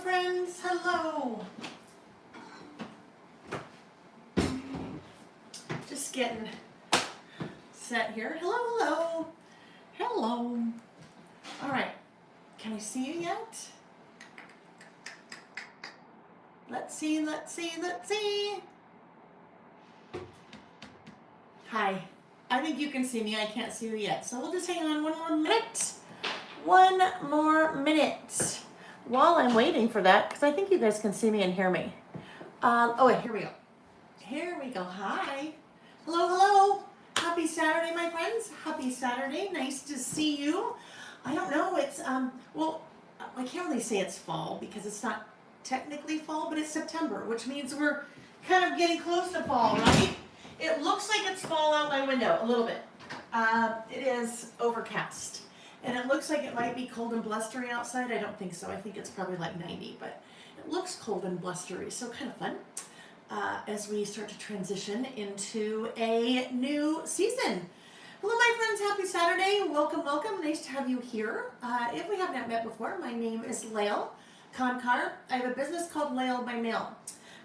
friends, hello. Just getting set here. Hello, hello. Hello. All right, can I see you yet? Let's see. Hi, I think you can see me, I can't see you yet. So we'll just hang on one more minute. One more minute while I'm waiting for that, because I think you guys can see me and hear me. Oh wait, here we go. Here we go, hi. Hello, hello. Happy Saturday, my friends. Happy Saturday, nice to see you. I don't know, it's, well, I can't really say it's fall because it's not technically fall, but it's September, which means we're kind of getting close to fall, right? It looks like it's fall out my window a little bit. It is overcast. And it looks like it might be cold and blustery outside. I don't think so. I think it's probably like 90, but it looks cold and blustery, so kind of fun as we start to transition into a new season. Hello, my friends. Happy Saturday. Welcome, welcome. Nice to have you here. If we have not met before, my name is Lael Khankar. I have a business called Lael by Mail.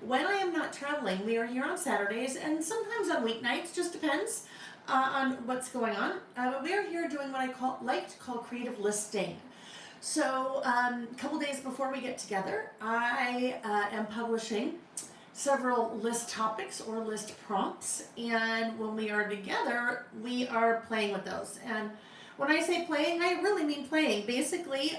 When I am not traveling, we are here on Saturdays and sometimes on weeknights, just depends on what's going on. But we are here doing what I like to call creative listing. So a couple days before we get together, I am publishing several list topics or list prompts, and when we are together, we are playing with those. And when I say playing, I really mean playing. Basically,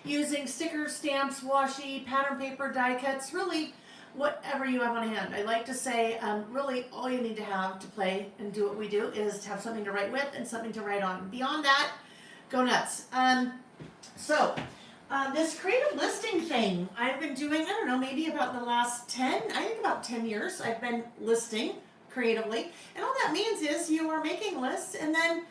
using stickers, stamps, washi, pattern paper, die cuts, really whatever you have on hand. I like to say, really all you need to have to play and do what we do is to have something to write with and something to write on. Beyond that, go nuts. This creative listing thing, I've been doing, I don't know, maybe about the last 10 years I've been listing creatively. And all that means is you are making lists and then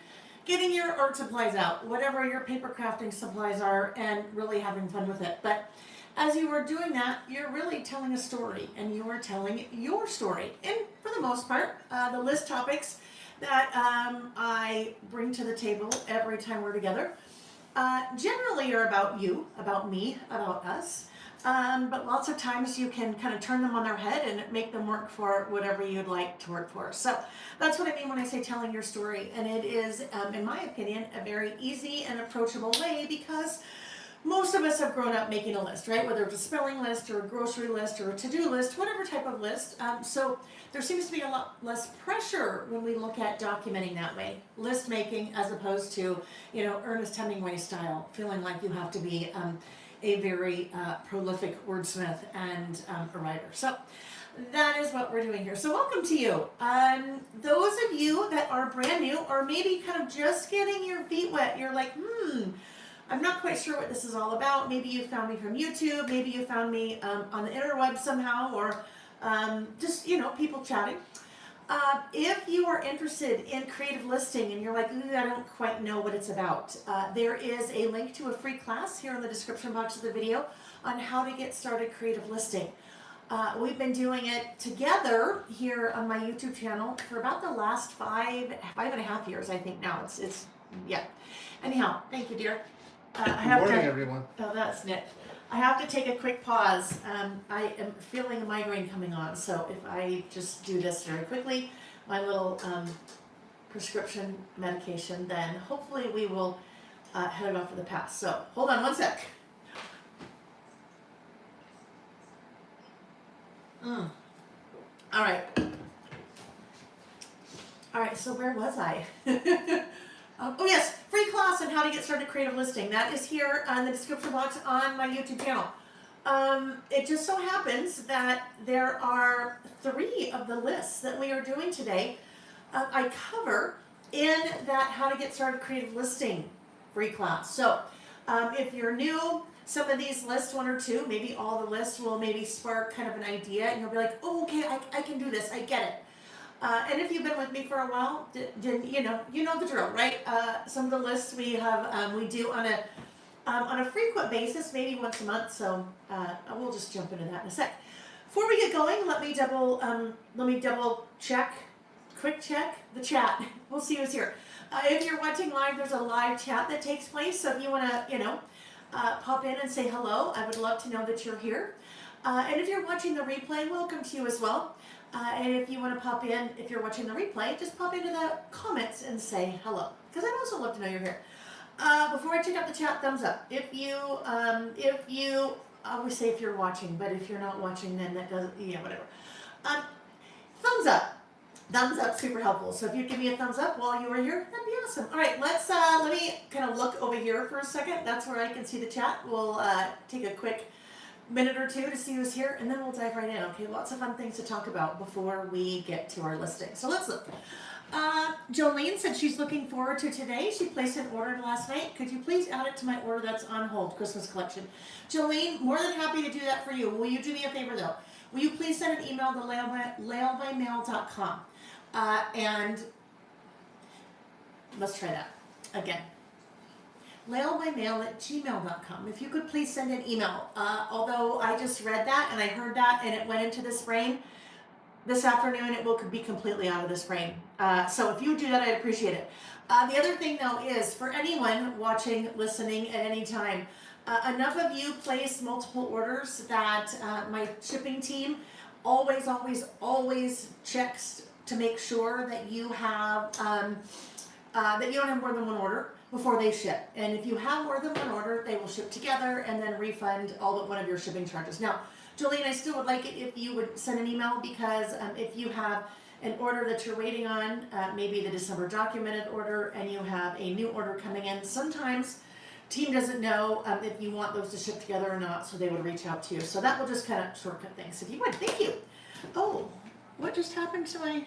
getting your art supplies out, whatever your paper crafting supplies are, and really having fun with it. But as you are doing that, you're really telling a story, and you are telling your story. And for the most part, the list topics that I bring to the table every time we're together generally are about you, about me, about us. But lots of times you can kind of turn them on their head and make them work for whatever you'd like to work for. So that's what I mean when I say telling your story. And it is, in my opinion, a very easy and approachable way because most of us have grown up making a list, right? Whether it's a spelling list or a grocery list or a to-do list, whatever type of list. So there seems to be a lot less pressure when we look at documenting that way. List making as opposed to, Ernest Hemingway style, feeling like you have to be a very prolific wordsmith and a writer. So that is what we're doing here. So welcome to you. Those of you that are brand new or maybe kind of just getting your feet wet, you're like, I'm not quite sure what this is all about. Maybe you found me from YouTube. Maybe you found me on the interweb somehow, or just, people chatting. If you are interested in creative listing and you're like, I don't quite know what it's about, there is a link to a free class here in the description box of the video on how to get started creative listing. We've been doing it together here on my YouTube channel for about the last five and a half years, I think now. It's yeah. Anyhow, thank you, dear. Good morning, everyone. Oh, that's Nick. I have to take a quick pause. I am feeling a migraine coming on, so if I just do this very quickly, my little prescription medication, then hopefully we will head it off for the pass. So hold on one sec. All right. All right, so where was I? Oh yes, free class on how to get started creative listing. That is here in the description box on my YouTube channel. It just so happens that there are 3 of the lists that we are doing today I cover in that how to get started creative listing free class. So if you're new, some of these lists, 1 or 2, maybe all the lists will maybe spark kind of an idea and you'll be like, oh, okay, I can do this, I get it. And if you've been with me for a while, you know the drill, right? Some of the lists we have, we do on a frequent basis, maybe once a month. So we'll just jump into that in a sec. Before we get going, let me double check, quick check the chat. We'll see who's here. If you're watching live, there's a live chat that takes place. So if you want to, pop in and say hello. I would love to know that you're here. And if you're watching the replay, welcome to you as well. And if you want to pop in, if you're watching the replay, just pop into the comments and say hello, because I'd also love to know you're here. Before I check out the chat, thumbs up. If you, I always say if you're watching, but if you're not watching, then that doesn't, yeah, whatever. Thumbs up. Thumbs up, super helpful. So if you give me a thumbs up while you were here, that'd be awesome. All right, let me kind of look over here for a second. That's where I can see the chat. We'll take a quick minute or two to see who's here, and then we'll dive right in. Okay, lots of fun things to talk about before we get to our listing. So let's look. Jolene said she's looking forward to today. She placed an order last night. Could you please add it to my order that's on hold, Christmas collection? Jolene, more than happy to do that for you. Will you do me a favor though? Will you please send an email to lailbymail.com? And let's try that again. lailbymail@gmail.com. If you could please send an email. Although I just read that and I heard that and it went into this brain, this afternoon it will be completely out of this brain. So if you would do that, I'd appreciate it. The other thing though is, for anyone watching, listening at any time, enough of you place multiple orders that my shipping team always checks to make sure that you have that you don't have more than one order before they ship. And if you have more than one order, they will ship together and then refund all but one of your shipping charges. Now, Jolene, I still would like it if you would send an email, because if you have an order that you're waiting on, maybe the December documented order, and you have a new order coming in, sometimes team doesn't know if you want those to ship together or not, so they would reach out to you. So that will just kind of shortcut things. If you would, thank you. Oh, what just happened to my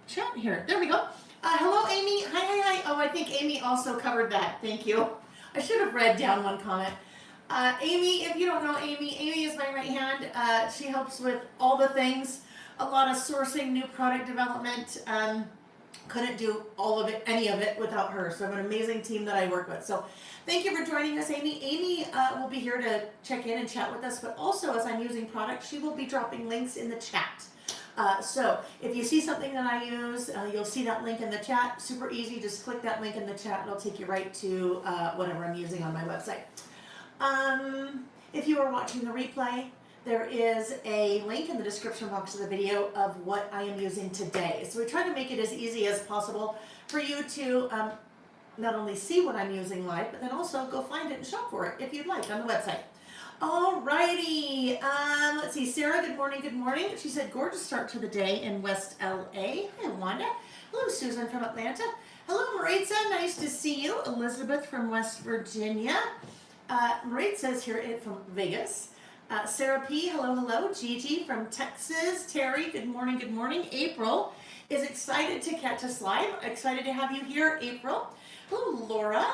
chat here? There we go. Hello, Amy. Hi. Oh, I think Amy also covered that. Thank you. I should have read down one comment. Amy, if you don't know Amy is my right hand. She helps with all the things, a lot of sourcing, new product development. Couldn't do all of it, any of it, without her. So I have an amazing team that I work with. So thank you for joining us, Amy. Amy will be here to check in and chat with us, but also as I'm using products, she will be dropping links in the chat. So if you see something that I use, you'll see that link in the chat. Super easy, just click that link in the chat and it'll take you right to whatever I'm using on my website. If you are watching the replay, there is a link in the description box of the video of what I am using today. So we try to make it as easy as possible for you to not only see what I'm using live, but then also go find it and shop for it if you'd like on the website. Alrighty, let's see, Sarah, good morning. She said, gorgeous start to the day in West LA. Hi, Wanda. Hello, Susan from Atlanta. Hello, Maritza, nice to see you. Elizabeth from West Virginia. Maritza's here from Vegas. Sarah P, hello. Gigi from Texas. Terry, good morning. April is excited to catch us live. Excited to have you here, April. Hello, Laura.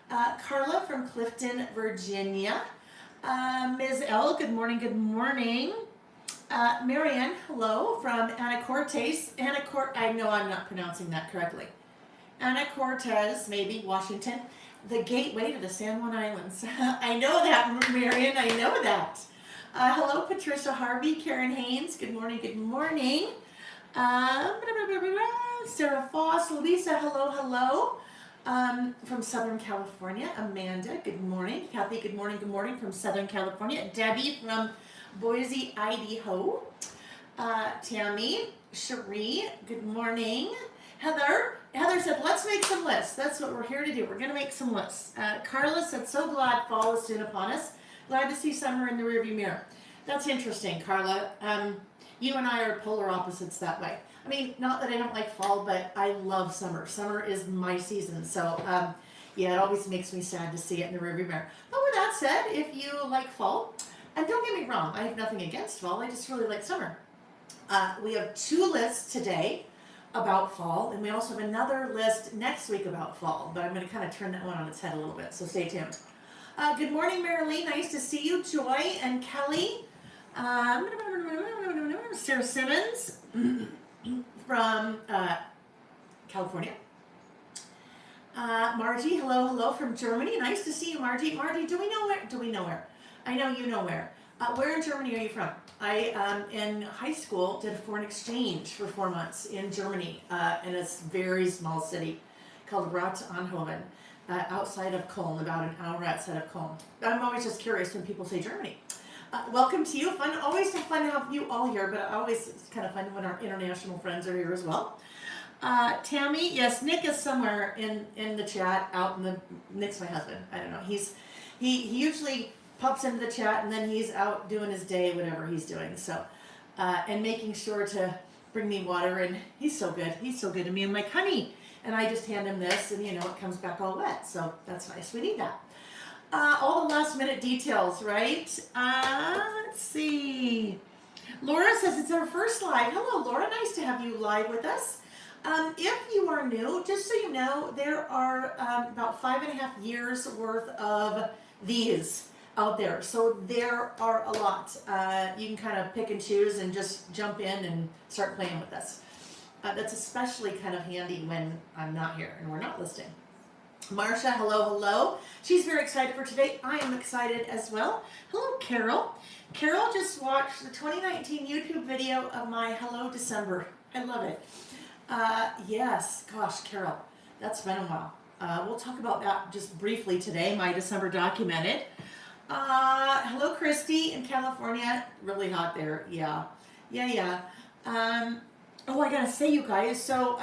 Carla from Clifton, Virginia. Ms. L, good morning. Marianne, hello, from Anacortes. I know I'm not pronouncing that correctly. Anacortes, maybe, Washington. The gateway to the San Juan Islands. I know that, Marianne, I know that. Hello, Patricia Harvey, Karen Haynes, good morning. Sarah Foss, Louisa, hello. From Southern California, Amanda, good morning. Kathy, good morning from Southern California. Debbie from Boise, Idaho. Tammy, Cherie, good morning. Heather said, let's make some lists. That's what we're here to do. We're going to make some lists. Carla said, so glad fall is soon upon us. Glad to see summer in the rearview mirror. That's interesting, Carla. You and I are polar opposites that way. I mean, not that I don't like fall, but I love summer. Summer is my season. So, yeah, it always makes me sad to see it in the rearview mirror. But with that said, if you like fall, and don't get me wrong, I have nothing against fall. I just really like summer. We have 2 lists today about fall, and we also have another list next week about fall, but I'm going to kind of turn that one on its head a little bit, so stay tuned. Good morning, Marilee. Nice to see you. Joy and Kelly. Sarah Simmons from California. Margie, hello from Germany. Nice to see you, Margie. Margie, do we know where? I know you know where. Where in Germany are you from? I, in high school, did a foreign exchange for 4 months in Germany, in a very small city called Rath-Anhoven. outside of Cologne, about an hour outside of Cologne. I'm always just curious when people say Germany. Welcome to you. Always fun to have you all here, but always it's kind of fun when our international friends are here as well. Tammy, yes, Nick is somewhere in the chat, Nick's my husband. I don't know. He usually pops into the chat and then he's out doing his day, whatever he's doing. So, and making sure to bring me water, and he's so good. He's so good to me. I'm like, honey, and I just hand him this, and it comes back all wet. So that's nice. We need that. All the last minute details, right? Let's see. Laura says it's our first live. Hello, Laura. Nice to have you live with us. If you are new, just so you know, there are about 5.5 years worth of these out there. So there are a lot. You can kind of pick and choose and just jump in and start playing with us. That's especially kind of handy when I'm not here and we're not listing. Marsha, hello. She's very excited for today. I am excited as well. Hello, Carol. Carol just watched the 2019 YouTube video of my Hello December. I love it. Yes, gosh, Carol, that's been a while. We'll talk about that just briefly today, my December documented. Hello, Christy in California. Really hot there. Yeah. Oh, I gotta say, you guys, so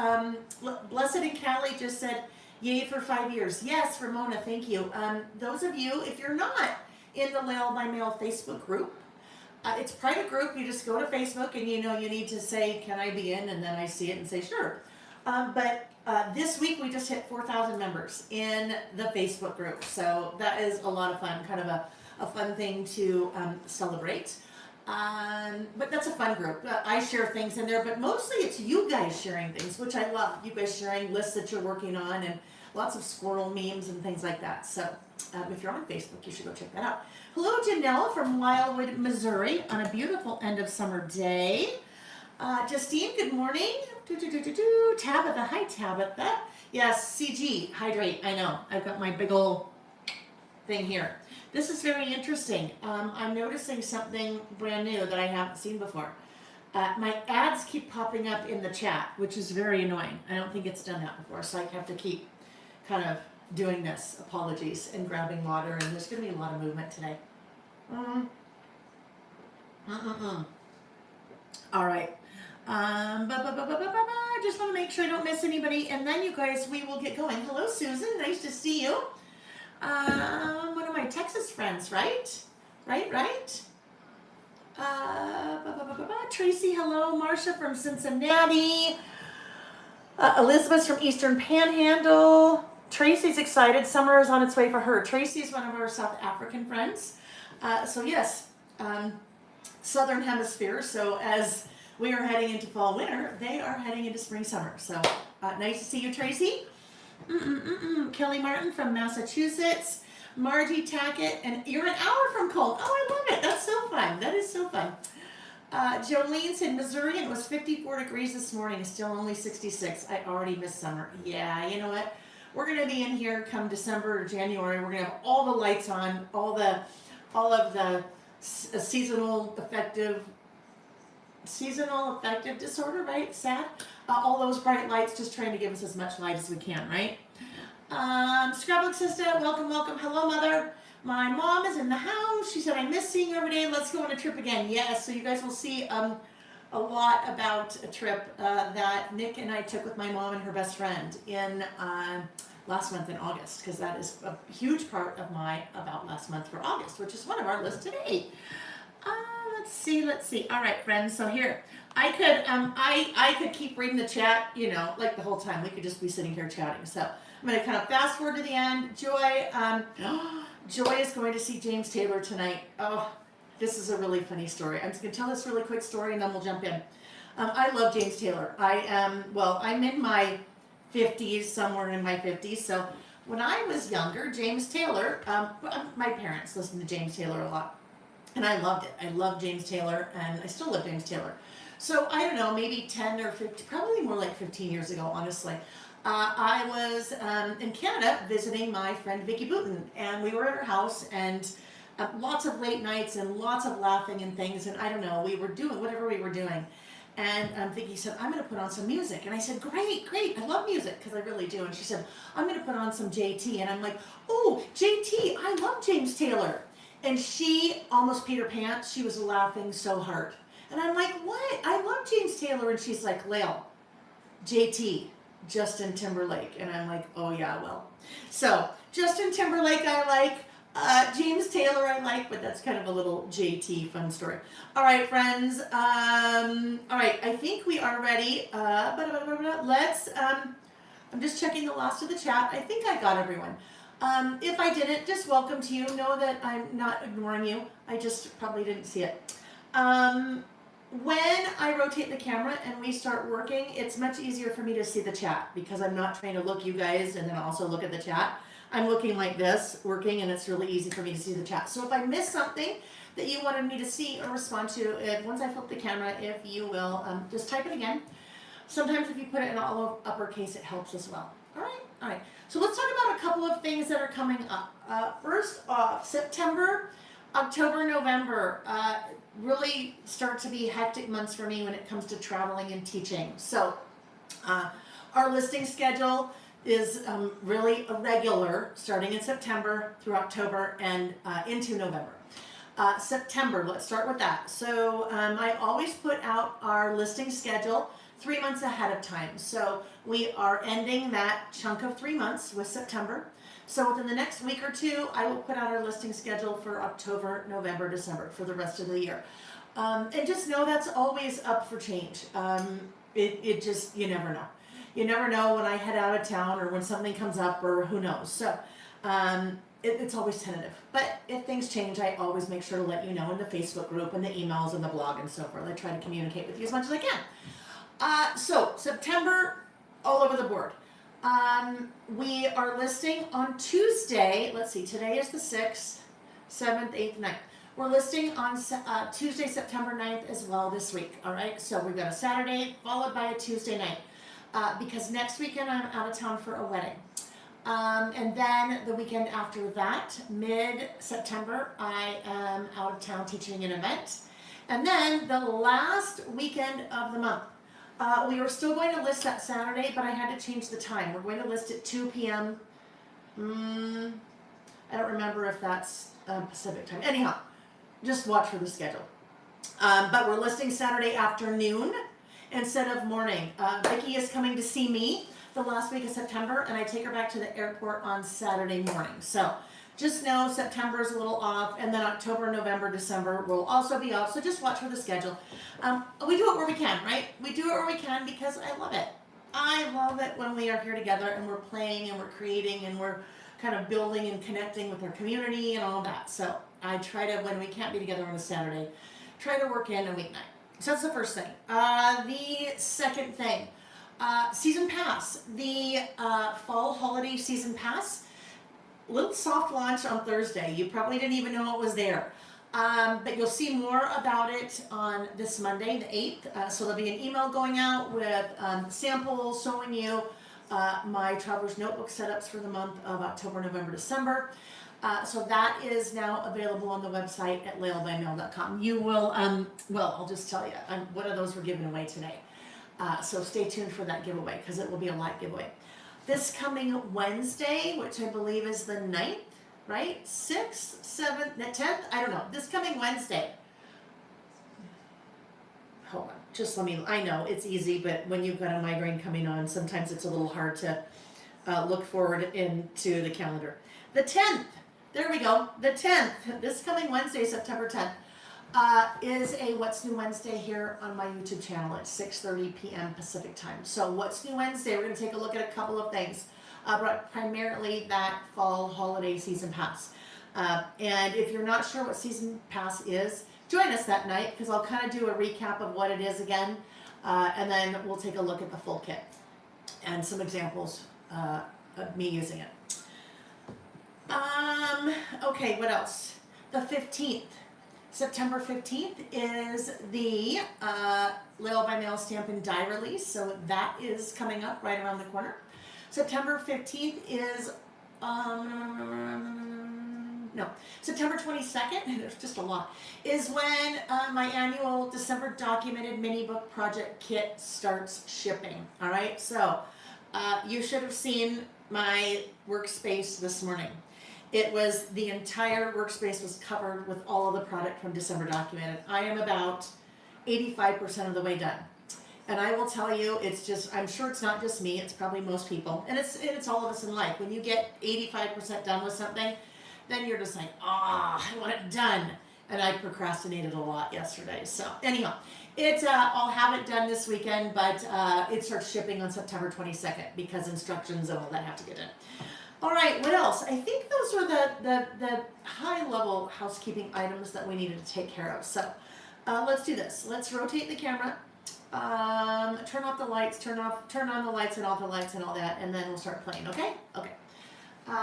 Blessed and Callie just said, yay for 5 years. Yes, Ramona, thank you. Those of you, if you're not in the Lael by Mail Facebook group, it's a private group. You just go to Facebook and you need to say, can I be in? And then I see it and say, sure. But this week we just hit 4,000 members in the Facebook group. So that is a lot of fun, kind of a fun thing to celebrate. But that's a fun group. I share things in there, but mostly it's you guys sharing things, which I love. You guys sharing lists that you're working on and lots of squirrel memes and things like that. So if you're on Facebook, you should go check that out. Hello, Janelle from Wildwood, Missouri on a beautiful end of summer day. Justine, good morning. Tabitha, hi Tabitha. Yes, CG, hydrate, I know. I've got my big old thing here. This is very interesting. I'm noticing something brand new that I haven't seen before. My ads keep popping up in the chat, which is very annoying. I don't think it's done that before, so I have to keep kind of doing this. Apologies, and grabbing water, and there's going to be a lot of movement today. All right. I just want to make sure I don't miss anybody, and then you guys, we will get going. Hello, Susan. Nice to see you. One of my Texas friends, right? Tracy, hello. Marsha from Cincinnati. Elizabeth's from Eastern Panhandle. Tracy's excited. Summer is on its way for her. Tracy's one of our South African friends. So yes, Southern Hemisphere. So as we are heading into fall, winter, they are heading into spring, summer. So nice to see you, Tracy. Kelly Martin from Massachusetts. Margie Tackett, and you're an hour from Cole. Oh, I love it. That's so fun. That is so fun. Jolene's in Missouri, and it was 54 degrees this morning. It's still only 66. I already missed summer. Yeah, you know what? We're going to be in here come December or January. We're going to have all the lights on, all of the seasonal affective disorder, right? SAD. All those bright lights, just trying to give us as much light as we can, right? Scrapbook Sister, welcome. Hello, Mother. My mom is in the house. She said, I miss seeing her every day. Let's go on a trip again. Yes, so you guys will see a lot about a trip that Nick and I took with my mom and her best friend in last month in August, because that is a huge part of my About Last Month for August, which is one of our lists today. Let's see. All right, friends. So here, I could keep reading the chat, like the whole time. We could just be sitting here chatting. So I'm going to kind of fast forward to the end. Joy, Joy is going to see James Taylor tonight. Oh, this is a really funny story. I'm just going to tell this really quick story and then we'll jump in. I love James Taylor. I'm in my 50s, somewhere in my 50s. So when I was younger, James Taylor, my parents listened to James Taylor a lot. And I loved it. I love James Taylor, and I still love James Taylor. So I don't know, maybe 10 or 15, probably more like 15 years ago, honestly. I was in Canada visiting my friend Vicki Booten, and we were at her house, and lots of late nights and lots of laughing and things, and I don't know, we were doing whatever we were doing. And Vicky said, I'm going to put on some music. And I said, great, I love music, because I really do. And she said, I'm going to put on some JT. And I'm like, oh, JT, I love James Taylor. And she almost peed her pants. She was laughing so hard. And I'm like, what? I love James Taylor. And she's like, Lael, JT, Justin Timberlake. And I'm like, oh yeah, well. So Justin Timberlake I like. James Taylor I like, but that's kind of a little JT fun story. All right, friends. All right, I think we are ready. Let's, I'm just checking the last of the chat. I think I got everyone. If I didn't, just welcome to you. Know that I'm not ignoring you. I just probably didn't see it. When I rotate the camera and we start working, it's much easier for me to see the chat because I'm not trying to look you guys and then also look at the chat. I'm looking like this, working, and it's really easy for me to see the chat. So if I miss something that you wanted me to see or respond to, once I flip the camera, if you will, just type it again. Sometimes if you put it in all uppercase, it helps as well. All right. So let's talk about a couple of things that are coming up. First off, September, October, November really start to be hectic months for me when it comes to traveling and teaching. So our listing schedule is really irregular, starting in September through October and into November. September, let's start with that. So I always put out our listing schedule 3 months ahead of time. So we are ending that chunk of 3 months with September. So within the next week or two, I will put out our listing schedule for October, November, December for the rest of the year. And just know that's always up for change. It just, you never know. You never know when I head out of town or when something comes up or who knows. So it's always tentative. But if things change, I always make sure to let you know in the Facebook group and the emails and the blog and so forth. I try to communicate with you as much as I can. So September, all over the board. We are listing on Tuesday. Let's see, today is the 6th, 7th, 8th, 9th. We're listing on Tuesday, September 9th as well this week. All right, so we've got a Saturday followed by a Tuesday night. Because next weekend I'm out of town for a wedding. And then the weekend after that, mid-September, I am out of town teaching an event. And then the last weekend of the month, we were still going to list that Saturday, but I had to change the time. We're going to list at 2 p.m. I don't remember if that's Pacific time. Anyhow, just watch for the schedule. But we're listing Saturday afternoon instead of morning. Vicky is coming to see me the last week of September, and I take her back to the airport on Saturday morning. So just know September is a little off, and then October, November, December will also be off. So just watch for the schedule. We do it where we can, right? We do it where we can because I love it. I love it when we are here together and we're playing and we're creating and we're kind of building and connecting with our community and all that. So I try to, when we can't be together on a Saturday, try to work in a weeknight. So that's the first thing. The second thing, season pass. The fall holiday season pass. Little soft launch on Thursday. You probably didn't even know it was there. But you'll see more about it on this Monday, the 8th. So there'll be an email going out with samples showing you my Traveler's Notebook setups for the month of October, November, December. So that is now available on the website at laelbymail.com. You will, well, I'll just tell you, one of those were given away today. So stay tuned for that giveaway because it will be a live giveaway. This coming Wednesday, which I believe is the 9th, right? 6th, 7th, the 10th? I don't know. This coming Wednesday. Hold on. Just let me, I know it's easy, but when you've got a migraine coming on, sometimes it's a little hard to look forward into the calendar. The 10th. There we go. The 10th, this coming Wednesday, September 10th, is a What's New Wednesday here on my YouTube channel at 6:30 p.m. Pacific time. So What's New Wednesday, we're going to take a look at a couple of things, but primarily that fall holiday season pass. And if you're not sure what season pass is, join us that night because I'll kind of do a recap of what it is again, and then we'll take a look at the full kit and some examples of me using it. Okay, what else? The 15th. September 15th is the Lael by Mail stamp and die release, so that is coming up right around the corner. September 15th is, no, No, September 22nd, there's just a lot, is when my annual December documented mini book project kit starts shipping. All right, so you should have seen my workspace this morning. It was, the entire workspace was covered with all of the product from December documented. I am about 85% of the way done. And I will tell you, it's just, I'm sure it's not just me, it's probably most people. And it's all of us in life. When you get 85% done with something, then you're just like, I want it done. And I procrastinated a lot yesterday. So anyhow, I'll have it done this weekend, but it starts shipping on September 22nd because instructions and all that have to get in. All right, what else? I think those were the high level housekeeping items that we needed to take care of. So let's do this. Let's rotate the camera. Turn off the lights, turn on the lights and off the lights and all that, and then we'll start playing, okay? Okay.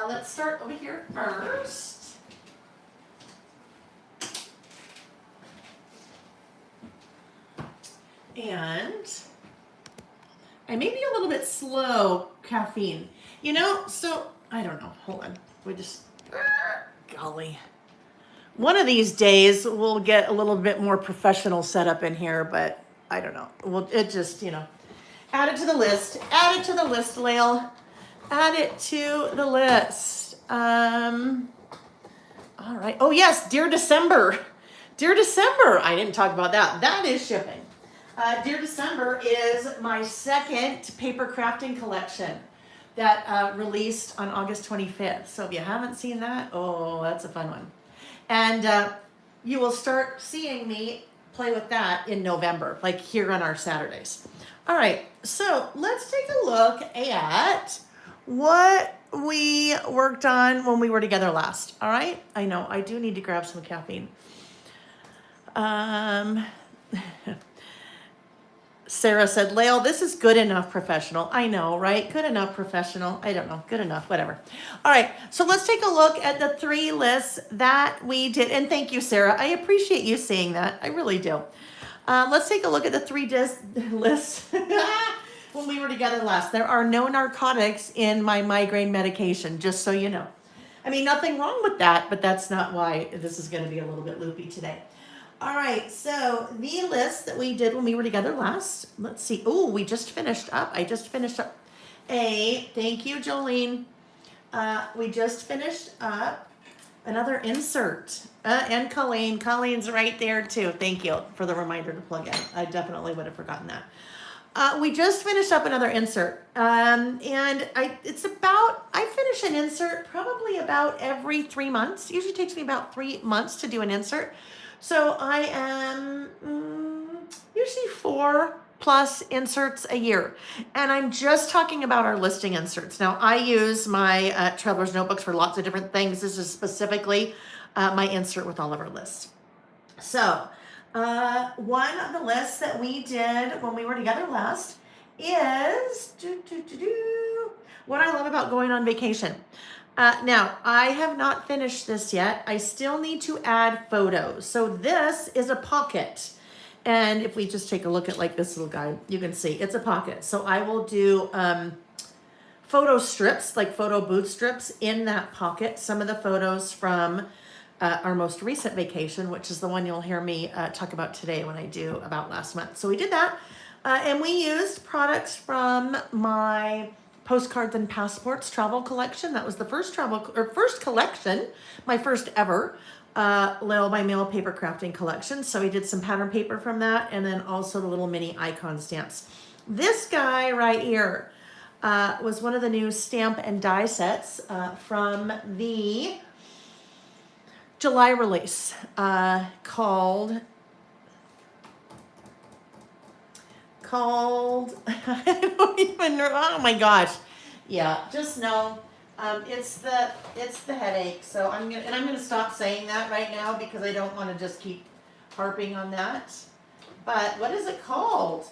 Let's start over here first. And I may be a little bit slow caffeine. You know, so I don't know. Hold on. We just golly. One of these days we'll get a little bit more professional setup in here, but I don't know. Well, it just, add it to the list. Add it to the list, Lael. Add it to the list. All right. Oh, yes. Dear December. Dear December. I didn't talk about that. That is shipping. Dear December is my second paper crafting collection that released on August 25th. So if you haven't seen that, that's a fun one. And you will start seeing me play with that in November, like here on our Saturdays. All right, so let's take a look at what we worked on when we were together last. All right, I know I do need to grab some caffeine. Sarah said, Lael, this is good enough professional. I know, right? Good enough professional. I don't know. Good enough, whatever. All right. So let's take a look at the 3 lists that we did. And thank you, Sarah. I appreciate you saying that. I really do. Let's take a look at the 3 lists when we were together last. There are no narcotics in my migraine medication, just so you know. I mean, nothing wrong with that, but that's not why this is going to be a little bit loopy today. All right, so the list that we did when we were together last, let's see. Oh, we just finished up. I just finished up thank you, Jolene. We just finished up another insert. And Colleen's right there too. Thank you for the reminder to plug in. I definitely would have forgotten that. We just finished up another insert. And I finish an insert probably about every 3 months. Usually takes me about 3 months to do an insert. So I am usually 4+ inserts a year. And I'm just talking about our listing inserts. Now, I use my Traveler's Notebooks for lots of different things. This is specifically my insert with all of our lists. So one of the lists that we did when we were together last is what I love about going on vacation. Now, I have not finished this yet. I still need to add photos. So this is a pocket. And if we just take a look at like this little guy, you can see it's a pocket. So I will do photo strips, like photo booth strips in that pocket. Some of the photos from our most recent vacation, which is the one you'll hear me talk about today when I do about last month. So we did that. And we used products from my Postcards and Passports travel collection. That was the first collection, my first ever Lael by Mail paper crafting collection. So we did some pattern paper from that, and then also the little mini icon stamps. This guy right here was one of the new stamp and die sets from the July release called I don't even know. Oh my gosh. Yeah, just know it's the headache. So I'm gonna stop saying that right now because I don't want to just keep harping on that. But what is it called?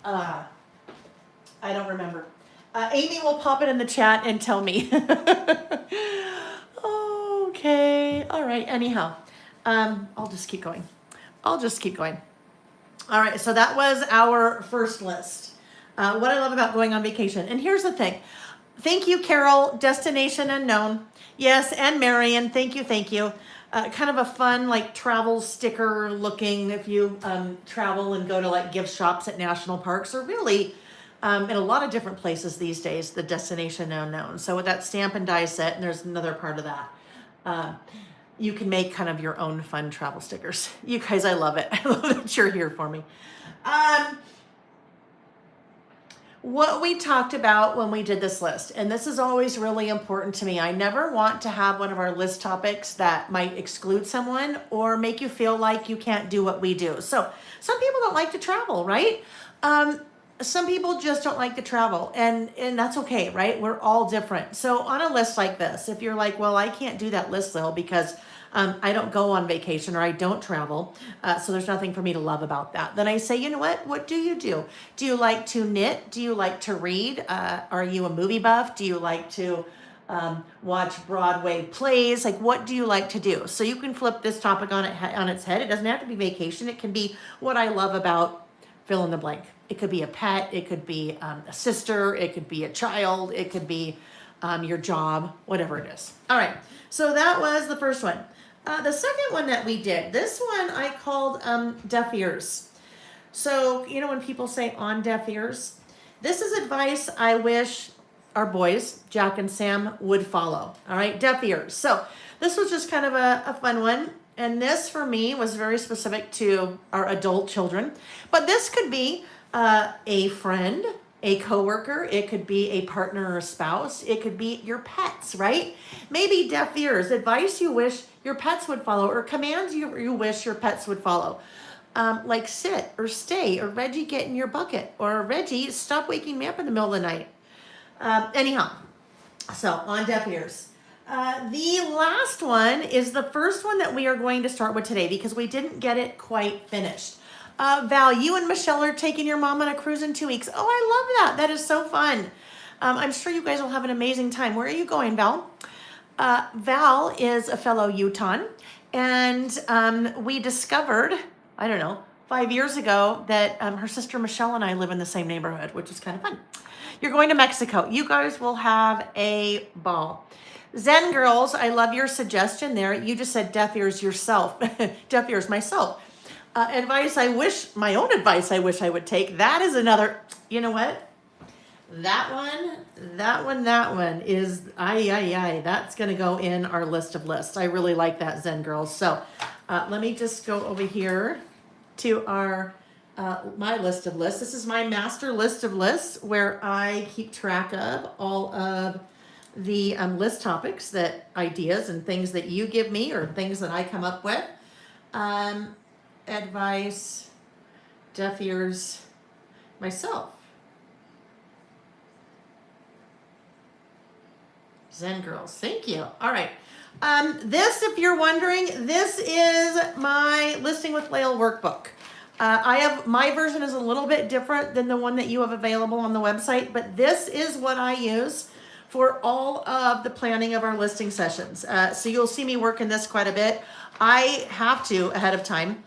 I don't remember. Amy will pop it in the chat and tell me. Okay. All right. Anyhow, I'll just keep going. All right, so that was our first list. What I love about going on vacation. And here's the thing. Thank you, Carol. Destination Unknown. Yes, and Marion. Thank you, thank you. Kind of a fun like travel sticker looking if you travel and go to like gift shops at national parks or really in a lot of different places these days, the Destination Unknown. So with that stamp and die set, and there's another part of that. You can make kind of your own fun travel stickers. You guys, I love it. I love that you're here for me. What we talked about when we did this list, and this is always really important to me. I never want to have one of our list topics that might exclude someone or make you feel like you can't do what we do. So some people don't like to travel, right? Some people just don't like to travel, and that's okay, right? We're all different. So on a list like this, if you're like, well, I can't do that list, Lil, because I don't go on vacation or I don't travel, so there's nothing for me to love about that. Then I say, you know what? What do you do? Do you like to knit? Do you like to read? Are you a movie buff? Do you like to watch Broadway plays? Like, what do you like to do? So you can flip this topic on its head. It doesn't have to be vacation. It can be what I love about fill in the blank. It could be a pet. It could be a sister. It could be a child. It could be your job, whatever it is. All right. So that was the first one. The second one that we did, this one I called deaf ears. So, you know, when people say on deaf ears, this is advice I wish our boys, Jack and Sam, would follow. All right, deaf ears. So this was just kind of a fun one. And this for me was very specific to our adult children. But this could be a friend, a coworker, it could be a partner or a spouse, it could be your pets, right? Maybe deaf ears, advice you wish your pets would follow, or commands you wish your pets would follow. Like sit or stay, or Reggie, get in your bucket, or Reggie, stop waking me up in the middle of the night. Anyhow, so on deaf ears. The last one is the first one that we are going to start with today because we didn't get it quite finished. Val, you and Michelle are taking your mom on a cruise in 2 weeks. Oh, I love that. That is so fun. I'm sure you guys will have an amazing time. Where are you going, Val? Val is a fellow Utahn, and we discovered, I don't know, 5 years ago that her sister Michelle and I live in the same neighborhood, which is kind of fun. You're going to Mexico. You guys will have a ball. Zen girls, I love your suggestion there. You just said deaf ears yourself. Deaf ears myself. My own advice I wish I would take. That is another, you know what? That one is, that's going to go in our list of lists. I really like that, Zen girls. So let me just go over here to our, my list of lists. This is my master list of lists where I keep track of all of the list topics, ideas and things that you give me or things that I come up with. Advice, deaf ears, myself. Zen girls, thank you. All right. This, if you're wondering, this is my Listing with Lael workbook. My version is a little bit different than the one that you have available on the website, but this is what I use for all of the planning of our listing sessions. So you'll see me work in this quite a bit. I have to ahead of time.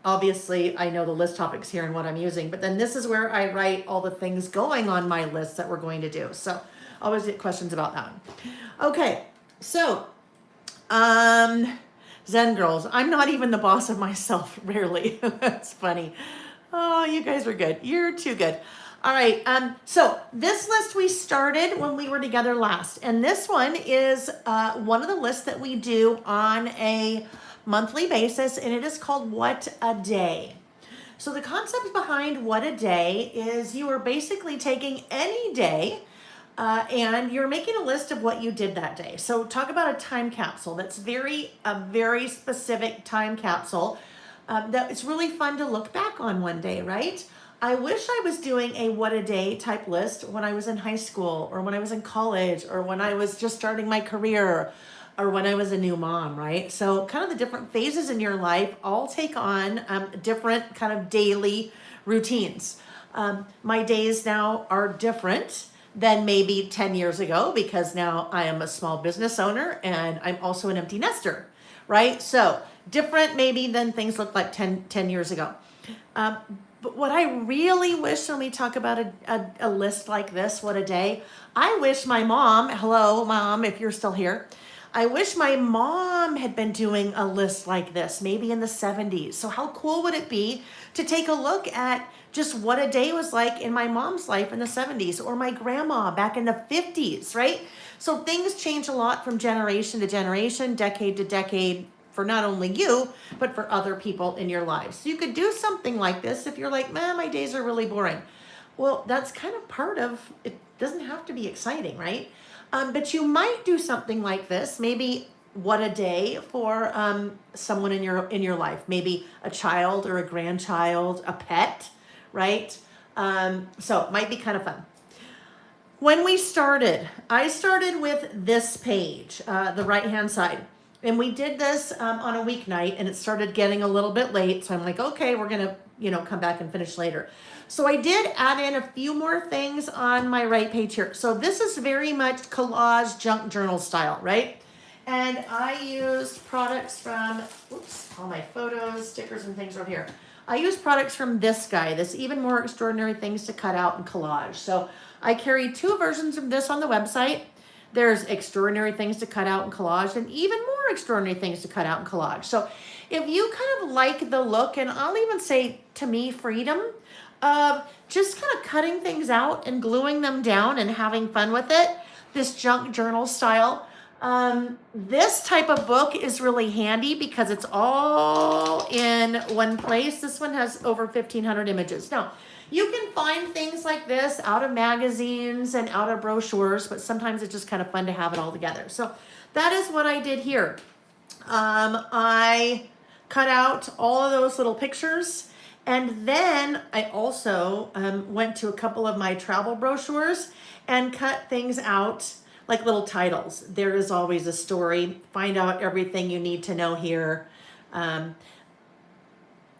Obviously, I know the list topics here and what I'm using, but then this is where I write all the things going on my list that we're going to do. So always get questions about that one. Okay, so Zen girls, I'm not even the boss of myself, rarely. That's funny. Oh, you guys are good. You're too good. All right, so this list we started when we were together last, and this one is one of the lists that we do on a monthly basis, and it is called What a Day. So the concept behind What a Day is you are basically taking any day and you're making a list of what you did that day. So talk about a time capsule that's a very specific time capsule that it's really fun to look back on one day, right? I wish I was doing a What a Day type list when I was in high school or when I was in college or when I was just starting my career or when I was a new mom, right? So kind of the different phases in your life all take on different kind of daily routines. My days now are different than maybe 10 years ago because now I am a small business owner and I'm also an empty nester, right? So different maybe than things looked like 10 years ago. But what I really wish when we talk about a list like this, what a day, I wish my mom, hello, mom, if you're still here, I wish my mom had been doing a list like this, maybe in the 70s. So, how cool would it be to take a look at just what a day was like in my mom's life in the 70s or my grandma back in the 50s, right? So, things change a lot from generation to generation, decade to decade, for not only you, but for other people in your lives. So you could do something like this if you're like, man, my days are really boring. Well, that's kind of part of it. Doesn't have to be exciting, right? But you might do something like this. Maybe what a day for someone in your life. Maybe a child or a grandchild, a pet, right? So it might be kind of fun. When we started, I started with this page, the right-hand side. And we did this on a weeknight, and it started getting a little bit late. So I'm like, okay, we're gonna, come back and finish later. So I did add in a few more things on my right page here. So this is very much collage junk journal style, right? And I used products from, all my photos, stickers, and things over here. I used products from this guy, this Even More Extraordinary Things to Cut Out and Collage. So I carry 2 versions of this on the website. There's extraordinary things to cut out and collage, and even more extraordinary things to cut out and collage. So if you kind of like the look, and I'll even say, to me, freedom of just kind of cutting things out and gluing them down and having fun with it, this junk journal style, this type of book is really handy because it's all in one place. This one has over 1,500 images. Now, you can find things like this out of magazines and out of brochures, but sometimes it's just kind of fun to have it all together. So that is what I did here. I cut out all of those little pictures, and then I also went to a couple of my travel brochures and cut things out like little titles. There is always a story. Find out everything you need to know here.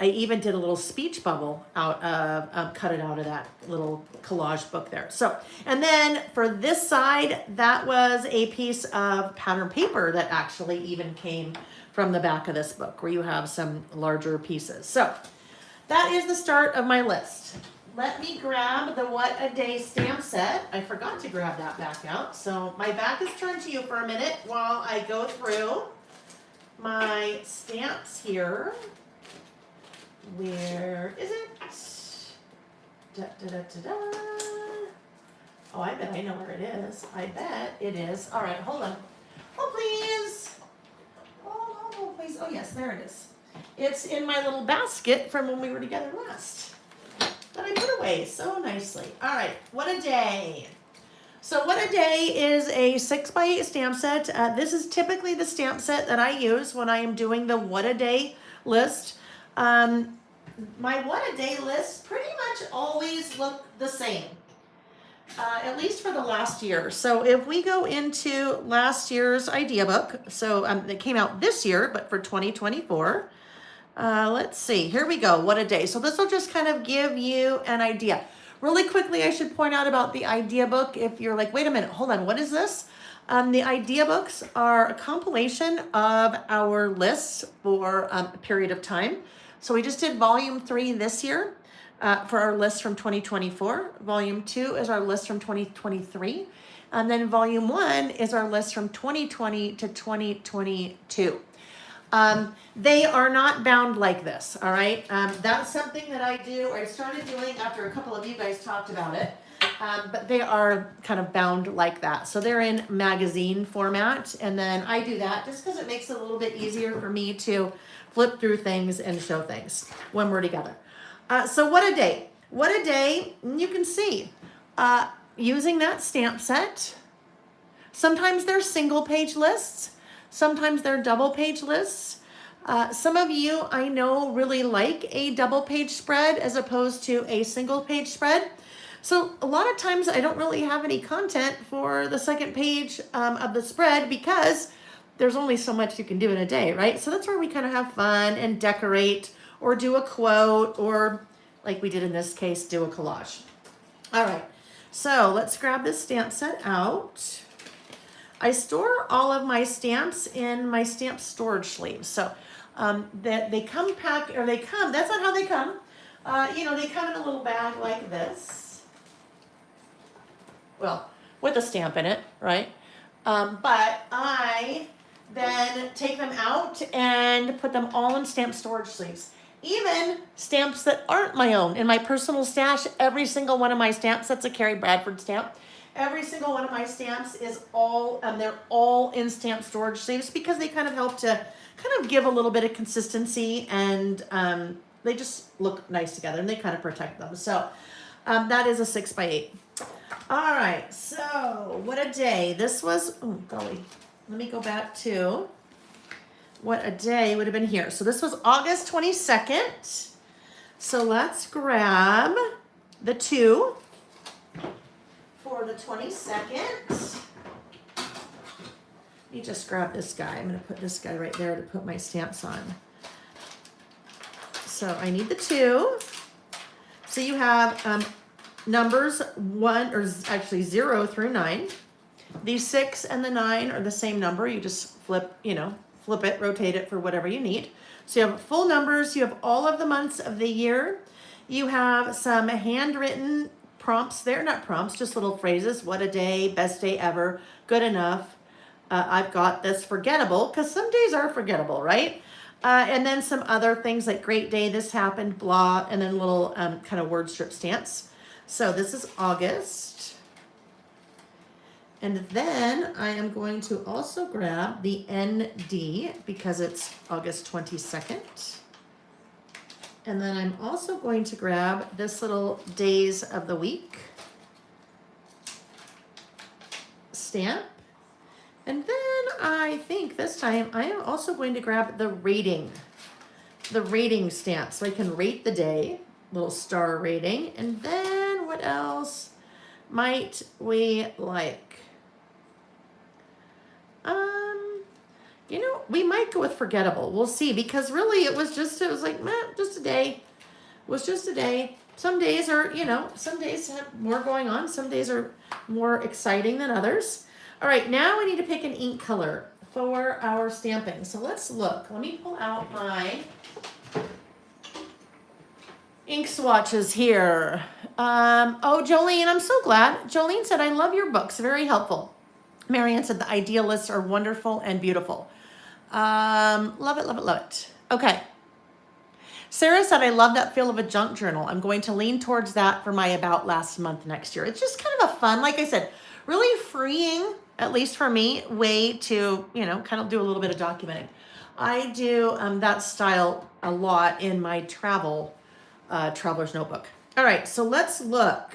I even did a little speech bubble out of, cut it out of that little collage book there. So, and then for this side, that was a piece of pattern paper that actually even came from the back of this book where you have some larger pieces. So that is the start of my list. Let me grab the What a Day stamp set. I forgot to grab that back out. So my back is turned to you for a minute while I go through my stamps here. Where is it? Da, da, da, da, da. Oh, I bet I know where it is. I bet it is. All right, hold on. Oh, please. Oh, please. Oh, yes, there it is. It's in my little basket from when we were together last that I put away so nicely. All right, What a Day. So What a Day is a 6x8 stamp set. This is typically the stamp set that I use when I am doing the What a Day list. My What a Day lists pretty much always look the same, at least for the last year. So if we go into last year's idea book, so it came out this year, but for 2024, let's see, here we go, What a Day. So this will just kind of give you an idea. Really quickly, I should point out about the idea book. If you're like, wait a minute, hold on, what is this? The idea books are a compilation of our lists for a period of time. So we just did volume 3 this year for our list from 2024. Volume 2 is our list from 2023. And then volume 1 is our list from 2020 to 2022. They are not bound like this, all right? That's something that I started doing after a couple of you guys talked about it. But they are kind of bound like that. So they're in magazine format. And then I do that just because it makes it a little bit easier for me to flip through things and show things when we're together. So What a Day. What a Day, you can see, using that stamp set. Sometimes they're single page lists. Sometimes they're double page lists. Some of you I know really like a double page spread as opposed to a single page spread. So a lot of times I don't really have any content for the second page of the spread because there's only so much you can do in a day, right? So that's where we kind of have fun and decorate or do a quote or, like we did in this case, do a collage. All right, so let's grab this stamp set out. I store all of my stamps in my stamp storage sleeves. So that they come packed, or they come, that's not how they come. They come in a little bag like this. Well, with a stamp in it, right? But I then take them out and put them all in stamp storage sleeves. Even stamps that aren't my own. In my personal stash, every single one of my stamps, that's a Carrie Bradford stamp. Every single one of my stamps is they're all in stamp storage sleeves because they kind of help to kind of give a little bit of consistency, and they just look nice together and they kind of protect them. So that is a 6x8. All right, so what a day. This was, oh golly, let me go back to what a day would have been here. So this was August 22nd. So let's grab the 2 for the 22nd. Let me just grab this guy. I'm going to put this guy right there to put my stamps on. So I need the 2. So you have numbers 1, or actually 0 through 9. The 6 and the 9 are the same number. You just flip it, rotate it for whatever you need. So you have full numbers. You have all of the months of the year. You have some handwritten prompts there, not prompts, just little phrases. What a day, best day ever, good enough. I've got this, forgettable, because some days are forgettable, right? And then some other things like great day, this happened, blah, and then little kind of word strip stamps. So this is August. And then I am going to also grab the ND because it's August 22nd. And then I'm also going to grab this little days of the week stamp. And then I think this time I am also going to grab the rating stamp so I can rate the day, little star rating. And then what else might we like? We might go with forgettable. We'll see, because really it was like, just a day. It was just a day. Some days are, some days have more going on. Some days are more exciting than others. All right, now we need to pick an ink color for our stamping. So let's look. Let me pull out my ink swatches here. Jolene, I'm so glad. Jolene said, I love your books. Very helpful. Marianne said, the idealists are wonderful and beautiful. Love it, love it, love it. Okay. Sarah said, I love that feel of a junk journal. I'm going to lean towards that for my About Last Month next year. It's just kind of a fun, like I said, really freeing, at least for me, way to, kind of do a little bit of documenting. I do that style a lot in my traveler's notebook. All right, so let's look.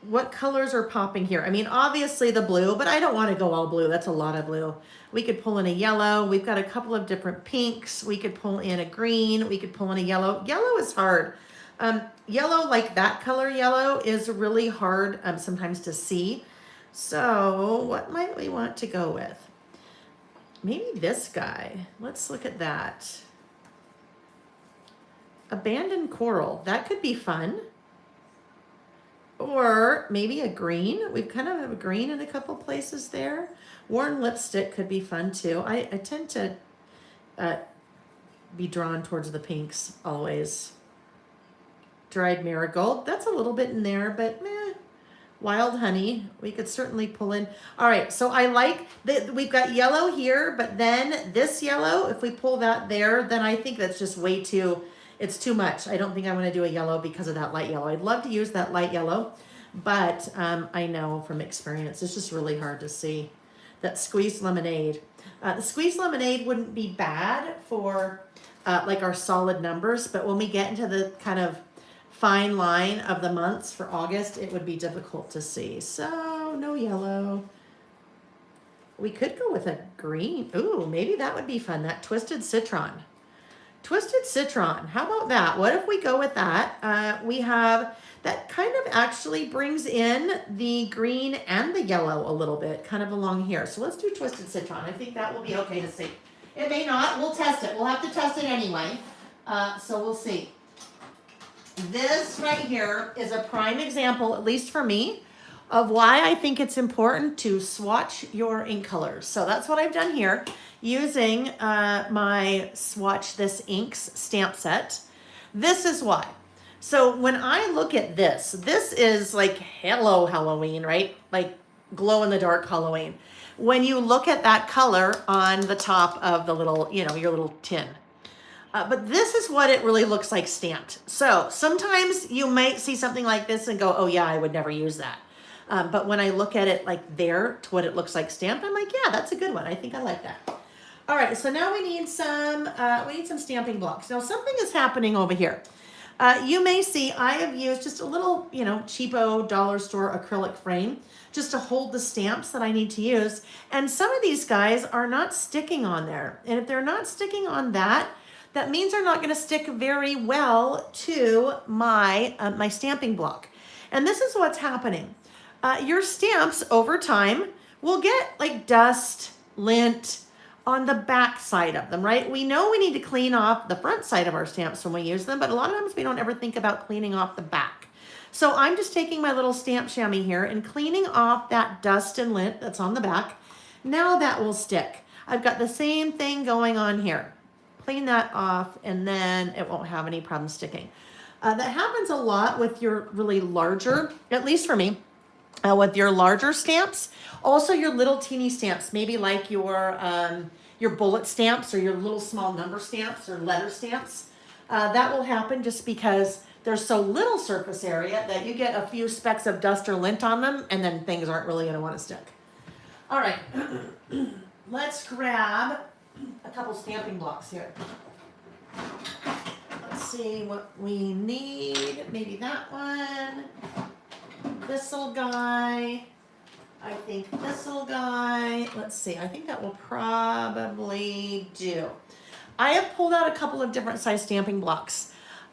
What colors are popping here? I mean, obviously the blue, but I don't want to go all blue. That's a lot of blue. We could pull in a yellow. We've got a couple of different pinks. We could pull in a green. We could pull in a yellow. Yellow is hard. Yellow, like that color yellow, is really hard sometimes to see. So what might we want to go with? Maybe this guy. Let's look at that. Abandoned coral. That could be fun. Or maybe a green. We kind of have a green in a couple places there. Worn lipstick could be fun too. I tend to be drawn towards the pinks always. Dried marigold. That's a little bit in there, but meh. Wild honey. We could certainly pull in. All right, so I like that we've got yellow here, but then this yellow, if we pull that there, then I think that's just way too... It's too much. I don't think I'm going to do a yellow because of that light yellow. I'd love to use that light yellow, but I know from experience, it's just really hard to see. That squeezed lemonade. The squeezed lemonade wouldn't be bad for like our solid numbers, but when we get into the kind of fine line of the months for August, it would be difficult to see. So no yellow. We could go with a green. Ooh, maybe that would be fun. That twisted citron. Twisted citron. How about that? What if we go with that? We have that kind of actually brings in the green and the yellow a little bit, kind of along here. So let's do twisted citron. I think that will be okay to see. It may not. We'll test it. We'll have to test it anyway. So we'll see. This right here is a prime example, at least for me, of why I think it's important to swatch your ink colors. So that's what I've done here using my Swatch This Inks stamp set. This is why. So when I look at this, this is like hello Halloween, right? Like glow in the dark Halloween. When you look at that color on the top of the little, your little tin. But this is what it really looks like stamped. So sometimes you might see something like this and go, oh yeah, I would never use that. But when I look at it like there to what it looks like stamped, I'm like, yeah, that's a good one. I think I like that. All right, so now we need some stamping blocks. Now something is happening over here. You may see I have used just a little, cheapo dollar store acrylic frame just to hold the stamps that I need to use. And some of these guys are not sticking on there. And if they're not sticking on that means they're not going to stick very well to my my stamping block. And this is what's happening. Your stamps over time will get like dust, lint on the back side of them, right? We know we need to clean off the front side of our stamps when we use them, but a lot of times we don't ever think about cleaning off the back. So I'm just taking my little stamp chamois here and cleaning off that dust and lint that's on the back. Now that will stick. I've got the same thing going on here. Clean that off and then it won't have any problem sticking. That happens a lot with your really larger, at least for me, with your larger stamps. Also your little teeny stamps, maybe like your bullet stamps or your little small number stamps or letter stamps. That will happen just because there's so little surface area that you get a few specks of dust or lint on them and then things aren't really going to want to stick. All right, let's grab a couple stamping blocks here. Let's see what we need. Maybe that one. This little guy. I think this little guy. Let's see. I think that will probably do. I have pulled out a couple of different size stamping blocks.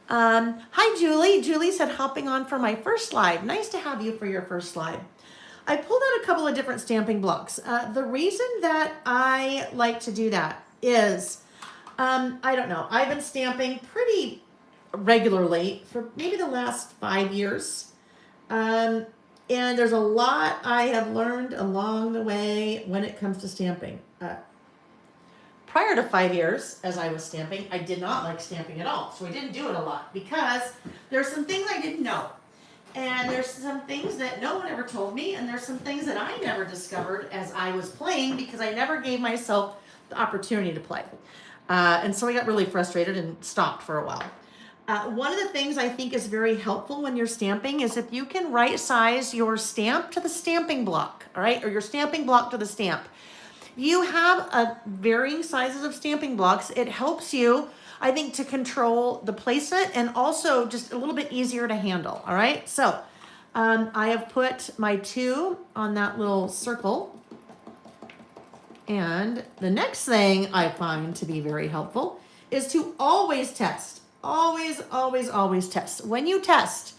Hi, Julie. Julie said hopping on for my first live. Nice to have you for your first live. I pulled out a couple of different stamping blocks. The reason that I like to do that is, I don't know, I've been stamping pretty regularly for maybe the last 5 years. And there's a lot I have learned along the way when it comes to stamping. Prior to 5 years, as I was stamping, I did not like stamping at all. So I didn't do it a lot because there's some things I didn't know. And there's some things that no one ever told me. And there's some things that I never discovered as I was playing because I never gave myself the opportunity to play. And so I got really frustrated and stopped for a while. One of the things I think is very helpful when you're stamping is if you can right size your stamp to the stamping block, all right, or your stamping block to the stamp. You have varying sizes of stamping blocks. It helps you, I think, to control the placement and also just a little bit easier to handle, all right? So I have put my 2 on that little circle. And the next thing I find to be very helpful is to always test. Always, always, always test. When you test,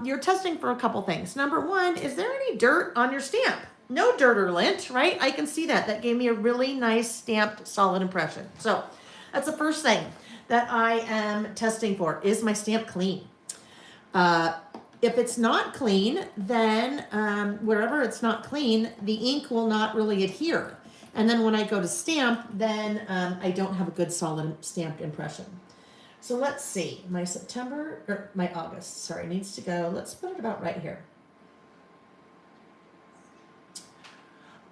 you're testing for a couple things. Number one, is there any dirt on your stamp? No dirt or lint, right? I can see that. That gave me a really nice stamped solid impression. So that's the first thing that I am testing for. Is my stamp clean? If it's not clean, then wherever it's not clean, the ink will not really adhere. And then when I go to stamp, then I don't have a good solid stamped impression. So let's see, my August, sorry, needs to go, let's put it about right here.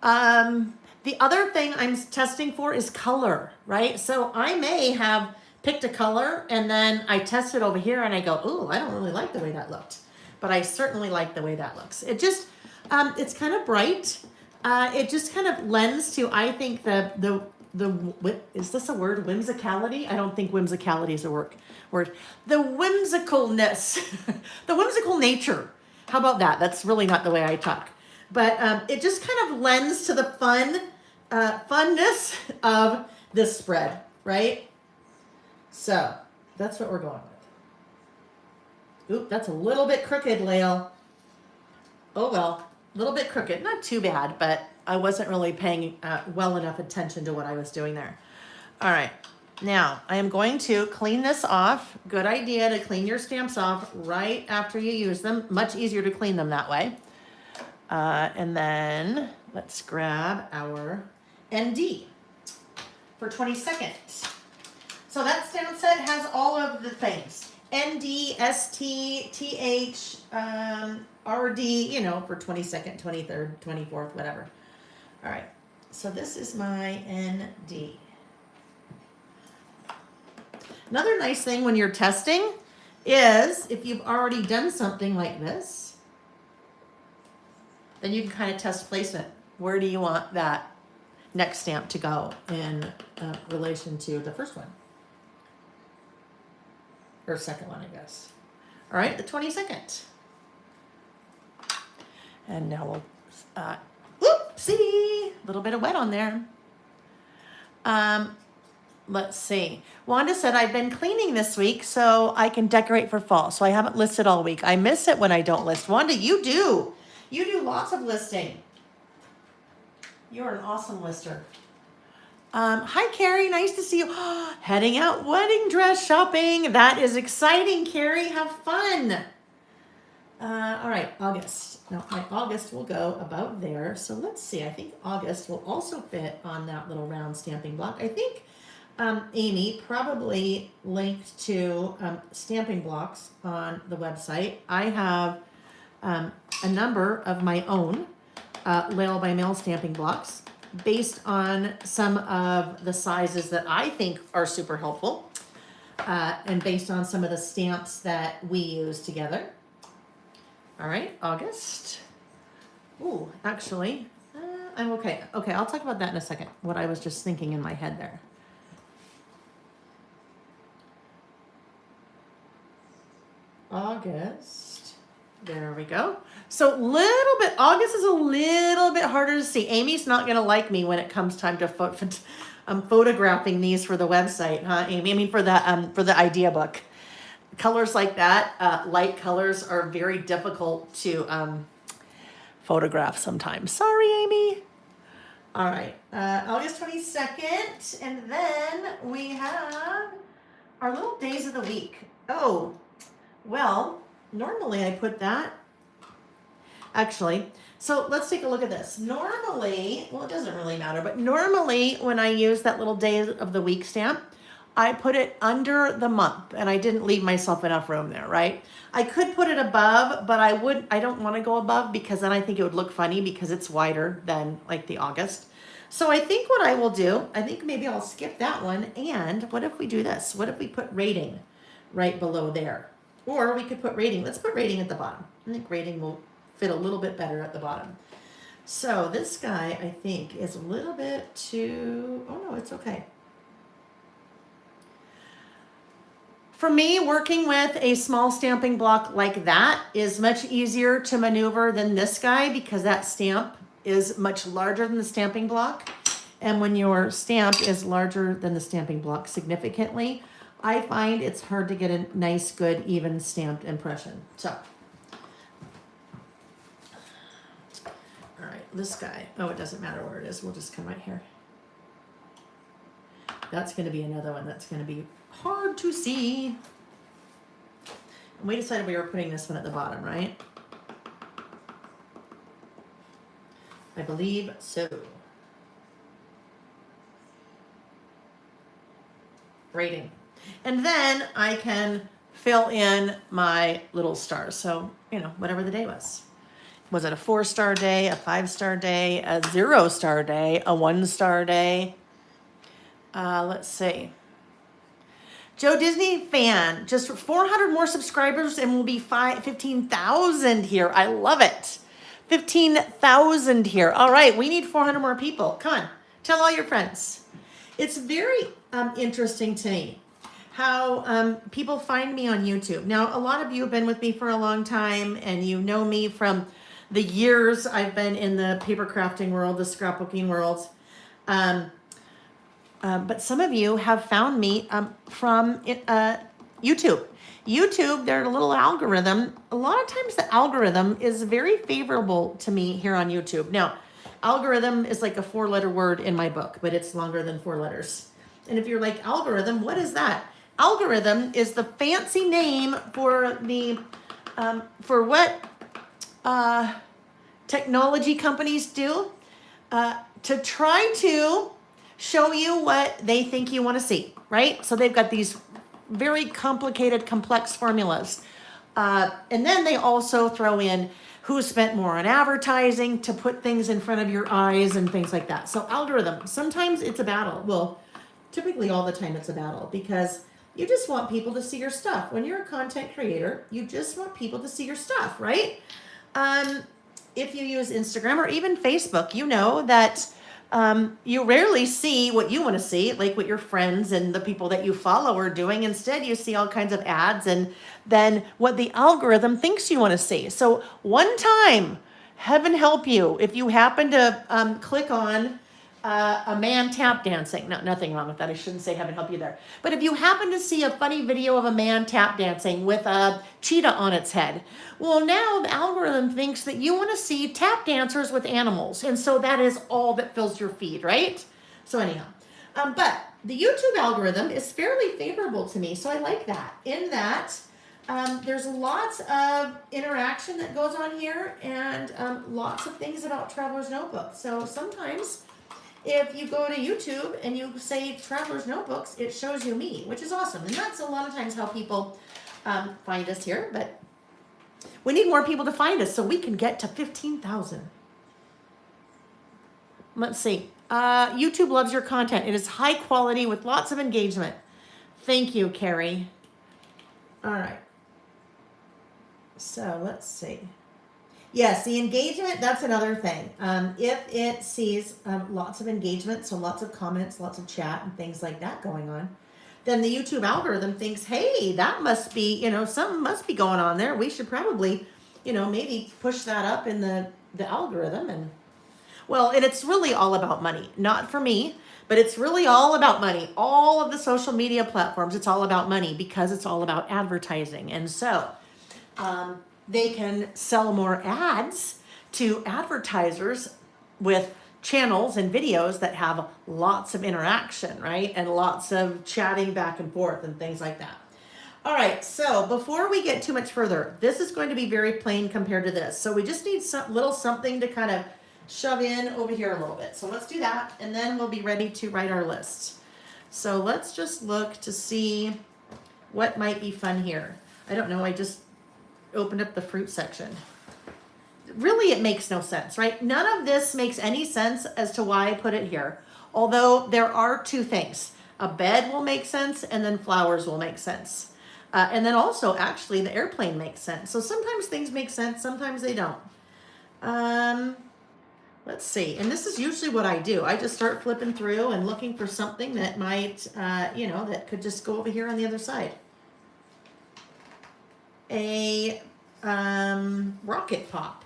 The other thing I'm testing for is color, right? So I may have picked a color and then I test it over here and I go, ooh, I don't really like the way that looked. But I certainly like the way that looks. It just, it's kind of bright. It just kind of lends to, I think, is this a word? Whimsicality? I don't think whimsicality is a word. The whimsicalness, the whimsical nature. How about that? That's really not the way I talk. But it just kind of lends to the funness of this spread, right? So that's what we're going with. Oop, that's a little bit crooked, Lael. Oh well, a little bit crooked. Not too bad, but I wasn't really paying well enough attention to what I was doing there. All right, now I am going to clean this off. Good idea to clean your stamps off right after you use them. Much easier to clean them that way. And then let's grab our ND for 22nd. So that stamp set has all of the things. NDSTTH RD, for 22nd, 23rd, 24th, whatever. All right, so this is my ND. Another nice thing when you're testing is if you've already done something like this, then you can kind of test placement. Where do you want that next stamp to go in relation to the first one? Or second one, I guess. All right, the 22nd. And now we'll, oopsie, a little bit of wet on there. Let's see. Wanda said, I've been cleaning this week so I can decorate for fall. So I haven't listed all week. I miss it when I don't list. Wanda, you do. You do lots of listing. You're an awesome lister. Hi, Carrie. Nice to see you. Heading out wedding dress shopping. That is exciting, Carrie. Have fun. All right, August. Now, my August will go about there. So let's see. I think August will also fit on that little round stamping block. I think Amy probably linked to stamping blocks on the website. I have a number of my own Lail by Mail stamping blocks based on some of the sizes that I think are super helpful and based on some of the stamps that we use together. All right, August. Ooh, actually, I'm okay. Okay, I'll talk about that in a second, what I was just thinking in my head there. August. There we go. So August is a little bit harder to see. Amy's not going to like me when it comes time to photographing these for the website, huh, Amy? I mean, for the idea book. Colors like that, light colors, are very difficult to photograph sometimes. Sorry, Amy. All right, August 22nd, and then we have our little days of the week. Oh, well, normally I put that. Actually, so let's take a look at this. Normally, well, it doesn't really matter, but normally when I use that little day of the week stamp, I put it under the month, and I didn't leave myself enough room there, right? I could put it above, but I don't want to go above because then I think it would look funny because it's wider than like the August. So I think what I will do, I think maybe I'll skip that one. And what if we do this? What if we put rating right below there? Or we could put rating. Let's put rating at the bottom. I think rating will fit a little bit better at the bottom. So this guy, I think, is a little bit too, oh no, it's okay. For me, working with a small stamping block like that is much easier to maneuver than this guy because that stamp is much larger than the stamping block. And when your stamp is larger than the stamping block significantly, I find it's hard to get a nice, good, even stamped impression. So, all right, this guy, oh, it doesn't matter where it is. We'll just come right here. That's going to be another one that's going to be hard to see. And we decided we were putting this one at the bottom, right? I believe so. Rating. And then I can fill in my little stars. So, whatever the day was. Was it a 4-star day, a 5-star day, a 0-star day, a 1-star day? Let's see. Joe Disney fan, just 400 more subscribers and we'll be 15,000 here. I love it. 15,000 here. All right, we need 400 more people. Come on, tell all your friends. It's very interesting to me how people find me on YouTube. Now, a lot of you have been with me for a long time and you know me from the years I've been in the paper crafting world, the scrapbooking world. But some of you have found me from YouTube. YouTube, their little algorithm, a lot of times the algorithm is very favorable to me here on YouTube. Now, algorithm is like a 4-letter word in my book, but it's longer than 4 letters. And if you're like, algorithm, what is that? Algorithm is the fancy name for the for what technology companies do to try to show you what they think you want to see, right? So they've got these very complicated, complex formulas. And then they also throw in who spent more on advertising to put things in front of your eyes and things like that. So algorithm, sometimes it's a battle. Well, typically all the time it's a battle because you just want people to see your stuff. When you're a content creator, you just want people to see your stuff, right? If you use Instagram or even Facebook, you know that you rarely see what you want to see, like what your friends and the people that you follow are doing. Instead, you see all kinds of ads and then what the algorithm thinks you want to see. So one time, heaven help you, if you happen to click on a man tap dancing. No, nothing wrong with that. I shouldn't say heaven help you there. But if you happen to see a funny video of a man tap dancing with a cheetah on its head, well, now the algorithm thinks that you want to see tap dancers with animals. And so that is all that fills your feed, right? So anyhow, but the YouTube algorithm is fairly favorable to me. So I like that in that there's lots of interaction that goes on here and lots of things about Traveler's Notebook. So sometimes if you go to YouTube and you say Traveler's Notebooks, it shows you me, which is awesome. And that's a lot of times how people find us here. But we need more people to find us so we can get to 15,000. Let's see. YouTube loves your content. It is high quality with lots of engagement. Thank you, Carrie. All right. So let's see. Yes, the engagement, that's another thing. If it sees lots of engagement, so lots of comments, lots of chat and things like that going on, then the YouTube algorithm thinks, hey, that must be, something must be going on there. We should probably, maybe push that up in the algorithm. And it's really all about money. Not for me, but it's really all about money. All of the social media platforms, it's all about money because it's all about advertising. And so, they can sell more ads to advertisers with channels and videos that have lots of interaction, right? And lots of chatting back and forth and things like that. All right, so before we get too much further, this is going to be very plain compared to this. So we just need some little something to kind of shove in over here a little bit. So let's do that, and then we'll be ready to write our list. So let's just look to see what might be fun here. I don't know, I just opened up the fruit section. Really, it makes no sense, right? None of this makes any sense as to why I put it here. Although there are two things. A bed will make sense, and then flowers will make sense. And then also, actually, the airplane makes sense. So sometimes things make sense, sometimes they don't. Let's see. And this is usually what I do. I just start flipping through and looking for something that might, that could just go over here on the other side. A rocket pop.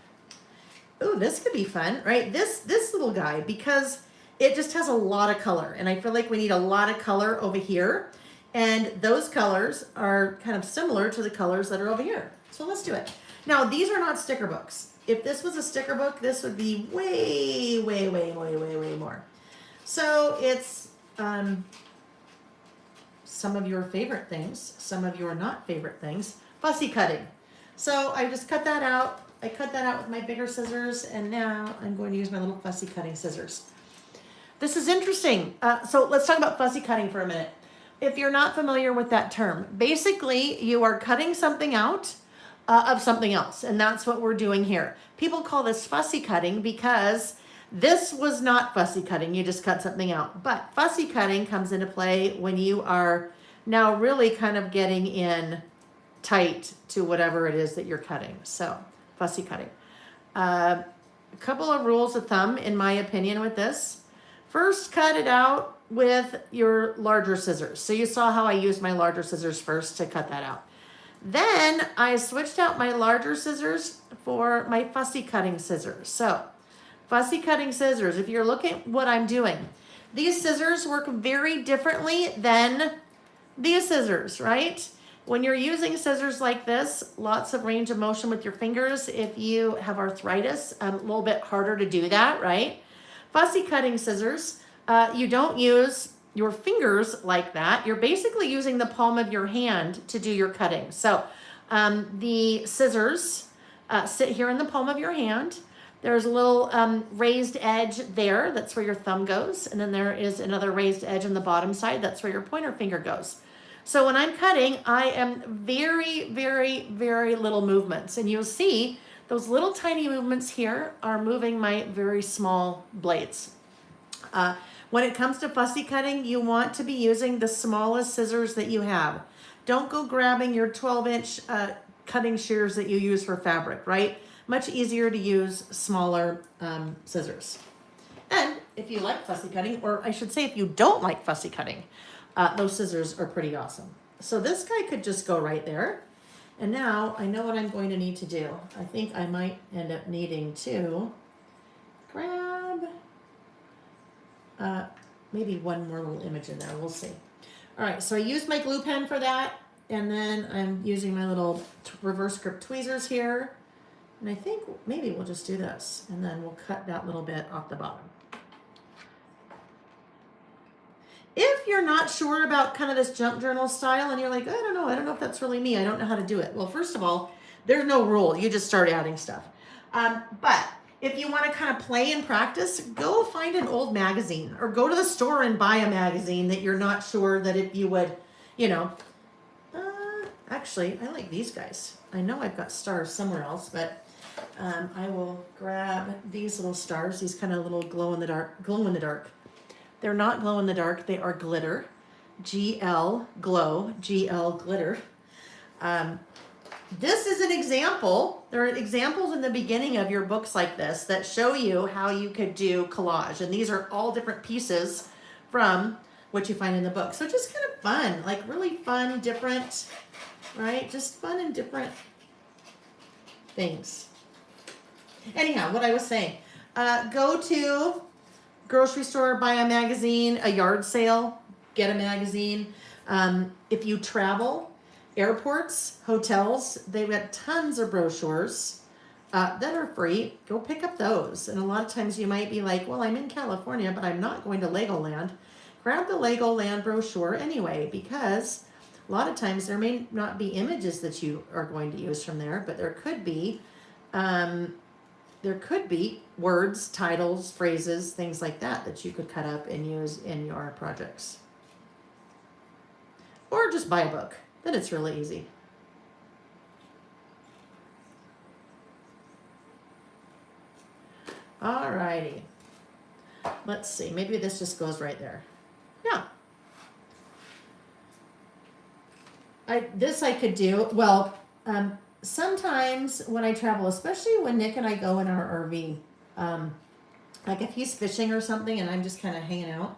Ooh, this could be fun, right? This little guy, because it just has a lot of color, and I feel like we need a lot of color over here, and those colors are kind of similar to the colors that are over here. So let's do it. Now, these are not sticker books. If this was a sticker book, this would be way, way, way, way, way, way more. So it's some of your favorite things, some of your not favorite things. Fussy cutting. So I just cut that out. I cut that out with my bigger scissors, and now I'm going to use my little fussy cutting scissors. This is interesting. So let's talk about fussy cutting for a minute. If you're not familiar with that term, basically you are cutting something out of something else, and that's what we're doing here. People call this fussy cutting because this was not fussy cutting. You just cut something out. But fussy cutting comes into play when you are now really kind of getting in tight to whatever it is that you're cutting. So fussy cutting. A couple of rules of thumb, in my opinion, with this. First, cut it out with your larger scissors. So you saw how I used my larger scissors first to cut that out. Then I switched out my larger scissors for my fussy cutting scissors. So fussy cutting scissors, if you're looking at what I'm doing, these scissors work very differently than these scissors, right? When you're using scissors like this, lots of range of motion with your fingers. If you have arthritis, a little bit harder to do that, right? Fussy cutting scissors, you don't use your fingers like that. You're basically using the palm of your hand to do your cutting. So the scissors sit here in the palm of your hand. There's a little raised edge there. That's where your thumb goes. And then there is another raised edge on the bottom side. That's where your pointer finger goes. So when I'm cutting, I am very, very, very little movements. And you'll see those little tiny movements here are moving my very small blades. When it comes to fussy cutting, you want to be using the smallest scissors that you have. Don't go grabbing your 12-inch cutting shears that you use for fabric, right? Much easier to use smaller scissors. And if you like fussy cutting, or I should say if you don't like fussy cutting, those scissors are pretty awesome. So this guy could just go right there. And now I know what I'm going to need to do. I think I might end up needing to grab maybe one more little image in there. We'll see. All right, so I used my glue pen for that. And then I'm using my little reverse grip tweezers here. And I think maybe we'll just do this. And then we'll cut that little bit off the bottom. If you're not sure about kind of this junk journal style and you're like, I don't know if that's really me. I don't know how to do it. Well, first of all, there's no rule. You just start adding stuff. But if you want to kind of play and practice, go find an old magazine or go to the store and buy a magazine that you're not sure that if you would, actually, I like these guys. I know I've got stars somewhere else, but I will grab these little stars, these kind of little glow in the dark. They're not glow in the dark, they are glitter. GL glow, GL glitter. This is an example. There are examples in the beginning of your books like this that show you how you could do collage. And these are all different pieces from what you find in the book. So just kind of fun, like really fun, different, right? Just fun and different things. Anyhow, what I was saying, go to grocery store, buy a magazine, a yard sale, get a magazine. If you travel, airports, hotels, they've got tons of brochures that are free. Go pick up those. And a lot of times you might be like, well, I'm in California, but I'm not going to Legoland. Grab the Legoland brochure anyway, because a lot of times there may not be images that you are going to use from there, but there could be words, titles, phrases, things like that you could cut up and use in your projects. Or just buy a book. Then it's really easy. Alrighty. Let's see. Maybe this just goes right there. Yeah. This I could do. Well, sometimes when I travel, especially when Nick and I go in our RV, like if he's fishing or something and I'm just kind of hanging out,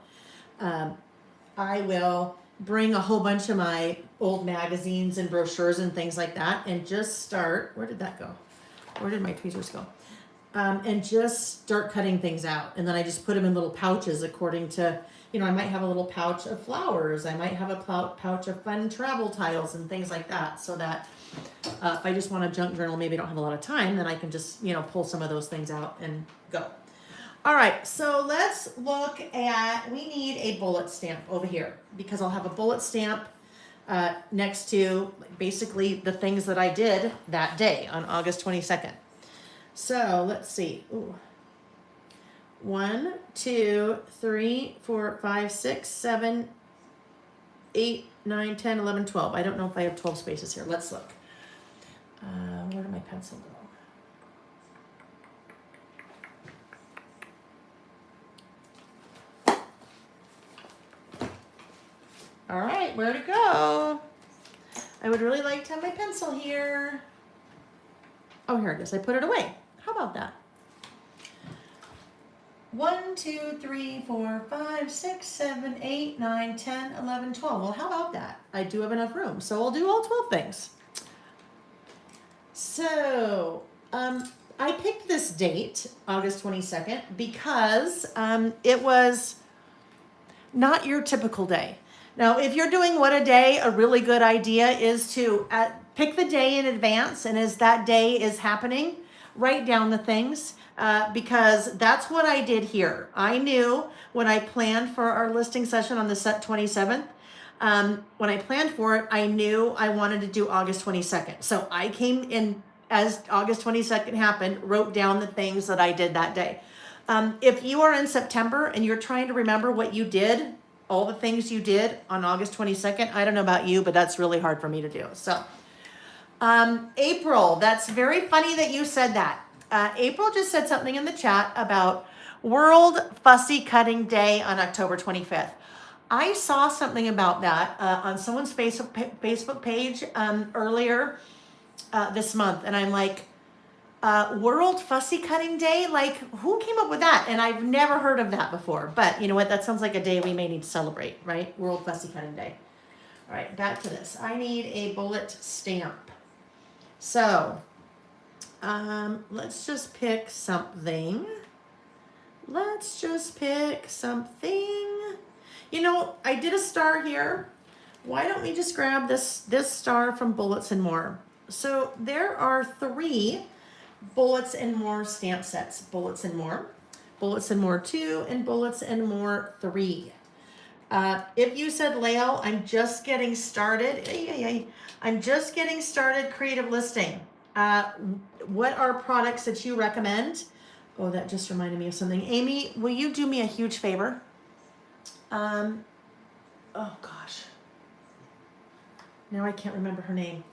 I will bring a whole bunch of my old magazines and brochures and things like that and just start, where did that go? Where did my tweezers go? And just start cutting things out. And then I just put them in little pouches according to, I might have a little pouch of flowers. I might have a pouch of fun travel titles and things like that. So that if I just want a junk journal, maybe I don't have a lot of time, then I can just, pull some of those things out and go. All right, so let's look at, we need a bullet stamp over here because I'll have a bullet stamp next to basically the things that I did that day on August 22nd. So let's see. Ooh. 1, 2, 3, 4, 5, 6, 7, 8, 9, 10, 11, 12. I don't know if I have 12 spaces here. Let's look. Where did my pencil go? All right, where'd it go? I would really like to have my pencil here. Oh, here it is. I put it away. How about that? 1, 2, 3, 4, 5, 6, 7, 8, 9, 10, 11, 12. Well, how about that? I do have enough room, so I'll do all 12 things. So, I picked this date, August 22nd, because it was not your typical day. Now, if you're doing What a Day, a really good idea is to pick the day in advance, and as that day is happening, write down the things, because that's what I did here. I knew when I planned for our listing session on the 27th, when I planned for it, I knew I wanted to do August 22nd. So I came in as August 22nd happened, wrote down the things that I did that day. If you are in September and you're trying to remember what you did all the things you did on August 22nd. I don't know about you, but that's really hard for me to do. So, April, that's very funny that you said that. April just said something in the chat about World Fussy Cutting Day on October 25th. I saw something about that on someone's Facebook page earlier this month, and I'm like, World Fussy Cutting Day? Like, who came up with that? And I've never heard of that before. But you know what? That sounds like a day we may need to celebrate, right? World Fussy Cutting Day. All right, back to this. I need a bullet stamp. So, let's just pick something. Let's just pick something. You know, I did a star here. Why don't we just grab this star from Bullets and More? So there are 3 Bullets and More stamp sets. Bullets and More 2, and Bullets and More 3. If you said, Lael, I'm just getting started. I'm just getting started creative listing. What are products that you recommend? Oh, that just reminded me of something. Amy, will you do me a huge favor? Oh gosh. Now I can't remember her name.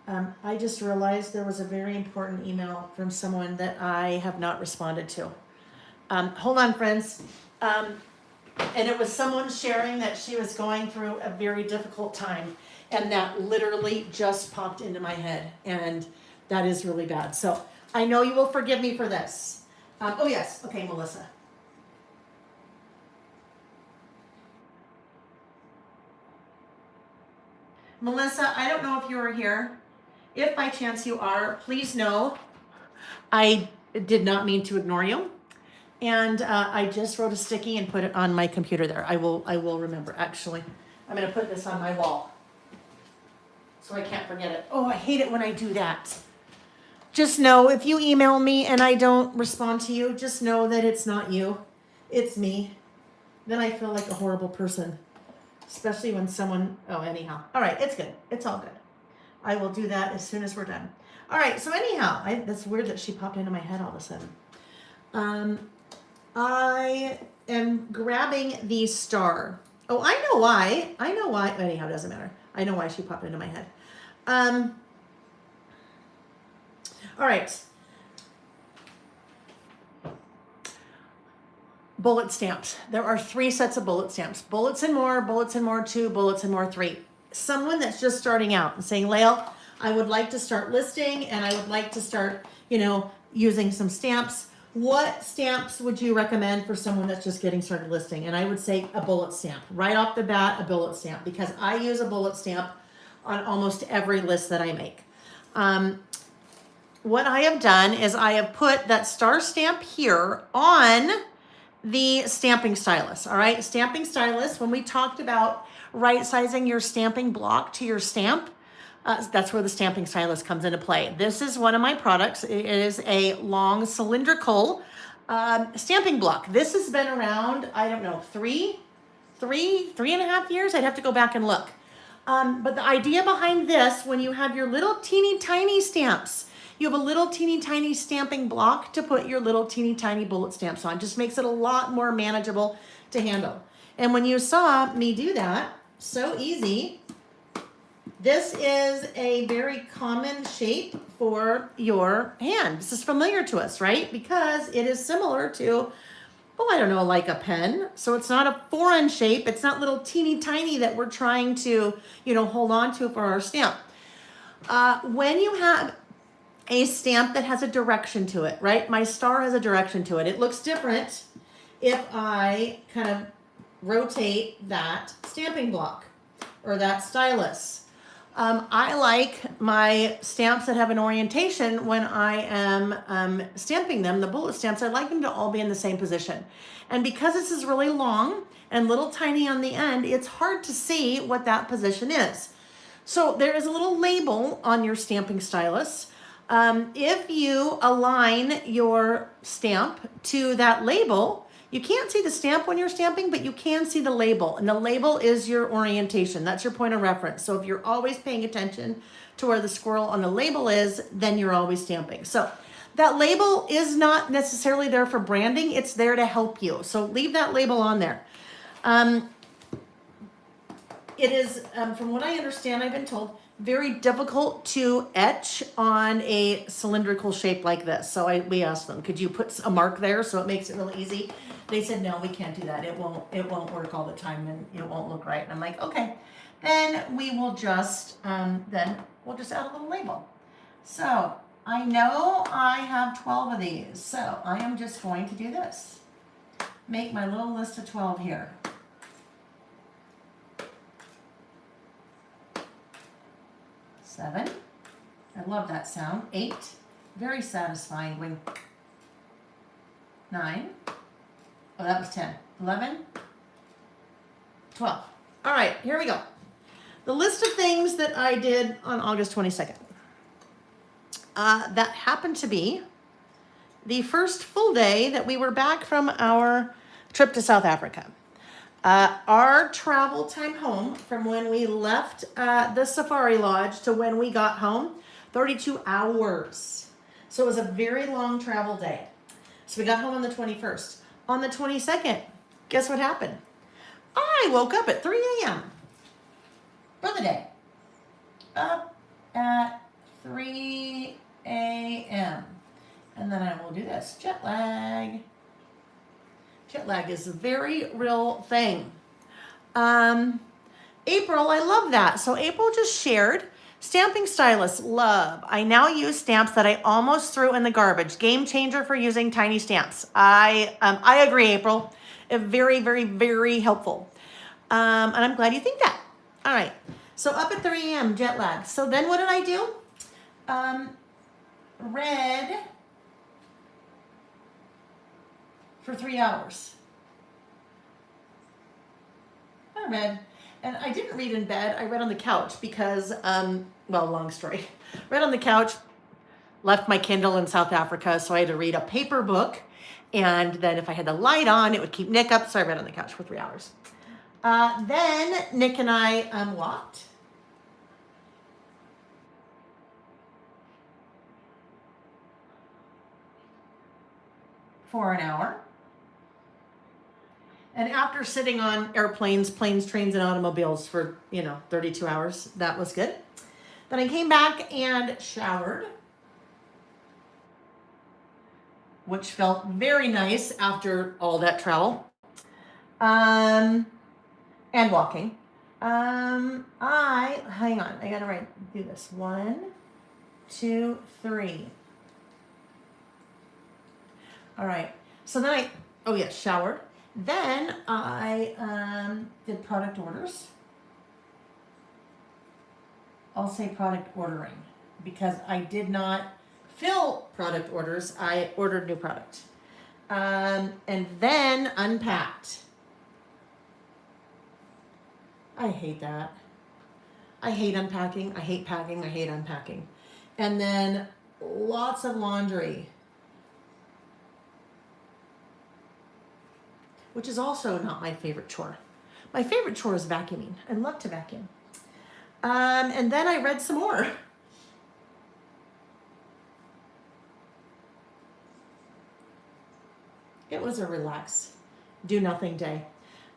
I just realized there was a very important email from someone that I have not responded to. Hold on, friends. And it was someone sharing that she was going through a very difficult time. And that literally just popped into my head. And that is really bad. So I know you will forgive me for this. Oh, yes. Okay, Melissa. Melissa, I don't know if you are here. If by chance you are, please know I did not mean to ignore you. And I just wrote a sticky and put it on my computer there. I will remember, actually. I'm going to put this on my wall so I can't forget it. Oh, I hate it when I do that. Just know if you email me and I don't respond to you, just know that it's not you. It's me. Then I feel like a horrible person. Especially when someone, anyhow. All right, it's good. It's all good. I will do that as soon as we're done. All right, so anyhow, that's weird that she popped into my head all of a sudden. I am grabbing the star. Oh, I know why. Anyhow, it doesn't matter. I know why she popped into my head. All right. Bullet stamps. There are 3 sets of bullet stamps. Bullets and More 2, Bullets and More 3. Someone that's just starting out and saying, Lael, I would like to start listing and I would like to start, using some stamps. What stamps would you recommend for someone that's just getting started listing? And I would say a bullet stamp. Right off the bat, a bullet stamp, because I use a bullet stamp on almost every list that I make. What I have done is I have put that star stamp here on the stamping stylus. All right, stamping stylus, when we talked about right sizing your stamping block to your stamp, that's where the stamping stylus comes into play. This is one of my products. It is a long cylindrical stamping block. This has been around, I don't know, three and a half years. I'd have to go back and look. But the idea behind this, when you have your little teeny tiny stamps, you have a little teeny tiny stamping block to put your little teeny tiny bullet stamps on. Just makes it a lot more manageable to handle. And when you saw me do that, so easy. This is a very common shape for your hand. This is familiar to us, right? Because it is similar to, like a pen. So it's not a foreign shape. It's not little teeny tiny that we're trying to, hold on to for our stamp. When you have a stamp that has a direction to it, right? My star has a direction to it. It looks different if I kind of rotate that stamping block or that stylus. I like my stamps that have an orientation when I am stamping them, the bullet stamps, I like them to all be in the same position. And because this is really long and little tiny on the end, it's hard to see what that position is. So there is a little label on your stamping stylus. If you align your stamp to that label, you can't see the stamp when you're stamping, but you can see the label. And the label is your orientation. That's your point of reference. So if you're always paying attention to where the squirrel on the label is, then you're always stamping. So that label is not necessarily there for branding. It's there to help you. So leave that label on there. it is, from what I understand, I've been told, very difficult to etch on a cylindrical shape like this. So we asked them, could you put a mark there so it makes it really easy? They said, no, we can't do that. It won't work all the time and it won't look right. And I'm like, okay, then we will just, then we'll just add a little label. So I know I have 12 of these. So I am just going to do this. Make my little list of 12 here. 7. I love that sound. 8. Very satisfying when 9. Oh, that was 10. 11. 12. All right, here we go. The list of things that I did on August 22nd. That happened to be the first full day that we were back from our trip to South Africa. Our travel time home from when we left the safari lodge to when we got home, 32 hours. So it was a very long travel day. So we got home on the 21st. On the 22nd, guess what happened? I woke up at 3 a.m. for the day. Up at 3 a.m. And then I will do this. Jet lag. Jet lag is a very real thing. April, I love that. So April just shared stamping stylus, love. I now use stamps that I almost threw in the garbage. Game changer for using tiny stamps. I agree, April. Very, very, very helpful. And I'm glad you think that. All right. So up at 3 a.m. jet lag. So then what did I do? Read for 3 hours. I read, and I didn't read in bed. I read on the couch because, well, long story. Read on the couch, left my Kindle in South Africa, so I had to read a paper book. And then if I had the light on, it would keep Nick up, so I read on the couch for 3 hours. Then Nick and I walked. For an hour. And after sitting on airplanes, planes, trains, and automobiles for, 32 hours, that was good. Then I came back and showered, which felt very nice after all that travel. And walking. Hang on, I gotta do this. 1, 2, 3. All right, so then showered. Then I did product orders. I'll say product ordering because I did not fill product orders. I ordered new product. And then unpacked. I hate that. I hate unpacking. I hate packing. I hate unpacking. And then lots of laundry, which is also not my favorite chore. My favorite chore is vacuuming. I love to vacuum. And then I read some more. It was a relax, do nothing day.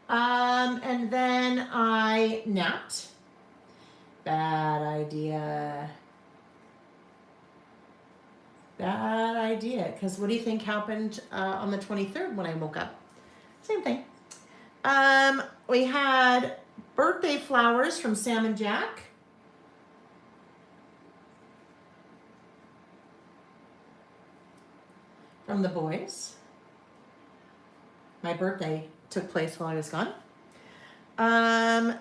And then I napped. Bad idea. Bad idea. Because what do you think happened on the 23rd when I woke up? Same thing. We had birthday flowers from Sam and Jack. From the boys. My birthday took place while I was gone.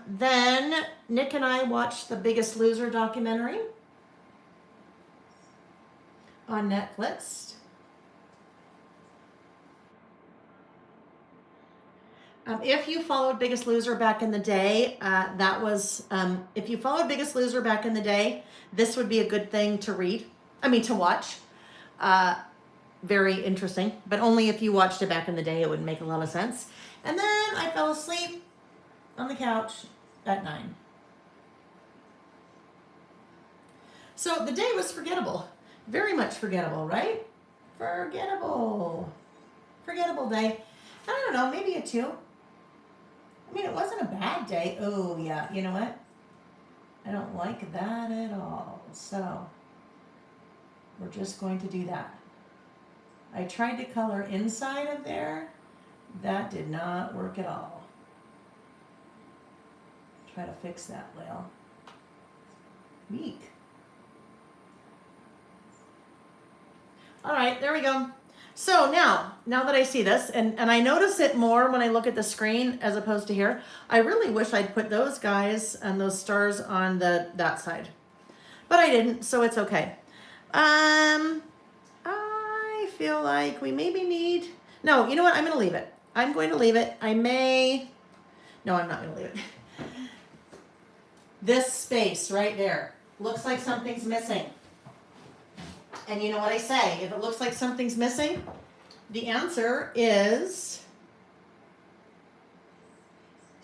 Then Nick and I watched The Biggest Loser documentary on Netflix. If you followed Biggest Loser back in the day, if you followed Biggest Loser back in the day, this would be a good thing to watch. Very interesting, but only if you watched it back in the day, it would make a lot of sense. And then I fell asleep on the couch at 9. So the day was forgettable. Very much forgettable, right? Forgettable day. I don't know, maybe a 2. I mean, it wasn't a bad day. Oh, yeah. You know what? I don't like that at all. So we're just going to do that. I tried to color inside of there. That did not work at all. Try to fix that, Lil. Weak. All right, there we go. So now that I see this, and I notice it more when I look at the screen as opposed to here, I really wish I'd put those guys and those stars on that side. But I didn't, so it's okay. I feel like we maybe need, no, you know what, I'm gonna leave it. I'm going to leave it. No, I'm not gonna leave it. This space right there looks like something's missing. And you know what I say, if it looks like something's missing, the answer is,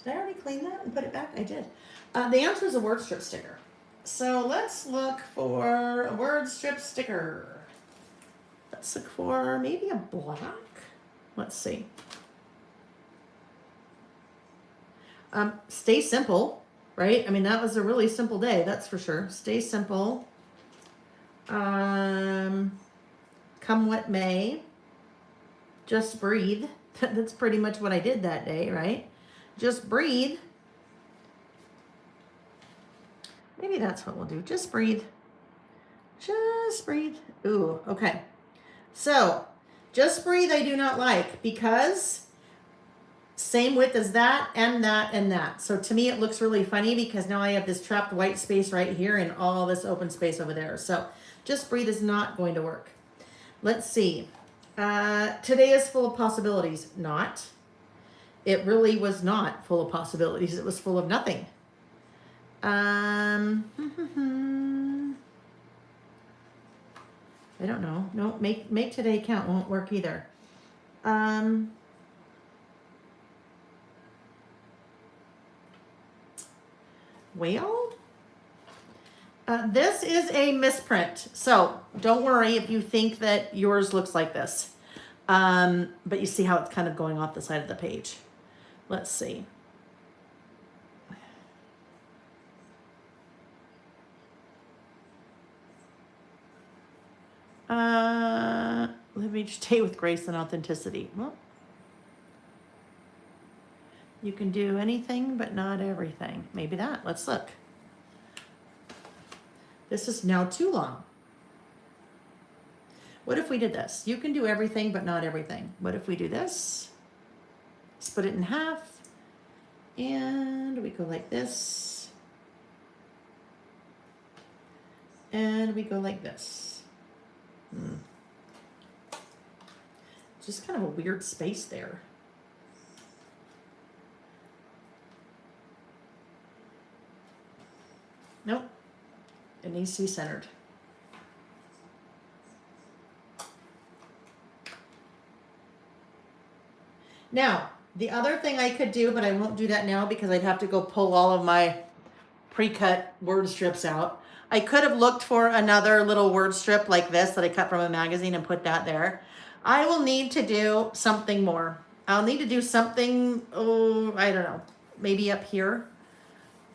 did I already clean that and put it back? I did. The answer is a word strip sticker. So let's look for a word strip sticker. Let's look for maybe a black. Let's see. Stay simple, right? I mean, that was a really simple day, that's for sure. Stay simple. Come what may. Just breathe. That's pretty much what I did that day, right? Just breathe. Maybe that's what we'll do. Just breathe. Just breathe. Ooh, okay. So, just breathe I do not like because same width as that and that and that. So to me it looks really funny because now I have this trapped white space right here and all this open space over there. So just breathe is not going to work. Let's see. Today is full of possibilities. Not. It really was not full of possibilities. It was full of nothing. I don't know. No, make today count won't work either. Well, this is a misprint, so don't worry if you think that yours looks like this. But you see how it's kind of going off the side of the page. Let's see. Let me stay with grace and authenticity. Well, you can do anything, but not everything. Maybe that. Let's look. This is now too long. What if we did this? You can do everything, but not everything. What if we do this? Split it in half. And we go like this. And we go like this. Just kind of a weird space there. Nope. It needs to be centered. Now, the other thing I could do, but I won't do that now because I'd have to go pull all of my pre-cut word strips out. I could have looked for another little word strip like this that I cut from a magazine and put that there. I will need to do something more. I'll need to do something, I don't know, maybe up here.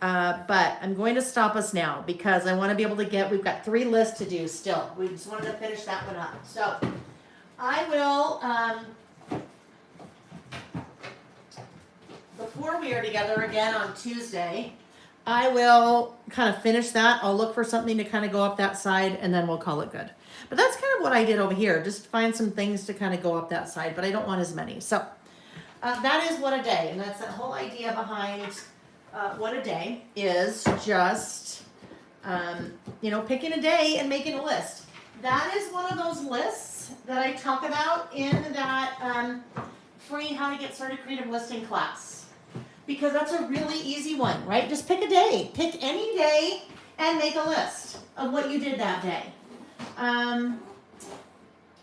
But I'm going to stop us now because I want to be able to we've got 3 lists to do still. We just wanted to finish that one up. So I will, before we are together again on Tuesday, I will kind of finish that. I'll look for something to kind of go up that side and then we'll call it good. But that's kind of what I did over here. Just find some things to kind of go up that side, but I don't want as many. So that is what a day. And that's the whole idea behind what a day is, just, picking a day and making a list. That is one of those lists that I talk about in that free How to Get Started Creative Listing class. Because that's a really easy one, right? Just pick a day. Pick any day and make a list of what you did that day.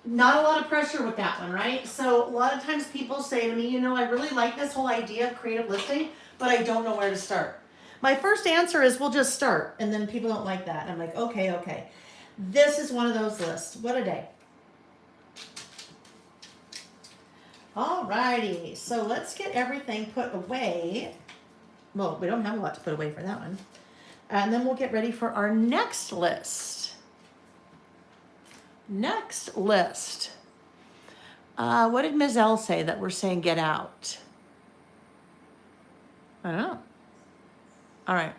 Not a lot of pressure with that one, right? So a lot of times people say to me, I really like this whole idea of creative listing, but I don't know where to start. My first answer is, we'll just start. And then people don't like that. I'm like, okay. This is one of those lists. What a day. Alrighty, so let's get everything put away. Well, we don't have a lot to put away for that one. And then we'll get ready for our next list. Next list. What did Ms. L say that we're saying get out? I don't know. All right.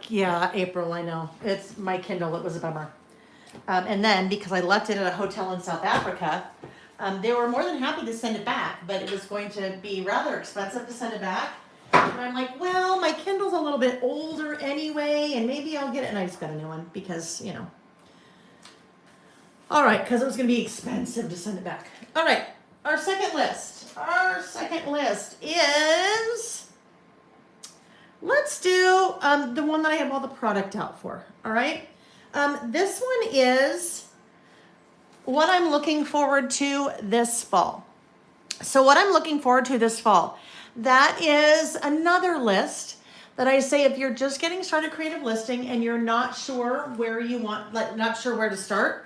Yeah, April, I know. It's my Kindle, it was a bummer. And then because I left it at a hotel in South Africa, they were more than happy to send it back, but it was going to be rather expensive to send it back. And I'm like, well, my Kindle's a little bit older anyway, and maybe I'll get it. And I just got a new one because, you know. All right, because it was going to be expensive to send it back. All right, our second list. Our second list is, let's do the one that I have all the product out for. All right. This one is what I'm looking forward to this fall. So what I'm looking forward to this fall, that is another list that I say if you're just getting started creative listing and you're not sure where you want, like not sure where to start,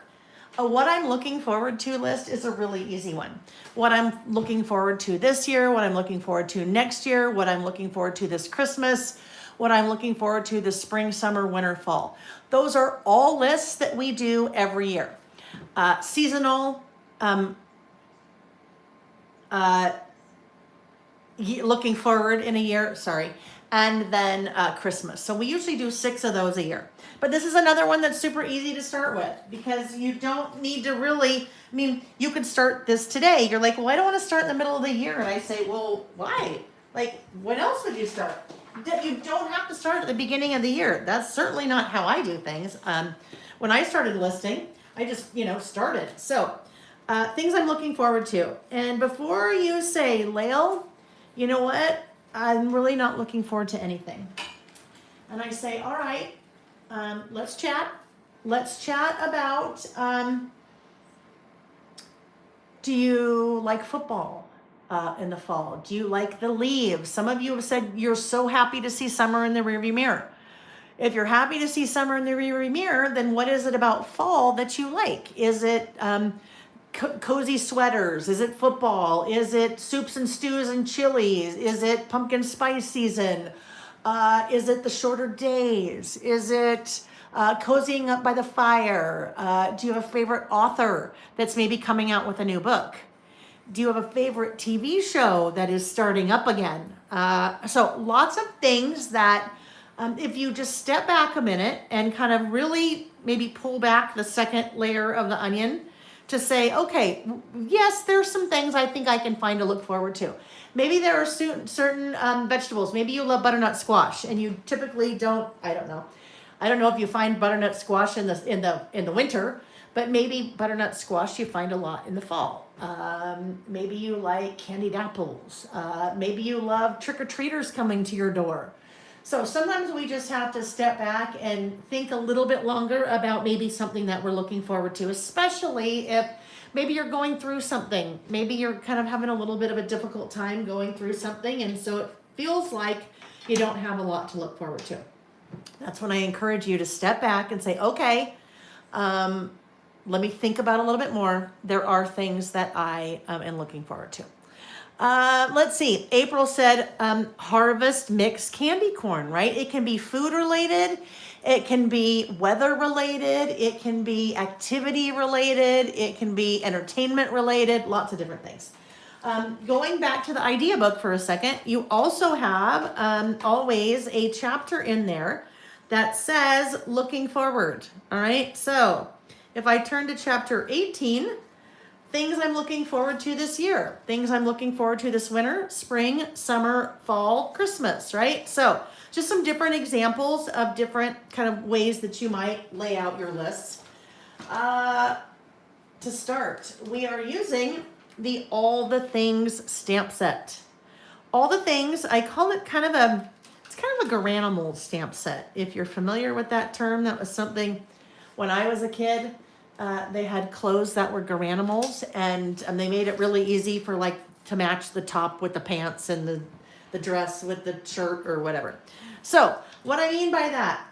what I'm looking forward to list is a really easy one. What I'm looking forward to this year, what I'm looking forward to next year, what I'm looking forward to this Christmas, what I'm looking forward to this spring, summer, winter, fall. Those are all lists that we do every year. Seasonal, looking forward in a year, and then Christmas. So we usually do 6 of those a year. But this is another one that's super easy to start with because you don't need to really, I mean, you could start this today. You're like, well, I don't want to start in the middle of the year. And I say, well, why? Like, when else would you start? You don't have to start at the beginning of the year. That's certainly not how I do things. When I started listing, I just, started. So, things I'm looking forward to. And before you say, Lael, you know what? I'm really not looking forward to anything. And I say, all right, let's chat. Let's chat about, do you like football in the fall? Do you like the leaves? Some of you have said you're so happy to see summer in the rearview mirror. If you're happy to see summer in the rearview mirror, then what is it about fall that you like? Is it cozy sweaters? Is it football? Is it soups and stews and chilies? Is it pumpkin spice season? Is it the shorter days? Is it cozying up by the fire? Do you have a favorite author that's maybe coming out with a new book? Do you have a favorite TV show that is starting up again? So lots of things that if you just step back a minute and kind of really maybe pull back the second layer of the onion to say, okay, yes, there's some things I think I can find to look forward to. Maybe there are certain vegetables. Maybe you love butternut squash and you typically don't, I don't know if you find butternut squash in the winter, but maybe butternut squash you find a lot in the fall. Maybe you like candied apples. Maybe you love trick-or-treaters coming to your door. So sometimes we just have to step back and think a little bit longer about maybe something that we're looking forward to, especially if maybe you're going through something. Maybe you're kind of having a little bit of a difficult time going through something, and so it feels like you don't have a lot to look forward to. That's when I encourage you to step back and say, okay, let me think about it a little bit more. There are things that I am looking forward to. Let's see. April said harvest mixed candy corn, right? It can be food related. It can be weather related. It can be activity related. It can be entertainment related. Lots of different things. Going back to the idea book for a second, you also have always a chapter in there that says looking forward. All right. So if I turn to chapter 18, things I'm looking forward to this year, things I'm looking forward to this winter, spring, summer, fall, Christmas, right? So just some different examples of different kind of ways that you might lay out your lists. To start, we are using the All the Things stamp set. All the Things, I call it kind of a Garanimals stamp set. If you're familiar with that term, that was something when I was a kid. They had clothes that were Garanimals, and they made it really easy for to match the top with the pants and the dress with the shirt or whatever. So what I mean by that,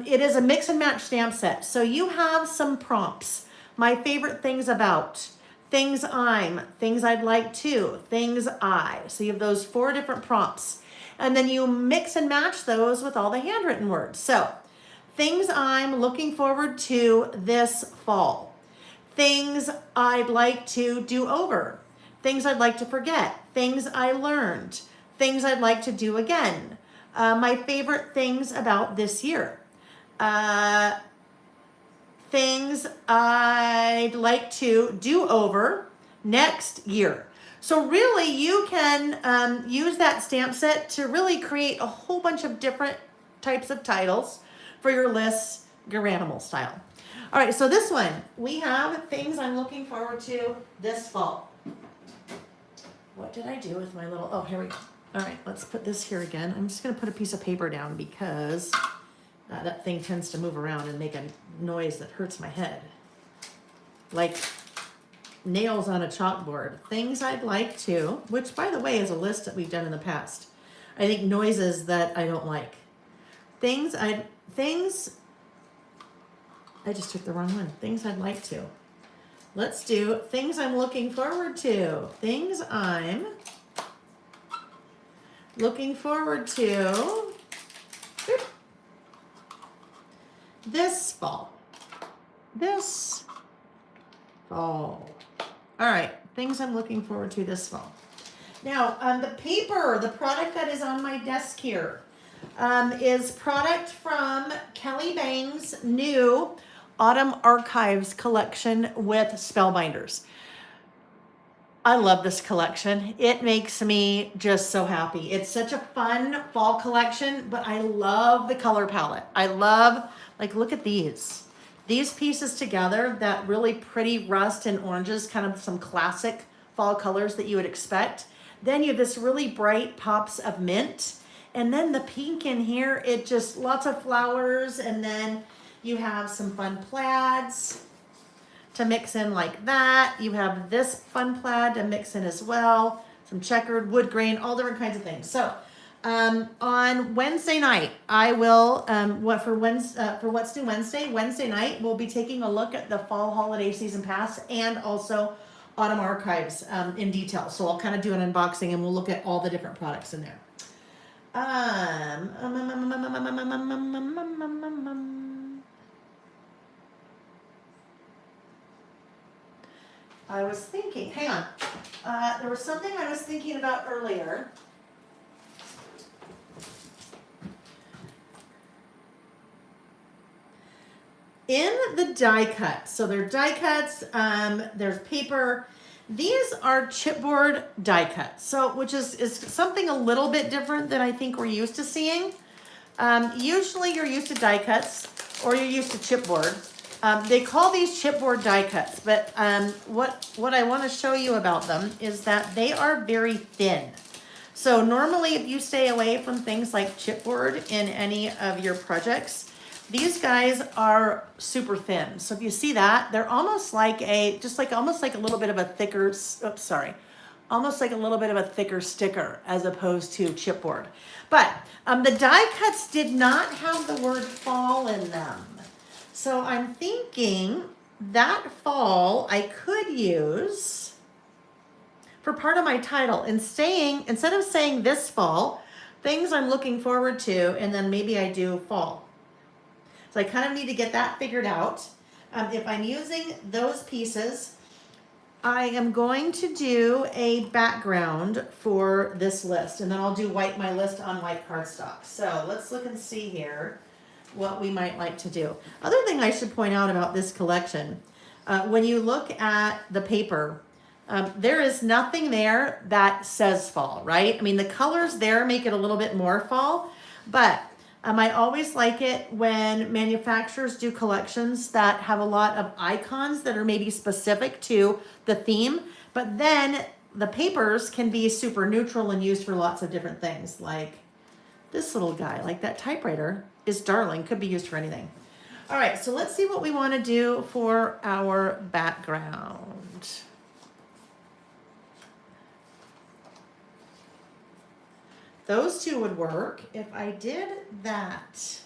it is a mix and match stamp set. So you have some prompts my favorite things about, things I'm, things I'd like to, things I. So you have those 4 different prompts. And then you mix and match those with all the handwritten words. So things I'm looking forward to this fall. Things I'd like to do over. Things I'd like to forget. Things I learned. Things I'd like to do again. My favorite things about this year. Things I'd like to do over next year. So really you can use that stamp set to really create a whole bunch of different types of titles for your lists, Garanimal style. All right, so this one, we have things I'm looking forward to this fall. What did I do with my little, oh, here we go. All right, let's put this here again. I'm just gonna put a piece of paper down because that thing tends to move around and make a noise that hurts my head. Like nails on a chalkboard. Things I'd like to, which by the way is a list that we've done in the past. I think noises that I don't like. I just took the wrong one. Things I'd like to. Let's do things I'm looking forward to. Things I'm looking forward to this fall. This fall. All right, things I'm looking forward to this fall. Now, the paper, the product that is on my desk here, is product from Kelly Bang's new Autumn Archives collection with Spellbinders. I love this collection. It makes me just so happy. It's such a fun fall collection, but I love the color palette. I love, like, look at these. These pieces together, that really pretty rust and oranges, kind of some classic fall colors that you would expect. Then you have this really bright pops of mint. And then the pink in here, it just, lots of flowers. And then you have some fun plaids to mix in like that. You have this fun plaid to mix in as well. Some checkered, wood grain, all different kinds of things. So on Wednesday night, I will, for What's New Wednesday night, we'll be taking a look at the fall holiday season pass and also Autumn Archives in detail. So I'll kind of do an unboxing and we'll look at all the different products in there. I was thinking, hang on, there was something I was thinking about earlier. In the die cuts, so they're die cuts, there's paper. These are chipboard die cuts, so which is something a little bit different than I think we're used to seeing. Usually you're used to die cuts or you're used to chipboard. They call these chipboard die cuts, but what I want to show you about them is that they are very thin. So normally if you stay away from things like chipboard in any of your projects, these guys are super thin. So if you see that, they're almost like almost like a little bit of a thicker, almost like a little bit of a thicker sticker as opposed to chipboard. But the die cuts did not have the word fall in them. So I'm thinking that fall I could use for part of my title instead of saying this fall, things I'm looking forward to, and then maybe I do fall. So I kind of need to get that figured out. If I'm using those pieces, I am going to do a background for this list, and then I'll do my list on white cardstock. So let's look and see here what we might like to do. Other thing I should point out about this collection, when you look at the paper, there is nothing there that says fall, right? I mean, the colors there make it a little bit more fall, but I always like it when manufacturers do collections that have a lot of icons that are maybe specific to the theme, but then the papers can be super neutral and used for lots of different things. Like this little guy, like that typewriter is darling, could be used for anything. All right, so let's see what we want to do for our background. Those two would work. If I did that,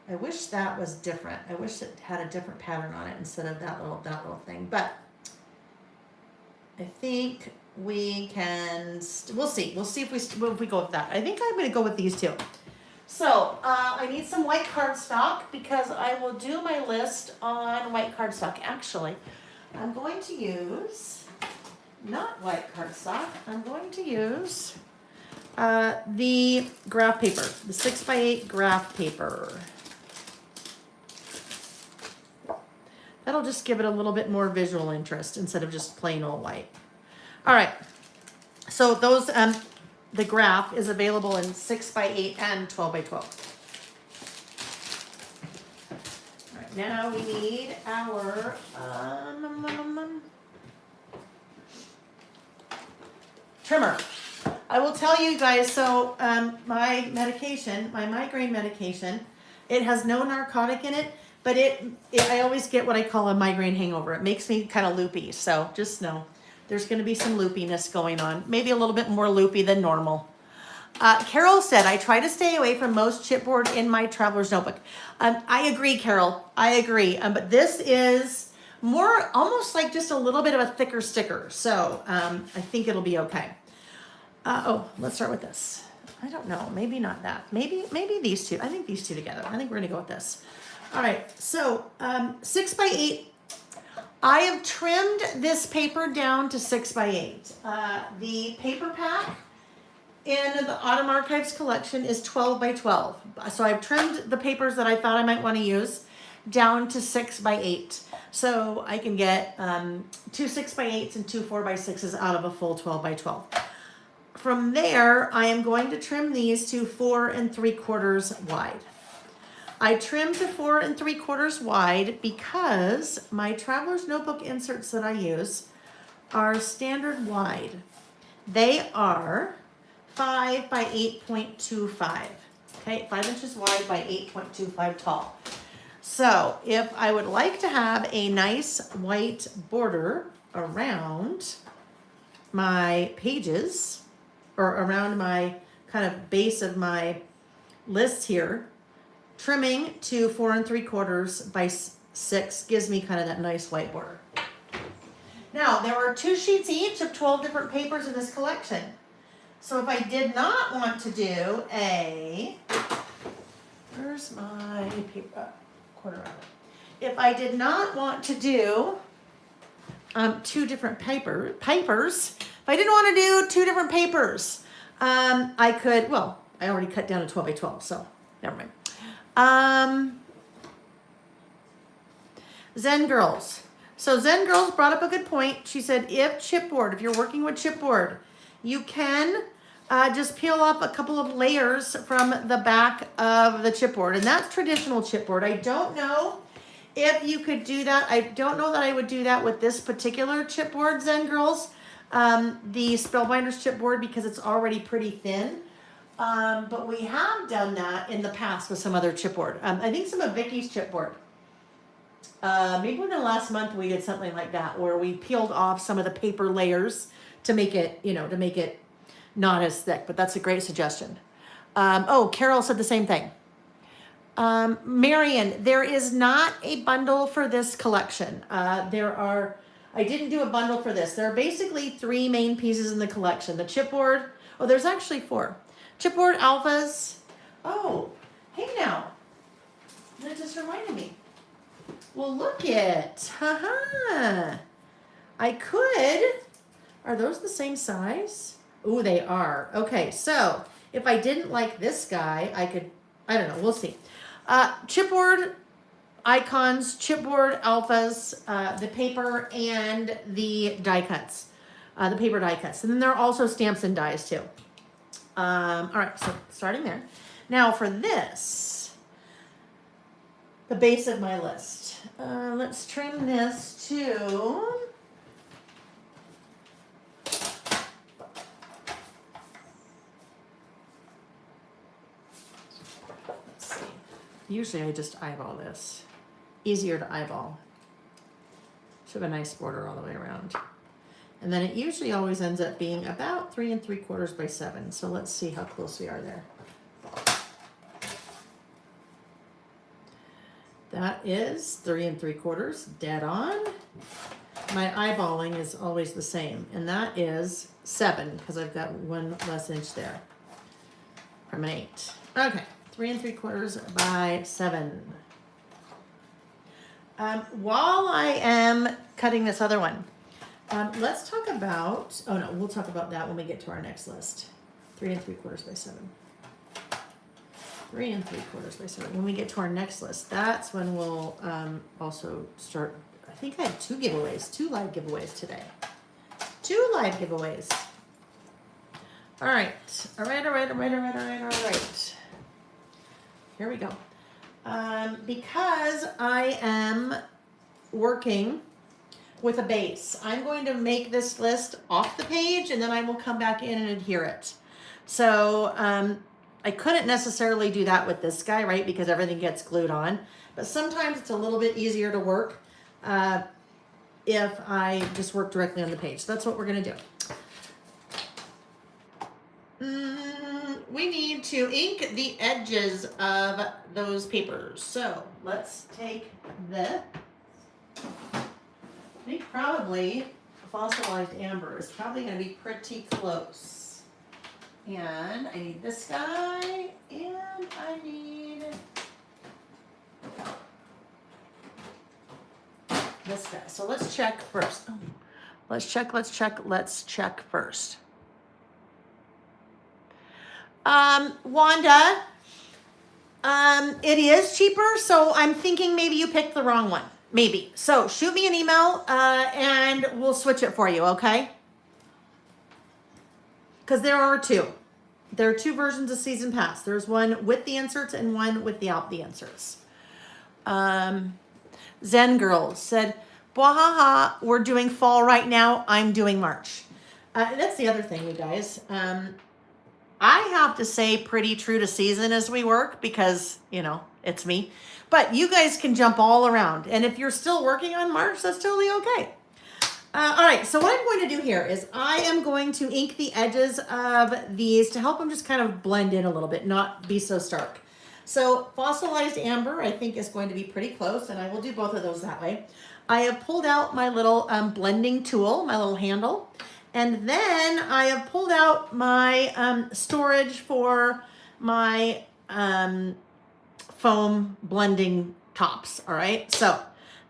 I wish that was different. I wish it had a different pattern on it instead of that little thing. But I think we can. We'll see. We'll see if we go with that. I think I'm going to go with these two. So I need some white cardstock because I will do my list on white cardstock. Actually, I'm going to use not white cardstock. I'm going to use the graph paper, the 6x8 graph paper. That'll just give it a little bit more visual interest instead of just plain old white. All right. So those, the graph is available in 6x8 and 12x12. All right. Now we need our trimmer. I will tell you guys. So my medication, my migraine medication, it has no narcotic in it. But I always get what I call a migraine hangover. It makes me kind of loopy. So just know there's going to be some loopiness going on. Maybe a little bit more loopy than normal. Carol said, I try to stay away from most chipboard in my traveler's notebook. I agree, Carol. I agree. But this is more almost like just a little bit of a thicker sticker. So I think it'll be okay. Let's start with this. I don't know. Maybe not that. Maybe these two. I think these two together. I think we're going to go with this. All right, so 6x8. I have trimmed this paper down to 6x8. The paper pack in the Autumn Archives collection is 12x12. So I've trimmed the papers that I thought I might want to use down to 6x8. So I can get 2 6x8s and 2 4x6s out of a full 12x12. From there, I am going to trim these to 4 3/4 wide. I trimmed to 4 3/4 wide because my Traveler's Notebook inserts that I use are standard wide. They are 5 by 8.25. Okay, 5 inches wide by 8.25 tall. So if I would like to have a nice white border around my pages or around my kind of base of my list here, trimming to 4 3/4 by 6 gives me kind of that nice white border. Now, there are 2 sheets each of 12 different papers in this collection. So if I did not want to do where's my paper, quarter hour. If I did not want to do 2 different papers, if I didn't want to do 2 different papers, I could, well, I already cut down to 12x12, so never mind. Zen Girls. So Zen Girls brought up a good point. She said, if you're working with chipboard, you can just peel off a couple of layers from the back of the chipboard. And that's traditional chipboard. I don't know if you could do that. I don't know that I would do that with this particular chipboard, Zen Girls. The Spellbinders chipboard, because it's already pretty thin. But we have done that in the past with some other chipboard. I think some of Vicky's chipboard. Maybe within the last month we did something like that where we peeled off some of the paper layers to make it, not as thick. But that's a great suggestion. Carol said the same thing. Marion, there is not a bundle for this collection. I didn't do a bundle for this. There are basically 3 main pieces in the collection. The chipboard. Oh, there's actually 4. Chipboard alphas. Oh, hey now. That just reminded me. Well, look it. I could. Are those the same size? Ooh, they are. Okay, so if I didn't like this guy, I don't know. We'll see. Chipboard icons, chipboard alphas, the paper, and the die cuts. The paper die cuts. And then there are also stamps and dies too. All right, so starting there. Now for this, the base of my list. Let's trim this to... Let's see. Usually I just eyeball this. Easier to eyeball. Should have a nice border all the way around. And then it usually always ends up being about 3 3/4 by 7. So let's see how close we are there. That is 3 3/4, dead on. My eyeballing is always the same, and that is 7 because I've got 1 less inch there from an 8. Okay, 3 3/4 by 7. While I am cutting this other one, let's talk about, oh no, we'll talk about that when we get to our next list. 3 3/4 by 7. 3 3/4 by 7. When we get to our next list, that's when we'll also start. I think I have 2 giveaways, 2 live giveaways today. 2 live giveaways. All right. All right. Here we go. Because I am working with a base, I'm going to make this list off the page and then I will come back in and adhere it. So I couldn't necessarily do that with this guy, right? Because everything gets glued on. But sometimes it's a little bit easier to work if I just work directly on the page. So that's what we're going to do. We need to ink the edges of those papers. So let's take this. I think probably fossilized amber is probably going to be pretty close. And I need this guy, and I need this guy. So let's check first. Oh, let's check first. Wanda, it is cheaper, so I'm thinking maybe you picked the wrong one. Maybe. So shoot me an email, and we'll switch it for you, okay? Because there are 2. There are 2 versions of Season Pass. There's one with the inserts and one without the inserts. Zen Girl said, "Bwahaha, we're doing fall right now. I'm doing March." That's the other thing, you guys. I have to say pretty true to season as we work because, you know, it's me. But you guys can jump all around. And if you're still working on March, that's totally okay. All right, so what I'm going to do here is I am going to ink the edges of these to help them just kind of blend in a little bit, not be so stark. So fossilized amber, I think, is going to be pretty close, and I will do both of those that way. I have pulled out my little blending tool, my little handle. And then I have pulled out my storage for my foam blending tops, all right? So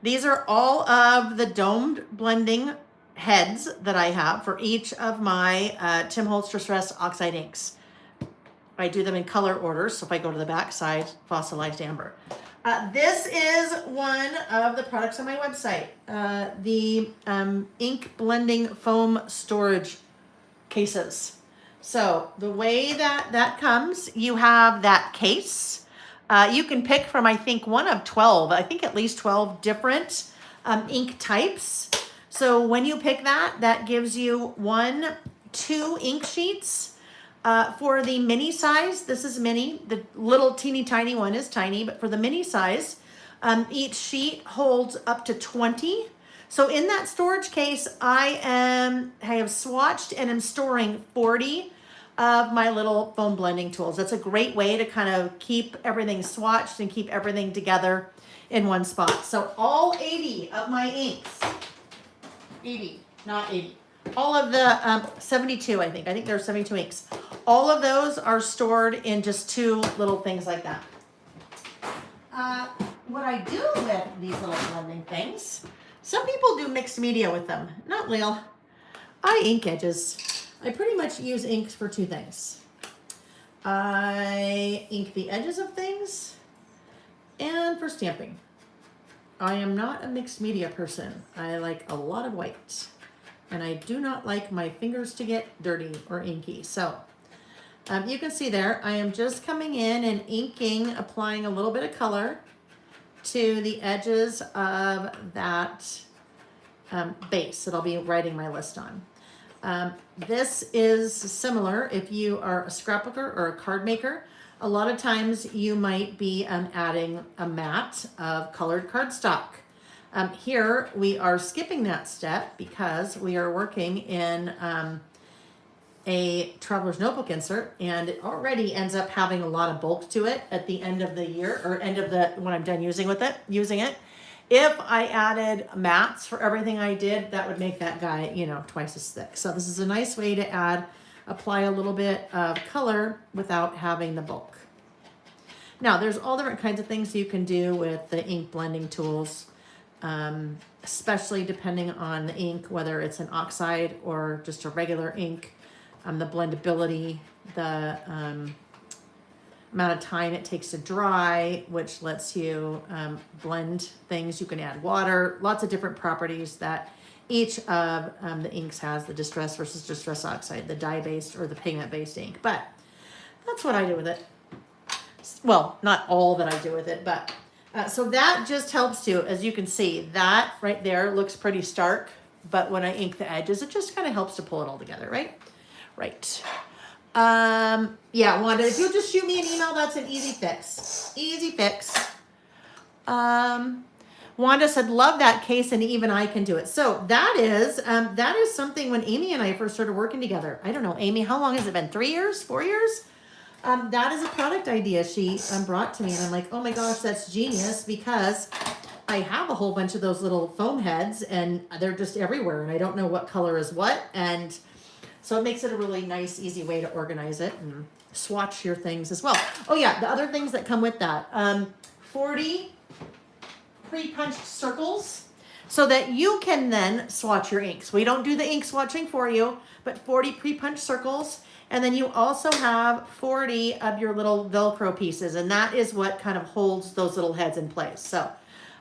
these are all of the domed blending heads that I have for each of my Tim Holtz Distress Oxide inks. I do them in color order, so if I go to the back side, fossilized amber. This is one of the products on my website, the ink blending foam storage cases. So the way that comes, you have that case. You can pick from, I think, one of 12, I think at least 12 different ink types. So when you pick that gives you 2 ink sheets. For the mini size, this is mini. The little teeny tiny one is tiny, but for the mini size, each sheet holds up to 20. So in that storage case, I have swatched and am storing 40 of my little foam blending tools. That's a great way to kind of keep everything swatched and keep everything together in one spot. So all 80 of my inks, 80, not 80. All of the 72, I think there are 72 inks. All of those are stored in just 2 little things like that. What I do with these little blending things, some people do mixed media with them. Not Lil. I ink edges. I pretty much use inks for 2 things. I ink the edges of things and for stamping. I am not a mixed media person. I like a lot of white. And I do not like my fingers to get dirty or inky. So you can see there, I am just coming in and inking, applying a little bit of color to the edges of that base that I'll be writing my list on. This is similar if you are a scrapbooker or a card maker. A lot of times you might be adding a mat of colored cardstock. Here we are skipping that step because we are working in a Traveler's Notebook insert, and it already ends up having a lot of bulk to it at the end of the year, or end of the, when I'm done using it. If I added mats for everything I did, that would make that guy, twice as thick. So this is a nice way to apply a little bit of color without having the bulk. Now, there's all different kinds of things you can do with the ink blending tools, especially depending on the ink, whether it's an oxide or just a regular ink, the blendability, the amount of time it takes to dry, which lets you blend things. You can add water, lots of different properties that each of the inks has, the distress versus distress oxide, the dye-based or the pigment-based ink. But that's what I do with it. Well, not all that I do with it, but so that just helps to, as you can see, that right there looks pretty stark, but when I ink the edges, it just kind of helps to pull it all together, right? Right. Yeah, Wanda, if you'll just shoot me an email, that's an easy fix. Easy fix. Wanda said, love that case, and even I can do it. So that is something when Amy and I first started working together. I don't know, Amy, how long has it been? 3 years? 4 years? That is a product idea she brought to me, and I'm like, oh my gosh, that's genius, because I have a whole bunch of those little foam heads, and they're just everywhere, and I don't know what color is what, and so it makes it a really nice, easy way to organize it and swatch your things as well. Oh yeah, the other things that come with that, 40 pre-punched circles, so that you can then swatch your inks. We don't do the ink swatching for you, but 40 pre-punched circles. And then you also have 40 of your little Velcro pieces, and that is what kind of holds those little heads in place. So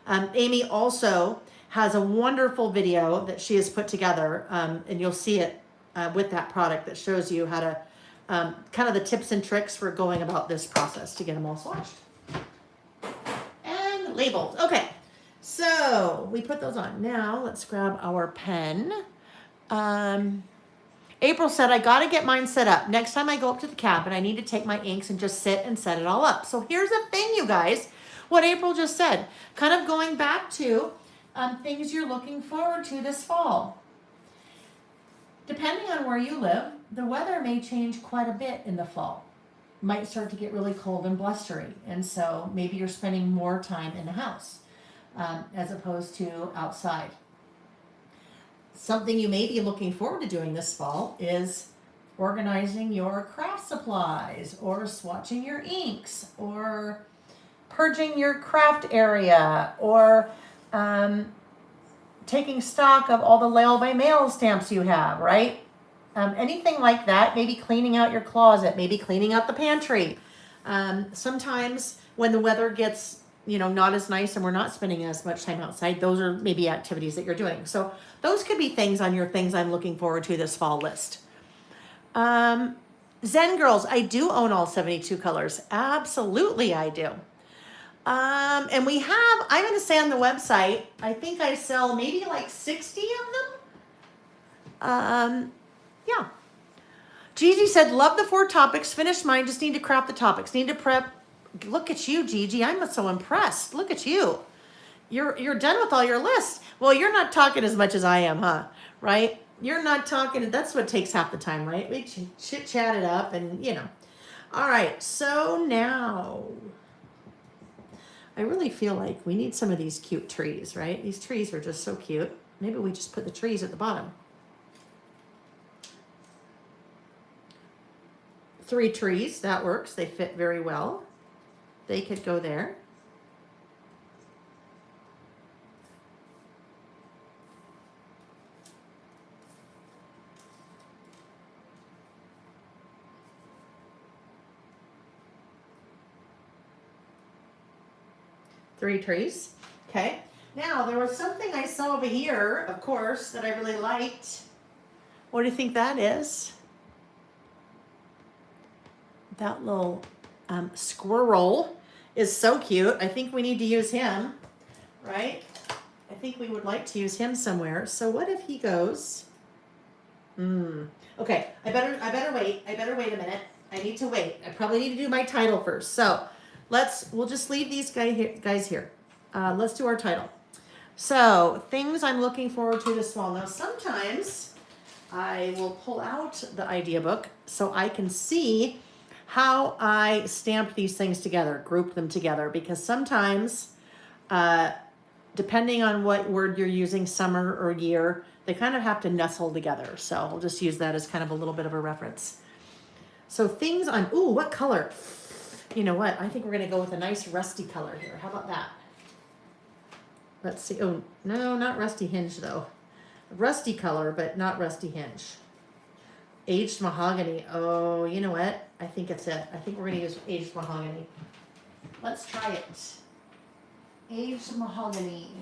Amy also has a wonderful video that she has put together, and you'll see it with that product that shows you how to, kind of the tips and tricks for going about this process to get them all swatched. And labeled. Okay, so we put those on. Now let's grab our pen. April said, I got to get mine set up. Next time I go up to the cabin, I need to take my inks and just sit and set it all up. So here's the thing, you guys, what April just said, kind of going back to things you're looking forward to this fall. Depending on where you live, the weather may change quite a bit in the fall. Might start to get really cold and blustery. And so maybe you're spending more time in the house as opposed to outside. Something you may be looking forward to doing this fall is organizing your craft supplies, or swatching your inks, or purging your craft area, or taking stock of all the Lail by Mail stamps you have, right? Anything like that, maybe cleaning out your closet, maybe cleaning out the pantry. Sometimes when the weather gets not as nice and we're not spending as much time outside, those are maybe activities that you're doing. So those could be things on your things I'm looking forward to this fall list. Zen Girls, I do own all 72 colors. Absolutely I do. And we have, I'm going to say on the website, I think I sell maybe like 60 of them. Yeah. Gigi said, love the 4 topics. Finished mine. Just need to craft the topics. Need to prep. Look at you, Gigi. I'm so impressed. Look at you. You're done with all your lists. Well, you're not talking as much as I am, huh? Right? You're not talking. That's what takes half the time, right? We chit-chat it up and, All right. So now I really feel like we need some of these cute trees, right? These trees are just so cute. Maybe we just put the trees at the bottom. 3 trees. That works. They fit very well. They could go there. Three trees. Okay. Now, there was something I saw over here, of course, that I really liked. What do you think that is? That little squirrel is so cute. I think we need to use him, right? I think we would like to use him somewhere. So what if he goes? Okay, I better wait. I better wait a minute. I need to wait. I probably need to do my title first. So we'll just leave these guys here. Let's do our title. So things I'm looking forward to this fall. Now sometimes I will pull out the idea book so I can see how I stamp these things together, group them together, because sometimes, depending on what word you're using, summer or year, they kind of have to nestle together. So I'll just use that as kind of a little bit of a reference. So things on, ooh, what color? You know what? I think we're going to go with a nice rusty color here. How about that? Let's see. Oh, no, not rusty hinge though. Rusty color, but not rusty hinge. Aged mahogany. Oh, you know what? I think it's it. I think we're going to use aged mahogany. Let's try it. Aged mahogany.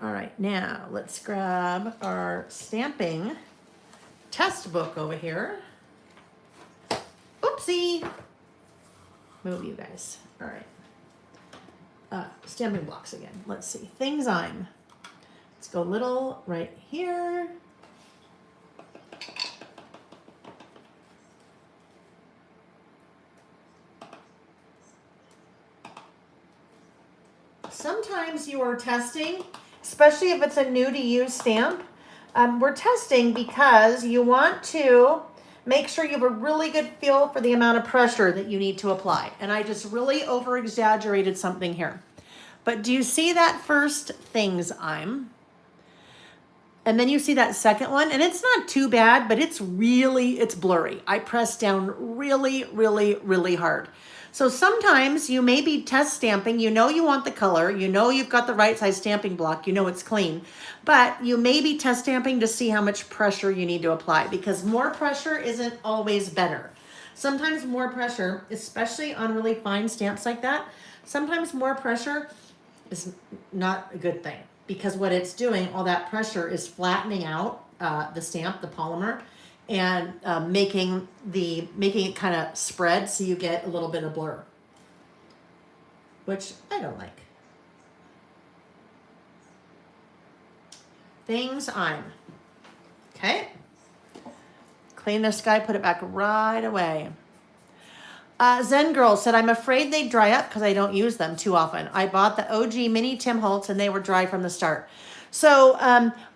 All right, now let's grab our stamping test book over here. Oopsie. Move you guys. All right. Stamping blocks again. Let's see. Things I'm. Let's go little right here. Sometimes you are testing, especially if it's a new to use stamp. We're testing because you want to make sure you have a really good feel for the amount of pressure that you need to apply. And I just really over exaggerated something here. But do you see that first things I'm? And then you see that second one, and it's not too bad, but it's blurry. I pressed down really, really, really hard. So sometimes you may be test stamping, you know you want the color, you know you've got the right size stamping block, you know it's clean, but you may be test stamping to see how much pressure you need to apply, because more pressure isn't always better. Sometimes more pressure, especially on really fine stamps like that, sometimes more pressure is not a good thing, because what it's doing, all that pressure is flattening out the stamp, the polymer, and making it kind of spread so you get a little bit of blur, which I don't like. Things I'm. Okay. Clean this guy, put it back right away. Zen Girl said, I'm afraid they dry up because I don't use them too often. I bought the OG mini Tim Holtz and they were dry from the start. So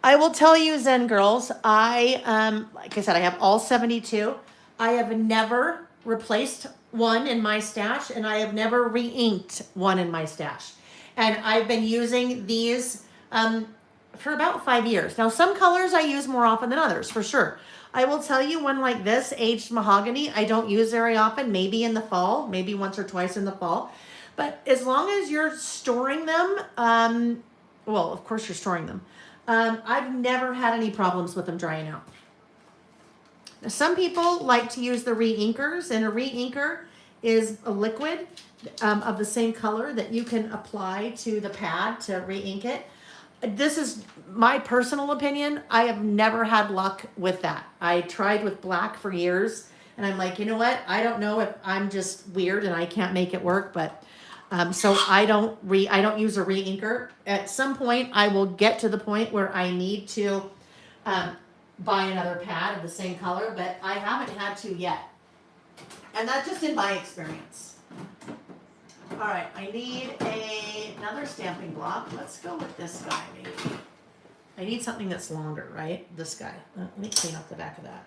I will tell you, Zen Girls, like I said, I have all 72. I have never replaced one in my stash, and I have never re-inked one in my stash. And I've been using these for about 5 years. Now, some colors I use more often than others, for sure. I will tell you, one like this, aged mahogany, I don't use very often, maybe in the fall, maybe once or twice in the fall. But as long as you're storing them, well, of course you're storing them. I've never had any problems with them drying out. Now, some people like to use the re-inkers, and a re-inker is a liquid of the same color that you can apply to the pad to re-ink it. This is my personal opinion. I have never had luck with that. I tried with black for years, and I'm like, you know what? I don't know if I'm just weird and I can't make it work, but so I don't use a re-inker. At some point, I will get to the point where I need to buy another pad of the same color, but I haven't had to yet. And that's just in my experience. All right, I need another stamping block. Let's go with this guy, maybe. I need something that's longer, right? This guy. Let me clean up the back of that.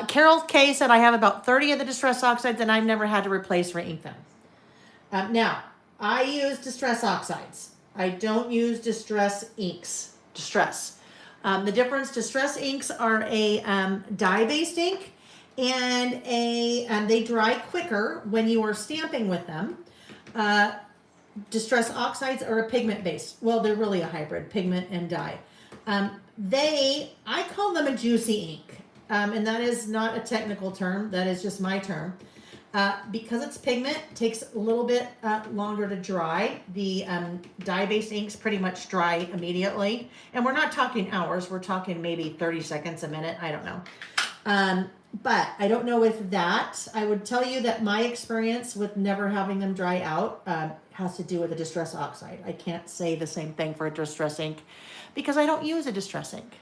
Carol K said, I have about 30 of the Distress Oxides and I've never had to replace or ink them. Now, I use Distress Oxides. I don't use Distress inks. The difference, Distress inks are a dye-based ink, and they dry quicker when you are stamping with them. Distress Oxides are a pigment-based. Well, they're really a hybrid, pigment and dye. I call them a juicy ink. And that is not a technical term. That is just my term. Because it's pigment, it takes a little bit longer to dry. The dye-based inks pretty much dry immediately. And we're not talking hours. We're talking maybe 30 seconds, a minute. I don't know. But I don't know if that, I would tell you that my experience with never having them dry out has to do with a Distress Oxide. I can't say the same thing for a Distress ink because I don't use a Distress ink.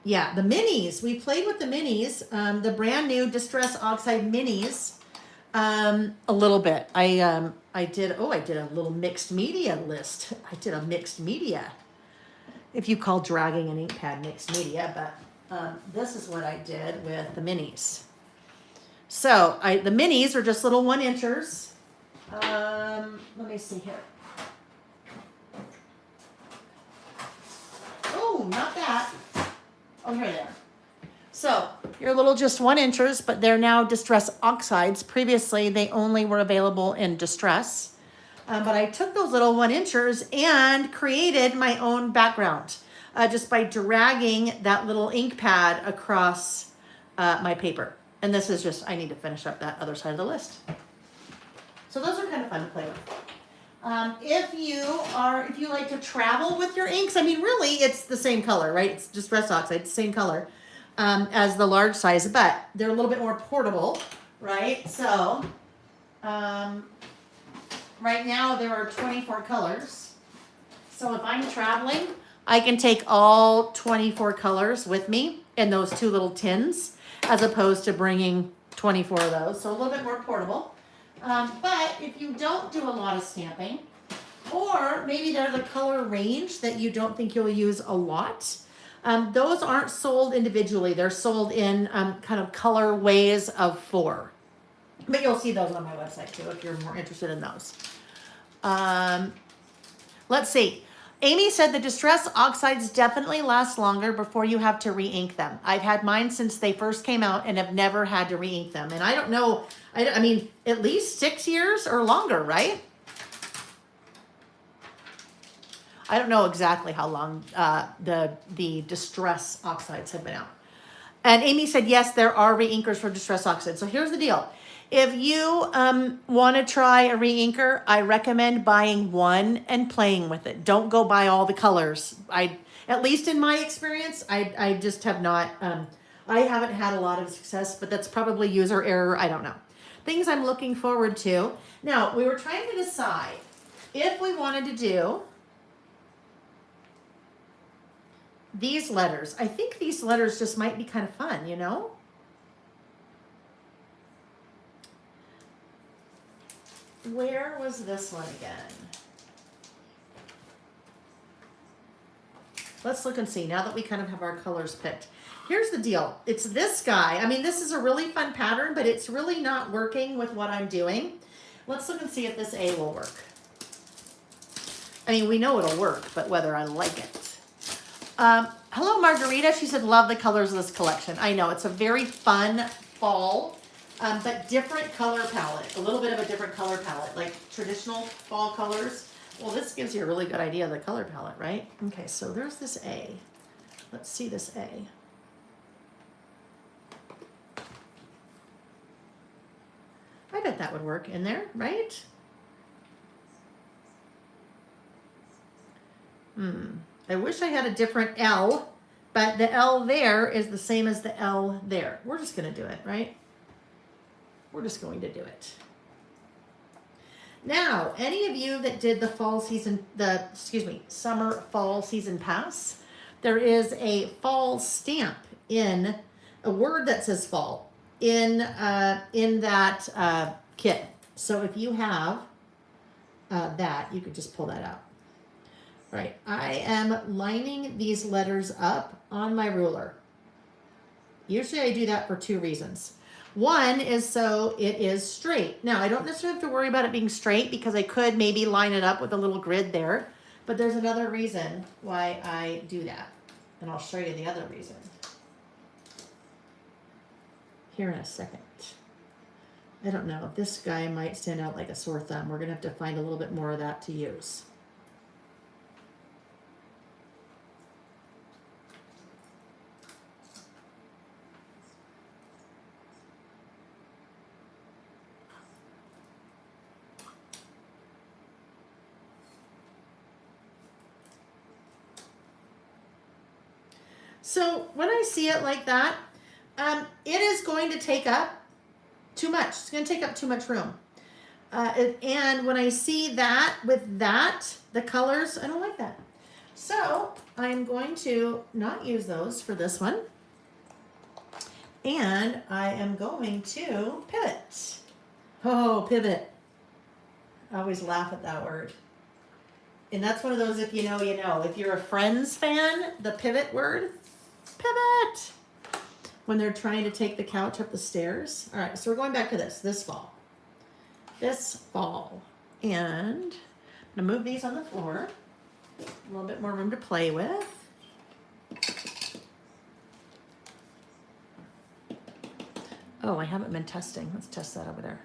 Yeah, the minis. We played with the minis. The brand new Distress Oxide minis A little bit. I did a little mixed media list. I did a mixed media. If you call dragging an ink pad mixed media, but this is what I did with the minis. So the minis are just little 1-inchers. Let me see here. Oh, not that. Oh, here they are. So your little just 1-inchers, but they're now Distress Oxides. Previously, they only were available in Distress. But I took those little 1-inchers and created my own background just by dragging that little ink pad across my paper. And this is just, I need to finish up that other side of the list. So those are kind of fun to play with. If you like to travel with your inks, I mean, really, it's the same color, right? It's Distress Oxide, same color as the large size, but they're a little bit more portable, right? So, right now there are 24 colors. So if I'm traveling, I can take all 24 colors with me in those 2 little tins, as opposed to bringing 24 of those. So a little bit more portable. But if you don't do a lot of stamping, or maybe they're the color range that you don't think you'll use a lot, those aren't sold individually. They're sold in kind of color ways of 4. But you'll see those on my website too if you're more interested in those. Let's see. Amy said the Distress Oxides definitely last longer before you have to re-ink them. I've had mine since they first came out and have never had to re-ink them. And I don't know, I mean, at least 6 years or longer, right? I don't know exactly how long the Distress Oxides have been out. And Amy said, yes, there are re-inkers for Distress Oxides. So here's the deal. If you want to try a re-inker, I recommend buying one and playing with it. Don't go buy all the colors. At least in my experience, I just have not, I haven't had a lot of success, but that's probably user error. I don't know. Things I'm looking forward to. Now, we were trying to decide if we wanted to do these letters. I think these letters just might be kind of fun, you know? Where was this one again? Let's look and see now that we kind of have our colors picked. Here's the deal. It's this guy. I mean, this is a really fun pattern, but it's really not working with what I'm doing. Let's look and see if this A will work. I mean, we know it'll work, but whether I like it. Hello, Margarita. She said, love the colors of this collection. I know. It's a very fun fall, but different color palette. A little bit of a different color palette, like traditional fall colors. Well, this gives you a really good idea of the color palette, right? Okay, so there's this A. Let's see this A. I bet that would work in there, right? I wish I had a different L, but the L there is the same as the L there. We're just going to do it, right? We're just going to do it. Now, any of you that did the summer fall season pass, there is a fall stamp in a word that says fall in that kit. So if you have that, you could just pull that out. Right, I am lining these letters up on my ruler. Usually I do that for 2 reasons. One is so it is straight. Now, I don't necessarily have to worry about it being straight because I could maybe line it up with a little grid there. But there's another reason why I do that. And I'll show you the other reason here in a second. I don't know. This guy might stand out like a sore thumb. We're going to have to find a little bit more of that to use. So when I see it like that, it is going to take up too much. It's going to take up too much room. And when I see that with that, the colors, I don't like that. So I'm going to not use those for this one. And I am going to pivot. Oh, pivot. I always laugh at that word. And that's one of those, if you know, you know. If you're a Friends fan, the pivot word, pivot. When they're trying to take the couch up the stairs. All right, so we're going back to this fall. This fall. And I'm gonna move these on the floor. A little bit more room to play with. Oh, I haven't been testing. Let's test that over there.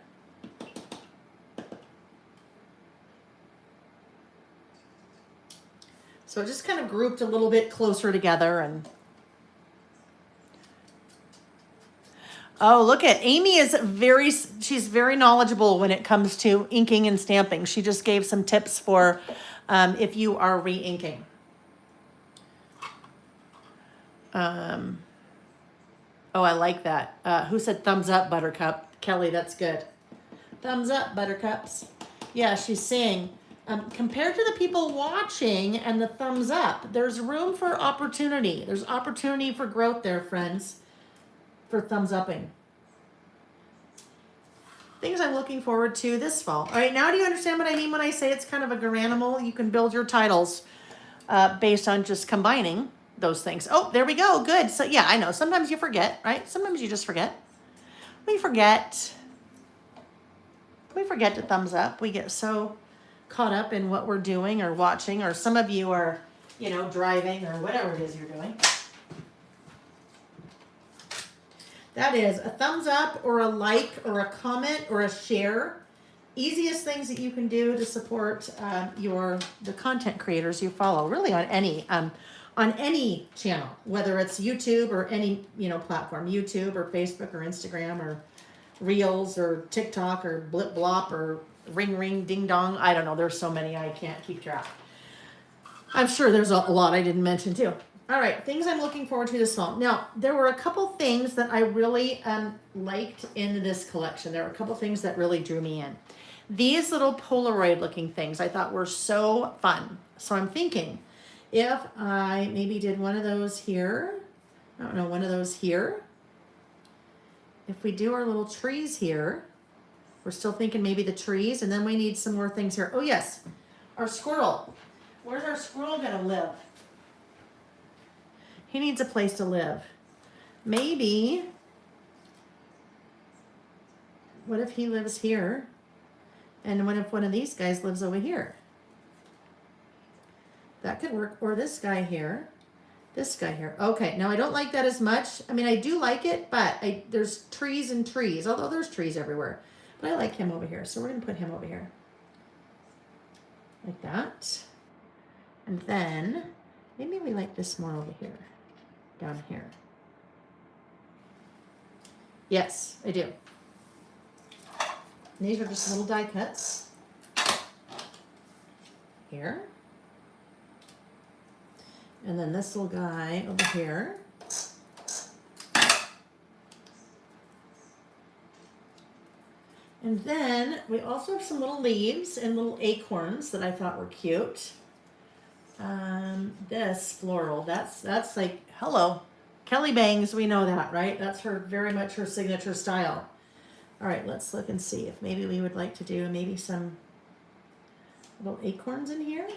So it just kind of grouped a little bit closer together and oh, look at Amy is she's very knowledgeable when it comes to inking and stamping. She just gave some tips for if you are re-inking. Oh, I like that. Who said thumbs up, Buttercup? Kelly, that's good. Thumbs up, Buttercups. Yeah, she's saying, compared to the people watching and the thumbs up, there's room for opportunity. There's opportunity for growth there, friends, for thumbs upping. Things I'm looking forward to this fall. All right, now do you understand what I mean when I say it's kind of a Garanimal? You can build your titles based on just combining those things. Oh, there we go. Good. So yeah, I know. Sometimes you forget, right? Sometimes you just forget. We forget to thumbs up. We get so caught up in what we're doing or watching, or some of you are, you know, driving or whatever it is you're doing. That is a thumbs up or a like or a comment or a share. Easiest things that you can do to support the content creators you follow, really on any channel, whether it's YouTube or any, you know, platform, YouTube or Facebook or Instagram or Reels or TikTok or Blip Blop or Ring Ring Ding Dong. I don't know. There's so many I can't keep track. I'm sure there's a lot I didn't mention too. All right, things I'm looking forward to this fall. Now, there were a couple things that I really liked in this collection. There were a couple things that really drew me in. These little Polaroid looking things I thought were so fun. So I'm thinking if I maybe did one of those here, I don't know, one of those here. If we do our little trees here, we're still thinking maybe the trees, and then we need some more things here. Oh yes, our squirrel. Where's our squirrel gonna live? He needs a place to live. Maybe, what if he lives here? And what if one of these guys lives over here? That could work. Or this guy here. This guy here. Okay, now I don't like that as much. I mean, I do like it, but there's trees and trees, although there's trees everywhere. But I like him over here, so we're going to put him over here. Like that. And then, maybe we like this more over here. Down here. Yes, I do. And these are just little die cuts. Here. And then this little guy over here. And then we also have some little leaves and little acorns that I thought were cute. This floral, that's like, hello, Kelly Bangs, we know that, right? That's very much her signature style. All right, let's look and see if maybe we would like to do maybe some little acorns in here.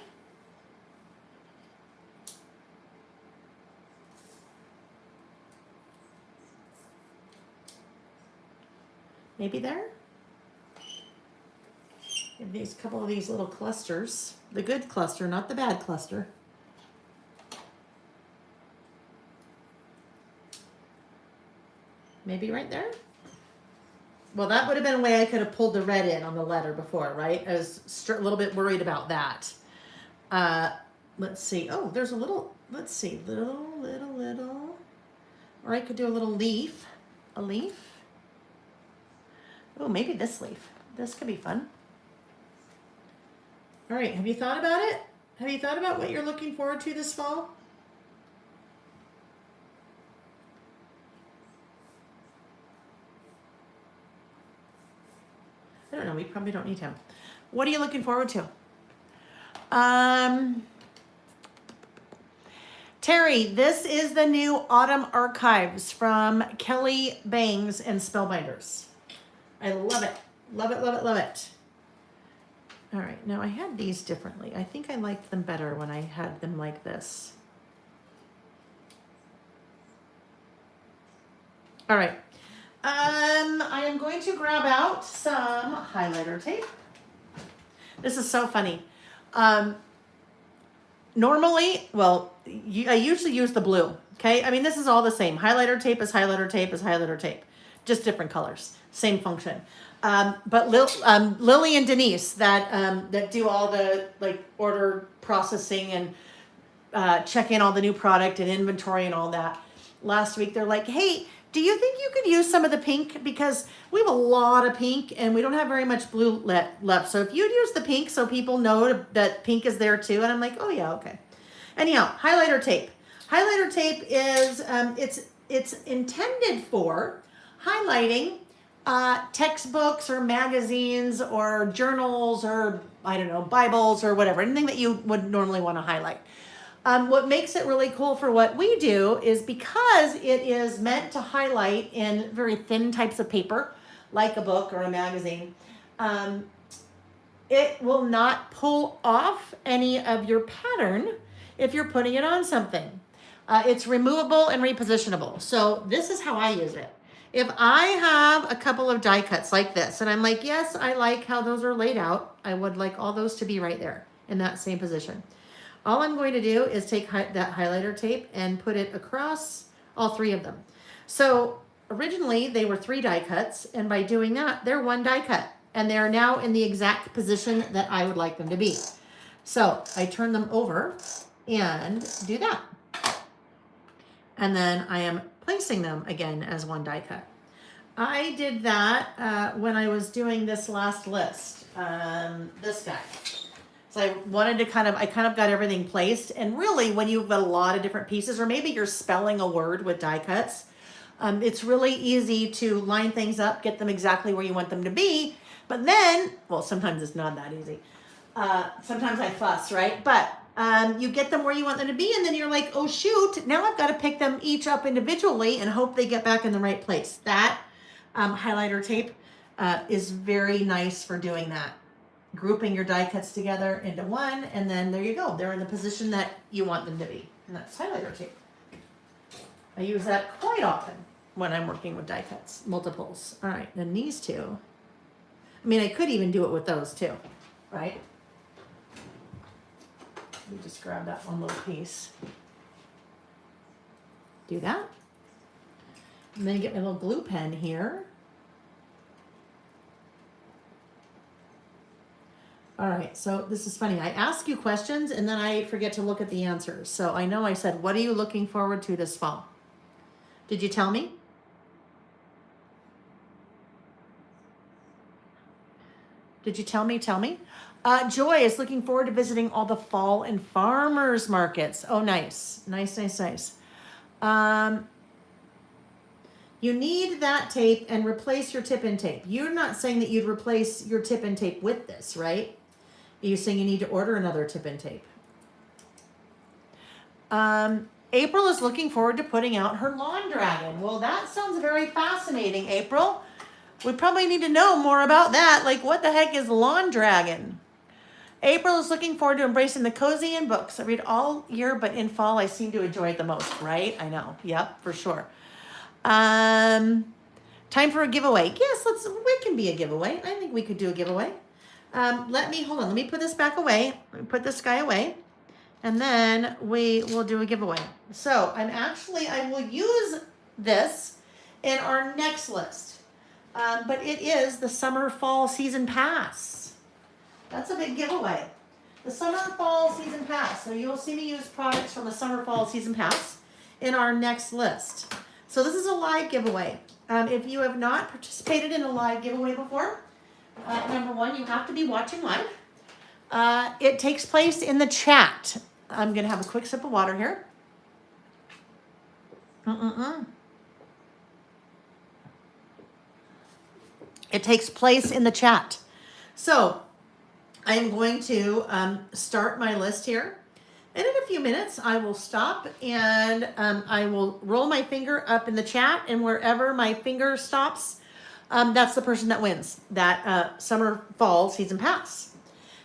Maybe there. Give these couple of these little clusters. The good cluster, not the bad cluster. Maybe right there. Well, that would have been a way I could have pulled the red in on the letter before, right? I was a little bit worried about that. Let's see. Oh, there's a little, let's see, little. Or I could do a little leaf. A leaf. Oh, maybe this leaf. This could be fun. All right, have you thought about it? Have you thought about what you're looking forward to this fall? I don't know, we probably don't need him. What are you looking forward to? Terry, this is the new Autumn Archives from Kelly Bangs and Spellbinders. I love it. Love it, love it, love it. All right, now I had these differently. I think I liked them better when I had them like this. All right. I am going to grab out some highlighter tape. This is so funny. Normally, well, I usually use the blue, okay? I mean, this is all the same. Highlighter tape is highlighter tape is highlighter tape. Just different colors, same function. But Lily and Denise that do all the like order processing and check in all the new product and inventory and all that. Last week, they're like, hey, do you think you could use some of the pink? Because we have a lot of pink and we don't have very much blue left. So if you'd use the pink so people know that pink is there too. And I'm like, oh yeah, okay. Anyhow, highlighter tape. Highlighter tape is, it's intended for highlighting textbooks or magazines or journals or, I don't know, Bibles or whatever, anything that you would normally want to highlight. What makes it really cool for what we do is because it is meant to highlight in very thin types of paper, like a book or a magazine, it will not pull off any of your pattern if you're putting it on something. It's removable and repositionable. So this is how I use it. If I have a couple of die cuts like this, and I'm like, yes, I like how those are laid out. I would like all those to be right there in that same position. All I'm going to do is take that highlighter tape and put it across all three of them. So originally they were 3 die cuts, and by doing that, they're 1 die cut, and they're now in the exact position that I would like them to be. So I turn them over and do that. And then I am placing them again as 1 die cut. I did that when I was doing this last list, this guy. So I wanted to kind of got everything placed. And really, when you've got a lot of different pieces, or maybe you're spelling a word with die cuts, it's really easy to line things up, get them exactly where you want them to be. But then, well, sometimes it's not that easy. Sometimes I fuss, right? But you get them where you want them to be, and then you're like, oh shoot, now I've got to pick them each up individually and hope they get back in the right place. That highlighter tape is very nice for doing that. Grouping your die cuts together into one, and then there you go. They're in the position that you want them to be. And that's highlighter tape. I use that quite often when I'm working with die cuts, multiples. All right, then these two. I mean, I could even do it with those too, right? Let me just grab that one little piece. Do that. And then get my little glue pen here. All right, so this is funny. I ask you questions and then I forget to look at the answers. So I know I said, what are you looking forward to this fall? Did you tell me? Did you tell me? Tell me. Joy is looking forward to visiting all the fall and farmers markets. Oh, nice. Nice, nice, nice. You need that tape and replace your tip and tape. You're not saying that you'd replace your tip and tape with this, right? You're saying you need to order another tip and tape. April is looking forward to putting out her lawn dragon. Well, that sounds very fascinating, April. We probably need to know more about that. Like, what the heck is lawn dragon? April is looking forward to embracing the cozy and books. I read all year, but in fall, I seem to enjoy it the most, right? I know. Yep, for sure. Time for a giveaway. Yes, it can be a giveaway. I think we could do a giveaway. Let me put this back away. Let me put this guy away. And then we will do a giveaway. So I will use this in our next list. But it is the summer fall season pass. That's a big giveaway. The summer fall season pass. So you'll see me use products from the summer fall season pass in our next list. So this is a live giveaway. If you have not participated in a live giveaway before, number one, you have to be watching live. It takes place in the chat. I'm going to have a quick sip of water here. It takes place in the chat. So I am going to start my list here. And in a few minutes, I will stop and I will roll my finger up in the chat, and wherever my finger stops, that's the person that wins that summer fall season pass.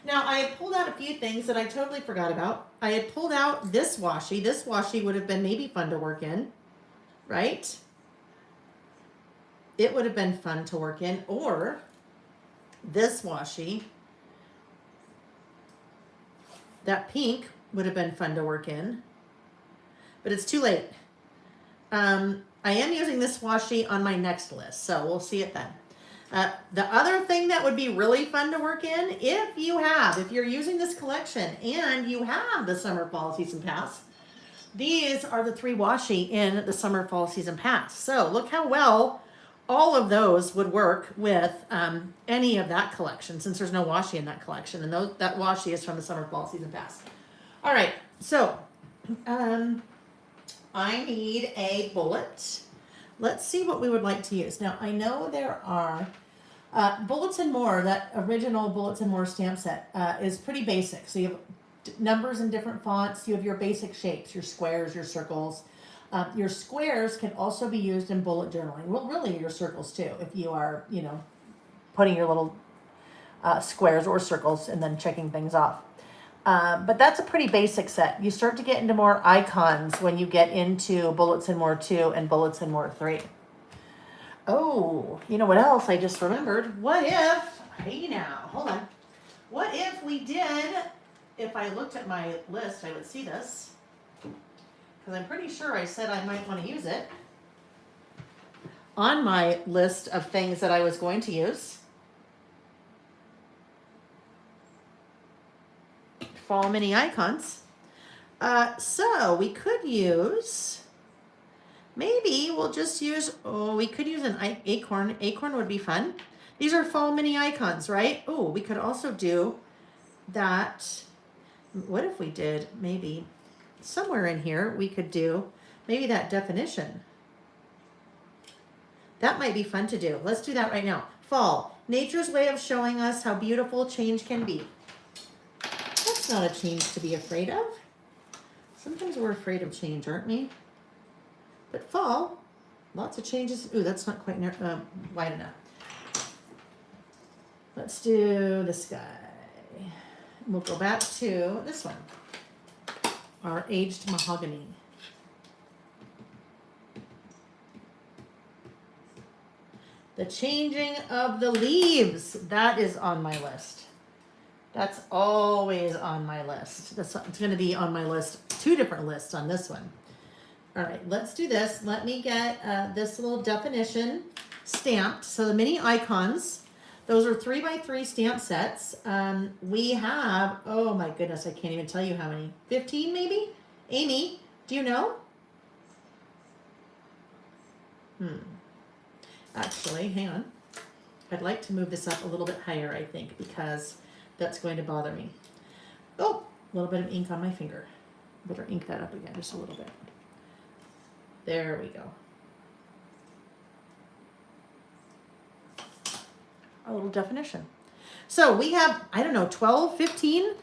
Now, I had pulled out a few things that I totally forgot about. I had pulled out this washi. This washi would have been maybe fun to work in, right? It would have been fun to work in. Or this washi, that pink would have been fun to work in. But it's too late. I am using this washi on my next list, so we'll see it then. The other thing that would be really fun to work in, if you're using this collection and you have the summer fall season pass, these are the 3 washi in the summer fall season pass. So look how well all of those would work with any of that collection, since there's no washi in that collection, and that washi is from the summer fall season pass. All right, so I need a bullet. Let's see what we would like to use. Now, I know there are Bullets and More, that original Bullets and More stamp set is pretty basic. So you have numbers in different fonts. You have your basic shapes, your squares, your circles. Your squares can also be used in bullet journaling. Well, really your circles too, if you are, putting your little squares or circles and then checking things off. But that's a pretty basic set. You start to get into more icons when you get into Bullets and More 2 and Bullets and More 3. Oh, you know what else I just remembered? What if, hey now, hold on. What if we did, if I looked at my list, I would see this. Because I'm pretty sure I said I might want to use it. On my list of things that I was going to use. Fall mini icons. So we could use, maybe we'll just use, we could use an acorn. Acorn would be fun. These are fall mini icons, right? Oh, we could also do that. What if we did maybe somewhere in here we could do maybe that definition. That might be fun to do. Let's do that right now. Fall, nature's way of showing us how beautiful change can be. That's not a change to be afraid of. Sometimes we're afraid of change, aren't we? But fall, lots of changes. Ooh, that's not quite wide enough. Let's do the sky. We'll go back to this one. Our aged mahogany. The changing of the leaves. That is on my list. That's always on my list. It's going to be on my list, 2 different lists on this one. All right, let's do this. Let me get this little definition stamped. So the mini icons, those are 3x3 stamp sets. We have, oh my goodness, I can't even tell you how many. 15 maybe? Amy, do you know? Actually, hang on. I'd like to move this up a little bit higher, I think, because that's going to bother me. Oh, a little bit of ink on my finger. Better ink that up again, just a little bit. There we go. A little definition. So we have, I don't know, 12, 15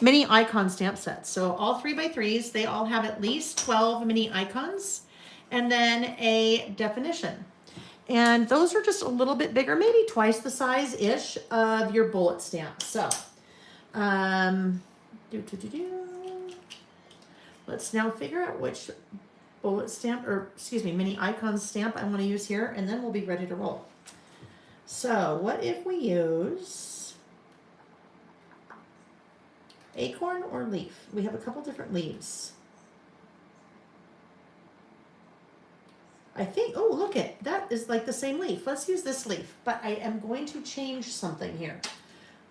mini icon stamp sets. So all 3x3s, they all have at least 12 mini icons and then a definition. And those are just a little bit bigger, maybe twice the size-ish of your bullet stamp. So, let's now figure out which bullet stamp, or excuse me, mini icon stamp I want to use here, and then we'll be ready to roll. So, what if we use acorn or leaf? We have a couple different leaves. I think, oh, look it, that is like the same leaf. Let's use this leaf, but I am going to change something here.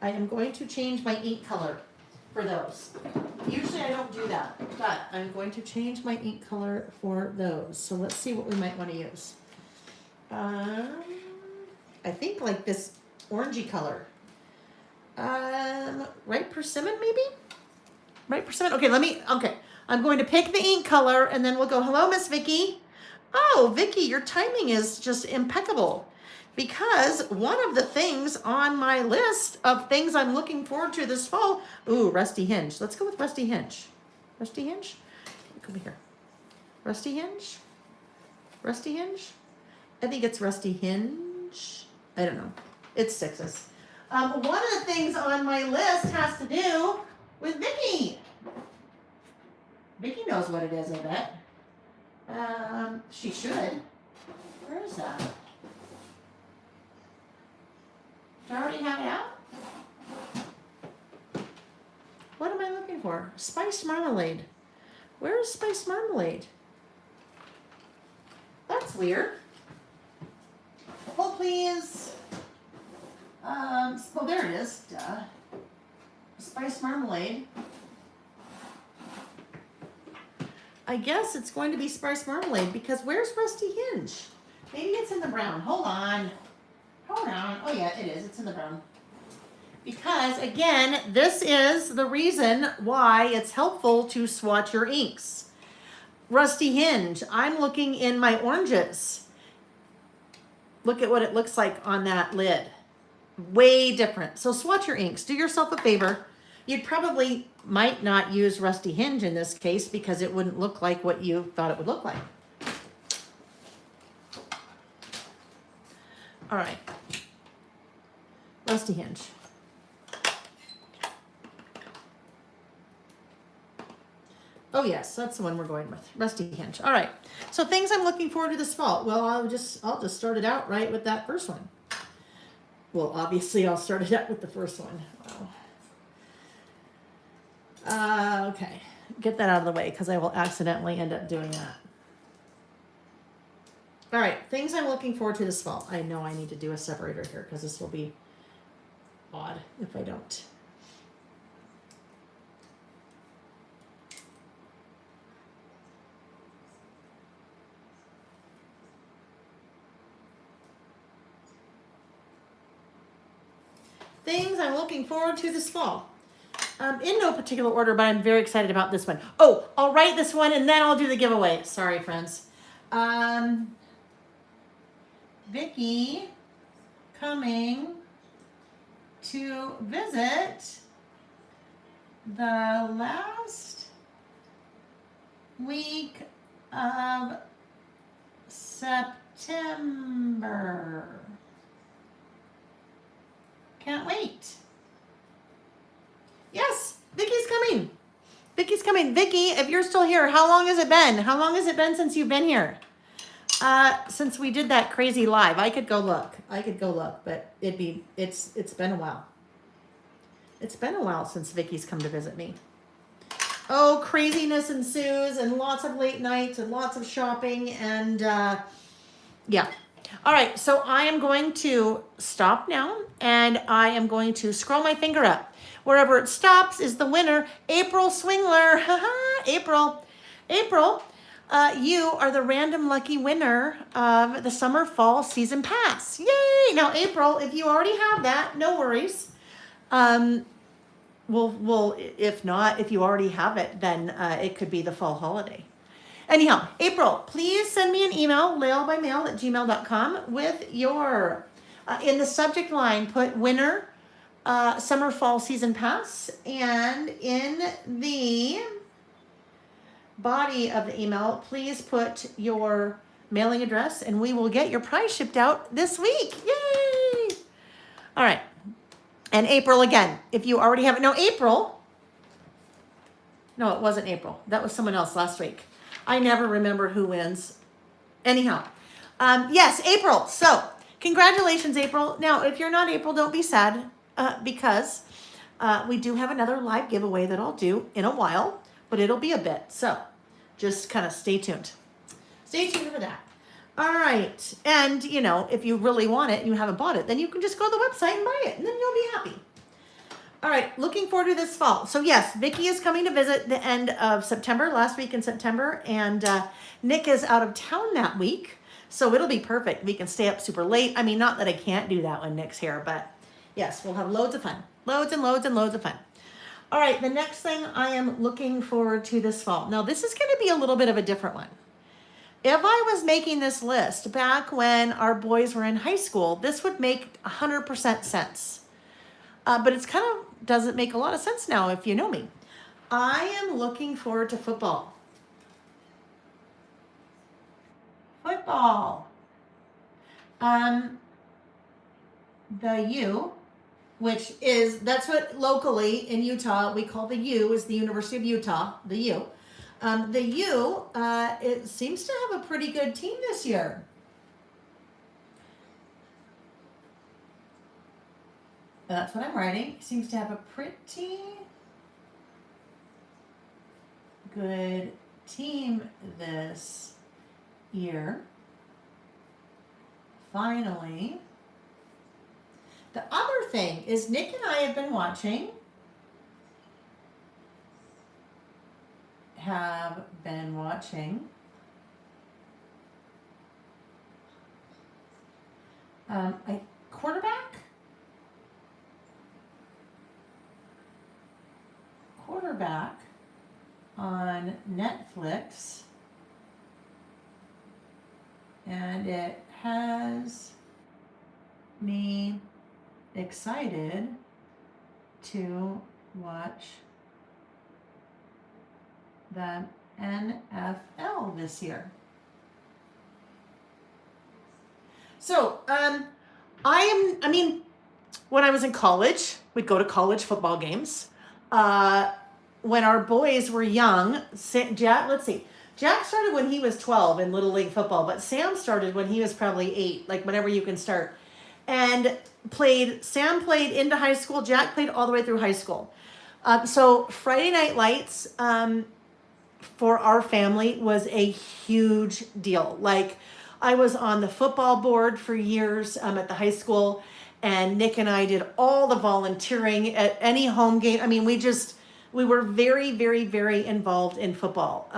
I am going to change my ink color for those. Usually I don't do that, but I'm going to change my ink color for those. So let's see what we might want to use. I think like this orangey color. Right persimmon maybe? Right persimmon? Okay, I'm going to pick the ink color and then we'll go, hello, Miss Vicky. Oh, Vicky, your timing is just impeccable, because one of the things on my list of things I'm looking forward to this fall, ooh, Rusty Hinge. Let's go with Rusty Hinge. Rusty Hinge? Come here. Rusty Hinge? Rusty Hinge? I think it's Rusty Hinge. I don't know. It's sixes. One of the things on my list has to do with Vicky. Vicky knows what it is, I bet. She should. Where is that? Do I already have it out? What am I looking for? Spiced marmalade. Where is spiced marmalade? That's weird. Hold please. Oh, there it is. Duh. Spiced marmalade. I guess it's going to be spiced marmalade because where's Rusty Hinge? Maybe it's in the brown. Hold on. Hold on. Oh yeah, it is. It's in the brown. Because again, this is the reason why it's helpful to swatch your inks. Rusty Hinge. I'm looking in my oranges. Look at what it looks like on that lid. Way different. So swatch your inks. Do yourself a favor. You'd probably might not use Rusty Hinge in this case because it wouldn't look like what you thought it would look like. All right. Rusty Hinge. Oh yes, that's the one we're going with. Rusty Hinge. All right. So things I'm looking forward to this fall. Well, I'll just start it out right with that first one. Well, obviously I'll start it out with the first one. Okay. Get that out of the way because I will accidentally end up doing that. All right. Things I'm looking forward to this fall. I know I need to do a separator here because this will be odd if I don't. Things I'm looking forward to this fall. In no particular order, but I'm very excited about this one. Oh, I'll write this one and then I'll do the giveaway. Sorry, friends. Vicky coming to visit the last week of September. Can't wait. Yes, Vicky's coming. Vicky's coming. Vicky, if you're still here, how long has it been? How long has it been since you've been here? Since we did that crazy live. I could go look, but it's been a while. It's been a while since Vicky's come to visit me. Oh, craziness ensues and lots of late nights and lots of shopping and yeah. All right, so I am going to stop now and I am going to scroll my finger up. Wherever it stops is the winner, April Swingler. April, you are the random lucky winner of the summer fall season pass. Yay! Now, April, if you already have that, no worries. Well, if not, if you already have it, then it could be the fall holiday. Anyhow, April, please send me an email, lailbymail@gmail.com with your, in the subject line, put winner, summer fall season pass, and in the body of the email, please put your mailing address and we will get your prize shipped out this week. Yay! All right. And April again, if you already have it. No, April. No, it wasn't April. That was someone else last week. I never remember who wins. Anyhow, yes, April. So congratulations, April. Now, if you're not April, don't be sad because we do have another live giveaway that I'll do in a while, but it'll be a bit. So just kind of stay tuned. Stay tuned for that. All right. And, you know, if you really want it and you haven't bought it, then you can just go to the website and buy it and then you'll be happy. All right, looking forward to this fall. So yes, Vicky is coming to visit the end of September, last week in September, and Nick is out of town that week, so it'll be perfect. We can stay up super late. I mean, not that I can't do that when Nick's here, but yes, we'll have loads of fun. Loads and loads and loads of fun. All right, the next thing I am looking forward to this fall. Now, this is going to be a little bit of a different one. If I was making this list back when our boys were in high school, this would make 100% sense. But it's kind of doesn't make a lot of sense now if you know me. I am looking forward to football. Football. The U, that's what locally in Utah we call the U, is the University of Utah, the U. The U, it seems to have a pretty good team this year. That's what I'm writing. Seems to have a pretty good team this year. Finally. The other thing is Nick and I have been watching a quarterback on Netflix, and it has me excited to watch the NFL this year. So, when I was in college, we'd go to college football games. When our boys were young, Jack started when he was 12 in Little League football, but Sam started when he was probably 8, like whenever you can start. And Sam played into high school, Jack played all the way through high school. So Friday Night Lights for our family was a huge deal. Like, I was on the football board for years at the high school, and Nick and I did all the volunteering at any home game. I mean, we were very, very, very involved in football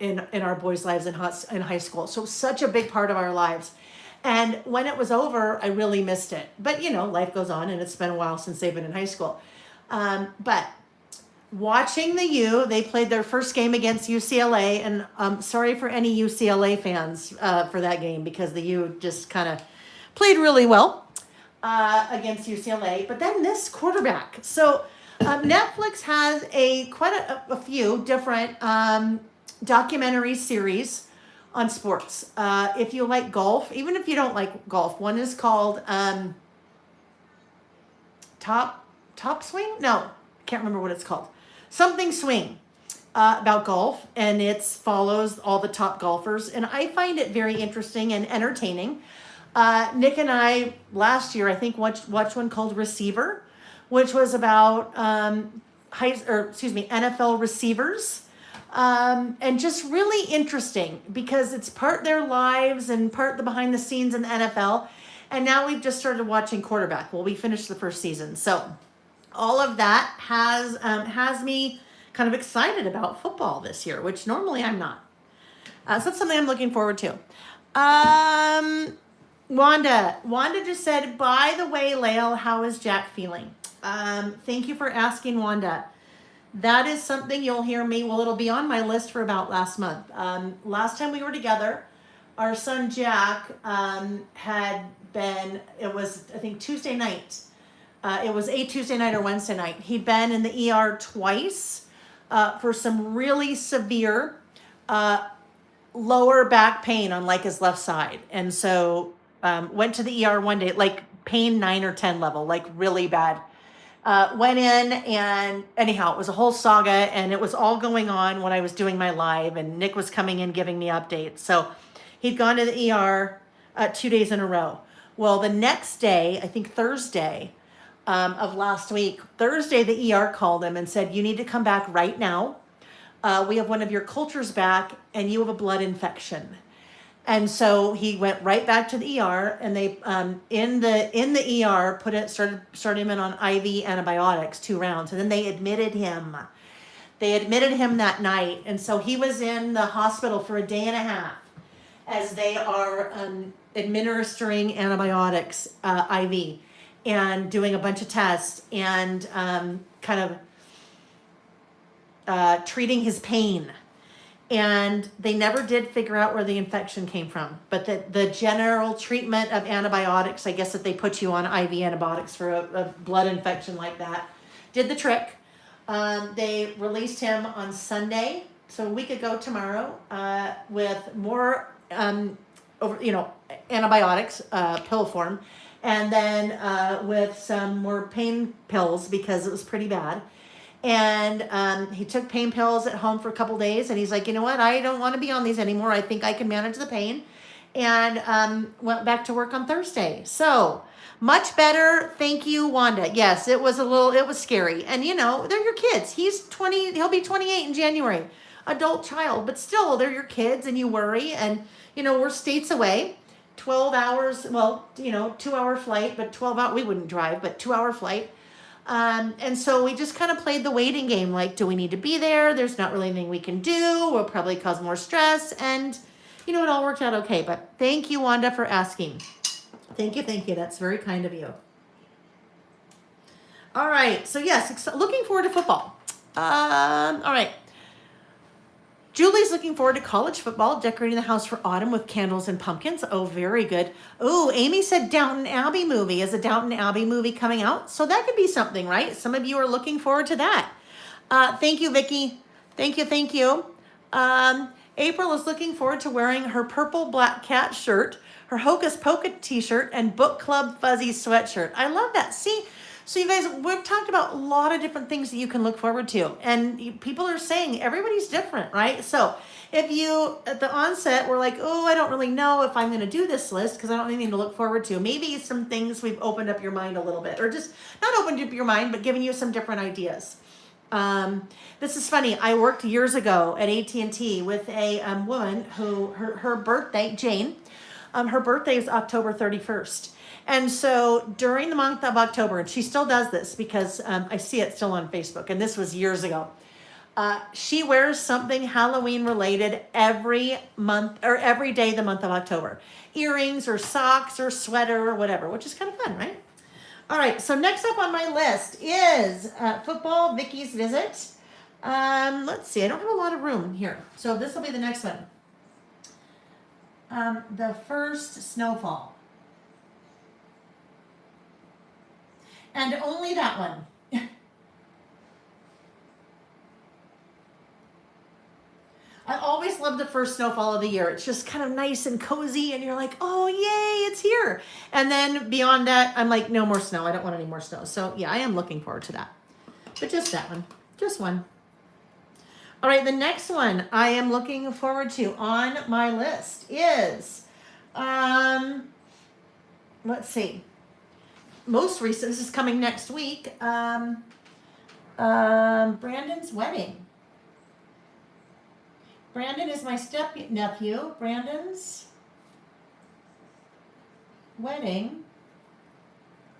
in our boys' lives in high school. So such a big part of our lives. And when it was over, I really missed it. But, life goes on, and it's been a while since they've been in high school. But watching the U, they played their first game against UCLA, and sorry for any UCLA fans for that game, because the U just kind of played really well against UCLA. But then this quarterback. So Netflix has quite a few different documentary series on sports. If you like golf, even if you don't like golf, one is called Top Swing? No, can't remember what it's called. Something Swing about golf, and it follows all the top golfers, and I find it very interesting and entertaining. Nick and I last year, I think, watched one called Receiver, which was about NFL receivers. And just really interesting because it's part their lives and part the behind the scenes in the NFL. And now we've just started watching quarterback. Well, we finished the first season. So all of that has me kind of excited about football this year, which normally I'm not. So that's something I'm looking forward to. Wanda just said, by the way, Lael, how is Jack feeling? Thank you for asking, Wanda. That is something you'll hear me. Well, it'll be on my list for about last month. Last time we were together, our son Jack it was, I think, Tuesday night. It was a Tuesday night or Wednesday night. He'd been in the ER twice for some really severe lower back pain on like his left side. And so went to the ER one day, like pain 9 or 10 level, like really bad. Went in, and anyhow, it was a whole saga, and it was all going on when I was doing my live, and Nick was coming in giving me updates. So he'd gone to the ER 2 days in a row. Well, the next day, I think Thursday of last week, Thursday, the ER called him and said, you need to come back right now. We have one of your cultures back, and you have a blood infection. And so he went right back to the ER, and they in the ER started him in on IV antibiotics, 2 rounds, and then they admitted him. They admitted him that night, and so he was in the hospital for a day and a half as they are administering antibiotics IV and doing a bunch of tests and kind of treating his pain. And they never did figure out where the infection came from. But the general treatment of antibiotics, I guess that they put you on IV antibiotics for a blood infection like that, did the trick. They released him on Sunday, so a week ago tomorrow, with more over, antibiotics, pill form, and then with some more pain pills because it was pretty bad. And he took pain pills at home for a couple days, and he's like, you know what? I don't want to be on these anymore. I think I can manage the pain, and went back to work on Thursday. So much better. Thank you, Wanda. Yes, it was scary. And they're your kids. He's 20, he'll be 28 in January. Adult child, but still they're your kids and you worry. And, we're states away, 12 hours, 2-hour flight, but 12 hours, we wouldn't drive, but 2-hour flight. And so we just kind of played the waiting game. Like, do we need to be there? There's not really anything we can do. We'll probably cause more stress. And, it all worked out okay. But thank you, Wanda, for asking. Thank you. That's very kind of you. All right. So yes, looking forward to football. All right. Julie's looking forward to college football, decorating the house for autumn with candles and pumpkins. Oh, very good. Oh, Amy said Downton Abbey movie. Is a Downton Abbey movie coming out? So that could be something, right? Some of you are looking forward to that. Thank you, Vicki. Thank you. April is looking forward to wearing her purple black cat shirt, her Hocus Pocus t-shirt, and book club fuzzy sweatshirt. I love that. See? So you guys, we've talked about a lot of different things that you can look forward to. And people are saying everybody's different, right? So if you, at the onset, were like, oh, I don't really know if I'm going to do this list because I don't have anything to look forward to. Maybe some things we've opened up your mind a little bit. Or just not opened up your mind, but giving you some different ideas. This is funny. I worked years ago at AT&T with a woman who, her birthday, Jane, her birthday is October 31st. And so during the month of October, and she still does this because I see it still on Facebook, and this was years ago. She wears something Halloween related every month or every day the month of October. Earrings or socks or sweater or whatever, which is kind of fun, right? All right, so next up on my list is football, Vicky's visit. Let's see, I don't have a lot of room here. So this will be the next one. The first snowfall. And only that one. I always love the first snowfall of the year. It's just kind of nice and cozy, and you're like, oh, yay, it's here. And then beyond that, I'm like, no more snow. I don't want any more snow. So, yeah, I am looking forward to that. But just that one. Just one. All right, the next one I am looking forward to on my list is, let's see. Most recent, this is coming next week, Brandon's wedding. Brandon is my step-nephew. Brandon's wedding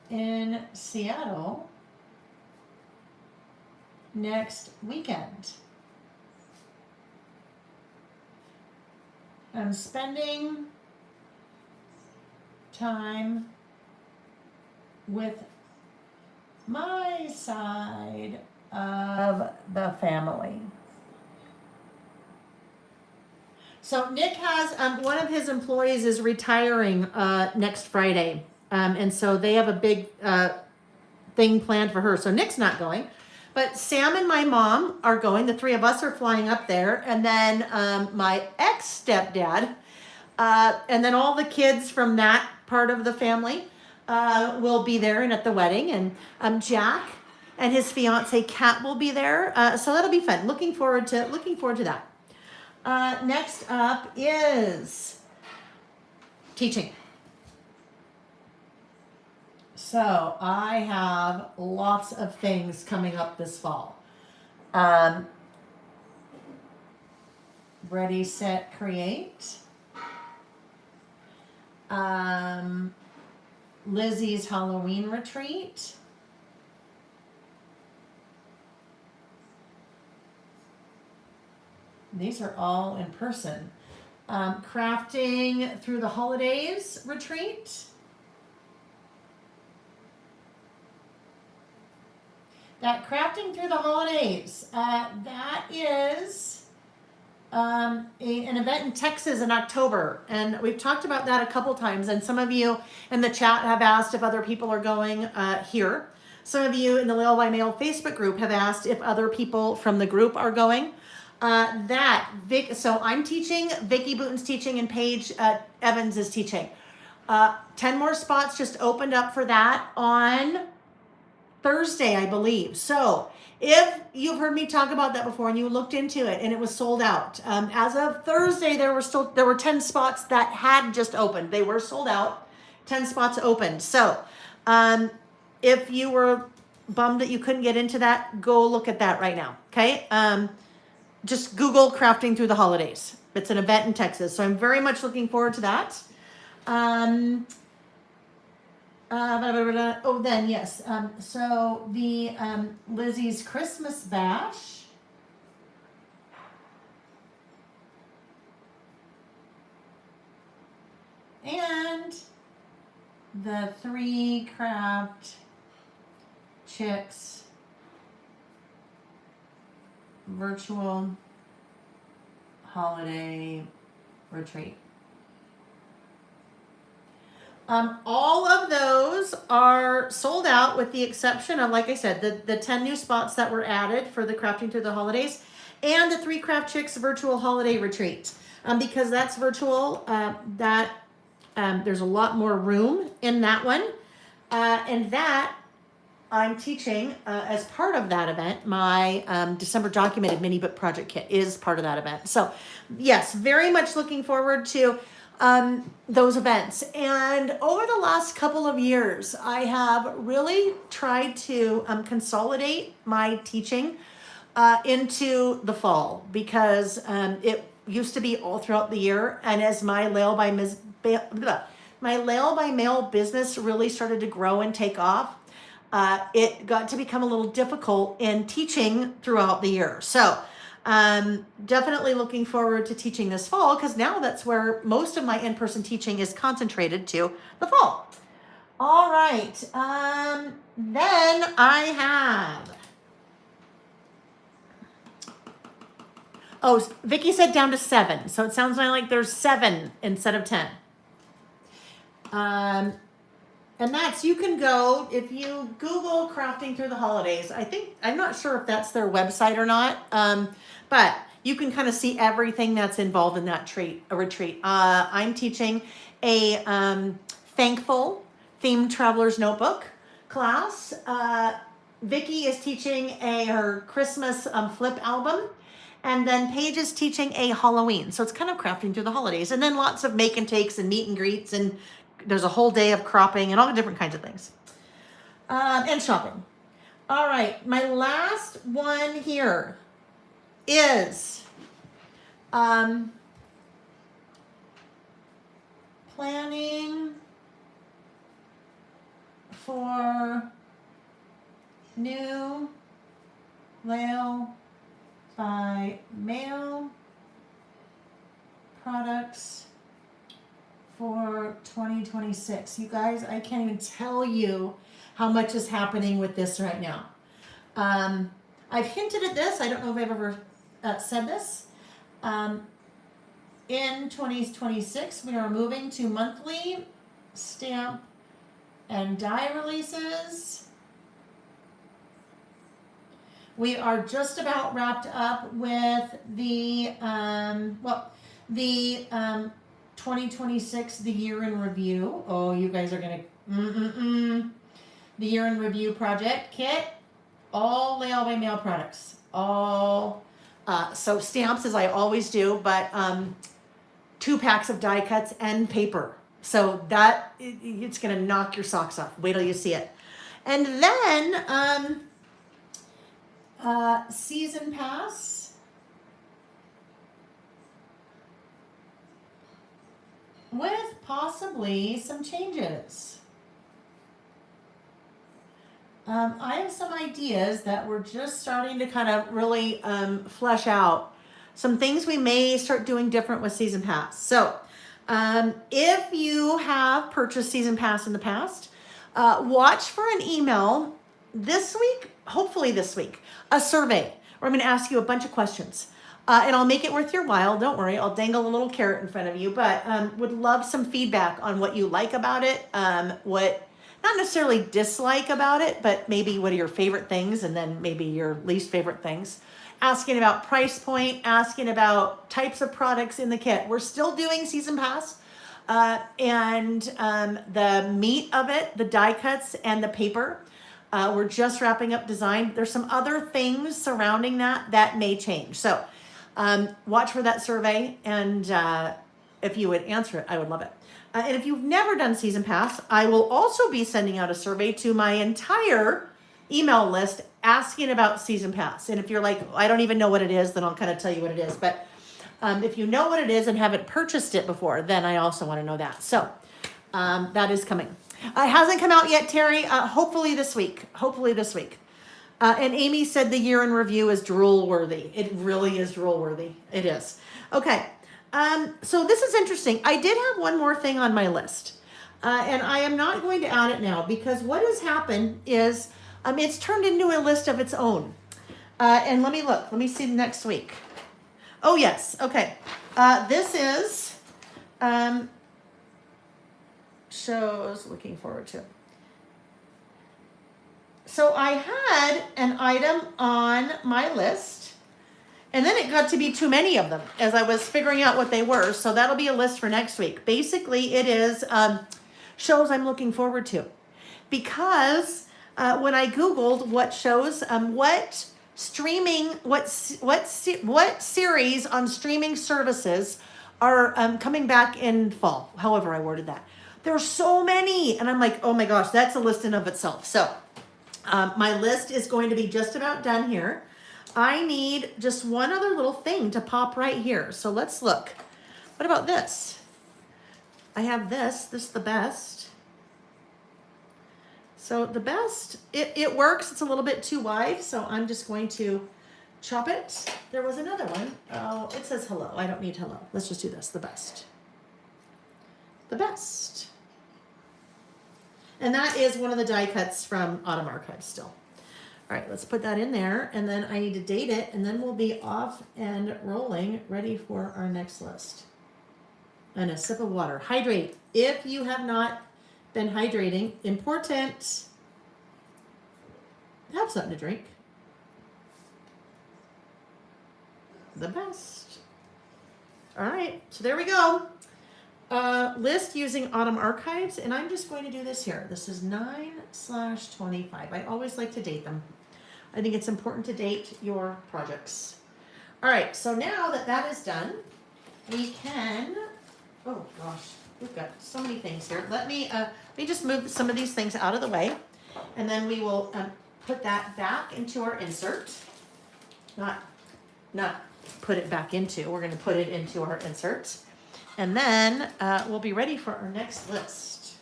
in Seattle next weekend. I'm spending time with my side of the family. So Nick has, one of his employees is retiring next Friday. And so they have a big thing planned for her. So Nick's not going. But Sam and my mom are going. The three of us are flying up there. And then my ex-stepdad, and then all the kids from that part of the family will be there and at the wedding. And Jack and his fiance Kat will be there. So that'll be fun. Looking forward to that. Next up is teaching. So I have lots of things coming up this fall. Ready, Set, Create. Lizzie's Halloween retreat. These are all in person. Crafting through the holidays retreat. That crafting through the holidays, that is an event in Texas in October. And we've talked about that a couple times. And some of you in the chat have asked if other people are going here. Some of you in the Little by Mail Facebook group have asked if other people from the group are going. So I'm teaching, Vicki Booten's teaching, and Paige Evans is teaching. 10 more spots just opened up for that on Thursday, I believe. So if you've heard me talk about that before and you looked into it and it was sold out, as of Thursday, there were 10 spots that had just opened. They were sold out, 10 spots opened. So if you were bummed that you couldn't get into that, go look at that right now. Okay. Just Google Crafting Through the Holidays. It's an event in Texas. So I'm very much looking forward to that. Then yes. So the Lizzie's Christmas Bash. And the 3 Craft Chicks virtual holiday retreat. All of those are sold out with the exception of, like I said, the 10 new spots that were added for the Crafting Through the Holidays and the 3 Craft Chicks virtual holiday retreat. Because that's virtual, there's a lot more room in that one. And that I'm teaching as part of that event. My December documented mini book project kit is part of that event. So yes, very much looking forward to those events. And over the last couple of years, I have really tried to consolidate my teaching into the fall, because it used to be all throughout the year. And as my Lail by Mail business really started to grow and take off, it got to become a little difficult in teaching throughout the year. So definitely looking forward to teaching this fall, because now that's where most of my in-person teaching is concentrated to the fall. All right. Then I have... Oh, Vicki said down to 7. So it sounds like there's 7 instead of 10. And that's, you can go, if you Google Crafting Through the Holidays, I'm not sure if that's their website or not, but you can kind of see everything that's involved in that retreat. I'm teaching a Thankful Themed Traveler's Notebook class. Vicki is teaching her Christmas flip album. And then Paige is teaching a Halloween. So it's kind of Crafting Through the Holidays. And then lots of make and takes and meet and greets, and there's a whole day of cropping and all different kinds of things. And shopping. All right, my last one here is planning for new Lail by Mail products for 2026. You guys, I can't even tell you how much is happening with this right now. I've hinted at this. I don't know if I've ever said this. In 2026, we are moving to monthly stamp and die releases. We are just about wrapped up with the 2026, the year in review. Oh, you guys are gonna, the year in review project kit, all Lail by Mail products, all, so stamps as I always do, but 2 packs of die cuts and paper. So that, it's gonna knock your socks off. Wait till you see it. And then, season pass with possibly some changes. I have some ideas that we're just starting to kind of really flesh out. Some things we may start doing different with season pass. So if you have purchased season pass in the past, watch for an email this week, hopefully this week, a survey where I'm going to ask you a bunch of questions. And I'll make it worth your while. Don't worry, I'll dangle a little carrot in front of you, but would love some feedback on what you like about it, what not necessarily dislike about it, but maybe what are your favorite things and then maybe your least favorite things. asking about price point, asking about types of products in the kit. We're still doing season pass. And the meat of it, the die cuts and the paper. We're just wrapping up design. There's some other things surrounding that may change. So watch for that survey, and if you would answer it, I would love it. And if you've never done season pass, I will also be sending out a survey to my entire email list asking about season pass. And if you're like, I don't even know what it is, then I'll kind of tell you what it is. But if you know what it is and haven't purchased it before, then I also want to know that. So that is coming. It hasn't come out yet, Terry. Hopefully this week. Hopefully this week. And Amy said the year in review is drool worthy. It really is drool worthy. It is. Okay. So this is interesting. I did have one more thing on my list. And I am not going to add it now because what has happened is it's turned into a list of its own. And let me look. Let me see next week. Oh, yes. Okay. This is shows looking forward to. So I had an item on my list, and then it got to be too many of them as I was figuring out what they were. So that'll be a list for next week. Basically, it is shows I'm looking forward to. Because when I Googled what shows, what streaming, what series on streaming services are coming back in fall, however I worded that. There's so many, and I'm like, oh my gosh, that's a list in of itself. So my list is going to be just about done here. I need just one other little thing to pop right here. So let's look. What about this? I have this is the best. So the best, it works. It's a little bit too wide, so I'm just going to chop it. There was another one. Oh, it says hello. I don't need hello. Let's just do this, the best. The best. And that is one of the die cuts from Autumn Archives still. All right, let's put that in there, and then I need to date it, and then we'll be off and rolling, ready for our next list. And a sip of water. Hydrate. If you have not been hydrating, important. Have something to drink. The best. All right, so there we go. List using Autumn Archives, and I'm just going to do this here. This is 9/25. I always like to date them. I think it's important to date your projects. All right, so now that that is done, we can, oh gosh, we've got so many things here. Let me just move some of these things out of the way, and then we will put that back into our insert. Not put it back into, we're going to put it into our insert. And then we'll be ready for our next list.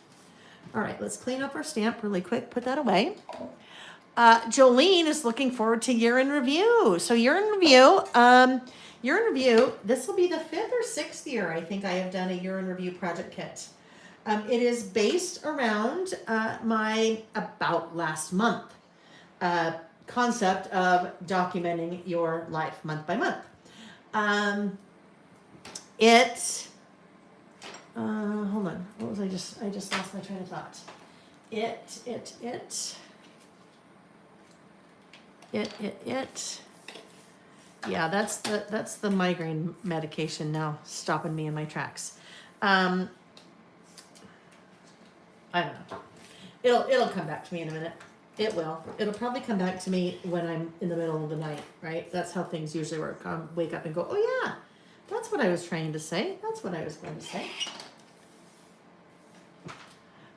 All right, let's clean up our stamp really quick, put that away. Jolene is looking forward to year in review. So year in review, this will be the 5th or 6th year I think I have done a year in review project kit. It is based around my about last month concept of documenting your life month by month. Hold on. What was I just lost my train of thought. Yeah, that's the migraine medication now stopping me in my tracks. I don't know. It'll come back to me in a minute. It will. It'll probably come back to me when I'm in the middle of the night, right? That's how things usually work. I'll wake up and go, oh yeah, that's what I was trying to say. That's what I was going to say.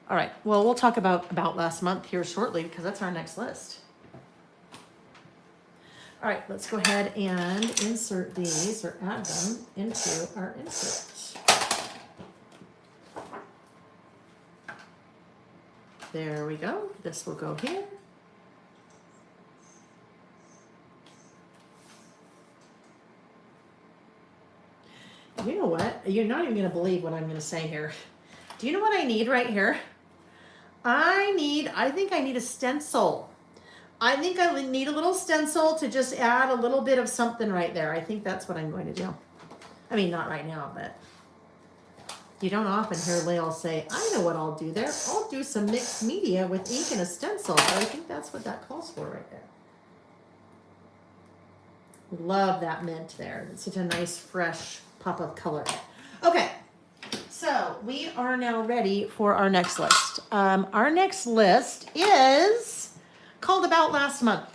All right. Well, we'll talk about last month here shortly because that's our next list. All right. Let's go ahead and insert these or add them into our insert. There we go. This will go here. You know what? You're not even going to believe what I'm going to say here. Do you know what I need right here? I think I need a stencil. I think I need a little stencil to just add a little bit of something right there. I think that's what I'm going to do. I mean, not right now, but you don't often hear Lael say, I know what I'll do there. I'll do some mixed media with ink and a stencil. So I think that's what that calls for right there. Love that mint there. It's such a nice, fresh pop of color. Okay, so we are now ready for our next list. Our next list is called About Last Month.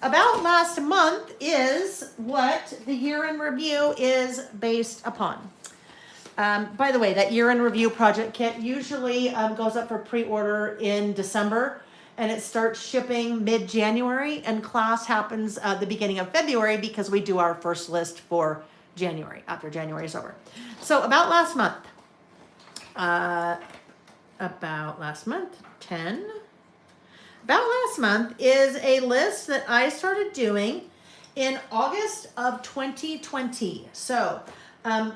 About Last Month is what the year in review is based upon. By the way, that year in review project kit usually goes up for pre-order in December, and it starts shipping mid-January, and class happens the beginning of February because we do our first list for January, after January is over. So About Last Month. About Last Month, 10. About Last Month is a list that I started doing in August of 2020. So, oh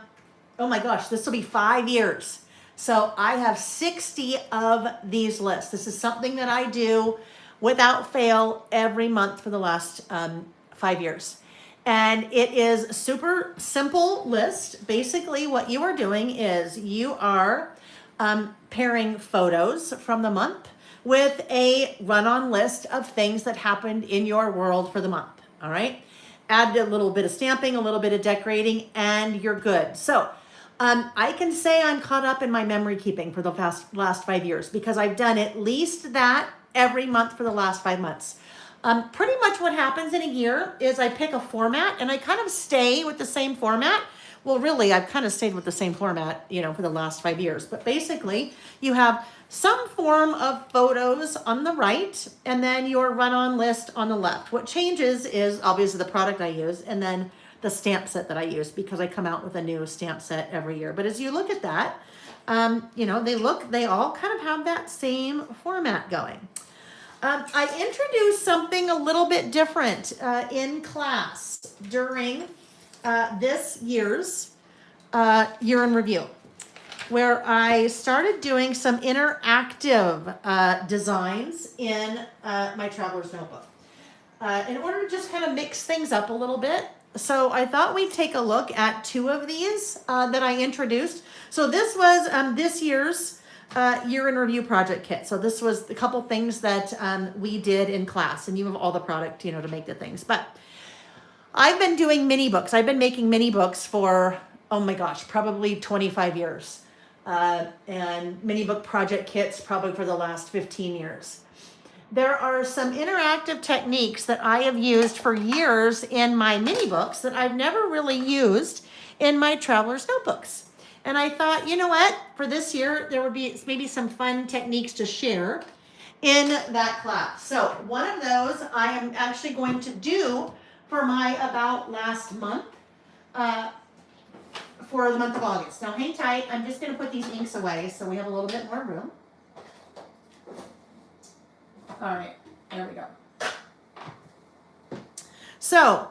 my gosh, this will be 5 years. So I have 60 of these lists. This is something that I do without fail every month for the last 5 years. And it is a super simple list. Basically, what you are doing is you are pairing photos from the month with a run-on list of things that happened in your world for the month, all right? Add a little bit of stamping, a little bit of decorating, and you're good. So I can say I'm caught up in my memory keeping for the last 5 years because I've done at least that every month for the last 5 months. Pretty much what happens in a year is I pick a format and I kind of stay with the same format. Well, really, I've kind of stayed with the same format, for the last 5 years. But basically, you have some form of photos on the right and then your run-on list on the left. What changes is obviously the product I use and then the stamp set that I use because I come out with a new stamp set every year. But as you look at that, they all kind of have that same format going. I introduced something a little bit different in class during this year's year in review, where I started doing some interactive designs in my Traveler's Notebook in order to just kind of mix things up a little bit. So I thought we'd take a look at 2 of these that I introduced. So this was this year's year in review project kit. So this was a couple things that we did in class, and you have all the product, to make the things. But I've been doing mini books. I've been making mini books for, oh my gosh, probably 25 years. And mini book project kits probably for the last 15 years. There are some interactive techniques that I have used for years in my mini books that I've never really used in my Traveler's Notebooks. And I thought, you know what, for this year, there would be maybe some fun techniques to share in that class. So one of those I am actually going to do for my About Last Month for the month of August. Now hang tight, I'm just going to put these inks away so we have a little bit more room. All right, there we go. So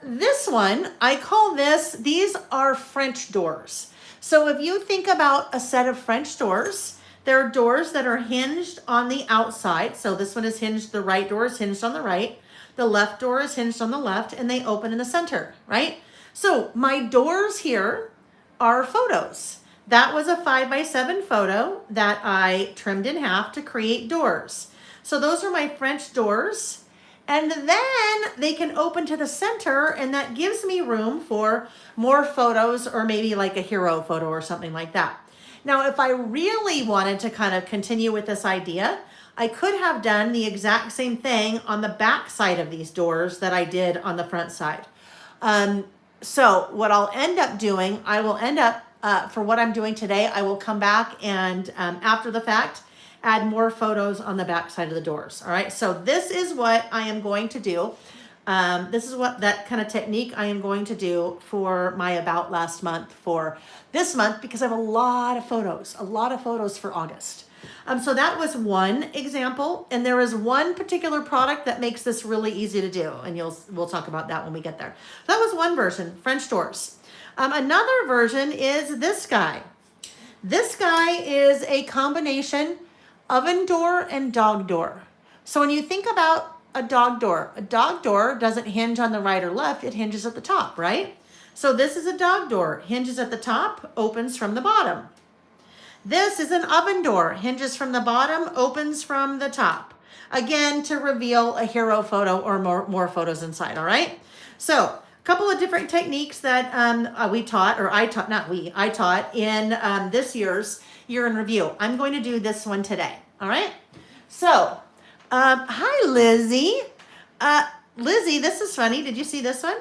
this one, I call these are French doors. So if you think about a set of French doors, there are doors that are hinged on the outside. So this one is hinged, the right door is hinged on the right. The left door is hinged on the left, and they open in the center, right? So my doors here are photos. That was a 5x7 photo that I trimmed in half to create doors. So those are my French doors. And then they can open to the center, and that gives me room for more photos or maybe like a hero photo or something like that. Now, if I really wanted to kind of continue with this idea, I could have done the exact same thing on the back side of these doors that I did on the front side. So what I'll end up doing, I will end up, for what I'm doing today, I will come back and after the fact, add more photos on the back side of the doors. All right, so this is what I am going to do. This is what that kind of technique I am going to do for my About Last Month for this month because I have a lot of photos for August. So that was one example, and there is one particular product that makes this really easy to do, and we'll talk about that when we get there. That was one version, French doors. Another version is this guy. This guy is a combination oven door and dog door. So when you think about a dog door doesn't hinge on the right or left, it hinges at the top, right? So this is a dog door, hinges at the top, opens from the bottom. This is an oven door, hinges from the bottom, opens from the top. Again, to reveal a hero photo or more photos inside, all right? So, a couple of different techniques that we taught, or I taught, not we, I taught in this year's year in review. I'm going to do this one today. All right. So, hi, Lizzie. Lizzie, this is funny. Did you see this one?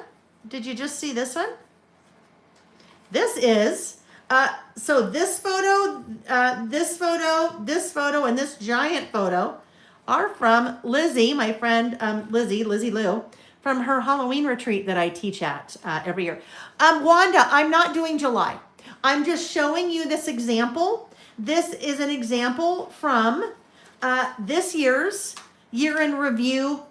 Did you just see this one? This is, so this photo, this photo, this photo, and this giant photo are from Lizzie, my friend Lizzie Lou, from her Halloween retreat that I teach at every year. Wanda, I'm not doing July. I'm just showing you this example. This is an example from this year's year in review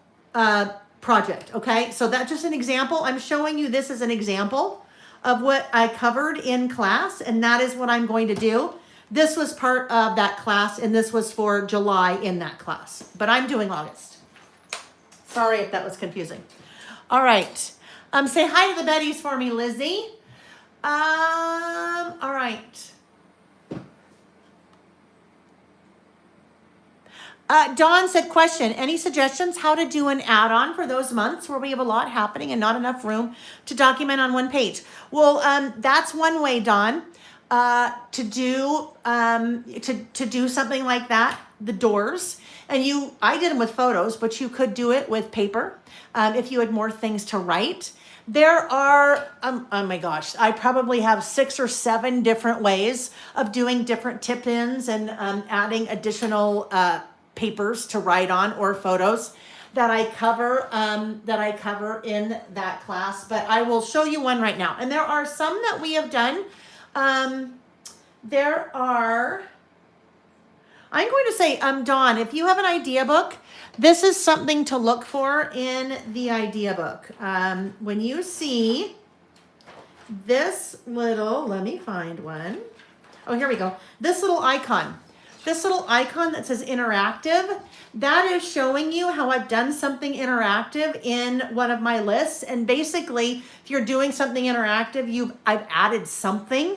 project, okay? So that's just an example. I'm showing you this as an example of what I covered in class, and that is what I'm going to do. This was part of that class, and this was for July in that class, but I'm doing August. Sorry if that was confusing. All right. Say hi to the Bettys for me, Lizzie. All right. Dawn said, question, any suggestions how to do an add-on for those months where we have a lot happening and not enough room to document on one page? Well, that's one way, Dawn, to do something like that, the doors. And I did them with photos, but you could do it with paper if you had more things to write. There are, oh my gosh, I probably have 6 or 7 different ways of doing different tip-ins and adding additional papers to write on, or photos that I cover in that class. But I will show you one right now. And there are some that we have done. I'm going to say, Dawn, if you have an idea book, this is something to look for in the idea book. When you see this little, let me find one. Oh, here we go. This little icon that says interactive, that is showing you how I've done something interactive in one of my lists. And basically, if you're doing something interactive, I've added something.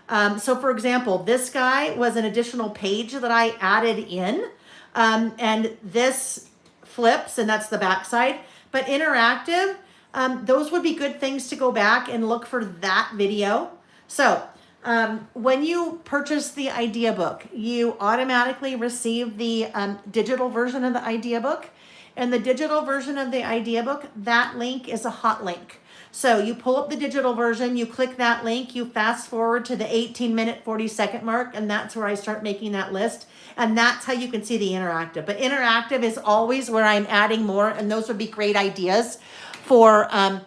So for example, this guy was an additional page that I added in, and this flips, and that's the back side. But interactive, those would be good things to go back and look for that video. So when you purchase the idea book, you automatically receive the digital version of the idea book. And the digital version of the idea book, that link is a hot link. So you pull up the digital version, you click that link, you fast forward to the 18-minute, 40-second mark, and that's where I start making that list. And that's how you can see the interactive. But interactive is always where I'm adding more, and those would be great ideas for adding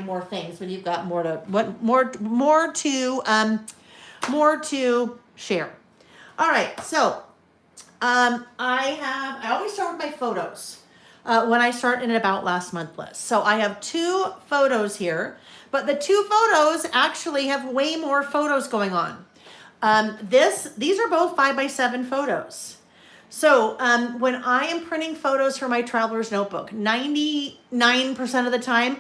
more things when you've got more to share. All right, so I always start with my photos when I start in an About Last Month list. So I have 2 photos here, but the 2 photos actually have way more photos going on. These are both 5x7 photos. So when I am printing photos for my Traveler's Notebook, 99% of the time,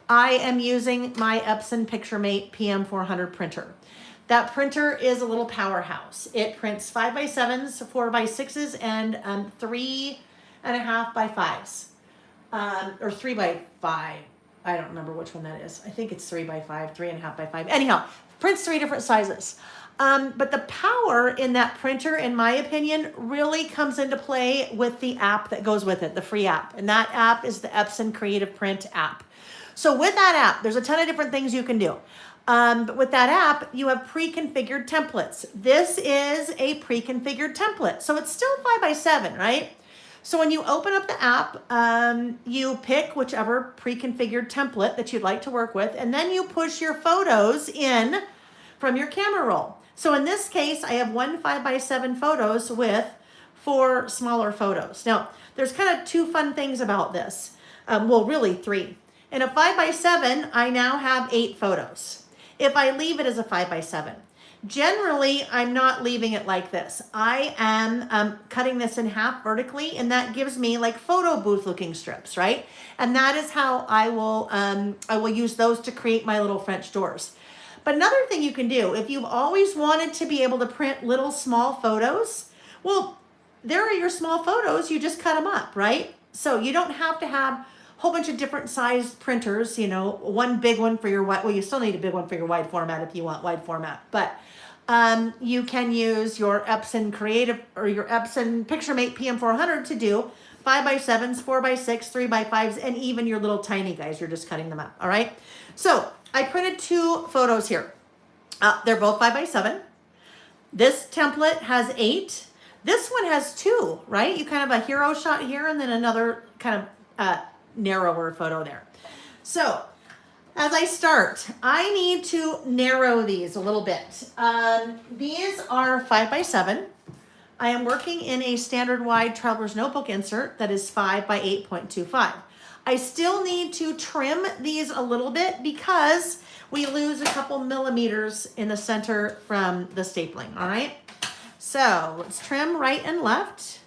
I am using my Epson PictureMate PM400 printer. That printer is a little powerhouse. It prints 5x7s, 4x6s, and 3.5x5s, or 3x5. I don't remember which one that is. I think it's 3x5, 3.5x5. Anyhow, prints 3 different sizes. But the power in that printer, in my opinion, really comes into play with the app that goes with it, the free app. And that app is the Epson Creative Print app. So with that app, there's a ton of different things you can do. But with that app, you have pre-configured templates. This is a pre-configured template. So it's still 5x7, right? So when you open up the app, you pick whichever pre-configured template that you'd like to work with, and then you push your photos in from your camera roll. So in this case, I have 1 5x7 photos with 4 smaller photos. Now, there's kind of 2 fun things about this. Well, really 3. In a 5x7, I now have 8 photos. If I leave it as a 5x7, generally, I'm not leaving it like this. I am cutting this in half vertically, and that gives me like photo booth looking strips, right? And that is how I will use those to create my little French doors. But another thing you can do, if you've always wanted to be able to print little small photos, well, there are your small photos, you just cut them up, right? So you don't have to have whole bunch of different sized printers, you know, one big one for your wide, well, you still need a big one for your wide format if you want wide format, but you can use your Epson Creative or your Epson PictureMate PM400 to do 5x7s, 4x6, 3x5s, and even your little tiny guys. You're just cutting them up. All right. So I printed 2 photos here. They're both 5x7. This template has 8. This one has 2, right? You kind of a hero shot here and then another kind of narrower photo there. So as I start, I need to narrow these a little bit. These are 5x7. I am working in a standard wide traveler's notebook insert that is 5x8.25. I still need to trim these a little bit because we lose a couple millimeters in the center from the stapling, all right? So let's trim right and left.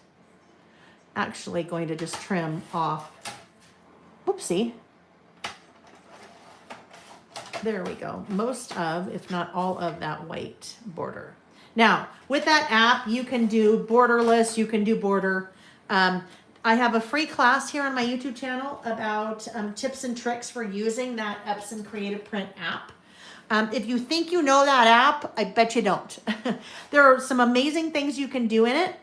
Actually going to just trim off, whoopsie. There we go. Most of, if not all of that white border. Now, with that app, you can do borderless, you can do border. I have a free class here on my YouTube channel about tips and tricks for using that Epson Creative Print app. If you think you know that app, I bet you don't. There are some amazing things you can do in it.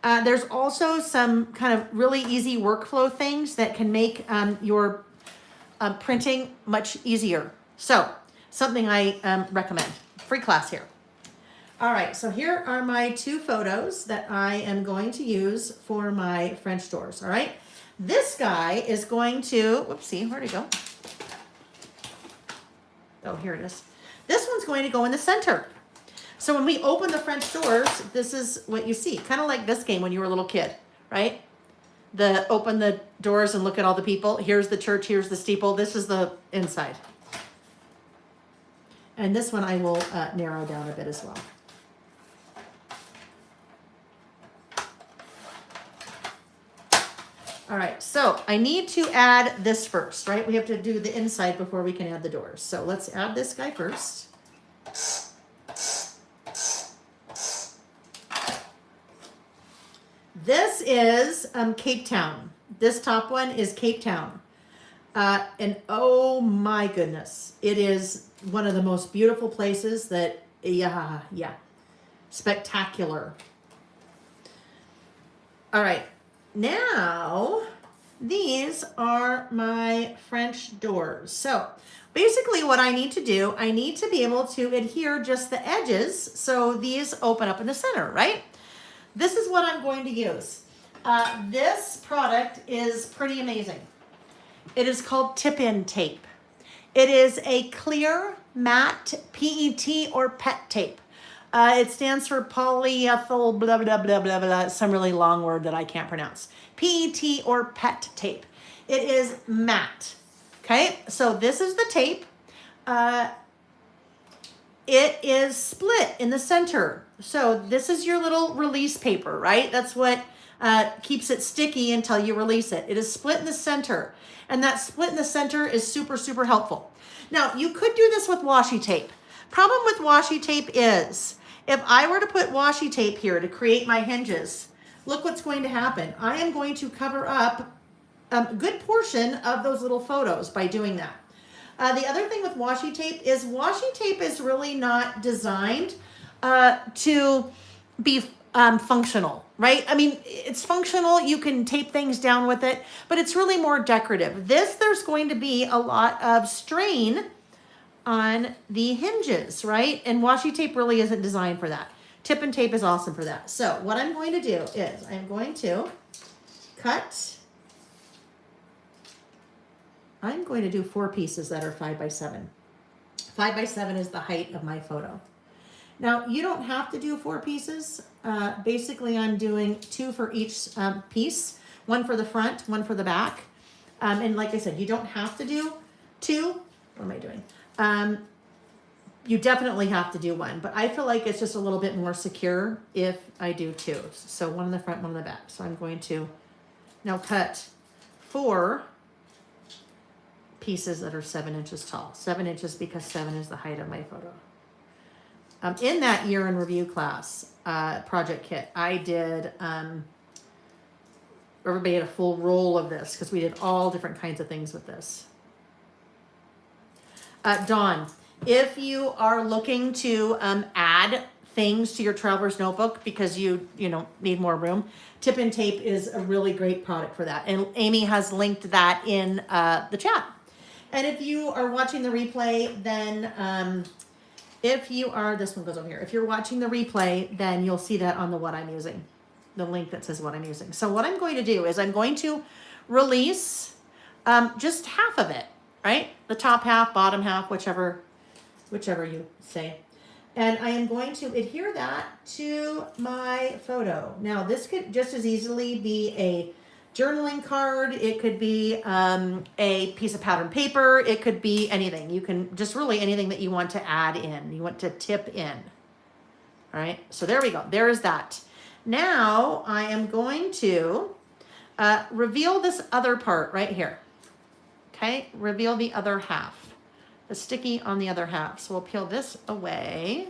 There's also some kind of really easy workflow things that can make your printing much easier. So, something I recommend. Free class here. All right, so here are my 2 photos that I am going to use for my French doors, all right? This guy is going to, whoopsie, where'd it go? Oh, here it is. This one's going to go in the center. So when we open the French doors, this is what you see. Kind of like this game when you were a little kid, right? Open the doors and look at all the people. Here's the church, here's the steeple. This is the inside. And this one I will narrow down a bit as well. All right, so I need to add this first, right? We have to do the inside before we can add the doors. So let's add this guy first. This is Cape Town. This top one is Cape Town. And oh my goodness, it is one of the most beautiful places that, yeah, spectacular. All right. Now, these are my French doors. So basically what I need to do, I need to be able to adhere just the edges so these open up in the center, right? This is what I'm going to use. This product is pretty amazing. It is called tip-in tape. It is a clear, matte PET or PET tape. It stands for polyethyl blah, blah, blah, blah, blah, some really long word that I can't pronounce. PET or PET tape. It is matte. Okay, so this is the tape. It is split in the center. So this is your little release paper, right? That's what keeps it sticky until you release it. It is split in the center. And that split in the center is super, super helpful. Now, you could do this with washi tape. Problem with washi tape is, if I were to put washi tape here to create my hinges, look what's going to happen. I am going to cover up a good portion of those little photos by doing that. The other thing with washi tape is really not designed to be functional, right? I mean, it's functional. You can tape things down with it, but it's really more decorative. There's going to be a lot of strain on the hinges, right? And washi tape really isn't designed for that. Tip-in tape is awesome for that. So what I'm going to do is I'm going to do 4 pieces that are 5x7. 5x7 is the height of my photo. Now, you don't have to do 4 pieces. Basically, I'm doing 2 for each piece, 1 for the front, 1 for the back. And like I said, you don't have to do 2. What am I doing? You definitely have to do 1, but I feel like it's just a little bit more secure if I do 2. So 1 in the front, 1 in the back. So I'm going to now cut 4 pieces that are 7 inches tall. 7 inches because 7 is the height of my photo. In that year in review class project kit, I did, everybody had a full roll of this because we did all different kinds of things with this. Dawn, if you are looking to add things to your traveler's notebook because you need more room, Tip and Tape is a really great product for that. And Amy has linked that in the chat. And if you are watching the replay, then this one goes over here. If you're watching the replay, then you'll see that on the what I'm using, the link that says what I'm using. So what I'm going to do is I'm going to release just half of it, right? The top half, bottom half, whichever you say. And I am going to adhere that to my photo. Now this could just as easily be a journaling card. It could be a piece of pattern paper. It could be anything. You can just really anything that you want to add in. You want to tip in. All right. So there we go. There's that. Now I am going to reveal this other part right here. Okay. Reveal the other half. The sticky on the other half. So we'll peel this away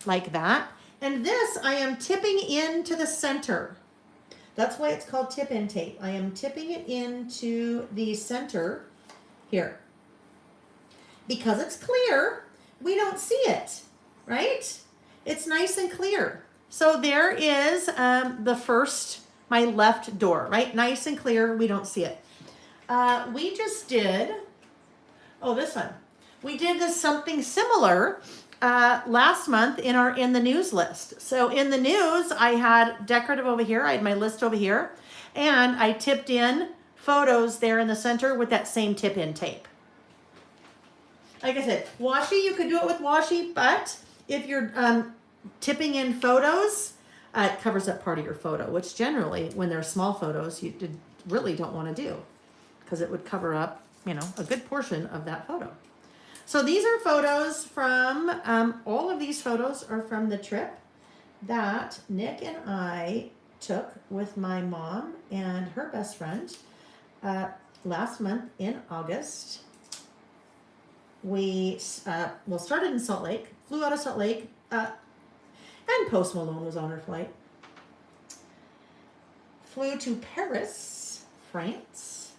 like that. And this I am tipping into the center. That's why it's called tip in tape. I am tipping it into the center here. Because it's clear, we don't see it, right? It's nice and clear. So there is the first, my left door, right? Nice and clear, we don't see it. We just did, this one. We did this something similar last month in the news list. So in the news, I had decorative over here. I had my list over here, and I tipped in photos there in the center with that same tip in tape. Like I said, washi, you could do it with washi, but if you're tipping in photos, it covers up part of your photo, which generally, when they're small photos, you really don't want to do because it would cover up, a good portion of that photo. So these are photos from, all of these photos are from the trip that Nick and I took with my mom and her best friend last month in August. We started in Salt Lake, flew out of Salt Lake, and Post Malone was on her flight. Flew to Paris, France.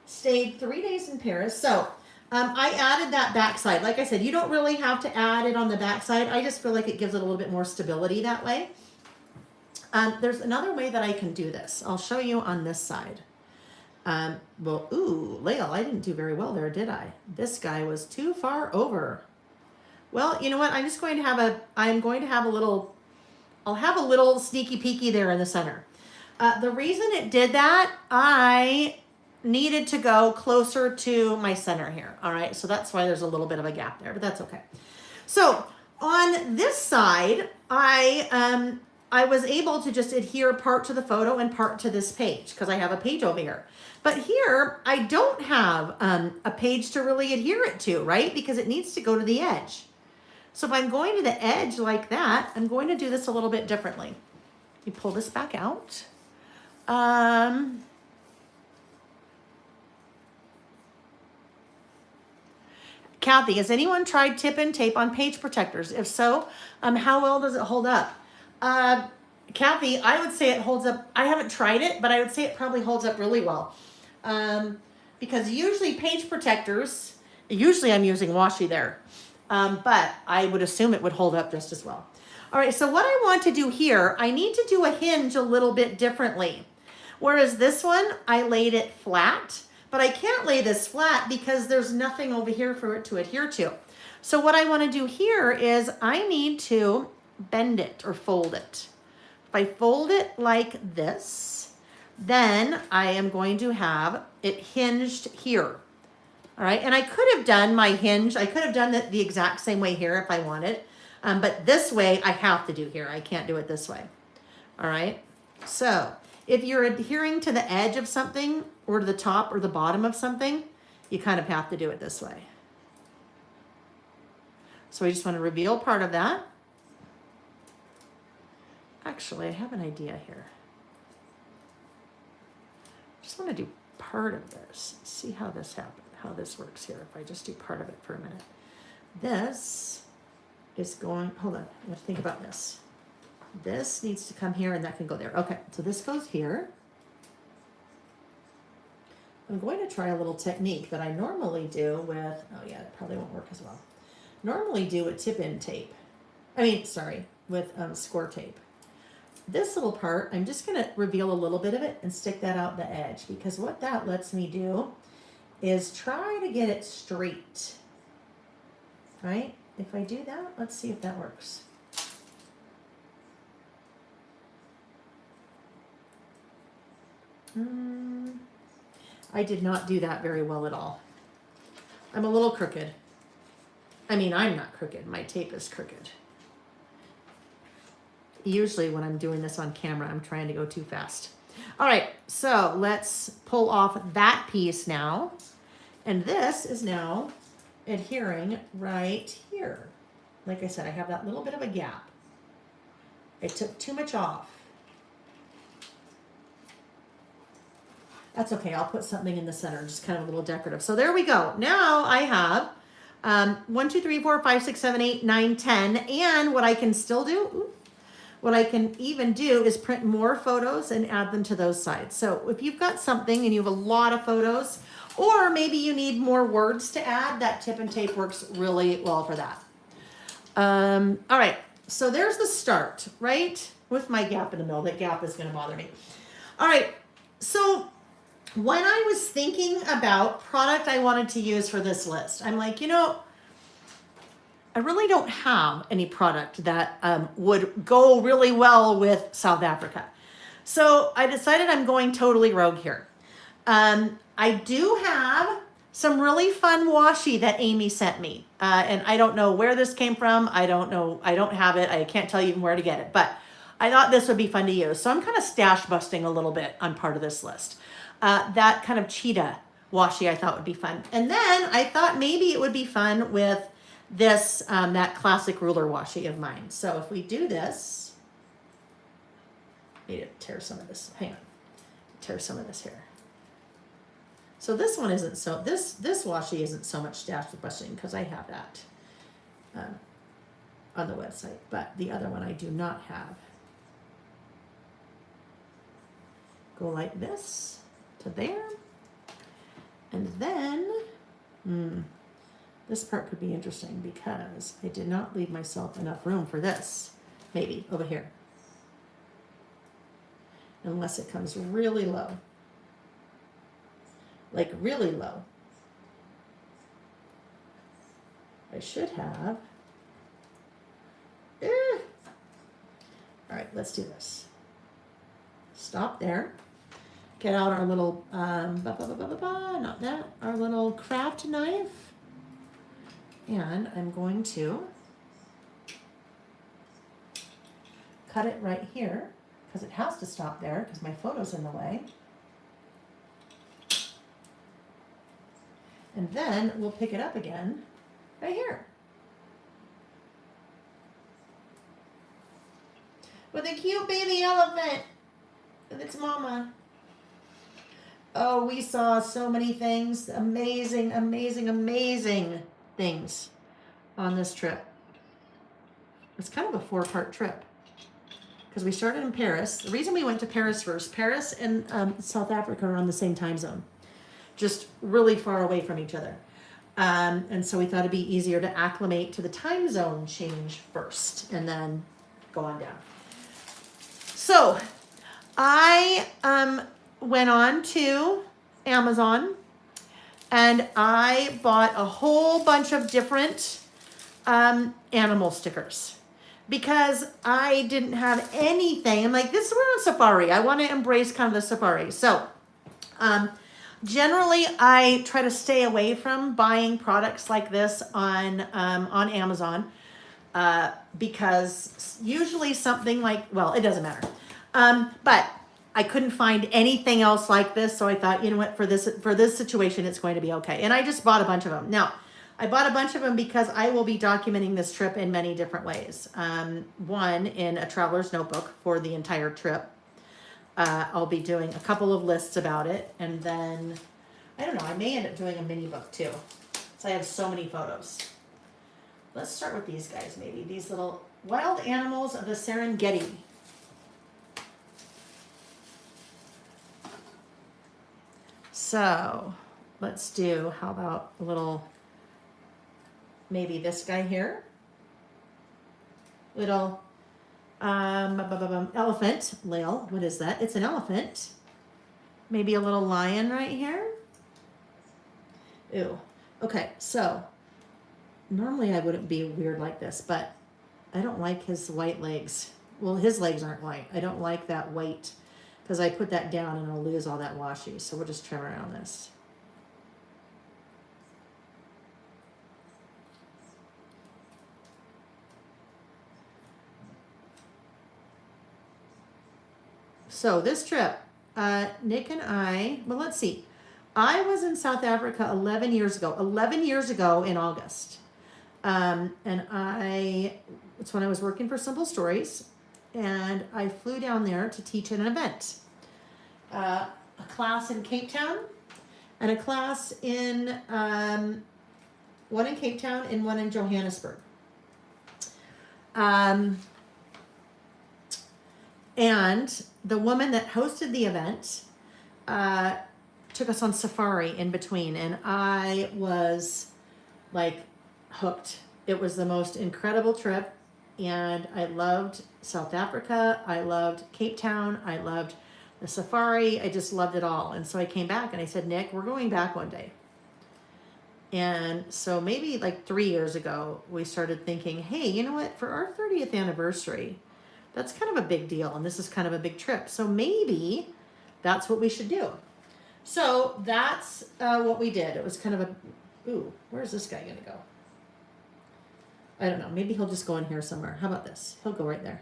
Stayed 3 days in Paris. So I added that backside. Like I said, you don't really have to add it on the backside. I just feel like it gives it a little bit more stability that way. There's another way that I can do this. I'll show you on this side. Lael, I didn't do very well there, did I? This guy was too far over. Well, you know what? I'm going to have a little, I'll have a little sneaky peeky there in the center. The reason it did that, I needed to go closer to my center here. All right. So that's why there's a little bit of a gap there, but that's okay. So on this side, I was able to just adhere part to the photo and part to this page because I have a page over here. But here I don't have a page to really adhere it to, right? Because it needs to go to the edge. So if I'm going to the edge like that, I'm going to do this a little bit differently. You pull this back out. Kathy, has anyone tried tip and tape on page protectors? If so, how well does it hold up? Kathy, I would say it holds up. I haven't tried it, but I would say it probably holds up really well. Because usually page protectors, usually I'm using washi there, but I would assume it would hold up just as well. All right, so what I want to do here, I need to do a hinge a little bit differently. Whereas this one, I laid it flat. But I can't lay this flat because there's nothing over here for it to adhere to. So what I want to do here is I need to bend it or fold it. If I fold it like this, then I am going to have it hinged here. All right, and I could have done my hinge. I could have done it the exact same way here if I wanted. But this way I have to do here. I can't do it this way. All right, so if you're adhering to the edge of something or to the top or the bottom of something, you kind of have to do it this way. So I just want to reveal part of that. Actually, I have an idea here. I just want to do part of this. See how this happens, how this works here. If I just do part of it for a minute. This is going, hold on, let's think about this. this needs to come here and that can go there. Okay, so this goes here. I'm going to try a little technique that I normally do with, oh yeah, it probably won't work as well. Normally do with tip-in tape. With score tape. This little part, I'm just going to reveal a little bit of it and stick that out the edge, because what that lets me do is try to get it straight, right? If I do that, let's see if that works. I did not do that very well at all. I'm a little crooked. I mean, I'm not crooked. My tape is crooked. Usually when I'm doing this on camera, I'm trying to go too fast. All right, so let's pull off that piece now. And this is now adhering right here. Like I said, I have that little bit of a gap. I took too much off. That's okay, I'll put something in the center, just kind of a little decorative. So there we go. Now I have 1, 2, 3, 4, 5, 6, 7, 8, 9, 10. And what I can still do, what I can even do is print more photos and add them to those sides. So if you've got something and you have a lot of photos, or maybe you need more words to add, that tip and tape works really well for that. All right, so there's the start, right? With my gap in the middle. That gap is gonna bother me. All right, so when I was thinking about product I wanted to use for this list, I'm like, I really don't have any product that would go really well with South Africa. So I decided I'm going totally rogue here. I do have some really fun washi that Amy sent me. And I don't know where this came from. I don't know. I don't have it. I can't tell you even where to get it. But I thought this would be fun to use. So I'm kind of stash busting a little bit on part of this list. That kind of cheetah washi I thought would be fun. And then I thought maybe it would be fun with this, that classic ruler washi of mine. So if we do this, need to tear some of this, hang on, tear some of this here. So this one isn't so, this washi isn't so much stash busting because I have that on the website, but the other one I do not have. Go like this to there. And then, this part could be interesting because I did not leave myself enough room for this. Maybe over here. Unless it comes really low. Like really low. I should have. All right, let's do this. Stop there. Get out our little, not that, our little craft knife. And I'm going to cut it right here because it has to stop there because my photo's in the way. And then we'll pick it up again right here. With a cute baby elephant with its mama. Oh, we saw so many things, amazing, amazing, amazing things on this trip. It's kind of a 4-part trip because we started in Paris. The reason we went to Paris first, Paris and South Africa are on the same time zone, just really far away from each other. And so we thought it'd be easier to acclimate to the time zone change first and then go on down. So I went on to Amazon and I bought a whole bunch of different animal stickers because I didn't have anything. I'm like, we're on safari. I want to embrace kind of the safari. So generally I try to stay away from buying products like this on Amazon because usually something like, well, it doesn't matter. But I couldn't find anything else like this, so I thought, you know what, for this situation, it's going to be okay. And I just bought a bunch of them. Now, I bought a bunch of them because I will be documenting this trip in many different ways. One, in a traveler's notebook for the entire trip. I'll be doing a couple of lists about it, and then, I don't know, I may end up doing a mini book too. So I have so many photos. let's start with these guys maybe. These little wild animals of the Serengeti. So let's do, how about a little, maybe this guy here. Little elephant, Lael, what is that? It's an elephant. Maybe a little lion right here. Ew. Okay, so normally I wouldn't be weird like this, but I don't like his white legs. Well, his legs aren't white. I don't like that white because I put that down and I'll lose all that washi. So we'll just trim around this. So this trip, Nick and I, well, let's see. I was in South Africa 11 years ago. 11 years ago in August. And it's when I was working for Simple Stories. And I flew down there to teach at an event. A class in Cape Town. And a class in, one in Cape Town and one in Johannesburg. And the woman that hosted the event took us on safari in between, and I was like hooked. It was the most incredible trip, and I loved South Africa. I loved Cape Town. I loved the safari. I just loved it all. And so I came back and I said, Nick, we're going back one day. And so maybe like 3 years ago, we started thinking, hey, you know what? For our 30th anniversary, that's kind of a big deal, and this is kind of a big trip. So maybe that's what we should do. So that's what we did. It was kind of a, ooh, where's this guy gonna go? I don't know. Maybe he'll just go in here somewhere. How about this? He'll go right there.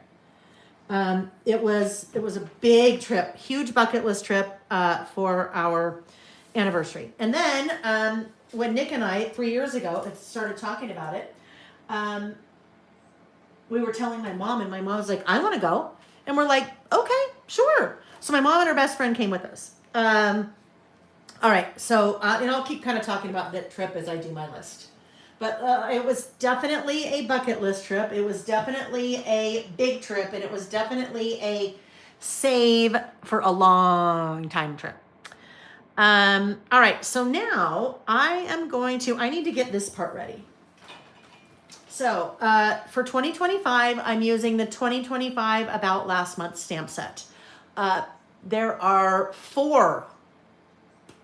It was a big trip, huge bucket list trip for our anniversary. And then when Nick and I 3 years ago started talking about it, we were telling my mom, and my mom was like, I want to go. And we're like, okay, sure. So my mom and her best friend came with us. All right. So, and I'll keep kind of talking about that trip as I do my list. But it was definitely a bucket list trip. It was definitely a big trip. And it was definitely a save for a long time trip. All right. So now I need to get this part ready. So for 2025, I'm using the 2025 About Last Month stamp set. There are 4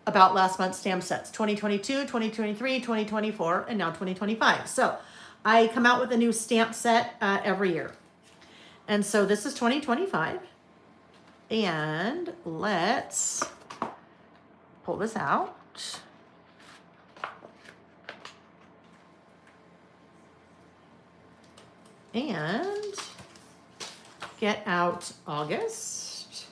About Last Month stamp sets, 2022, 2023, 2024, and now 2025. So I come out with a new stamp set every year. And so this is 2025. And let's pull this out. And get out August.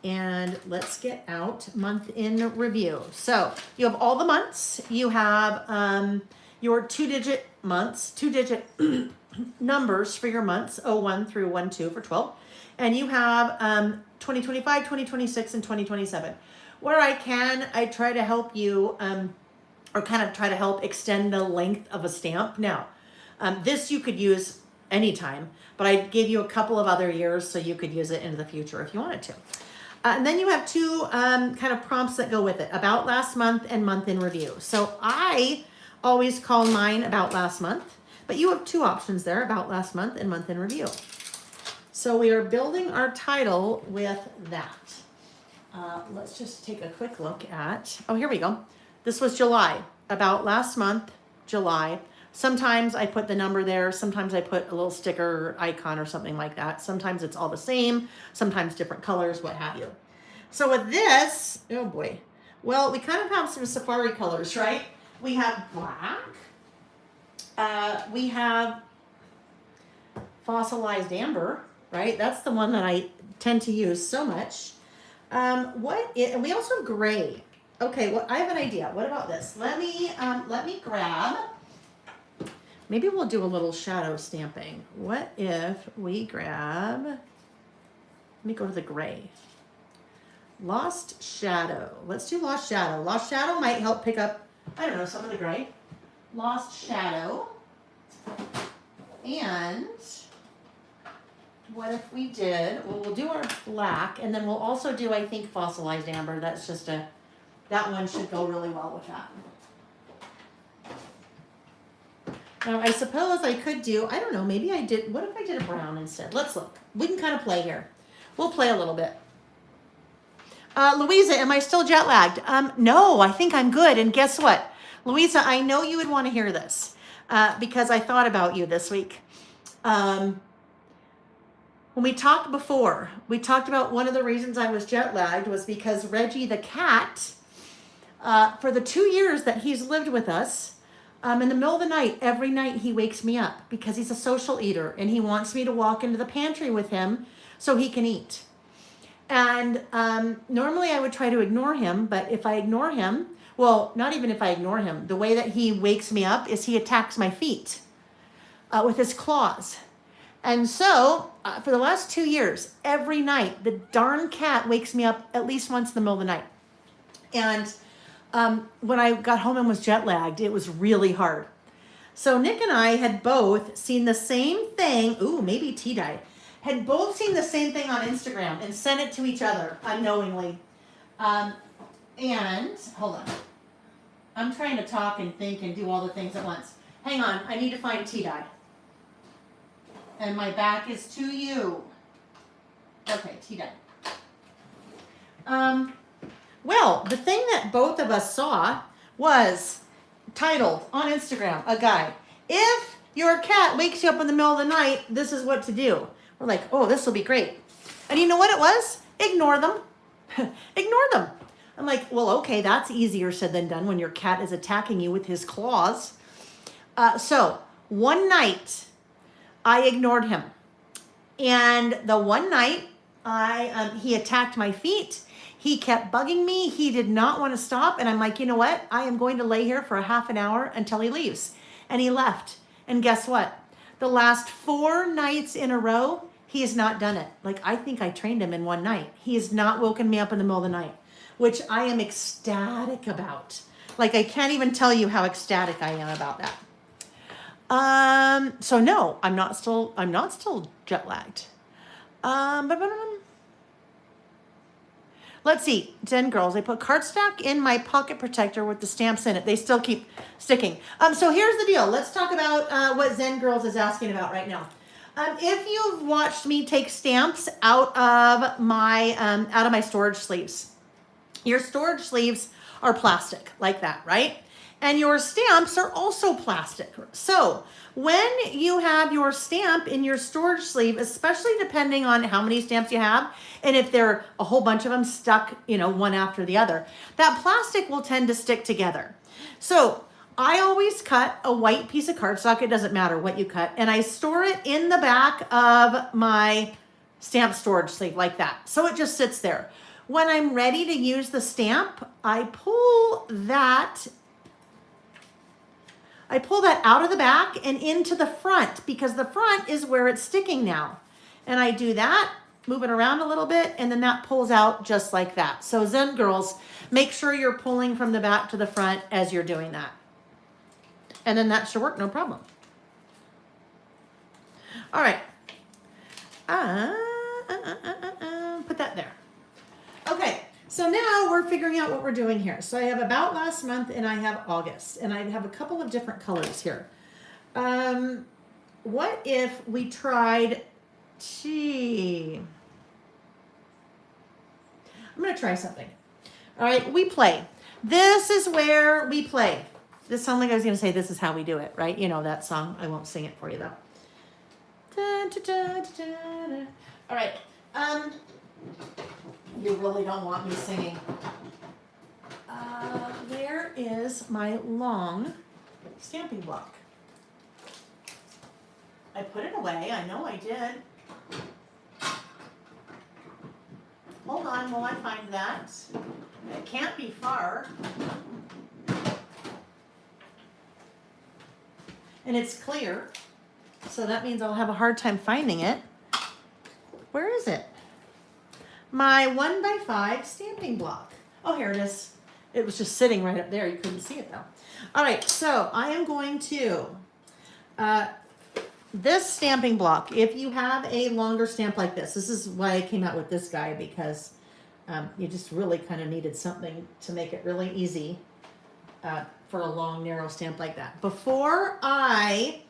And let's get out month in review. So you have all the months. You have your 2-digit months, 2-digit numbers for your months, 01 through 12 for 12. And you have 2025, 2026, and 2027. Where I can, I try to help you or kind of try to help extend the length of a stamp. Now, this you could use anytime, but I gave you a couple of other years so you could use it into the future if you wanted to. And then you have 2 kind of prompts that go with it, About Last Month and Month in Review. So I always call mine About Last Month, but you have 2 options there, About Last Month and Month in Review. So we are building our title with that. Let's just take a quick look at, oh, here we go. This was July, About Last Month, July. Sometimes I put the number there. Sometimes I put a little sticker icon or something like that. Sometimes it's all the same. Sometimes different colors, what have you. So with this, oh boy. Well, we kind of have some safari colors, right? We have black. We have fossilized amber, right? That's the one that I tend to use so much. And we also have gray. Okay, well, I have an idea. What about this? Let me grab, maybe we'll do a little shadow stamping. What if we grab, let me go to the gray. Lost Shadow. Let's do Lost Shadow. Lost Shadow might help pick up, I don't know, some of the gray. Lost Shadow. And what if we did, well, we'll do our black, and then we'll also do, I think, Fossilized Amber. That's just that one should go really well with that. Now, I suppose I could do, I don't know, maybe I did, what if I did a brown instead? Let's look. We can kind of play here. We'll play a little bit. Louisa, am I still jet lagged? No, I think I'm good. And guess what? Louisa, I know you would want to hear this because I thought about you this week. When we talked before, we talked about one of the reasons I was jet lagged was because Reggie the cat, for the 2 years that he's lived with us, in the middle of the night, every night he wakes me up because he's a social eater and he wants me to walk into the pantry with him so he can eat. And normally I would try to ignore him, but if I ignore him, well, not even if I ignore him, the way that he wakes me up is he attacks my feet with his claws. And so for the last 2 years, every night, the darn cat wakes me up at least once in the middle of the night. And when I got home and was jet lagged, it was really hard. So Nick and I had both seen the same thing. Ooh, maybe T-Dye. Had both seen the same thing on Instagram and sent it to each other unknowingly. And, hold on. I'm trying to talk and think and do all the things at once. Hang on, I need to find T-Dye. And my back is to you. Okay, T-Dye. Well, the thing that both of us saw was titled on Instagram, a guy, if your cat wakes you up in the middle of the night, this is what to do. We're like, oh, this will be great. And you know what it was? Ignore them. Ignore them. I'm like, well, okay, that's easier said than done when your cat is attacking you with his claws. So one night I ignored him. And the one night he attacked my feet. He kept bugging me. He did not want to stop. And I'm like, you know what? I am going to lay here for a half an hour until he leaves. And he left. And guess what? The last 4 nights in a row, he has not done it. Like, I think I trained him in one night. He has not woken me up in the middle of the night, which I am ecstatic about. Like, I can't even tell you how ecstatic I am about that. So no, I'm not still jet lagged. Let's see, Zen Girls. I put cardstock in my pocket protector with the stamps in it. They still keep sticking. So here's the deal. Let's talk about what Zen Girls is asking about right now. If you've watched me take stamps out of my storage sleeves, your storage sleeves are plastic like that, right? And your stamps are also plastic. So when you have your stamp in your storage sleeve, especially depending on how many stamps you have, and if there are a whole bunch of them stuck, one after the other, that plastic will tend to stick together. So I always cut a white piece of cardstock. It doesn't matter what you cut. And I store it in the back of my stamp storage sleeve like that. So it just sits there. When I'm ready to use the stamp, I pull that out of the back and into the front because the front is where it's sticking now. And I do that, move it around a little bit, and then that pulls out just like that. So Zen Girls, make sure you're pulling from the back to the front as you're doing that. And then that should work, no problem. All right. Put that there. Okay. So now we're figuring out what we're doing here. So I have about last month and I have August and I have a couple of different colors here. What if we tried, I'm going to try something. All right, we play. This is where we play. This sounded like I was going to say this is how we do it, right? You know that song. I won't sing it for you though. Da, da, da, da, da. All right. You really don't want me singing. Where is my long stamping block? I put it away. I know I did. Hold on while I find that. It can't be far. And it's clear. So that means I'll have a hard time finding it. Where is it? my 1x5 stamping block. Oh, here it is. It was just sitting right up there. You couldn't see it though. All right, so I am going to, this stamping block, if you have a longer stamp like this is why I came out with this guy, because you just really kind of needed something to make it really easy for a long, narrow stamp like that. Before I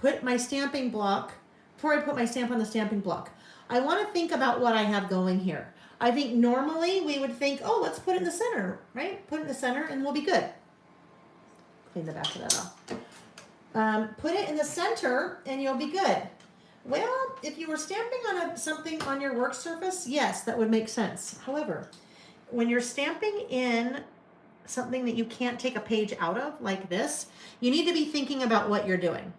put my stamping block, before I put my stamp on the stamping block, I want to think about what I have going here. I think normally we would think, oh, let's put it in the center, right? Put it in the center and we'll be good. Clean the back of that off. Put it in the center and you'll be good. Well, if you were stamping on something on your work surface, yes, that would make sense. However, when you're stamping in something that you can't take a page out of, like this, you need to be thinking about what you're doing.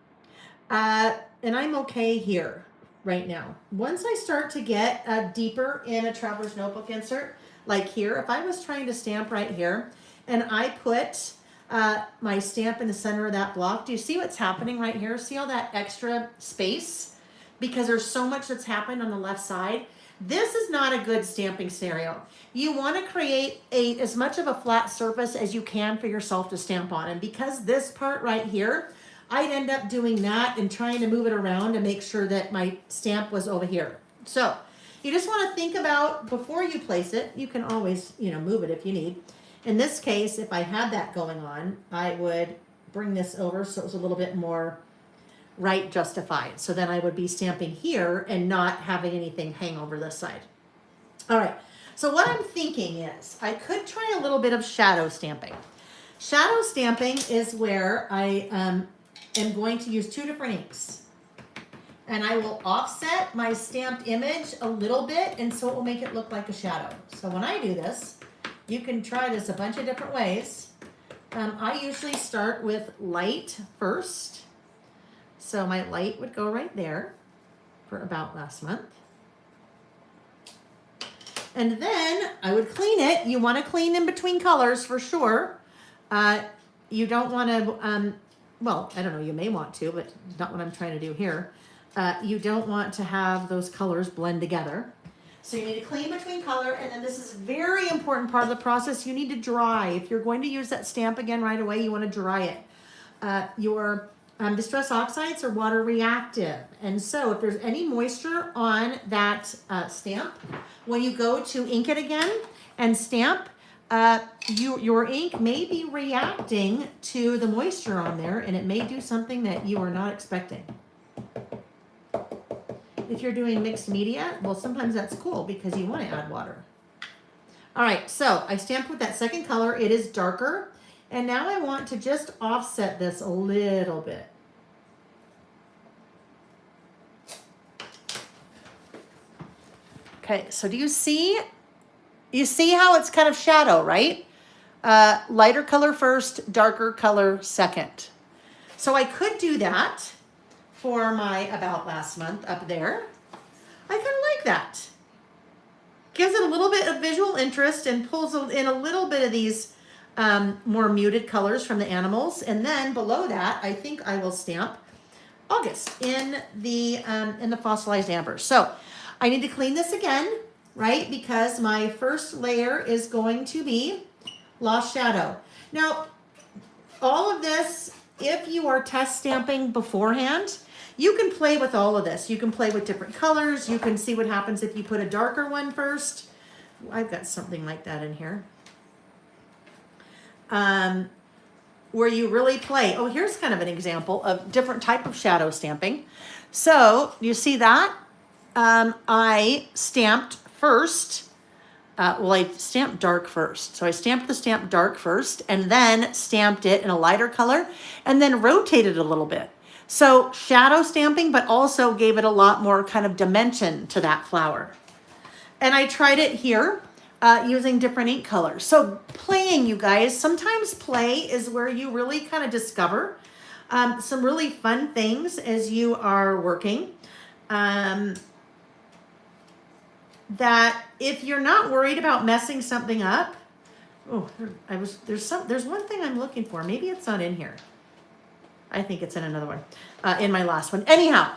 And I'm okay here right now. Once I start to get deeper in a traveler's notebook insert, like here, if I was trying to stamp right here and I put my stamp in the center of that block, do you see what's happening right here? See all that extra space? Because there's so much that's happened on the left side. This is not a good stamping scenario. You want to create as much of a flat surface as you can for yourself to stamp on. And because this part right here, I'd end up doing that and trying to move it around to make sure that my stamp was over here. So you just want to think about before you place it. You can always, move it if you need. In this case, if I had that going on, I would bring this over so it was a little bit more right justified. So then I would be stamping here and not having anything hang over this side. All right. So what I'm thinking is I could try a little bit of shadow stamping. Shadow stamping is where I am going to use 2 different inks. And I will offset my stamped image a little bit, and so it will make it look like a shadow. So when I do this, you can try this a bunch of different ways. I usually start with light first. So my light would go right there for About Last Month. And then I would clean it. You want to clean in between colors for sure. You don't want to, well, I don't know, you may want to, but not what I'm trying to do here. You don't want to have those colors blend together. So you need to clean between color, and then this is a very important part of the process. You need to dry. If you're going to use that stamp again right away, you want to dry it. Your Distress Oxides are water reactive. And so if there's any moisture on that stamp, when you go to ink it again and stamp, your ink may be reacting to the moisture on there, and it may do something that you are not expecting. If you're doing mixed media, well, sometimes that's cool because you want to add water. All right, so I stamped with that second color. It is darker. And now I want to just offset this a little bit. Okay, so do you see? You see how it's kind of shadow, right? Lighter color first, darker color second. So I could do that for my About Last Month up there. I kind of like that. Gives it a little bit of visual interest and pulls in a little bit of these more muted colors from the animals. And then below that, I think I will stamp August in the fossilized amber. So I need to clean this again, right? Because my first layer is going to be Lost Shadow. Now, all of this, if you are test stamping beforehand, you can play with all of this. You can play with different colors. You can see what happens if you put a darker one first. I've got something like that in here. Where you really play. Oh, here's kind of an example of different type of shadow stamping. So you see that? I stamped first. I stamped dark first. So I stamped the stamp dark first and then stamped it in a lighter color and then rotated a little bit. So shadow stamping, but also gave it a lot more kind of dimension to that flower. And I tried it here using different ink colors. So playing, you guys, sometimes play is where you really kind of discover some really fun things as you are working. That if you're not worried about messing something up, there's one thing I'm looking for. Maybe it's not in here. I think it's in another one, in my last one. Anyhow,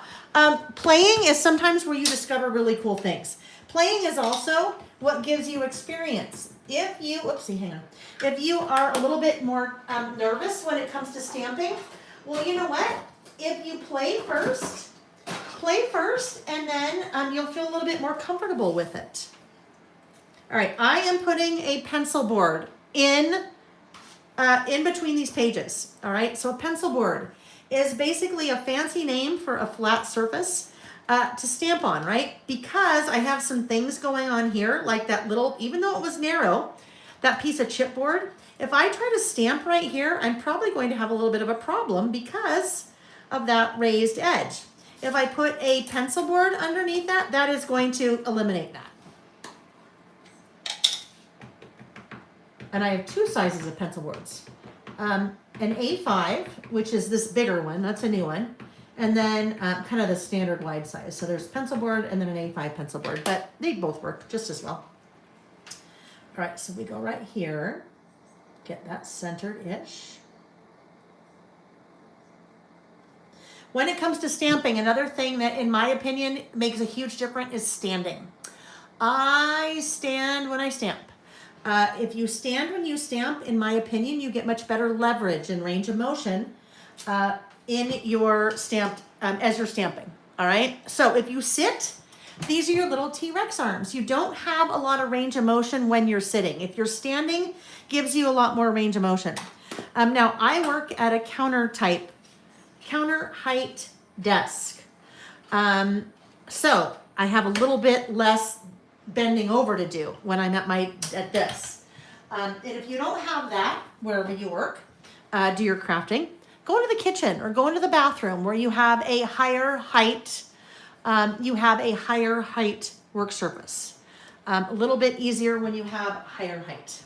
playing is sometimes where you discover really cool things. Playing is also what gives you experience. If you, whoopsie, hang on. If you are a little bit more nervous when it comes to stamping, well, you know what? If you play first, and then you'll feel a little bit more comfortable with it. All right, I am putting a pencil board in between these pages. All right, so a pencil board is basically a fancy name for a flat surface to stamp on, right? Because I have some things going on here, like that little, even though it was narrow, that piece of chipboard. If I try to stamp right here, I'm probably going to have a little bit of a problem because of that raised edge. If I put a pencil board underneath that, that is going to eliminate that. And I have two sizes of pencil boards. An A5, which is this bigger one, that's a new one. And then kind of the standard wide size. So there's pencil board and then an A5 pencil board, but they both work just as well. All right, so we go right here, get that centered-ish. When it comes to stamping, another thing that, in my opinion, makes a huge difference is standing. I stand when I stamp. If you stand when you stamp, in my opinion, you get much better leverage and range of motion in your stamped, as you're stamping, all right? So if you sit, these are your little T-Rex arms. You don't have a lot of range of motion when you're sitting. If you're standing, gives you a lot more range of motion. Now, I work at a counter height desk. So I have a little bit less bending over to do when I'm at this. And if you don't have that wherever you work, do your crafting, go into the kitchen or go into the bathroom where you have a higher height. You have a higher height work surface. A little bit easier when you have higher height.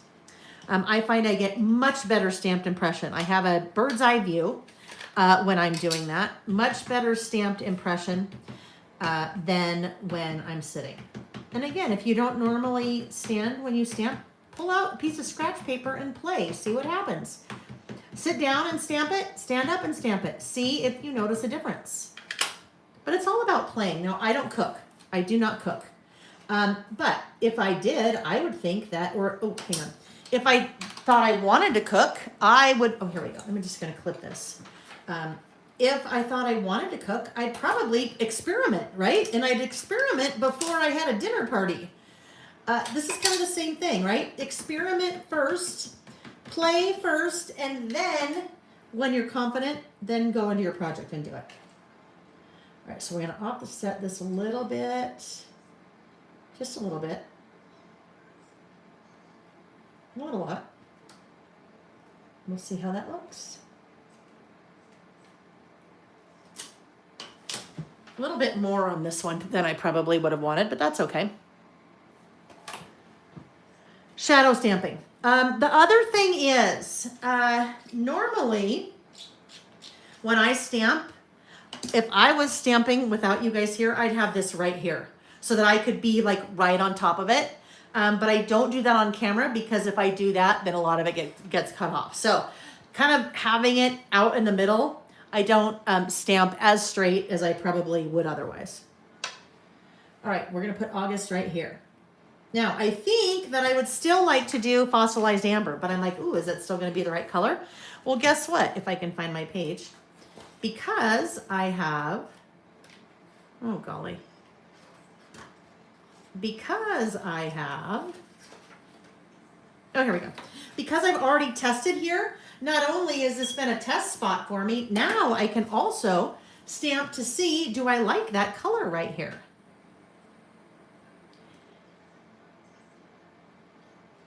I find I get much better stamped impression. I have a bird's eye view when I'm doing that. Much better stamped impression than when I'm sitting. And again, if you don't normally stand when you stamp, pull out a piece of scratch paper and play. See what happens. Sit down and stamp it. Stand up and stamp it. See if you notice a difference. But it's all about playing. Now, I don't cook. I do not cook. But if I did, I would think that, hang on. If I thought I wanted to cook, I would, here we go. I'm just going to clip this. If I thought I wanted to cook, I'd probably experiment, right? And I'd experiment before I had a dinner party. This is kind of the same thing, right? Experiment first, play first, and then when you're confident, then go into your project and do it. All right, so we're going to offset this a little bit, just a little bit. Not a lot. We'll see how that looks. A little bit more on this one than I probably would have wanted, but that's okay. Shadow stamping. The other thing is, normally when I stamp, if I was stamping without you guys here, I'd have this right here so that I could be like right on top of it. But I don't do that on camera because if I do that, then a lot of it gets cut off. So kind of having it out in the middle, I don't stamp as straight as I probably would otherwise. All right, we're gonna put August right here. Now, I think that I would still like to do fossilized amber, but I'm like, ooh, is it still gonna be the right color? Well, guess what, if I can find my page. Because I have, oh golly. Because I have, oh, here we go. Because I've already tested here, not only has this been a test spot for me, now I can also stamp to see, do I like that color right here?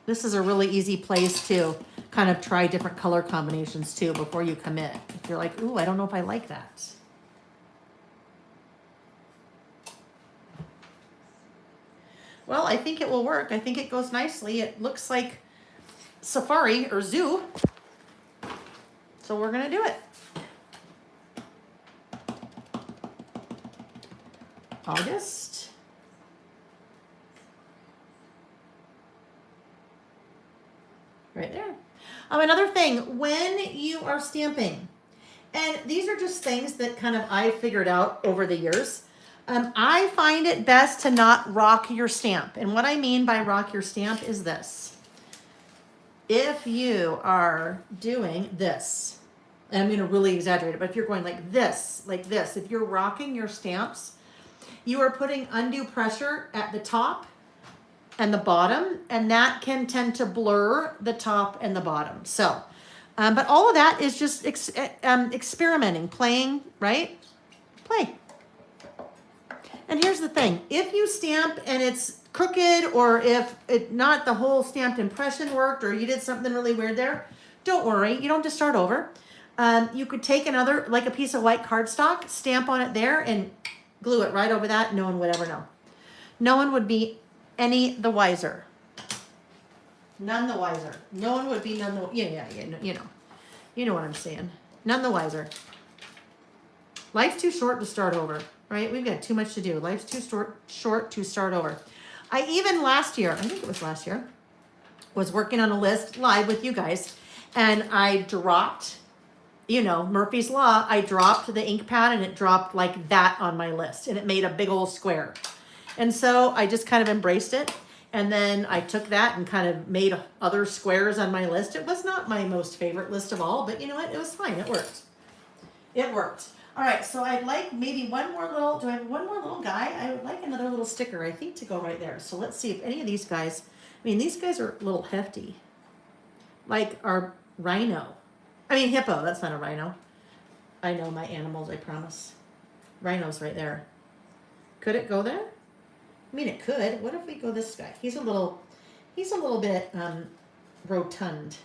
This is a really easy place to kind of try different color combinations too before you commit. If you're like, ooh, I don't know if I like that. Well, I think it will work. I think it goes nicely. It looks like safari or zoo. So we're gonna do it. August. Right there. Another thing, when you are stamping, and these are just things that kind of I figured out over the years. I find it best to not rock your stamp. And what I mean by rock your stamp is this. If you are doing this, and I'm going to really exaggerate it, but if you're going like this, if you're rocking your stamps, you are putting undue pressure at the top and the bottom, and that can tend to blur the top and the bottom. So, but all of that is just experimenting, playing, right? Play. And here's the thing. If you stamp and it's crooked, or if it not the whole stamped impression worked, or you did something really weird there, don't worry. You don't have to start over. You could take another, like a piece of white cardstock, stamp on it there, and glue it right over that. No one would ever know. No one would be any the wiser. None the wiser. No one would be none the, you know what I'm saying. None the wiser. Life's too short to start over, right? We've got too much to do. Life's too short to start over. I even last year, I think it was last year, was working on a list live with you guys, and I dropped, Murphy's Law, I dropped the ink pad and it dropped like that on my list, and it made a big old square. And so I just kind of embraced it. And then I took that and kind of made other squares on my list. It was not my most favorite list of all, but you know what? It was fine. It worked. It worked. All right. So I'd like maybe do I have one more little guy? I would like another little sticker, I think, to go right there. So let's see if any of these guys, these guys are a little hefty. Like our hippo. That's not a rhino. I know my animals, I promise. Rhino's right there. Could it go there? It could. What if we go this guy? He's a little bit rotund.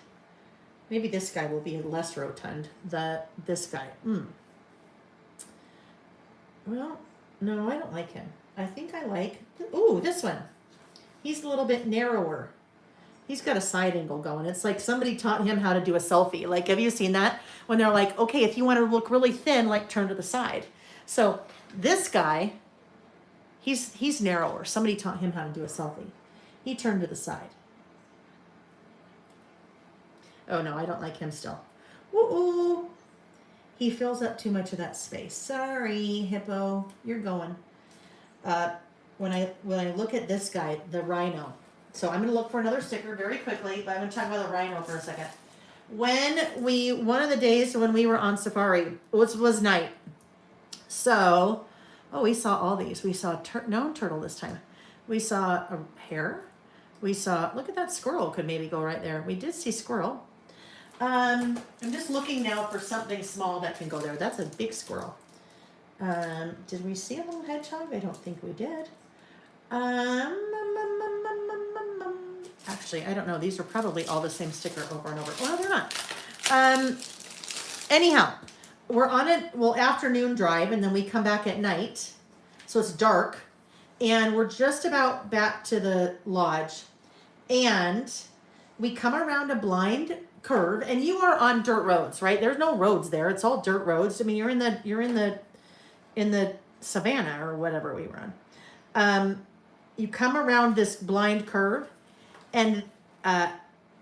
Maybe this guy will be less rotund. This guy. Well, no, I don't like him. I think I like, this one. He's a little bit narrower. He's got a side angle going. It's like somebody taught him how to do a selfie. Like, have you seen that? When they're like, okay, if you want to look really thin, like turn to the side. So this guy, he's narrower. Somebody taught him how to do a selfie. He turned to the side. Oh no, I don't like him still. Ooh. He fills up too much of that space. Sorry, hippo, you're going. When I look at this guy, the rhino. So I'm gonna look for another sticker very quickly, but I'm gonna talk about the rhino for a second. One of the days when we were on safari, was night. So, we saw all these. We saw no turtle this time. We saw a hare. We saw, look at that squirrel, could maybe go right there. We did see squirrel. I'm just looking now for something small that can go there. That's a big squirrel. Did we see a little hedgehog? I don't think we did. Actually, I don't know. These are probably all the same sticker over and over. Well, they're not. Anyhow, we're on afternoon drive, and then we come back at night. So it's dark, and we're just about back to the lodge, and we come around a blind curve, and you are on dirt roads, right? There's no roads there. It's all dirt roads. You're in the savannah or whatever we were on. You come around this blind curve, and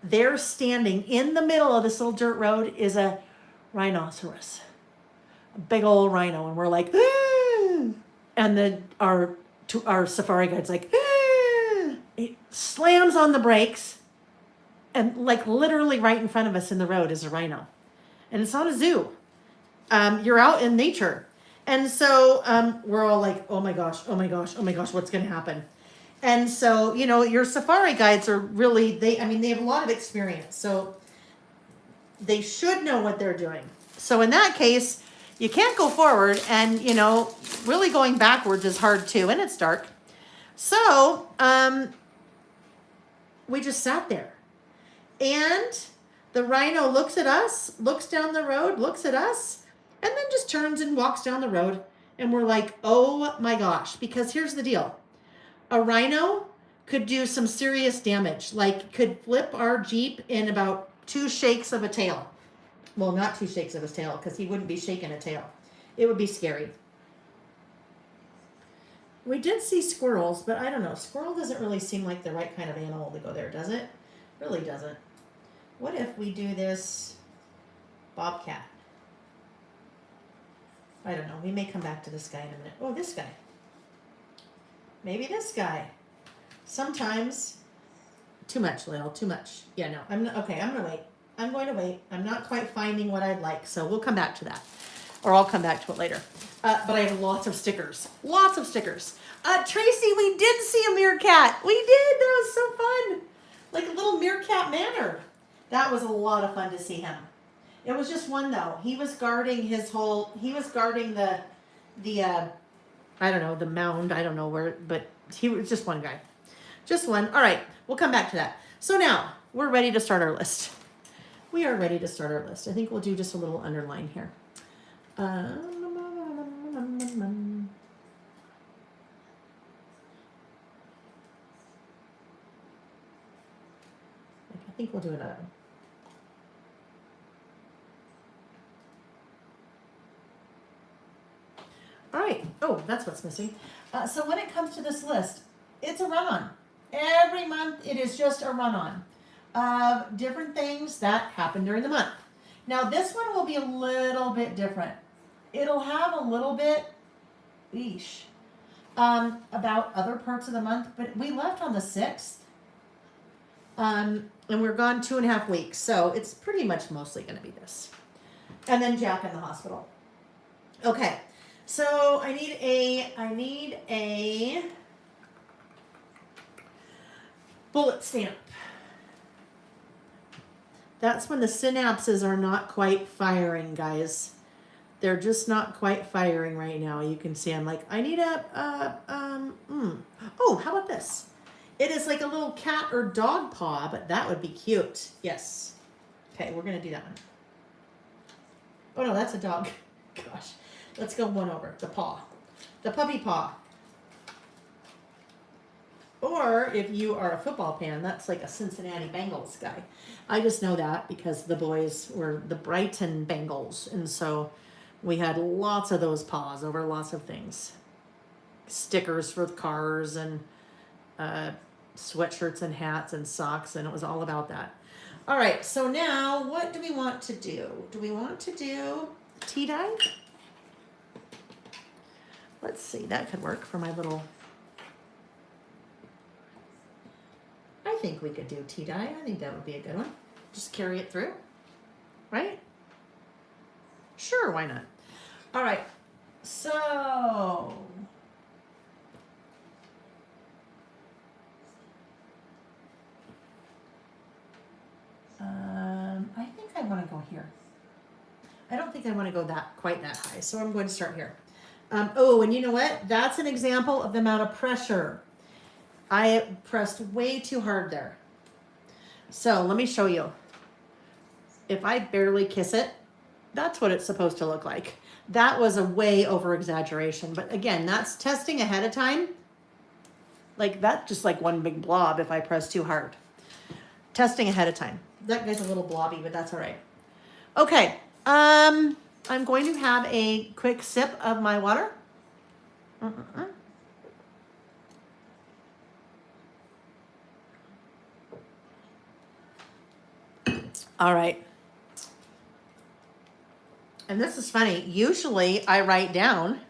there standing in the middle of this little dirt road is a rhinoceros, a big old rhino, and we're like, ah! And then our safari guide's like, ah! It slams on the brakes, and like literally right in front of us in the road is a rhino, and it's not a zoo. You're out in nature, and so we're all like, oh my gosh, what's going to happen? And so, your safari guides are really, they have a lot of experience, so they should know what they're doing. So in that case, you can't go forward, and, really going backwards is hard too, and it's dark. So, we just sat there, and the rhino looks at us, looks down the road, looks at us, and then just turns and walks down the road, and we're like, oh my gosh, because here's the deal. A rhino could do some serious damage, like could flip our Jeep in about 2 shakes of a tail. Well, not 2 shakes of his tail, because he wouldn't be shaking a tail. It would be scary. We did see squirrels, but I don't know. Squirrel doesn't really seem like the right kind of animal to go there, does it? Really doesn't. What if we do this bobcat? I don't know. We may come back to this guy in a minute. Oh, this guy. Maybe this guy. Sometimes. Too much, Lil. Too much. Yeah, no. I'm not, okay. I'm gonna wait. I'm going to wait. I'm not quite finding what I'd like, so we'll come back to that, or I'll come back to it later. But I have lots of stickers. Lots of stickers. Tracy, we did see a meerkat. We did. That was so fun. Like a little meerkat manor. That was a lot of fun to see him. It was just one though. He was guarding his whole. He was guarding the I don't know, the mound. I don't know where, but he was just one guy. Just one. All right, we'll come back to that. So now we're ready to start our list. We are ready to start our list. I think we'll do just a little underline here. I think we'll do another one. All right. Oh, that's what's missing. So when it comes to this list, it's a run-on. Every month it is just a run-on of different things that happen during the month. Now this one will be a little bit different. It'll have a little bit, about other parts of the month, but we left on the 6th. And we're gone 2.5 weeks, so it's pretty much mostly going to be this. And then Jack in the hospital. Okay. So I need a bullet stamp. That's when the synapses are not quite firing, guys. They're just not quite firing right now. You can see I'm like, I need Oh, how about this? It is like a little cat or dog paw, but that would be cute. Yes. Okay, we're gonna do that one. Oh no, that's a dog. Gosh. Let's go one over. The paw. The puppy paw. Or if you are a football fan, that's like a Cincinnati Bengals guy. I just know that because the boys were the Brighton Bengals. And so we had lots of those paws over lots of things. Stickers for cars and sweatshirts and hats and socks. And it was all about that. All right. So now what do we want to do? Do we want to do tea-dye? Let's see, that could work for my little, I think we could do tea-dye. I think that would be a good one. Just carry it through, right? Sure, why not? All right, so. I think I want to go here. I don't think I want to go quite that high, so I'm going to start here. Oh, and you know what? That's an example of the amount of pressure. I pressed way too hard there. So let me show you. If I barely kiss it, that's what it's supposed to look like. That was a way over exaggeration. But again, that's testing ahead of time. Like that's just like one big blob if I press too hard. Testing ahead of time. That guy's a little blobby, but that's all right. Okay. I'm going to have a quick sip of my water. All right. And this is funny. Usually I write down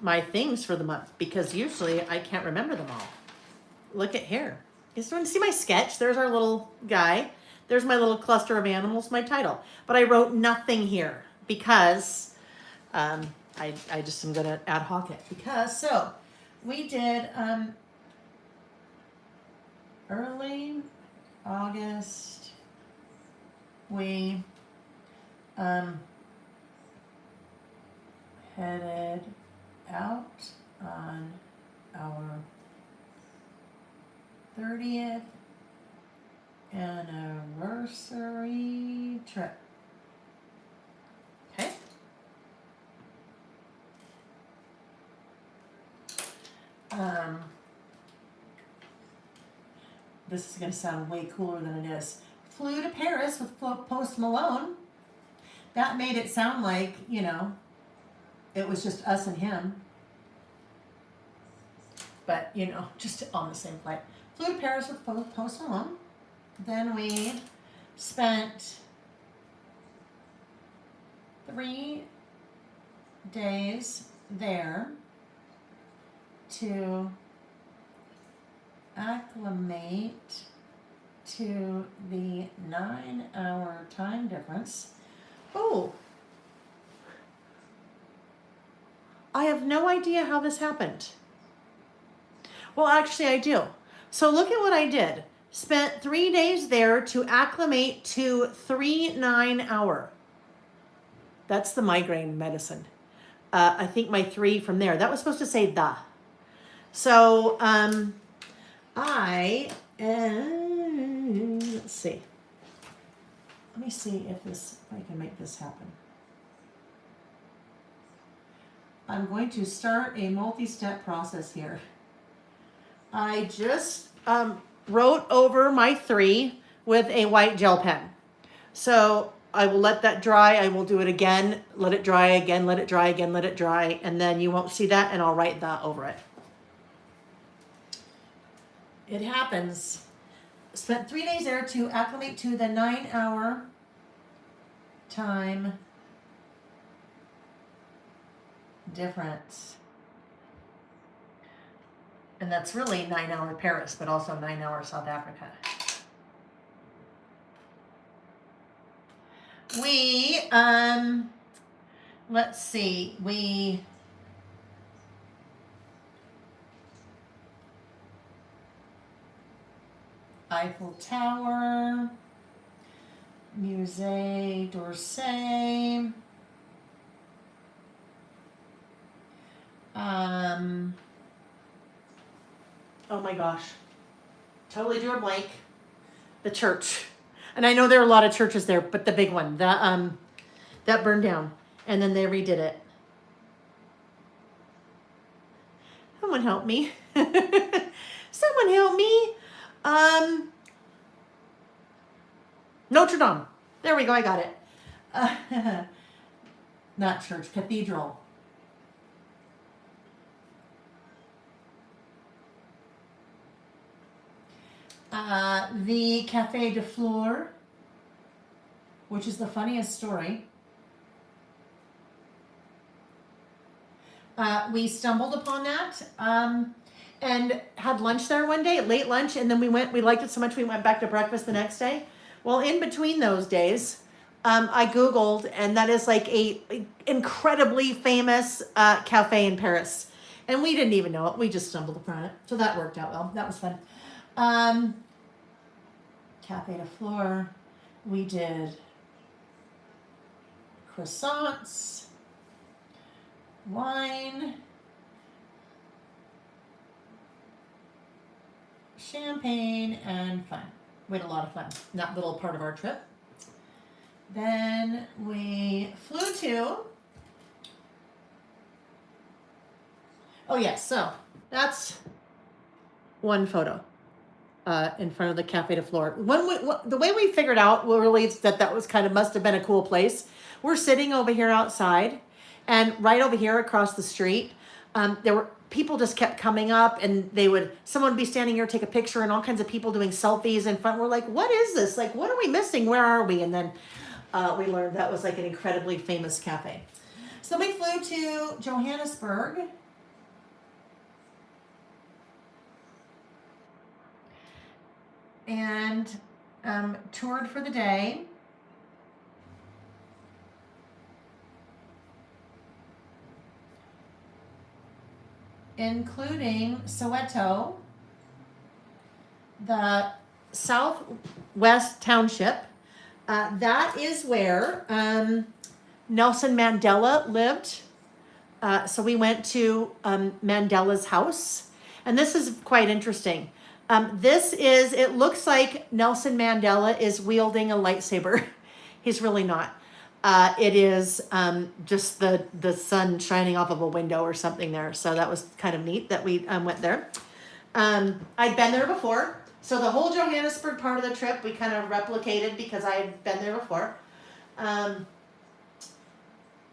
my things for the month because usually I can't remember them all. Look at here. You want to see my sketch? There's our little guy. There's my little cluster of animals, my title. But I wrote nothing here because I just am going to ad hoc it. Because, so, we did early August, we headed out on our 30th anniversary trip. Okay. This is going to sound way cooler than it is. Flew to Paris with Post Malone. That made it sound like, you know, it was just us and him. But, you know, just on the same flight. Flew to Paris with Post Malone. Then we spent 3 days there. to acclimate to the 9-hour time difference. Oh. I have no idea how this happened. Well, actually, I do. So look at what I did. Spent 3 days there to acclimate to 3 9-hour. That's the migraine medicine. I think my 3 from there. That was supposed to say the. So let's see. Let me see if I can make this happen. I'm going to start a multi-step process here. I just wrote over my 3 with a white gel pen. So I will let that dry. I will do it again, let it dry again, let it dry again, let it dry, and then you won't see that, and I'll write the over it. It happens. Spent 3 days there to acclimate to the 9-hour time difference. And that's really 9-hour Paris, but also 9-hour South Africa. We, let's see, Eiffel Tower, Musée d'Orsay, oh my gosh, totally drew a blank. The church. And I know there are a lot of churches there, but the big one, that burned down, and then they redid it. Someone help me. Someone help me. Notre Dame. There we go. I got it. Not church, cathedral. The Café de Flore, which is the funniest story. We stumbled upon that and had lunch there one day, late lunch, and then we liked it so much we went back to breakfast the next day. Well, in between those days, I Googled, and that is like a incredibly famous cafe in Paris. And we didn't even know it. We just stumbled upon it. So that worked out well. That was fun. Café de Flore. We did croissants, wine, champagne, and fun. We had a lot of fun. That little part of our trip. Then we flew to, oh yes, so that's one photo in front of the Café de Flore. The way we figured out really that was must have been a cool place. We're sitting over here outside, and right over here across the street, there were people just kept coming up, and someone would be standing here, take a picture, and all kinds of people doing selfies in front. We're like, what is this? Like, what are we missing? Where are we? And then we learned that was like an incredibly famous cafe. So we flew to Johannesburg. And toured for the day. Including Soweto, the Southwest Township. That is where Nelson Mandela lived. So we went to Mandela's house. And this is quite interesting. It looks like Nelson Mandela is wielding a lightsaber. He's really not. It is just the sun shining off of a window or something there. So that was kind of neat that we went there. I'd been there before. So the whole Johannesburg part of the trip we kind of replicated because I had been there before. On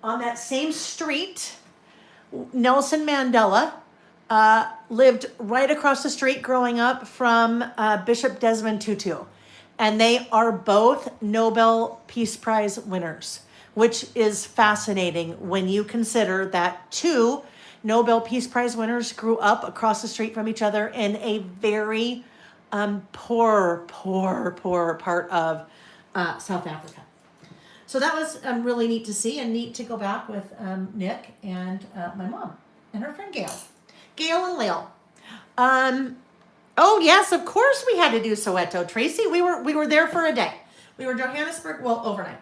that same street, Nelson Mandela lived right across the street growing up from Bishop Desmond Tutu. And they are both Nobel Peace Prize winners, which is fascinating when you consider that 2 Nobel Peace Prize winners grew up across the street from each other in a very poor part of South Africa. So that was really neat to see and neat to go back with Nick and my mom and her friend Gail. Gail and Lil. Oh yes, of course we had to do Soweto, Tracy. We were there for a day. We were in Johannesburg, well, overnight.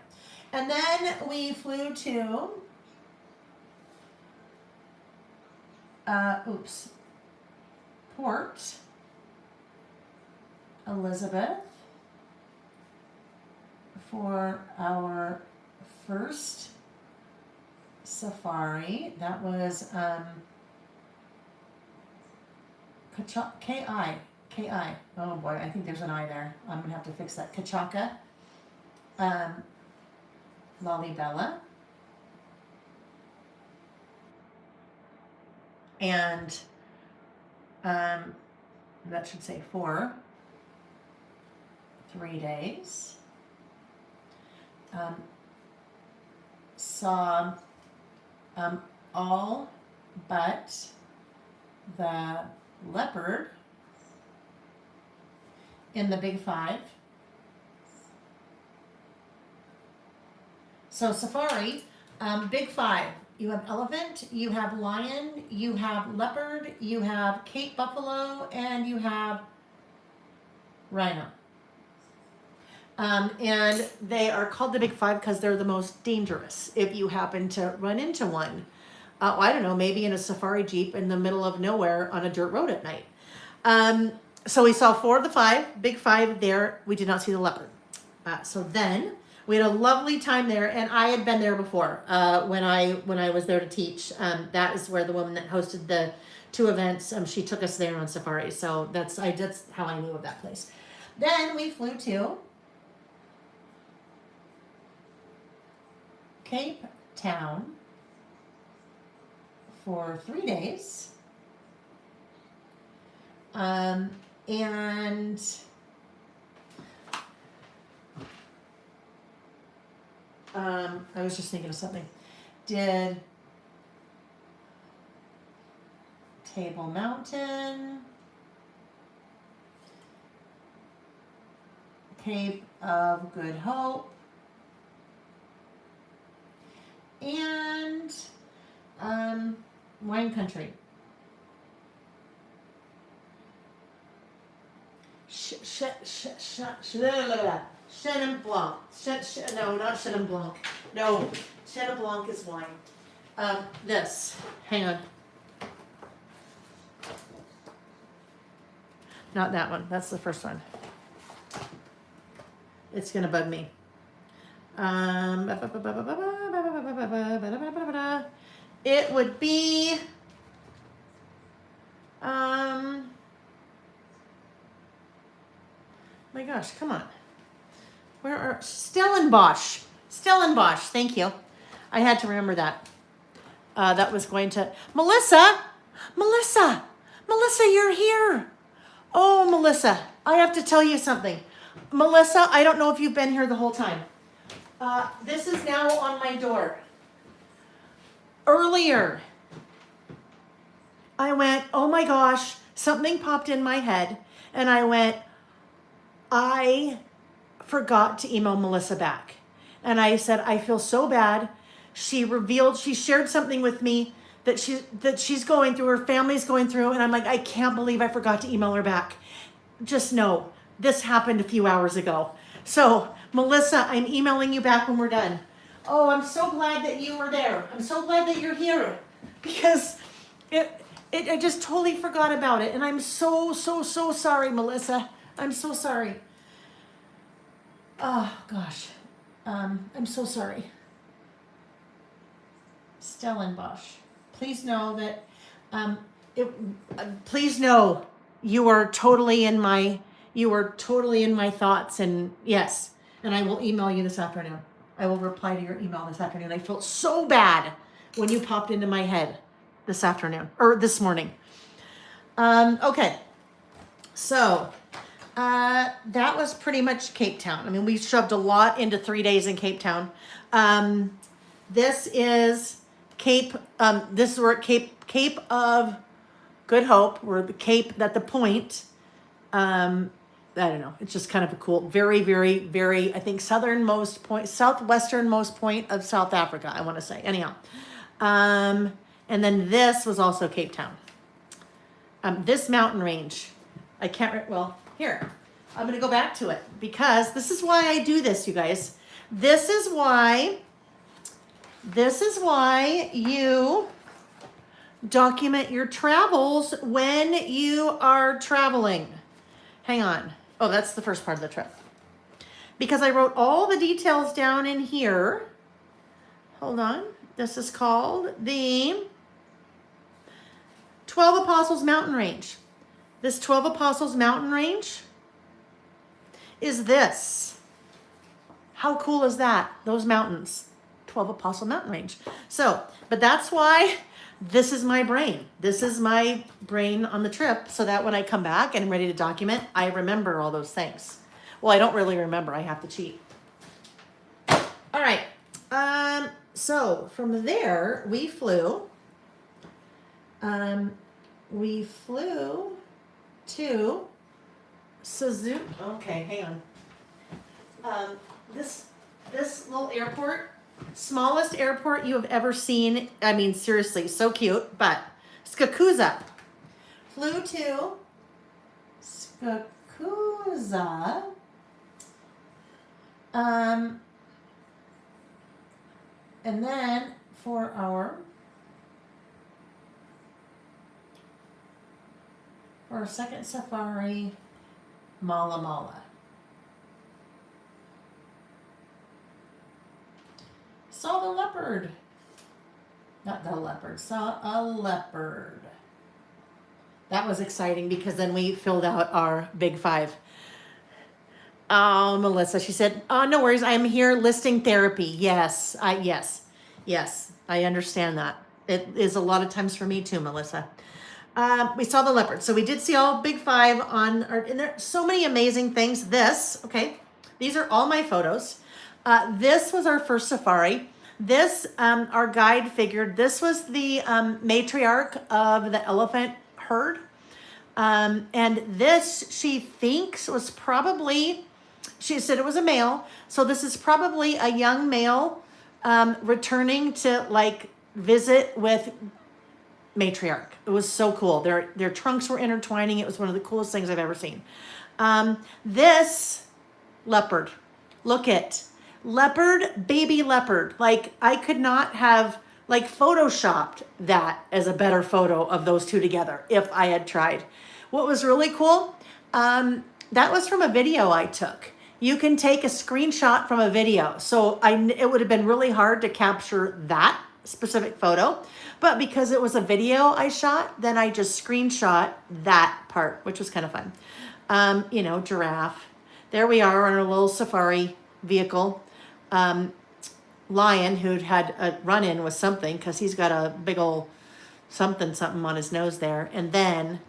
And then we flew to Port Elizabeth for our first safari. That was K-I. Oh boy, I think there's an I there. I'm gonna have to fix that. Kachaka, Lalibela, and that should say 3 days. Saw all but the leopard in the Big Five. So safari, Big Five. You have elephant, you have lion, you have leopard, you have Cape buffalo, and you have rhino. And they are called the Big Five because they're the most dangerous if you happen to run into one. I don't know, maybe in a safari jeep in the middle of nowhere on a dirt road at night. So we saw 4 of the 5, Big Five there. We did not see the leopard. So then we had a lovely time there, and I had been there before when I was there to teach. That is where the woman that hosted the 2 events, she took us there on safari. So that's how I knew of that place. Then we flew to Cape Town for 3 days. And I was just thinking of something. Did Table Mountain, Cape of Good Hope, and Wine Country. Chenin Blanc. No, not Chenin Blanc. No, Chenin Blanc is wine. This. Hang on. Not that one. That's the first one. It's gonna bug me. It would be my gosh, come on. Where are Stellenbosch? Stellenbosch, thank you. I had to remember that. That was going to Melissa, you're here. Oh, Melissa, I have to tell you something. Melissa, I don't know if you've been here the whole time. This is now on my door. Earlier, I went, oh my gosh, something popped in my head, and I went, I forgot to email Melissa back. And I said, I feel so bad. She shared something with me that she's going through, her family's going through, and I'm like, I can't believe I forgot to email her back. Just know, this happened a few hours ago. So, Melissa, I'm emailing you back when we're done. Oh, I'm so glad that you were there. I'm so glad that you're here. Because I just totally forgot about it. And I'm so sorry, Melissa. I'm so sorry. Oh, gosh. I'm so sorry. Stellenbosch. Please know that, please know you are totally in my thoughts, and yes, and I will email you this afternoon. I will reply to your email this afternoon. I felt so bad when you popped into my head this afternoon, or this morning. Okay. So, that was pretty much Cape Town. I mean, we shoved a lot into 3 days in Cape Town. This is Cape, this is where Cape of Good Hope, or the Cape, that the point, I don't know. It's just kind of a cool, very, very, very, I think southwesternmost point of South Africa, I want to say. Anyhow. And then this was also Cape Town. This mountain range, I can't, well, here, I'm going to go back to it because this is why I do this, you guys. This is why you document your travels when you are traveling. Hang on. Oh, that's the first part of the trip. Because I wrote all the details down in here. Hold on. This is called the 12 Apostles Mountain Range. This 12 Apostles Mountain Range is this. How cool is that? Those mountains. 12 Apostle Mountain Range. So, but that's why this is my brain. This is my brain on the trip, so that when I come back and I'm ready to document, I remember all those things. Well, I don't really remember. I have to cheat. All right. So from there, we flew to Suzuki. Okay, hang on. This little airport, smallest airport you have ever seen. I mean, seriously, so cute. But Skakuza. Flew to Skakuza. And then for our second safari, Mala Mala. Saw the leopard. Not the leopard, saw a leopard. That was exciting because then we filled out our big five. Oh, Melissa, she said, oh, no worries. I'm here listing therapy. Yes, I understand that. It is a lot of times for me too, Melissa. We saw the leopard. So we did see all big five and there are so many amazing things. These are all my photos. This was our first safari. This, our guide figured this was the matriarch of the elephant herd. And this, she thinks, was probably, she said it was a male. So this is probably a young male returning to like visit with matriarch. It was so cool. Their trunks were intertwining. It was one of the coolest things I've ever seen. This leopard, look at leopard, baby leopard. Like I could not have like photoshopped that as a better photo of those two together if I had tried. What was really cool, that was from a video I took. You can take a screenshot from a video. So it would have been really hard to capture that specific photo, but because it was a video I shot, then I just screenshot that part, which was kind of fun. Giraffe. There we are on our little safari vehicle. Lion, who'd had a run-in with something because he's got a big old something on his nose there. And then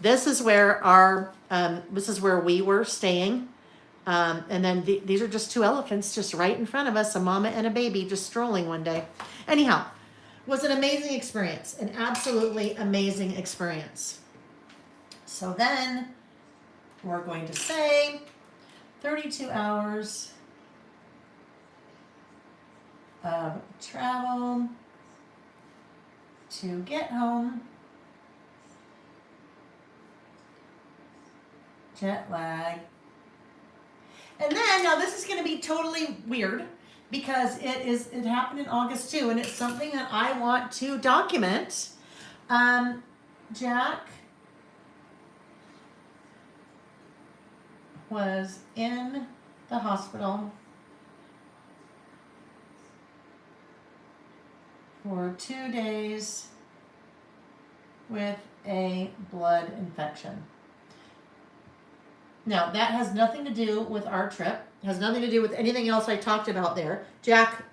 this is where we were staying. And then these are just two elephants just right in front of us, a mama and a baby just strolling one day. Anyhow, was an amazing experience, an absolutely amazing experience. So then we're going to say 32 hours of travel to get home. Jet lag. And then, now this is going to be totally weird because it happened in August too, and it's something that I want to document. Jack was in the hospital for 2 days with a blood infection. Now, that has nothing to do with our trip. It has nothing to do with anything else I talked about there. Jack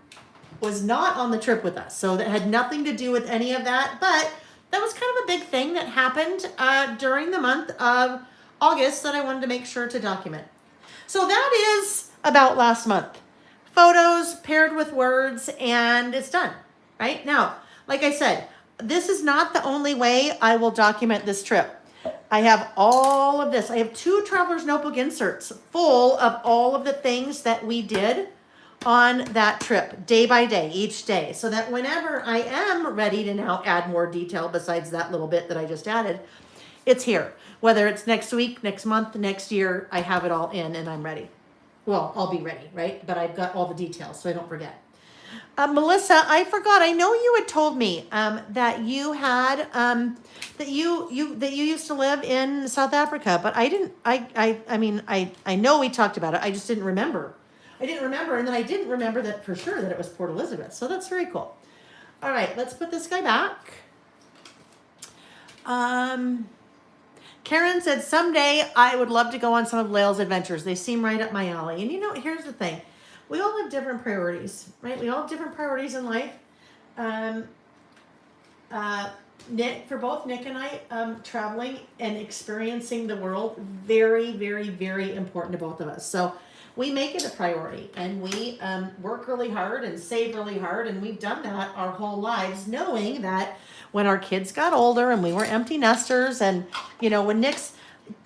was not on the trip with us, so that had nothing to do with any of that. But that was kind of a big thing that happened during the month of August that I wanted to make sure to document. So that is about last month. Photos paired with words, and it's done. Right? Now, like I said, this is not the only way I will document this trip. I have all of this. I have 2 Traveler's Notebook inserts full of all of the things that we did on that trip, day by day, each day, so that whenever I am ready to now add more detail besides that little bit that I just added, it's here. Whether it's next week, next month, next year, I have it all in and I'm ready. Well, I'll be ready, right? But I've got all the details, so I don't forget. Melissa, I forgot. I know you had told me that you had that you used to live in South Africa, but I didn't. I know we talked about it. I just didn't remember. I didn't remember, and then I didn't remember that for sure that it was Port Elizabeth. So that's very cool. All right, let's put this guy back. Karen said, someday I would love to go on some of Lael's adventures. They seem right up my alley. And you know, here's the thing. We all have different priorities, right? We all have different priorities in life. Nick, for both Nick and I, traveling and experiencing the world, very, very, very important to both of us. So we make it a priority, and we work really hard and save really hard, and we've done that our whole lives, knowing that when our kids got older and we were empty nesters, and you know, when Nick's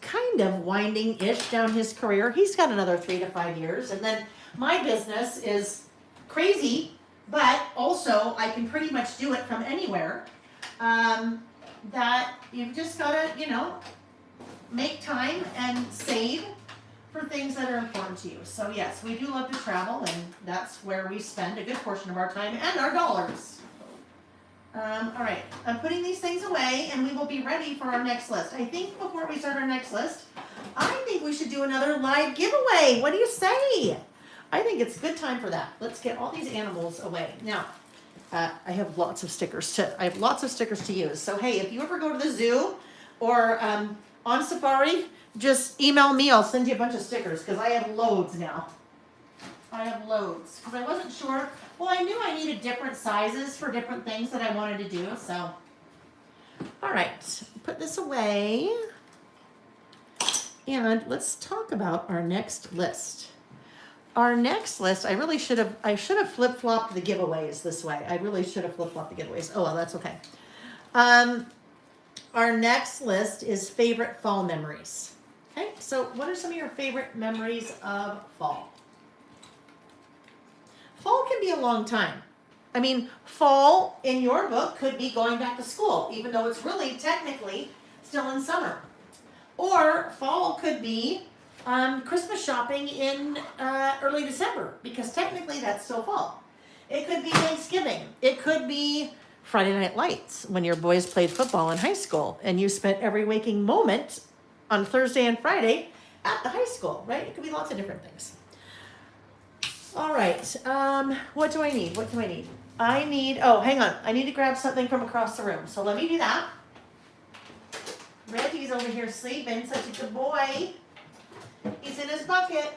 kind of winding-ish down his career, he's got another 3 to 5 years, and then my business is crazy, but also I can pretty much do it from anywhere. That you've just gotta, you know, make time and save for things that are important to you. So yes, we do love to travel, and that's where we spend a good portion of our time and our dollars. All right, I'm putting these things away, and we will be ready for our next list. I think before we start our next list, I think we should do another live giveaway. What do you say? I think it's a good time for that. Let's get all these animals away. Now, I have lots of stickers to use. So hey, if you ever go to the zoo or on safari, just email me. I'll send you a bunch of stickers because I have loads now. I have loads because I wasn't sure. Well, I knew I needed different sizes for different things that I wanted to do. So, all right, put this away, and let's talk about our next list. Our next list, I should have flip-flopped the giveaways this way. I really should have flip-flopped the giveaways. Oh, well, that's okay. Our next list is favorite fall memories. Okay, so what are some of your favorite memories of fall? Fall can be a long time. I mean, fall in your book could be going back to school, even though it's really technically still in summer. Or fall could be Christmas shopping in early December, because technically that's still fall. It could be Thanksgiving. It could be Friday Night Lights when your boys played football in high school and you spent every waking moment on Thursday and Friday at the high school, right? It could be lots of different things. All right, what do I need? Oh, hang on. I need to grab something from across the room. So let me do that. Reggie's over here sleeping, such a good boy. He's in his bucket.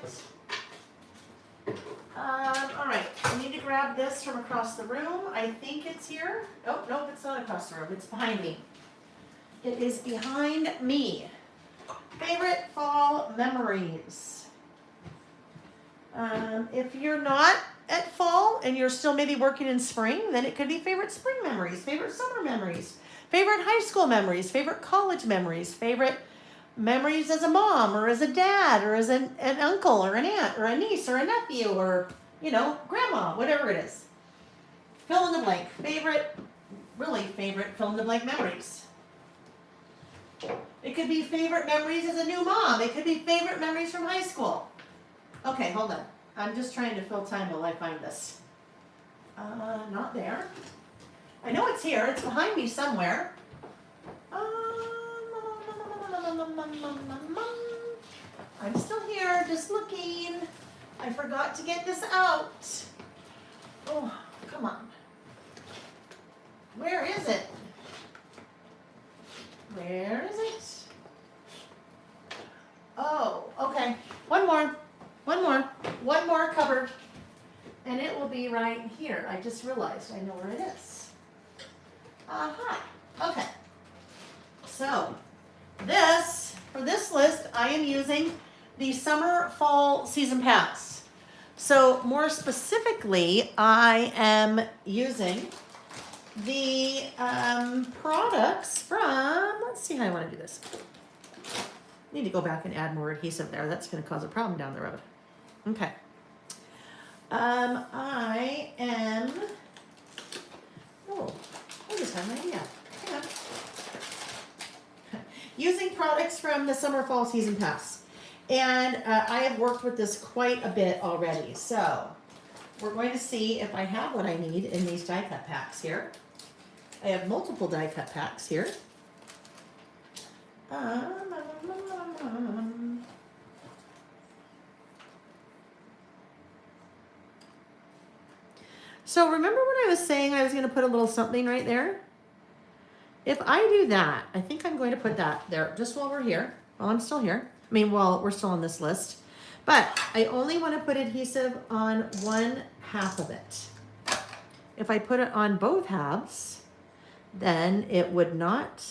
All right, I need to grab this from across the room. I think it's here. Oh, no, it's not across the room. It's behind me. It is behind me. Favorite fall memories. If you're not at fall and you're still maybe working in spring, then it could be favorite spring memories, favorite summer memories, favorite high school memories, favorite college memories, favorite memories as a mom or as a dad or as an uncle or an aunt or a niece or a nephew or, you know, grandma, whatever it is. Fill in the blank. Really favorite fill in the blank memories. It could be favorite memories as a new mom. It could be favorite memories from high school. Okay, hold on. I'm just trying to fill time while I find this. Not there. I know it's here. It's behind me somewhere. I'm still here, just looking. I forgot to get this out. Oh, come on. Where is it? Where is it? Oh, okay. One more cupboard. And it will be right here. I just realized I know where it is. Aha. Okay. So, for this list, I am using the summer fall season pass. So more specifically, I am using the products from, let's see how I want to do this. Need to go back and add more adhesive there. That's going to cause a problem down the road. Okay. I am, I just had an idea. Hang on. Using products from the summer fall season pass. And I have worked with this quite a bit already. So we're going to see if I have what I need in these die cut packs here. I have multiple die cut packs here. So remember when I was saying I was going to put a little something right there? If I do that, I think I'm going to put that there just while we're here, while I'm still here. I mean, while we're still on this list. But I only want to put adhesive on one half of it. If I put it on both halves, then it would not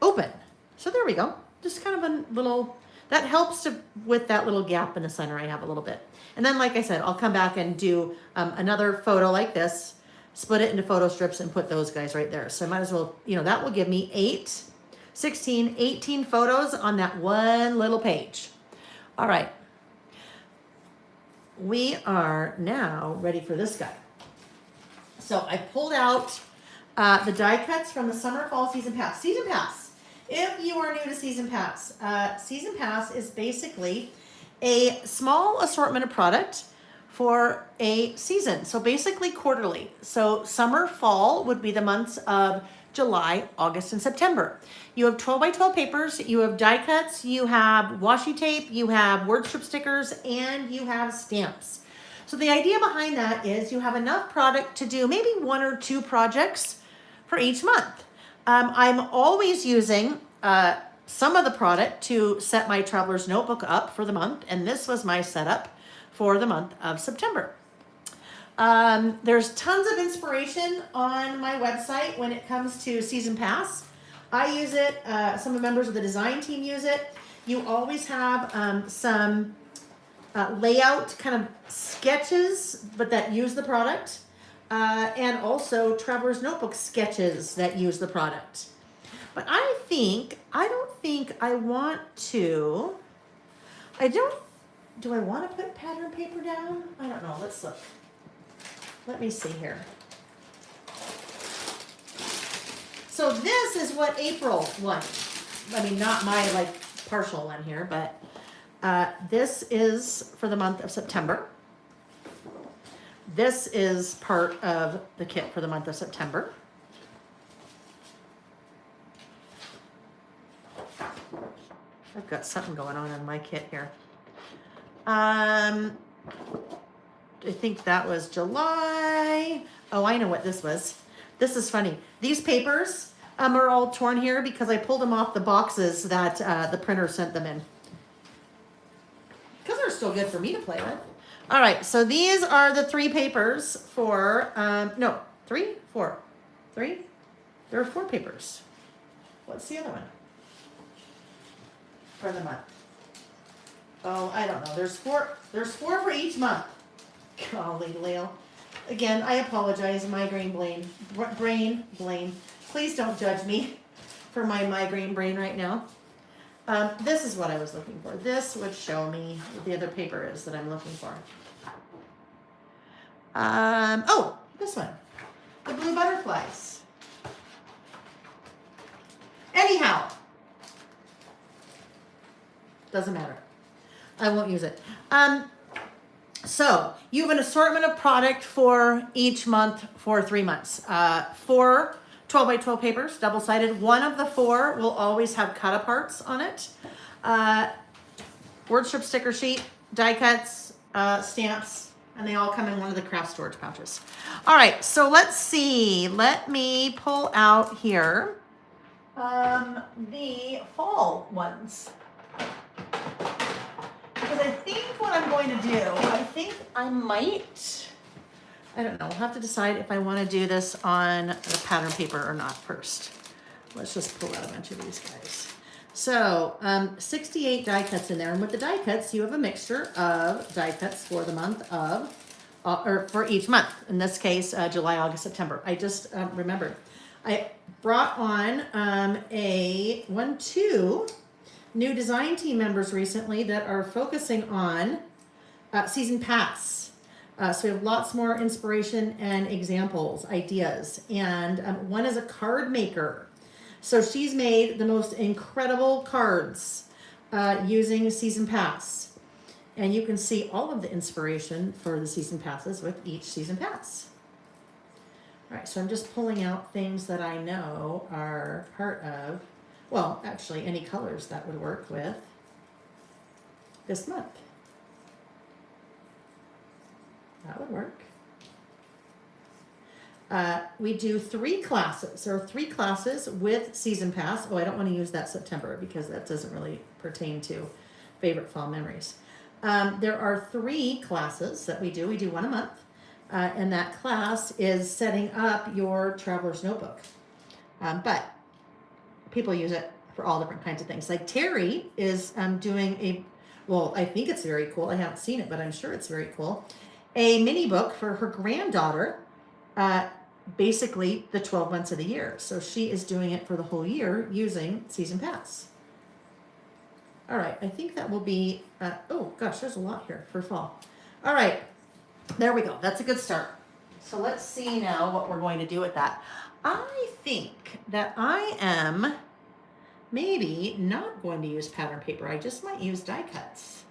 open. So there we go. Just kind of a little, that helps with that little gap in the center I have a little bit. And then, like I said, I'll come back and do another photo like this, split it into photo strips and put those guys right there. So I might as well, that will give me 18 photos on that one little page. All right. We are now ready for this guy. So I pulled out the die cuts from the summer fall season pass. Season pass. If you are new to season pass is basically a small assortment of product for a season. So basically quarterly. So summer, fall would be the months of July, August, and September. You have 12 by 12 papers, you have die cuts, you have washi tape, you have word strip stickers, and you have stamps. So the idea behind that is you have enough product to do maybe 1 or 2 projects for each month. I'm always using some of the product to set my traveler's notebook up for the month, and this was my setup for the month of September. There's tons of inspiration on my website when it comes to season pass. I use it, some of the members of the design team use it. You always have some layout kind of sketches, but that use the product, and also traveler's notebook sketches that use the product. But I don't think I want to, do I want to put pattern paper down? I don't know, let's look. Let me see here. So this is what April won. I mean, not my partial one here, but this is for the month of September. This is part of the kit for the month of September. I've got something going on in my kit here. I think that was July. Oh, I know what this was. This is funny. These papers are all torn here because I pulled them off the boxes that the printer sent them in. Because they're still good for me to play with. All right, so these are the 3 papers for, no, 3, 4, 3? There are 4 papers. What's the other one? For the month. Oh, I don't know. There's 4 for each month. Golly, Lale. Again, I apologize, migraine brain. Please don't judge me for my migraine brain right now. This is what I was looking for. This would show me what the other paper is that I'm looking for. Oh, this one. The blue butterflies. Anyhow. Doesn't matter. I won't use it. So you have an assortment of product for each month for 3 months. 4 12 by 12 papers, double-sided. One of the 4 will always have cut aparts on it. Word strip sticker sheet, die cuts, stamps, and they all come in one of the craft storage pouches. All right, so let's see. Let me pull out here the fall ones. Because I think what I'm going to do, I don't know, I'll have to decide if I want to do this on the pattern paper or not first. Let's just pull out a bunch of these guys. So, 68 die cuts in there. And with the die cuts, you have a mixture of die cuts for the month of or for each month. In this case, July, August, September. I just remembered. I brought on two new design team members recently that are focusing on season pass. So we have lots more inspiration and examples, ideas. And one is a card maker. So she's made the most incredible cards using season pass. And you can see all of the inspiration for the season passes with each season pass. All right, so I'm just pulling out things that I know are part of, well, actually any colors that would work with this month. That would work. We do 3 classes. There are 3 classes with season pass. Oh, I don't want to use that September because that doesn't really pertain to favorite fall memories. There are 3 classes that we do. We do 1 a month. And that class is setting up your traveler's notebook. But people use it for all different kinds of things. Like Terry is doing I think it's very cool. I haven't seen it, but I'm sure it's very cool. A mini book for her granddaughter, basically the 12 months of the year. So she is doing it for the whole year using season pass. All right, I think that will be, oh gosh, there's a lot here for fall. All right, there we go. That's a good start. So let's see now what we're going to do with that. I think that I am maybe not going to use pattern paper. I just might use die cuts.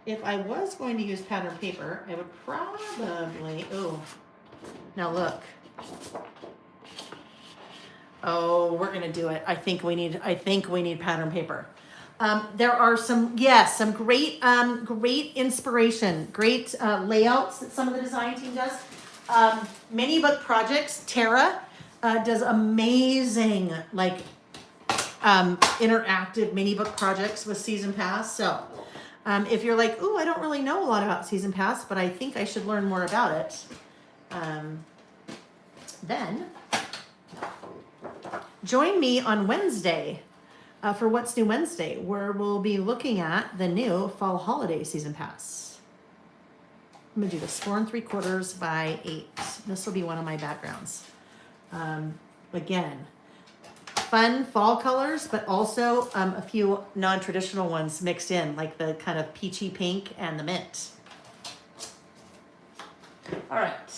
If I was going to use pattern paper, I would probably, now look. Oh, we're gonna do it. I think we need pattern paper. There are some great inspiration, great layouts that some of the design team does. Mini book projects. Tara does amazing interactive mini book projects with season pass. So if you're like, ooh, I don't really know a lot about season pass, but I think I should learn more about it, then join me on Wednesday for What's New Wednesday, where we'll be looking at the new fall holiday season pass. I'm gonna do this 4 3/4 by 8. This will be one of my backgrounds. Again, fun fall colors, but also a few non-traditional ones mixed in, like the kind of peachy pink and the mint. All right.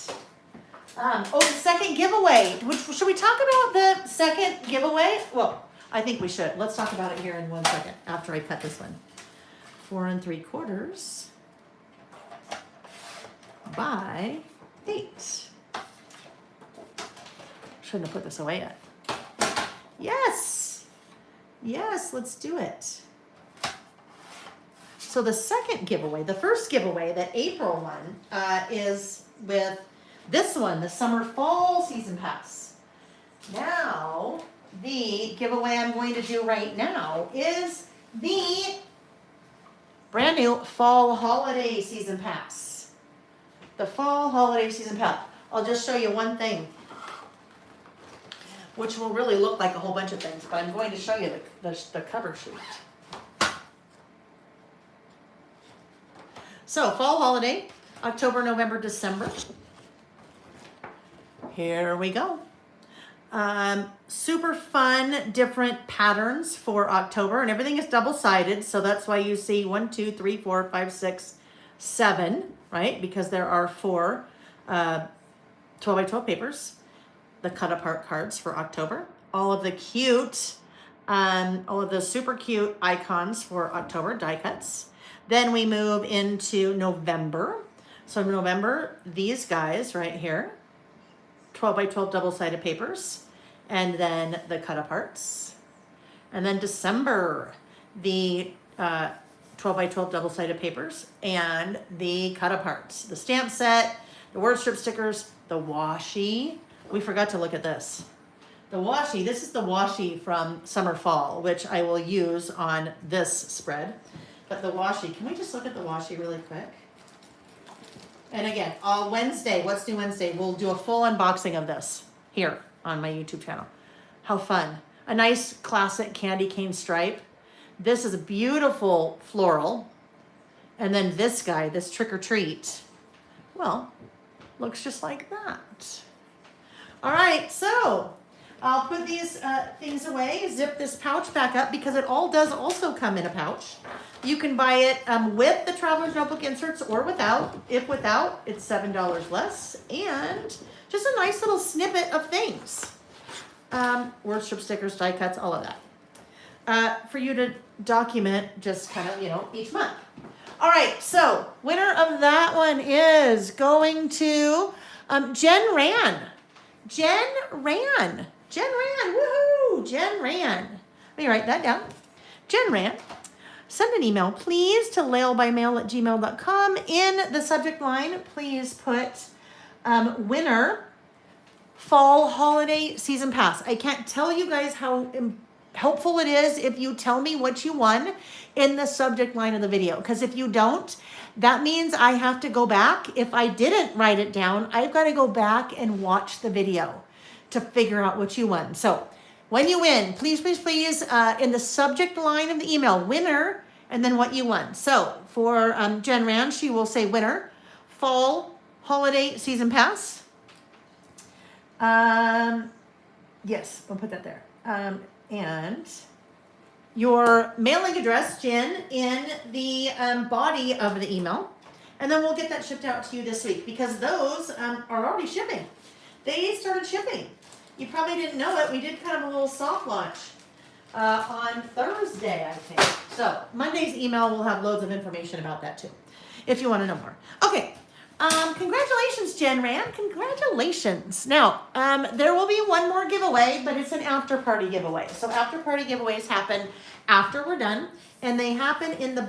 The second giveaway. Should we talk about the second giveaway? Well, I think we should. Let's talk about it here in 1 second after I cut this one. 4 3/4 by 8. Shouldn't have put this away yet. Yes, let's do it. So the second giveaway, the first giveaway, the April one, is with this one, the summer fall season pass. Now, the giveaway I'm going to do right now is the brand new fall holiday season pass. The fall holiday season pass. I'll just show you one thing, which will really look like a whole bunch of things, but I'm going to show you the cover sheet. So, fall holiday, October, November, December. Here we go. Super fun, different patterns for October, and everything is double-sided, so that's why you see 1, 2, 3, 4, 5, 6, 7, right? Because there are 4 12 by 12 papers. The cut-apart cards for October. All of the super cute icons for October, die cuts. Then we move into November. So in November, these guys right here, 12 by 12 double-sided papers, and then the cut-aparts. And then December, the 12 by 12 double-sided papers and the cut-aparts. The stamp set, the word strip stickers, the washi. We forgot to look at this. The washi, this is the washi from Summer Fall, which I will use on this spread. But the washi, can we just look at the washi really quick? And again, on Wednesday, What's New Wednesday, we'll do a full unboxing of this here on my YouTube channel. How fun. A nice classic candy cane stripe. This is a beautiful floral. And then this guy, this Trick or Treat, Well, looks just like that. All right, so I'll put these things away, zip this pouch back up because it all does also come in a pouch. You can buy it with the Traveler's Notebook inserts or without. If without, it's $7 less. And just a nice little snippet of things. Word strip stickers, die cuts, all of that. For you to document just kind of, each month. All right, so winner of that one is going to Jen Ran. Jen Ran, woohoo, Jen Ran. Let me write that down. Jen Ran, send an email, please, to lailbymail@gmail.com. In the subject line, please put winner fall holiday season pass. I can't tell you guys how helpful it is if you tell me what you won in the subject line of the video. Because if you don't, that means I have to go back. If I didn't write it down, I've got to go back and watch the video to figure out what you won. So when you win, please, in the subject line of the email, winner, and then what you won. So for Jen Rand, she will say winner, fall holiday season pass. Yes, we'll put that there. And your mailing address, Jen, in the body of the email. And then we'll get that shipped out to you this week because those are already shipping. They started shipping. You probably didn't know it. We did kind of a little soft launch on Thursday, I think. So Monday's email will have loads of information about that too, if you want to know more. Okay. Congratulations, Jen Rand. Congratulations. Now, there will be one more giveaway, but it's an after party giveaway. So after party giveaways happen after we're done, and they happen in the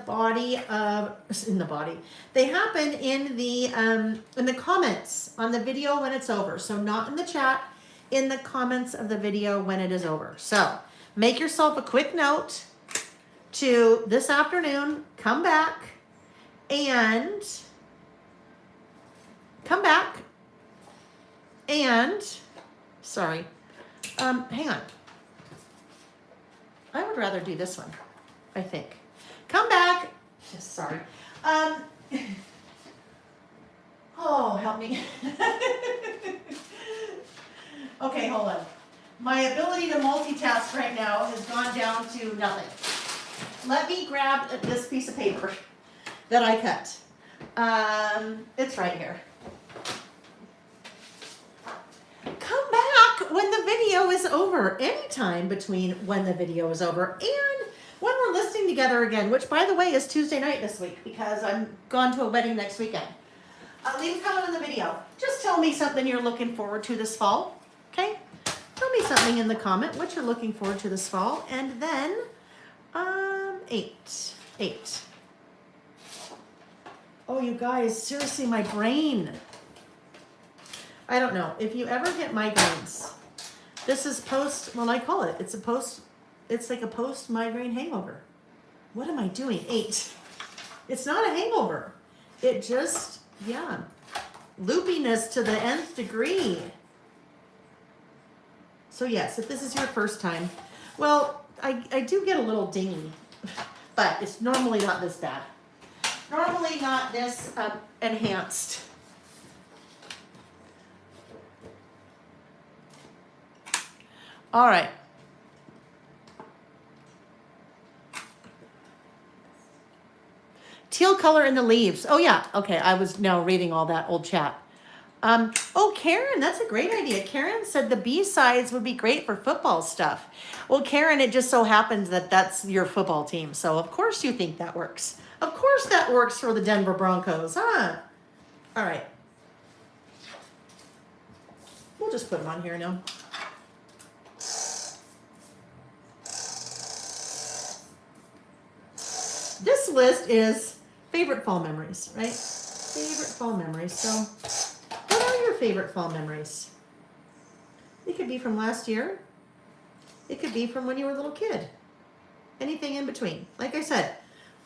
They happen in the comments on the video when it's over. So not in the chat, in the comments of the video when it is over. So make yourself a quick note to this afternoon, come back and sorry, hang on. I would rather do this one, I think. Come back, sorry. Oh, help me. Okay, hold on. My ability to multitask right now has gone down to nothing. Let me grab this piece of paper that I cut. It's right here. Come back when the video is over. Anytime between when the video is over and when we're listening together again, which by the way is Tuesday night this week because I'm gone to a wedding next weekend. Leave a comment on the video. Just tell me something you're looking forward to this fall. Okay? Tell me something in the comment what you're looking forward to this fall. And then 8. Oh, you guys, seriously, my brain. I don't know. If you ever get migraines, this is I call it. It's like a post-migraine hangover. What am I doing? 8. It's not a hangover. It just, loopiness to the nth degree. So yes, if this is your first time, well, I do get a little dingy, but it's normally not this bad. Normally not this enhanced. All right. Teal color in the leaves. Oh yeah. Okay. I was now reading all that old chat. Oh, Karen, that's a great idea. Karen said the B-sides would be great for football stuff. Well, Karen, it just so happens that that's your football team. So of course you think that works. Of course that works for the Denver Broncos, huh? All right. We'll just put them on here now. This list is favorite fall memories, right? Favorite fall memories. So what are your favorite fall memories? It could be from last year. It could be from when you were a little kid. Anything in between. Like I said,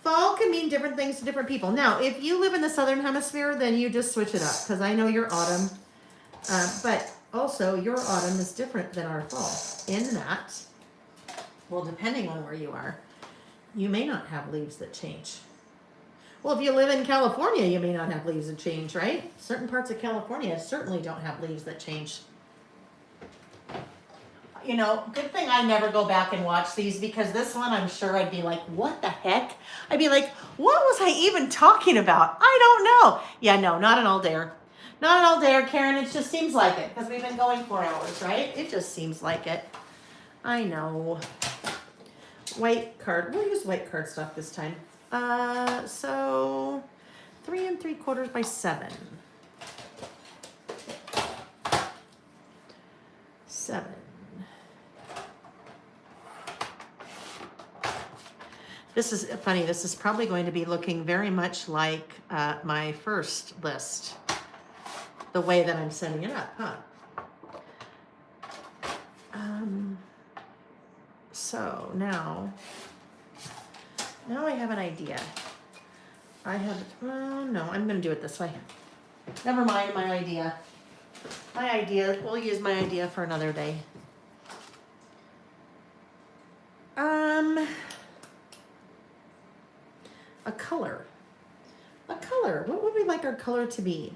fall can mean different things to different people. Now, if you live in the southern hemisphere, then you just switch it up because I know your autumn. But also, your autumn is different than our fall in that, well, depending on where you are, you may not have leaves that change. Well, if you live in California, you may not have leaves that change, right? Certain parts of California certainly don't have leaves that change. You know, good thing I never go back and watch these, because this one I'm sure I'd be like, what the heck? I'd be like, what was I even talking about? I don't know. Yeah, no, not an all dayer. Not an all dayer, Karen. It just seems like it, because we've been going 4 hours, right? It just seems like it. I know. White card. We'll use white card stuff this time. So 3 3/4 by 7. 7. This is funny. This is probably going to be looking very much like my first list, the way that I'm setting it up, huh? So now I have an idea. No, I'm going to do it this way. Never mind my idea. We'll use my idea for another day. A color. What would we like our color to be?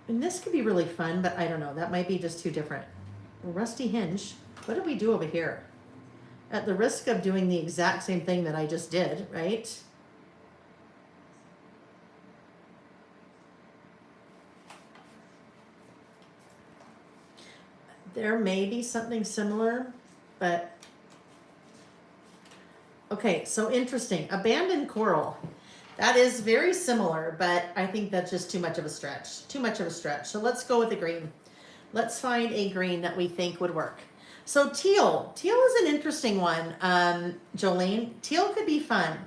And this could be really fun, but I don't know. That might be just too different. Rusty hinge. What did we do over here? At the risk of doing the exact same thing that I just did, right? There may be something similar, but okay, so interesting. Abandoned coral. That is very similar, but I think that's just too much of a stretch. So let's go with the green. Let's find a green that we think would work. So teal. Teal is an interesting one, Jolene. Teal could be fun.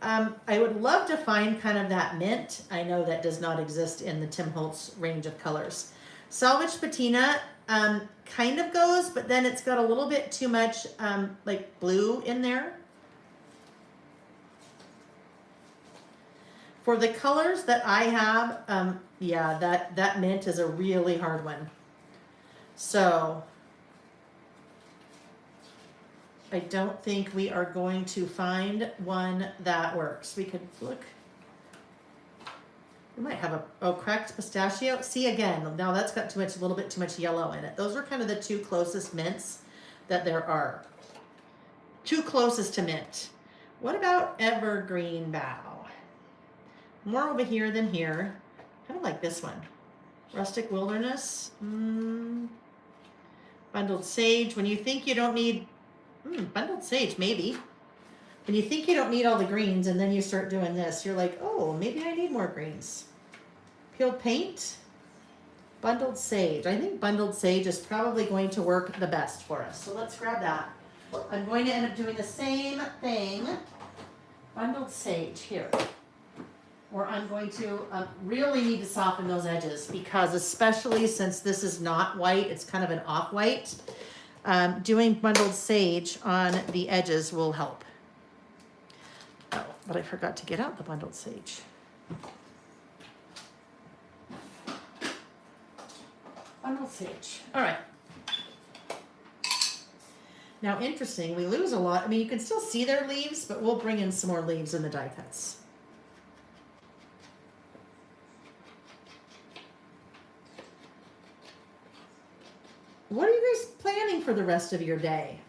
I would love to find kind of that mint. I know that does not exist in the Tim Holtz range of colors. Salvage patina kind of goes, but then it's got a little bit too much like blue in there. For the colors that I have, yeah, that mint is a really hard one. So I don't think we are going to find one that works. We could look. We might have cracked pistachio. See, again, now that's got a little bit too much yellow in it. Those are kind of the 2 closest mints that there are. 2 closest to mint. What about evergreen bough? More over here than here. Kind of like this one. Rustic wilderness. Bundled sage. When you think you don't need... bundled sage, maybe. When you think you don't need all the greens and then you start doing this, you're like, oh, maybe I need more greens. Peeled paint. Bundled sage. I think bundled sage is probably going to work the best for us. So let's grab that. I'm going to end up doing the same thing. Bundled sage here. Or I'm going to really need to soften those edges, because especially since this is not white, it's kind of an off-white, doing bundled sage on the edges will help. Oh, but I forgot to get out the bundled sage. Bundled sage. All right. Now, interesting, we lose a lot. I mean, you can still see their leaves, but we'll bring in some more leaves in the die cuts. What are you guys planning for the rest of your day?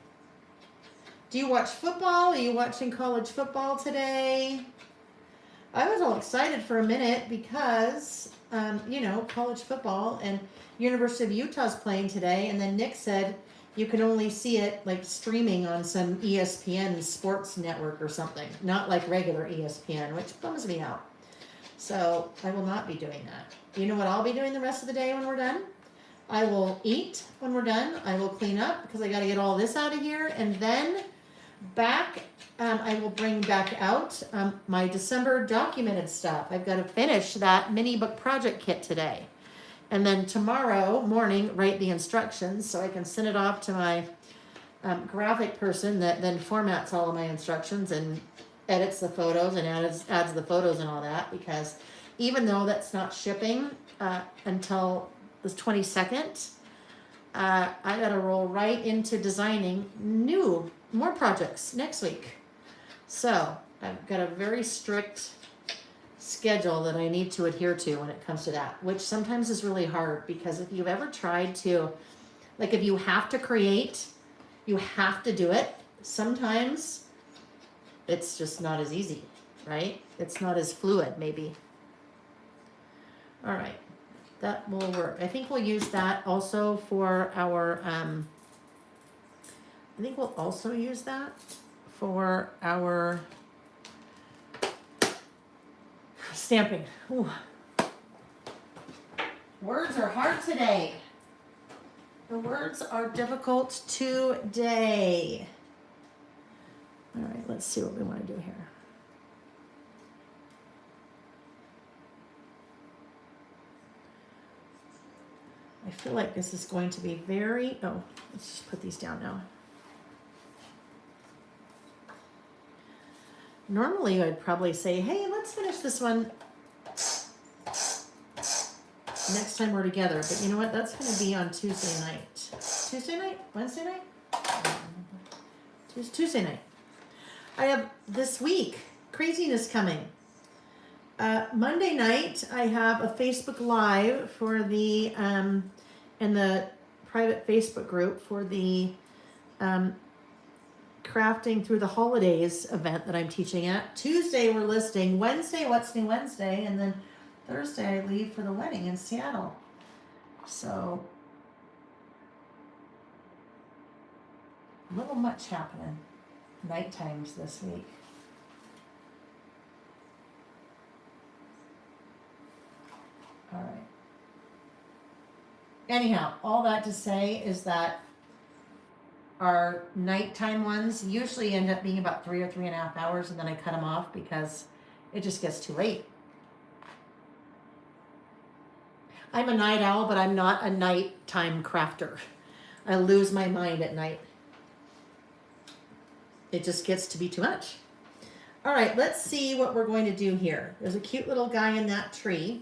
Do you watch football? Are you watching college football today? I was all excited for a minute because, college football, and University of Utah's playing today. And then Nick said you can only see it like streaming on some ESPN sports network or something, not like regular ESPN, which bums me out. So I will not be doing that. You know what I'll be doing the rest of the day when we're done? I will eat when we're done. I will clean up because I got to get all this out of here. And then I will bring back out my December documented stuff. I've got to finish that mini book project kit today. And then tomorrow morning, write the instructions so I can send it off to my graphic person that then formats all of my instructions and edits the photos and adds the photos and all that. Because even though that's not shipping until the 22nd, I gotta roll right into designing new more projects next week. So I've got a very strict schedule that I need to adhere to when it comes to that, which sometimes is really hard because if you've ever tried to, like if you have to create, you have to do it. Sometimes it's just not as easy, right? It's not as fluid, maybe. All right, that will work. I think we'll use that also for our, I think we'll also use that for our stamping. Ooh. Words are hard today. The words are difficult today. All right, let's see what we want to do here. I feel like this is going to be very, oh, let's just put these down now. Normally I'd probably say, hey, let's finish this one next time we're together. But you know what? That's going to be on Tuesday night. Tuesday night? Wednesday night? Tuesday night. I have this week craziness coming. Monday night, I have a Facebook Live for the, in the private Facebook group for the Crafting Through the Holidays event that I'm teaching at. Tuesday, we're listing. Wednesday, What's New Wednesday? And then Thursday, I leave for the wedding in Seattle. So, a little much happening night times this week. All right. Anyhow, all that to say is that our nighttime ones usually end up being about 3 or 3.5 hours, and then I cut them off because it just gets too late. I'm a night owl, but I'm not a nighttime crafter. I lose my mind at night. It just gets to be too much. All right, let's see what we're going to do here. There's a cute little guy in that tree.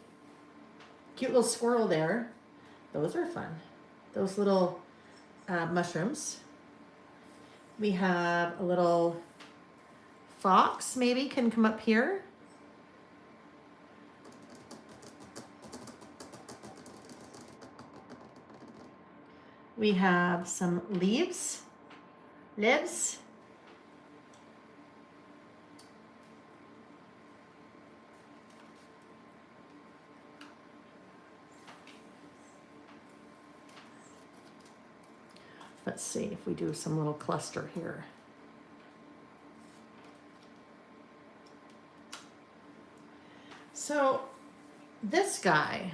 Cute little squirrel there. Those are fun. Those little mushrooms. We have a little fox, maybe, can come up here. We have some leaves. Let's see if we do some little cluster here. So this guy,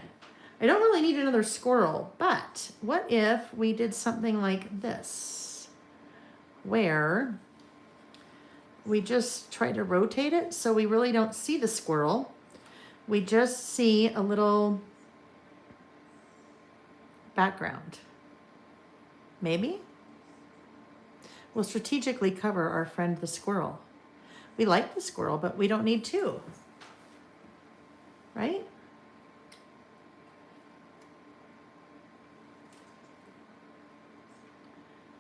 I don't really need another squirrel, but what if we did something like this, where we just try to rotate it so we really don't see the squirrel. We just see a little background. Maybe? We'll strategically cover our friend the squirrel. We like the squirrel, but we don't need two. Right?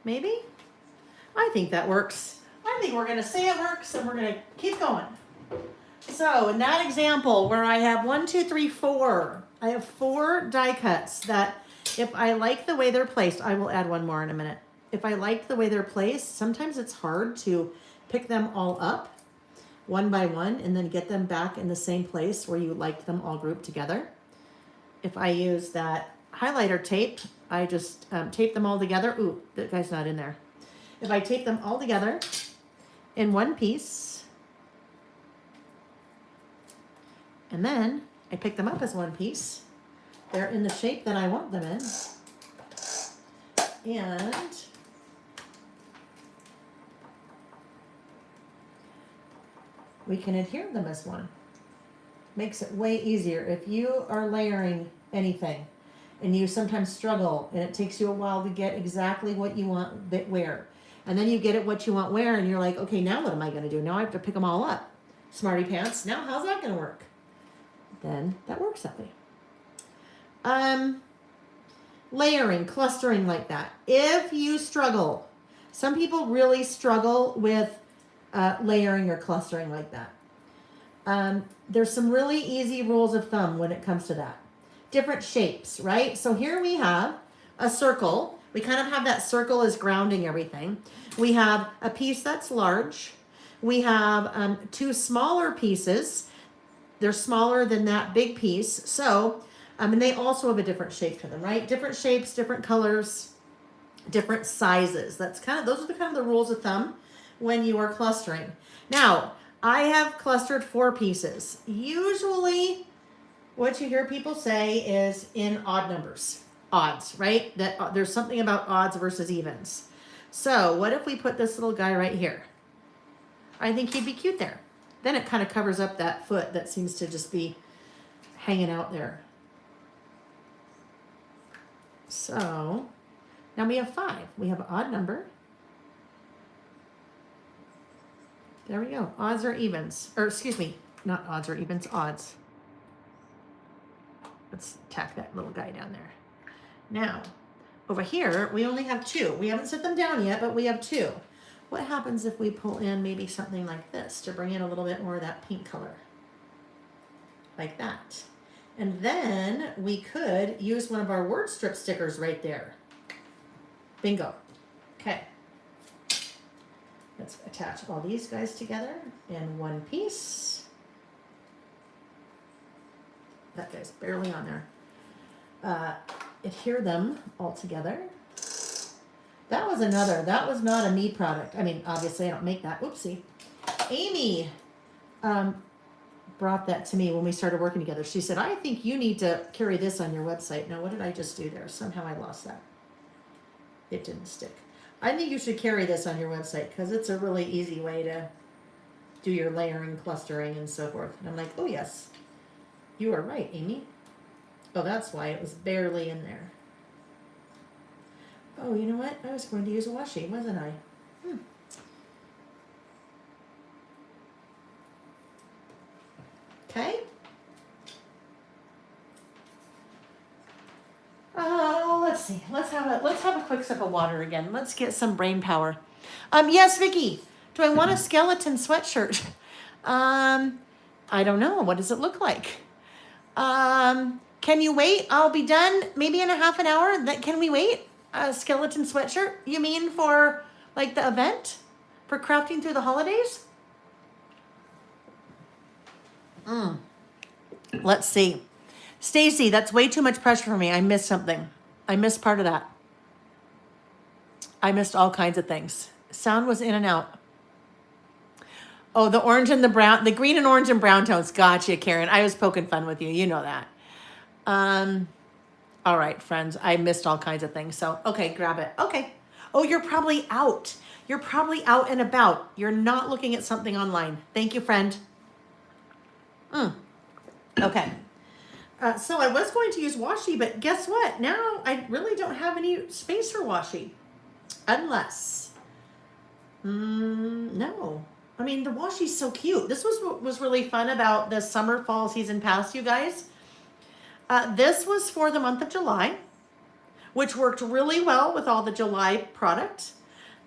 Maybe? I think that works. I think we're going to say it works, and we're going to keep going. So in that example where I have 1, 2, 3, 4, I have 4 die cuts that if I like the way they're placed, I will add one more in a minute. If I like the way they're placed, sometimes it's hard to pick them all up one by one and then get them back in the same place where you liked them all grouped together. If I use that highlighter tape, I just tape them all together. Ooh, that guy's not in there. If I tape them all together in one piece, and then I pick them up as one piece, they're in the shape that I want them in. And we can adhere them as one. Makes it way easier. If you are layering anything and you sometimes struggle and it takes you a while to get exactly what you want where, and then you get it what you want where, and you're like, okay, now what am I going to do? Now I have to pick them all up. Smarty pants. Now how's that going to work? Then that works that way. Layering, clustering like that. If you struggle, Some people really struggle with layering or clustering like that. There's some really easy rules of thumb when it comes to that. Different shapes, right? So here we have a circle. We kind of have that circle as grounding everything. We have a piece that's large. We have two smaller pieces. They're smaller than that big piece. So, and they also have a different shape to them, right? Different shapes, different colors, different sizes. That's kind of, those are the kind of the rules of thumb when you are clustering. Now, I have clustered 4 pieces. Usually, what you hear people say is in odd numbers, odds, right? That there's something about odds versus evens. So what if we put this little guy right here? I think he'd be cute there. Then it kind of covers up that foot that seems to just be hanging out there. So now we have 5. We have an odd number. There we go. Odds or evens. Or excuse me, not odds or evens, odds. Let's tack that little guy down there. Now, over here, we only have 2. We haven't set them down yet, but we have 2. What happens if we pull in maybe something like this to bring in a little bit more of that pink color? Like that. And then we could use one of our word strip stickers right there. Bingo. Okay. Let's attach all these guys together in one piece. That guy's barely on there. Adhere them all together. That was not a me product. I mean, obviously I don't make that. Oopsie. Amy brought that to me when we started working together. She said, I think you need to carry this on your website. Now, what did I just do there? Somehow I lost that. It didn't stick. I think you should carry this on your website because it's a really easy way to do your layering, clustering, and so forth. And I'm like, oh yes, you are right, Amy. Oh, that's why it was barely in there. Oh, you know what? I was going to use a washi, wasn't I? Okay. Oh, let's see. Let's have a quick sip of water again. Let's get some brain power. Yes, Vicky. Do I want a skeleton sweatshirt? I don't know. What does it look like? Can you wait? I'll be done maybe in a half an hour. Can we wait? A skeleton sweatshirt? You mean for like the event? For crafting through the holidays? Let's see. Stacy, that's way too much pressure for me. I missed something. I missed part of that. I missed all kinds of things. Sound was in and out. Oh, the orange and the brown, the green and orange and brown tones. Gotcha, Karen. I was poking fun with you. You know that. All right, friends. I missed all kinds of things. So, okay, grab it. Okay. Oh, you're probably out. You're probably out and about. You're not looking at something online. Thank you, friend. Okay. So I was going to use washi, but guess what? Now I really don't have any space for washi. Unless, no. I mean, the washi's so cute. This was what was really fun about the summer fall season pass, you guys. This was for the month of July, which worked really well with all the July product.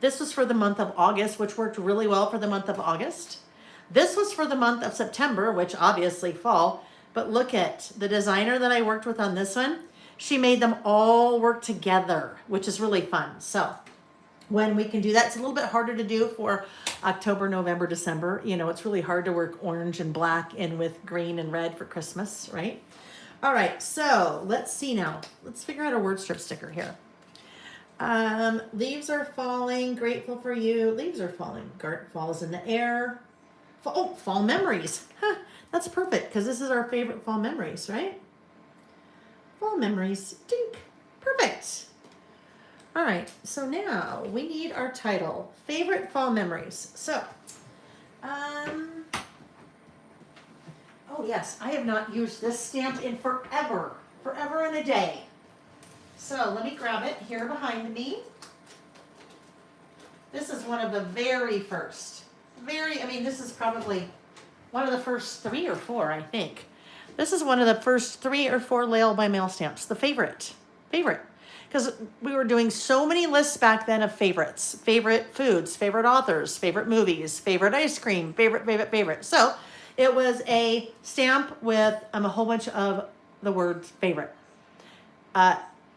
This was for the month of August, which worked really well for the month of August. This was for the month of September, which obviously fall. But look at the designer that I worked with on this one. She made them all work together, which is really fun. So when we can do that, it's a little bit harder to do for October, November, December. You know, it's really hard to work orange and black in with green and red for Christmas, right? All right, so let's see now. Let's figure out a word strip sticker here. Leaves are falling, grateful for you. Leaves are falling, fall is in the air. Oh, fall memories. Huh, that's perfect because this is our favorite fall memories, right? Fall memories, dink, perfect. All right, so now we need our title, favorite fall memories. So, oh yes, I have not used this stamp in forever and a day. So let me grab it here behind me. This is one of the very first. This is probably one of the first 3 or 4, I think. This is one of the first 3 or 4 Lail by Mail stamps, the favorite. because we were doing so many lists back then of favorites, favorite foods, favorite authors, favorite movies, favorite ice cream, favorite. So it was a stamp with a whole bunch of the word favorite.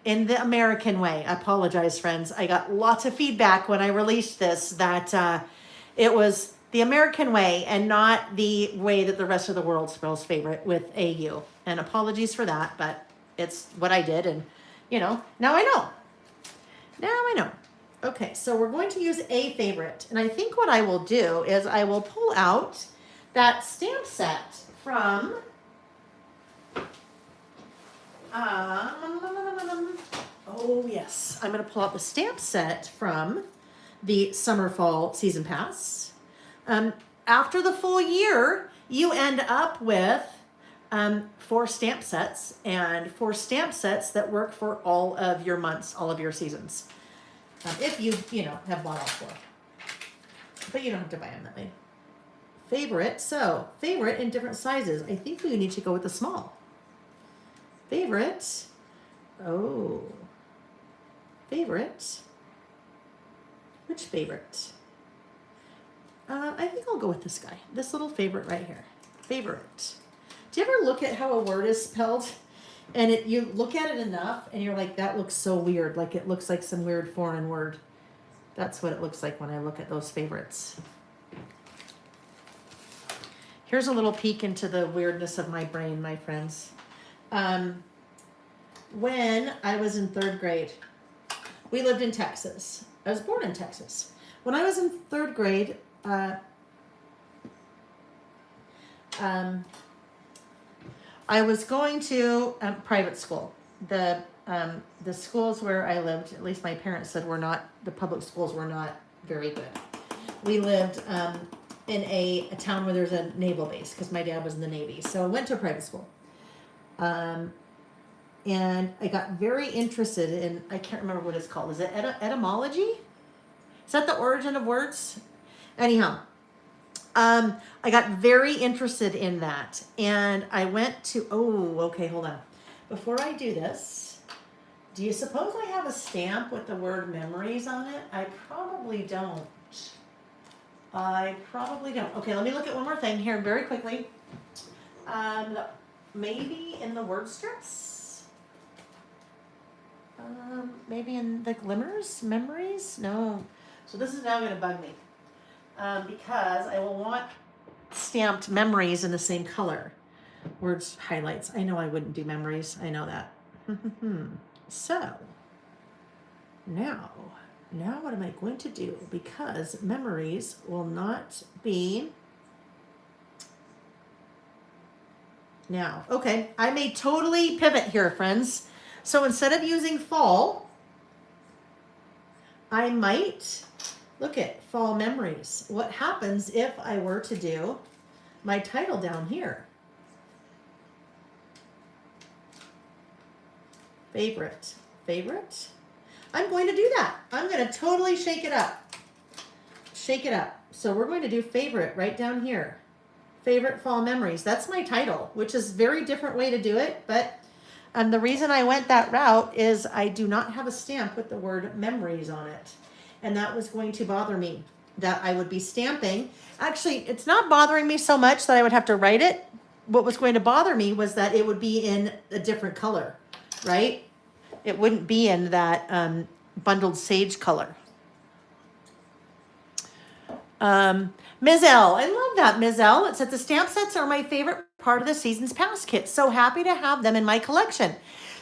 In the American way. I apologize, friends. I got lots of feedback when I released this that it was the American way and not the way that the rest of the world spells favorite with AU. And apologies for that, but it's what I did. And, now I know. Now I know. Okay, so we're going to use a favorite. And I think what I will do is I will pull out that stamp set from... oh yes, I'm going to pull out the stamp set from the Summer Fall Season Pass. After the full year, you end up with 4 stamp sets and 4 stamp sets that work for all of your months, all of your seasons. If you have bought all 4. But you don't have to buy them that way. Favorite, so favorite in different sizes. I think we need to go with the small. Favorite. Oh. Favorite. Which favorite? I think I'll go with this guy. This little favorite right here. Favorite. Do you ever look at how a word is spelled? And you look at it enough and you're like, that looks so weird. Like it looks like some weird foreign word. That's what it looks like when I look at those favorites. Here's a little peek into the weirdness of my brain, my friends. When I was in 3rd grade, we lived in Texas. I was born in Texas. When I was in 3rd grade, I was going to private school. The schools where I lived, at least my parents said, the public schools were not very good. We lived in a town where there's a naval base because my dad was in the Navy. So I went to a private school. And I got very interested in, I can't remember what it's called. Is it etymology? Is that the origin of words? Anyhow, I got very interested in that. And I went to, okay, hold on. Before I do this, do you suppose I have a stamp with the word memories on it? I probably don't. Okay, let me look at one more thing here very quickly. Maybe in the word strips? Maybe in the glimmers? Memories? No. So this is now going to bug me. Because I will want stamped memories in the same color. Words, highlights. I know I wouldn't do memories. I know that. So, now what am I going to do? Because memories will not be... Now, okay, I may totally pivot here, friends. So instead of using fall, I might look at fall memories. What happens if I were to do my title down here? Favorite. I'm going to do that. I'm going to totally shake it up. So we're going to do favorite right down here. Favorite fall memories. That's my title, which is a very different way to do it. But the reason I went that route is I do not have a stamp with the word memories on it. And that was going to bother me, that I would be stamping. Actually, it's not bothering me so much that I would have to write it. What was going to bother me was that it would be in a different color, right? It wouldn't be in that bundled sage color. Ms. L, I love that, Ms. L. It said the stamp sets are my favorite part of the Seasons Pass kit. So happy to have them in my collection.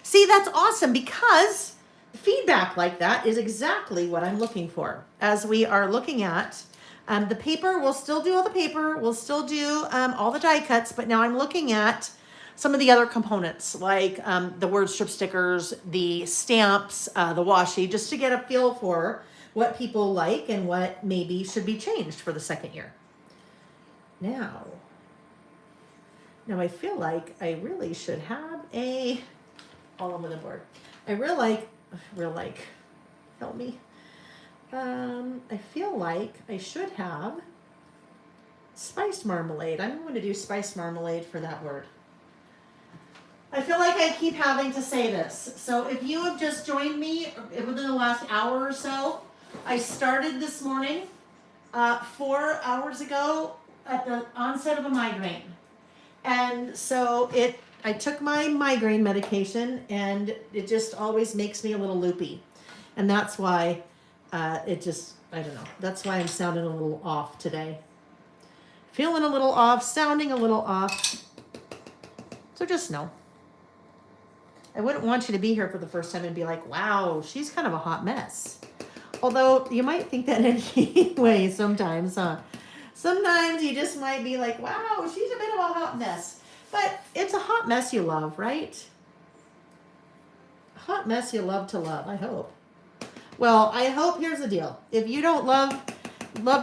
See, that's awesome because feedback like that is exactly what I'm looking for. As we are looking at the paper, we'll still do all the paper. We'll still do all the die cuts, but now I'm looking at some of the other components like the word strip stickers, the stamps, the washi, just to get a feel for what people like and what maybe should be changed for the second year. Now I feel like I really should have all over the board. I help me. I feel like I should have spiced marmalade. I'm going to do spiced marmalade for that word. I feel like I keep having to say this. So if you have just joined me within the last hour or so, I started this morning 4 hours ago at the onset of a migraine. And so I took my migraine medication and it just always makes me a little loopy. And that's why I don't know. That's why I'm sounding a little off today. Feeling a little off, sounding a little off. So just know. I wouldn't want you to be here for the first time and be like, wow, she's kind of a hot mess. Although you might think that anyway sometimes, huh? Sometimes you just might be like, wow, she's a bit of a hot mess. But it's a hot mess you love, right? A hot mess you love to love, I hope. Well, I hope, here's the deal. If you don't love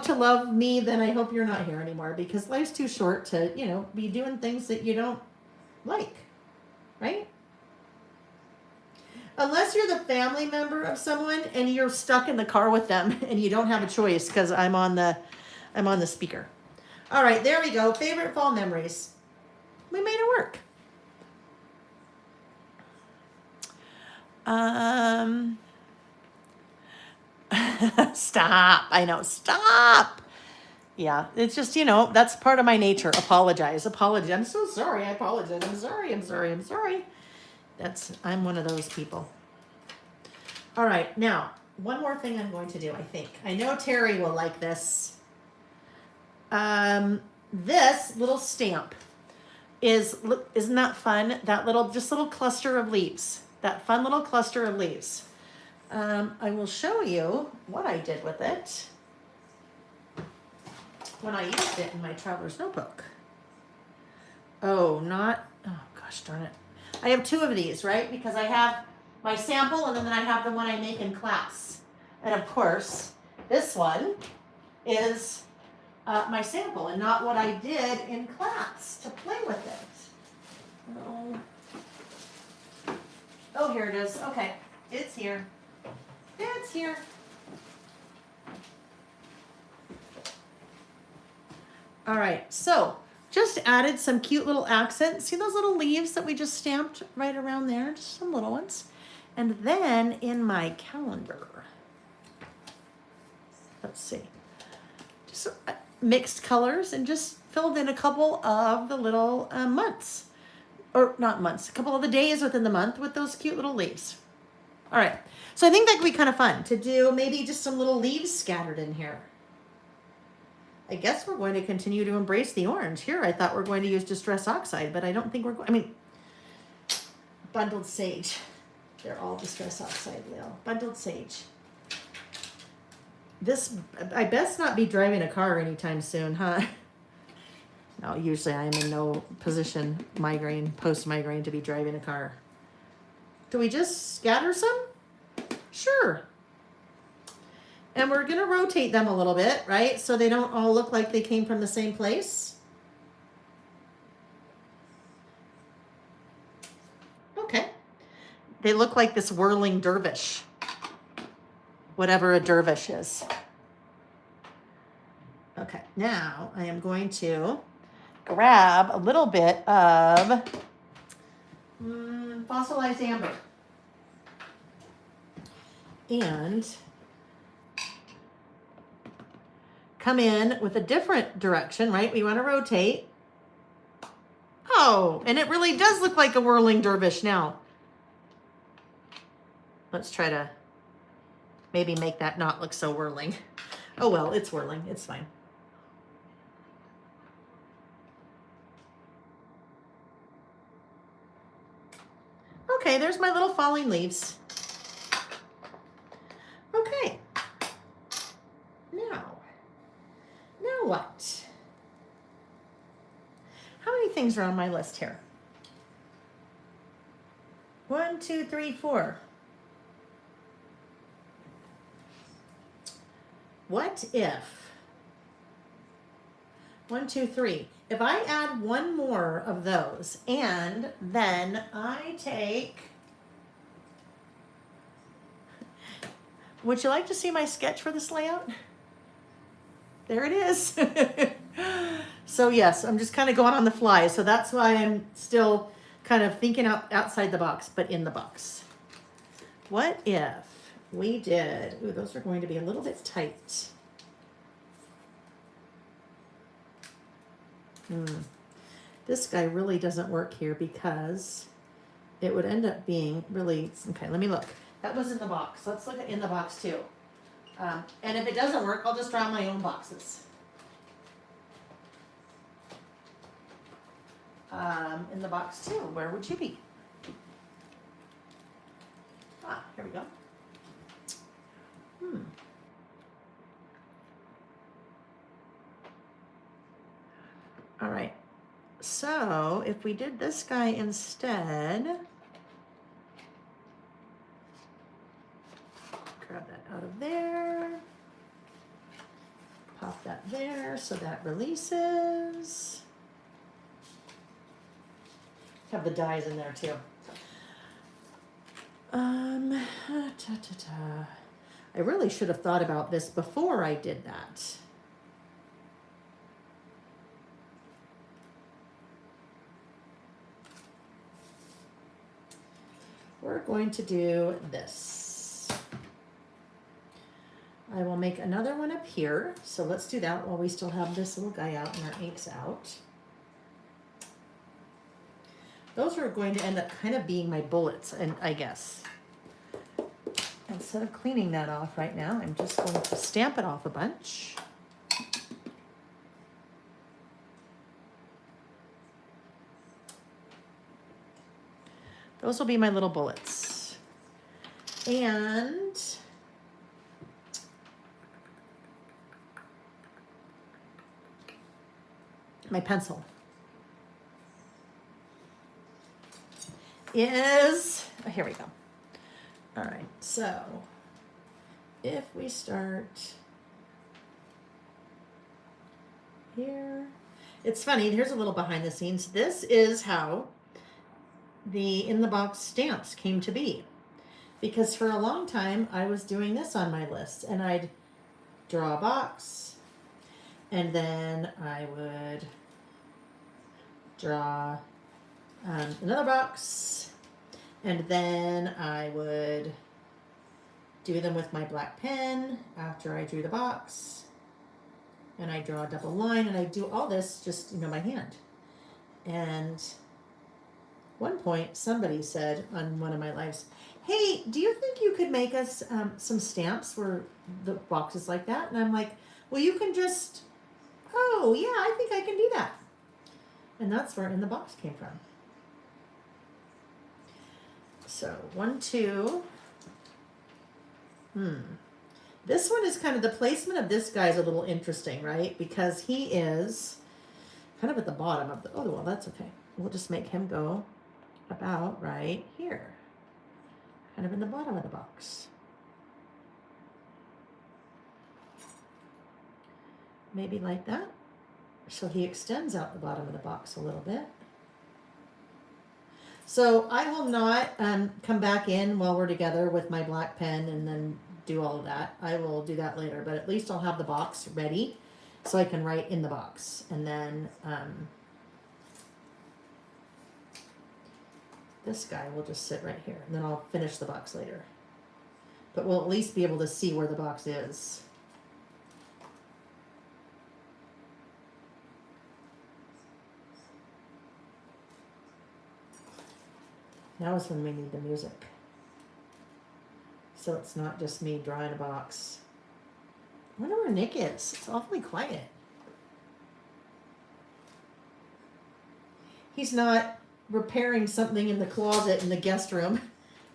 to love me, then I hope you're not here anymore because life's too short to, be doing things that you don't like, right? Unless you're the family member of someone and you're stuck in the car with them and you don't have a choice because I'm on the speaker. All right, there we go. Favorite fall memories. We made it work. Stop. I know. Stop. Yeah, it's just, that's part of my nature. Apologize. I'm so sorry. I apologize. I'm sorry. I'm one of those people. All right, now, one more thing I'm going to do, I think. I know Terry will like this. This little stamp isn't that fun? That little cluster of leaves. That fun little cluster of leaves. I will show you what I did with it when I used it in my traveler's notebook. Oh gosh darn it. I have two of these, right? Because I have my sample and then I have the one I make in class. And of course, this one is my sample and not what I did in class to play with it. Oh, here it is. Okay, it's here. It's here. All right, so just added some cute little accents. See those little leaves that we just stamped right around there? Just some little ones. And then in my calendar, let's see, just mixed colors and just filled in a couple of the little months. Or not months, a couple of the days within the month with those cute little leaves. All right, so I think that could be kind of fun to do maybe just some little leaves scattered in here. I guess we're going to continue to embrace the orange. Here, I thought we're going to use Distress Oxide, but I don't think we're going, bundled sage. They're all Distress Oxide, Lil. Bundled sage. I best not be driving a car anytime soon, huh? No, usually I am in no position, post-migraine, to be driving a car. Do we just scatter some? Sure. And we're going to rotate them a little bit, right? So they don't all look like they came from the same place. Okay. They look like this whirling dervish. Whatever a dervish is. Okay, now I am going to grab a little bit of fossilized amber. And come in with a different direction, right? We want to rotate. Oh, and it really does look like a whirling dervish now. Let's try to maybe make that not look so whirling. Oh well, it's whirling. It's fine. Okay, there's my little falling leaves. Okay. Now what? How many things are on my list here? 1, 2, 3, 4. What if 1, 2, 3. If I add one more of those and then I take, would you like to see my sketch for this layout? There it is. So yes, I'm just kind of going on the fly. So that's why I'm still kind of thinking outside the box, but in the box. What if we did, ooh, those are going to be a little bit tight. This guy really doesn't work here because it would end up being really, okay, let me look. That was in the box. Let's look at in the box too. And if it doesn't work, I'll just draw my own boxes. In the box too, where would you be? Ah, here we go. All right. So if we did this guy instead, grab that out of there, pop that there so that releases. Have the dies in there too. I really should have thought about this before I did that. We're going to do this. I will make another one up here. So let's do that while we still have this little guy out and our inks out. Those are going to end up kind of being my bullets, and I guess. Instead of cleaning that off right now, I'm just going to stamp it off a bunch. Those will be my little bullets. And my pencil is, oh, here we go. All right, so if we start here, it's funny, here's a little behind the scenes. This is how the in the box stamps came to be, because for a long time I was doing this on my list, and I'd draw a box and then I would draw another box, and then I would do them with my black pen after I drew the box, and I draw a double line, and I do all this just, you know, by hand. And one point somebody said on one of my lives, hey, do you think you could make us some stamps where the box is like that? And I'm like, well, you can just, oh yeah, I think I can do that. And that's where in the box came from. So 1, 2. This one is kind of, the placement of this guy is a little interesting, right? Because he is kind of at the bottom of the, oh, well, that's okay. We'll just make him go about right here, kind of in the bottom of the box. Maybe like that. So he extends out the bottom of the box a little bit. So I will not come back in while we're together with my black pen and then do all of that. I will do that later, but at least I'll have the box ready so I can write in the box. And then this guy will just sit right here, and then I'll finish the box later. But we'll at least be able to see where the box is. Now is when we need the music. So it's not just me drawing a box. I wonder where Nick is. It's awfully quiet. He's not repairing something in the closet in the guest room.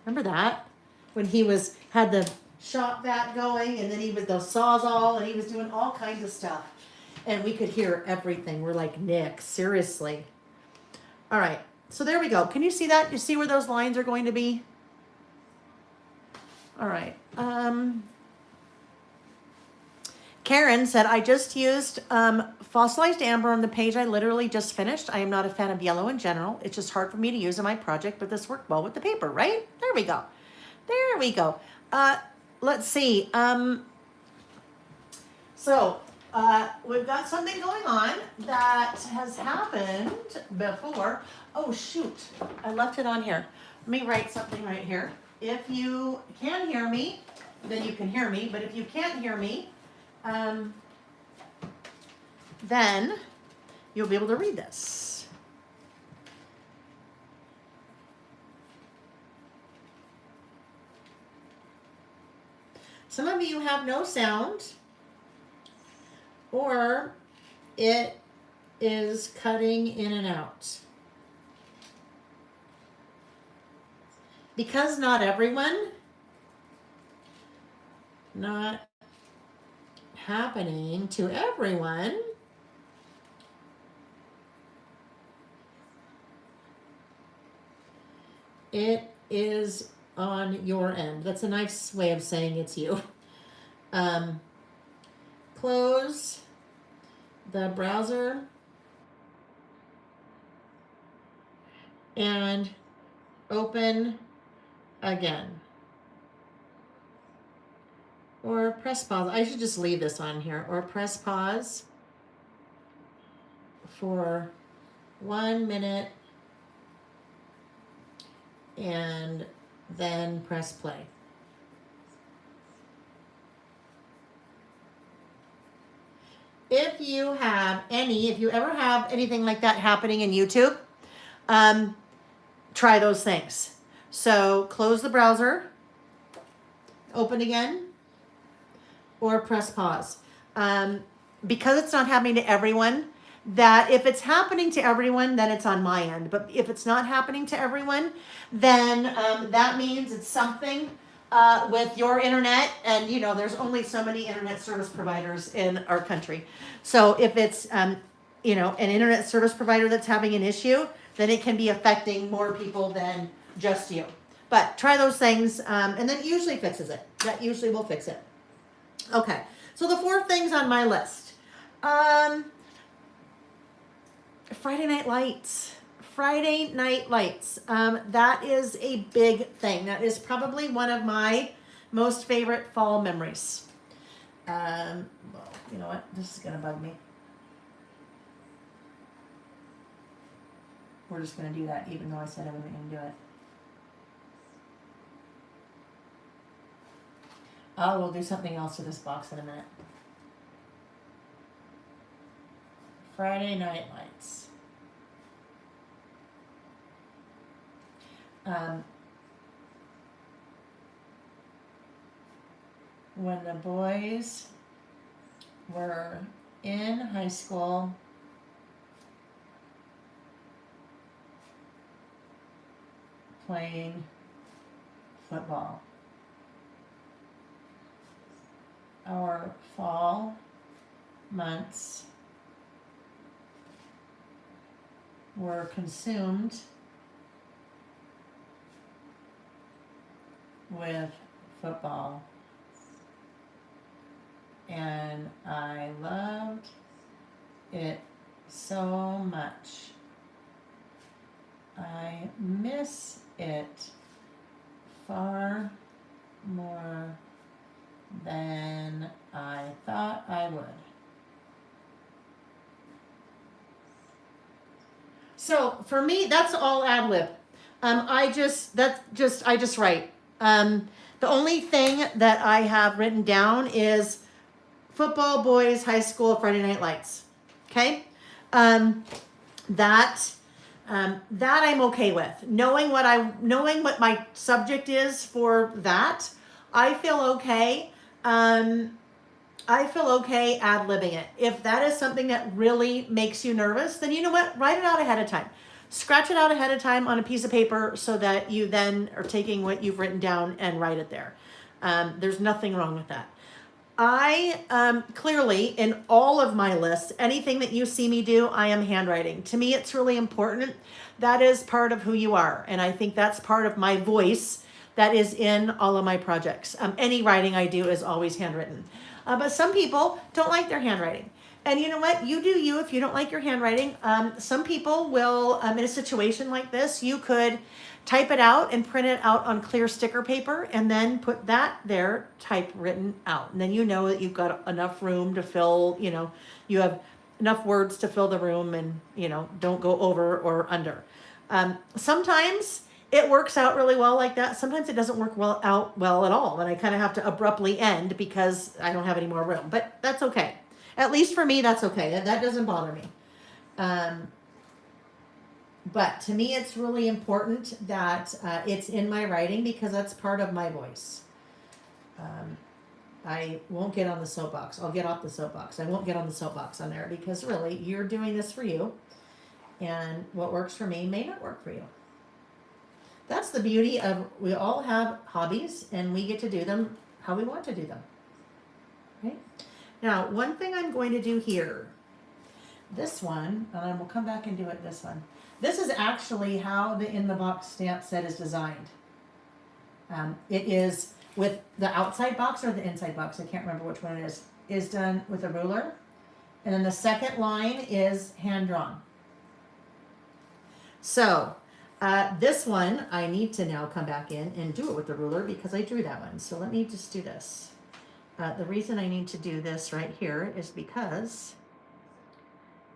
Remember that? When he had the shop vac going, and then he was the Sawzall, and he was doing all kinds of stuff. And we could hear everything. We're like, Nick, seriously. All right. So there we go. Can you see that? You see where those lines are going to be? All right. Karen said, I just used fossilized amber on the page I literally just finished. I am not a fan of yellow in general. It's just hard for me to use in my project, but this worked well with the paper, right? There we go. There we go. Let's see. So we've got something going on that has happened before. Oh shoot, I left it on here. Let me write something right here. If you can hear me, then you can hear me. But if you can't hear me, then you'll be able to read this. Some of you have no sound, or it is cutting in and out. Because not happening to everyone, it is on your end. That's a nice way of saying it's you. Close the browser and open again. Or press pause. I should just leave this on here. Or press pause for 1 minute and then press play. If you ever have anything like that happening in YouTube, try those things. So close the browser, open again, or press pause. Because it's not happening to everyone, that if it's happening to everyone, then it's on my end. But if it's not happening to everyone, then that means it's something with your internet. And there's only so many internet service providers in our country. So if it's an internet service provider that's having an issue, then it can be affecting more people than just you. But try those things, and then it usually fixes it. That usually will fix it. Okay, so the 4 things on my list. Friday Night Lights. Friday Night Lights. That is a big thing. That is probably one of my most favorite fall memories. Well, you know what? This is going to bug me. We're just going to do that even though I said I wasn't going to do it. Oh, we'll do something else to this box in a minute. Friday Night Lights. When the boys were in high school, playing football. Our fall months were consumed with football, and I loved it so much. I miss it far more than I thought I would. So for me, that's all ad lib. I just write. The only thing that I have written down is football, boys, high school, Friday Night Lights. Okay, that I'm okay with. Knowing what my subject is for that, I feel okay. I feel okay ad-libbing it. If that is something that really makes you nervous, then you know what? Write it out ahead of time. Scratch it out ahead of time on a piece of paper so that you then are taking what you've written down and write it there. There's nothing wrong with that. I clearly, in all of my lists, anything that you see me do, I am handwriting. To me, it's really important. That is part of who you are. And I think that's part of my voice that is in all of my projects. Any writing I do is always handwritten. But some people don't like their handwriting. And you know what? You do you if you don't like your handwriting. Some people will, in a situation like this, you could type it out and print it out on clear sticker paper and then put that there typewritten out. And then you know that you've got enough room to fill, you have enough words to fill the room and, don't go over or under. Sometimes it works out really well like that. Sometimes it doesn't work well at all. And I kind of have to abruptly end because I don't have any more room, but that's okay. At least for me, that's okay. That doesn't bother me. But to me, it's really important that it's in my writing because that's part of my voice. I won't get on the soapbox. I'll get off the soapbox. I won't get on the soapbox on there because really, you're doing this for you. And what works for me may not work for you. That's the beauty of we all have hobbies and we get to do them how we want to do them. Right? Now, one thing I'm going to do here, this one, and we'll come back and do it this one. This is actually how the in the box stamp set is designed. It is with the outside box or the inside box, I can't remember which one it is done with a ruler. And then the second line is hand drawn. So this one, I need to now come back in and do it with the ruler because I drew that one. So let me just do this. The reason I need to do this right here is because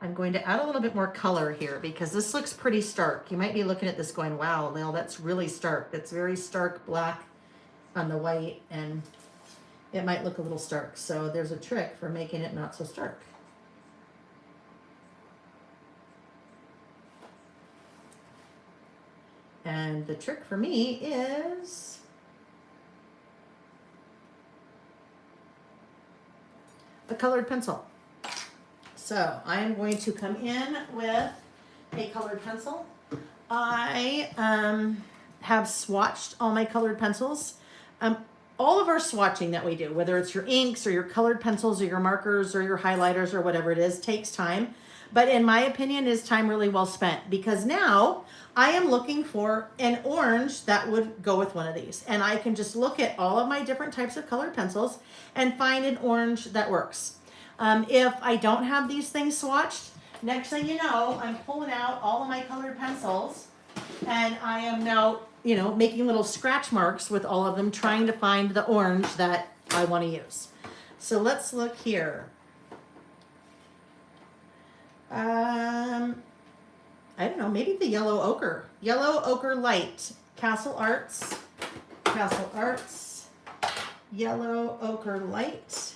I'm going to add a little bit more color here because this looks pretty stark. You might be looking at this going, wow, Lil, that's really stark. That's very stark black on the white and it might look a little stark. So there's a trick for making it not so stark. And the trick for me is the colored pencil. So I am going to come in with a colored pencil. I have swatched all my colored pencils. All of our swatching that we do, whether it's your inks or your colored pencils or your markers or your highlighters or whatever it is, takes time. But in my opinion, is time really well spent because now I am looking for an orange that would go with one of these. And I can just look at all of my different types of colored pencils and find an orange that works. If I don't have these things swatched, next thing you know, I'm pulling out all of my colored pencils and I am now, making little scratch marks with all of them, trying to find the orange that I want to use. So let's look here. I don't know, maybe the yellow ochre light, Castle Arts, yellow ochre light,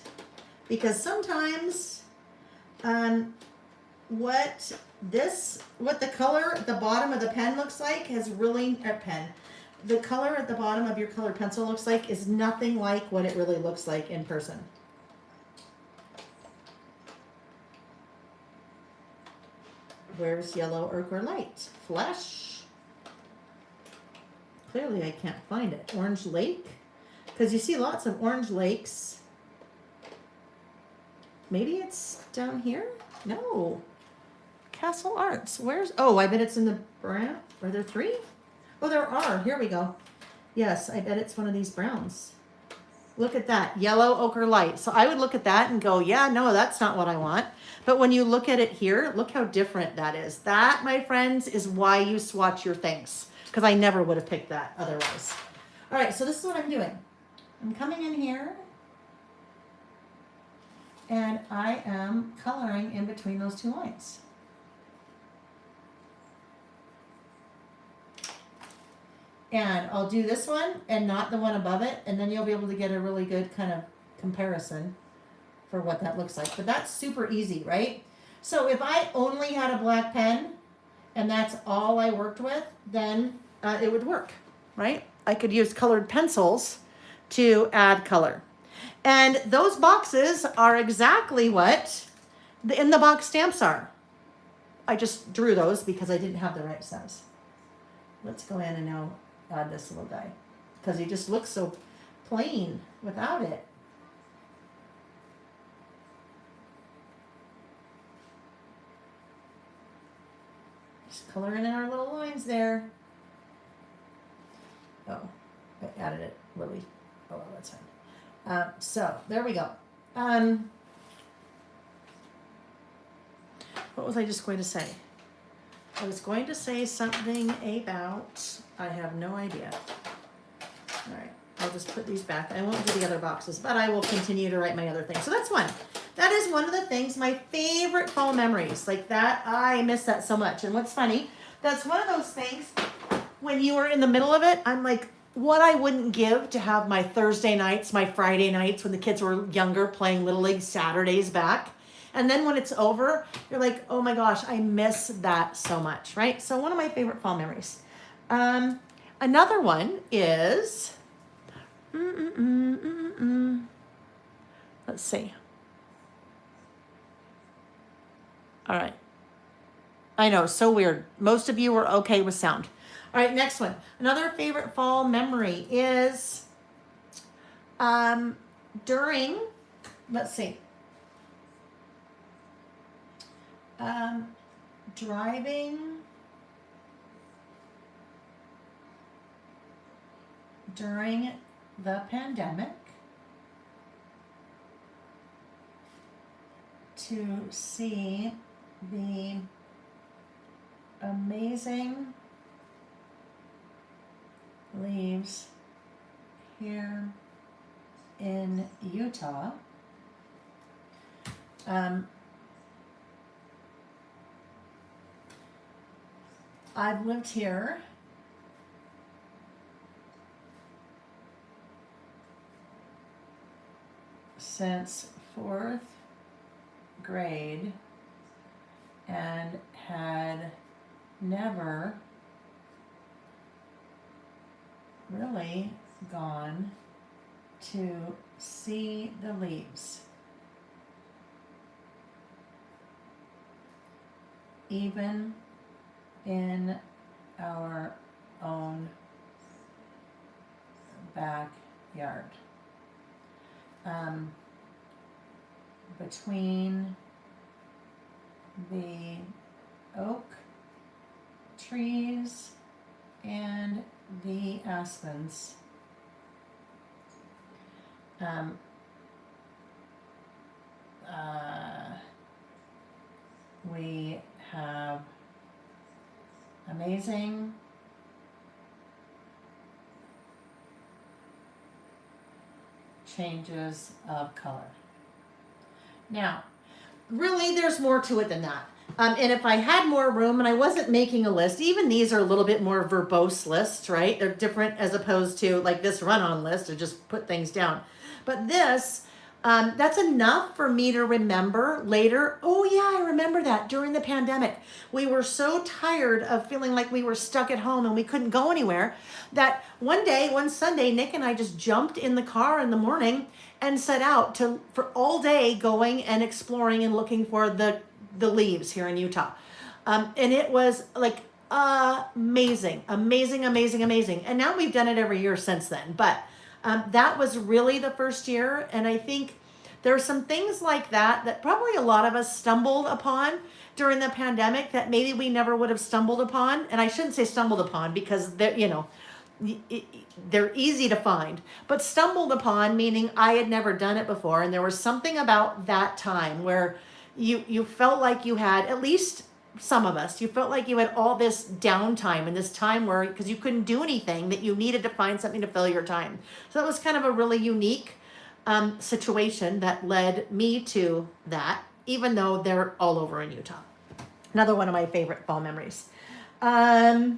because sometimes, what the color at the bottom of the pen looks like the color at the bottom of your colored pencil looks like is nothing like what it really looks like in person. Where's yellow ochre light? Flesh. Clearly I can't find it. Orange lake? Because you see lots of orange lakes. Maybe it's down here? No. Castle Arts. I bet it's in the brown. Are there three? Oh, there are. Here we go. Yes, I bet it's one of these browns. Look at that. Yellow ochre light. So I would look at that and go, yeah, no, that's not what I want. But when you look at it here, look how different that is. That, my friends, is why you swatch your things. Because I never would have picked that otherwise. All right, so this is what I'm doing. I'm coming in here. And I am coloring in between those two lines. And I'll do this one and not the one above it, and then you'll be able to get a really good kind of comparison for what that looks like. But that's super easy, right? So if I only had a black pen and that's all I worked with, then it would work, right? I could use colored pencils to add color. And those boxes are exactly what the in the box stamps are. I just drew those because I didn't have the right size. Let's go in and now add this little guy because he just looks so plain without it. Just coloring in our little lines there. Oh, I added it really. Oh, well, that's fine. So there we go. What was I just going to say? I was going to say something about, I have no idea. All right, I'll just put these back. I won't do the other boxes, but I will continue to write my other things. So that's one. That is one of the things, my favorite fall memories. Like that, I miss that so much. And what's funny, that's one of those things, when you were in the middle of it, I'm like, what I wouldn't give to have my Thursday nights, my Friday nights when the kids were younger playing Little League Saturdays back. And then when it's over, you're like, oh my gosh, I miss that so much, right? So one of my favorite fall memories. Another one is, let's see. All right. I know, so weird. Most of you were okay with sound. All right, next one. Another favorite fall memory is during, let's see, driving during the pandemic to see the amazing leaves here in Utah. I've lived here since 4th grade and had never really gone to see the leaves, even in our own backyard. Between the oak trees and the aspens, we have amazing changes of color. Now, really, there's more to it than that. And if I had more room and I wasn't making a list, even these are a little bit more verbose lists, right? They're different as opposed to like this run-on list to just put things down. But this, that's enough for me to remember later. Oh yeah, I remember that during the pandemic. We were so tired of feeling like we were stuck at home and we couldn't go anywhere that one Sunday, Nick and I just jumped in the car in the morning and set out for all day going and exploring and looking for the leaves here in Utah. And it was like amazing. And now we've done it every year since then. But that was really the first year. And I think there are some things like that probably a lot of us stumbled upon during the pandemic that maybe we never would have stumbled upon. And I shouldn't say stumbled upon because they're easy to find, but stumbled upon meaning I had never done it before. And there was something about that time where you felt like you had, at least some of us, you felt like you had all this downtime and this time where, because you couldn't do anything, that you needed to find something to fill your time. So that was kind of a really unique situation that led me to that, even though they're all over in Utah. Another one of my favorite fall memories. Oh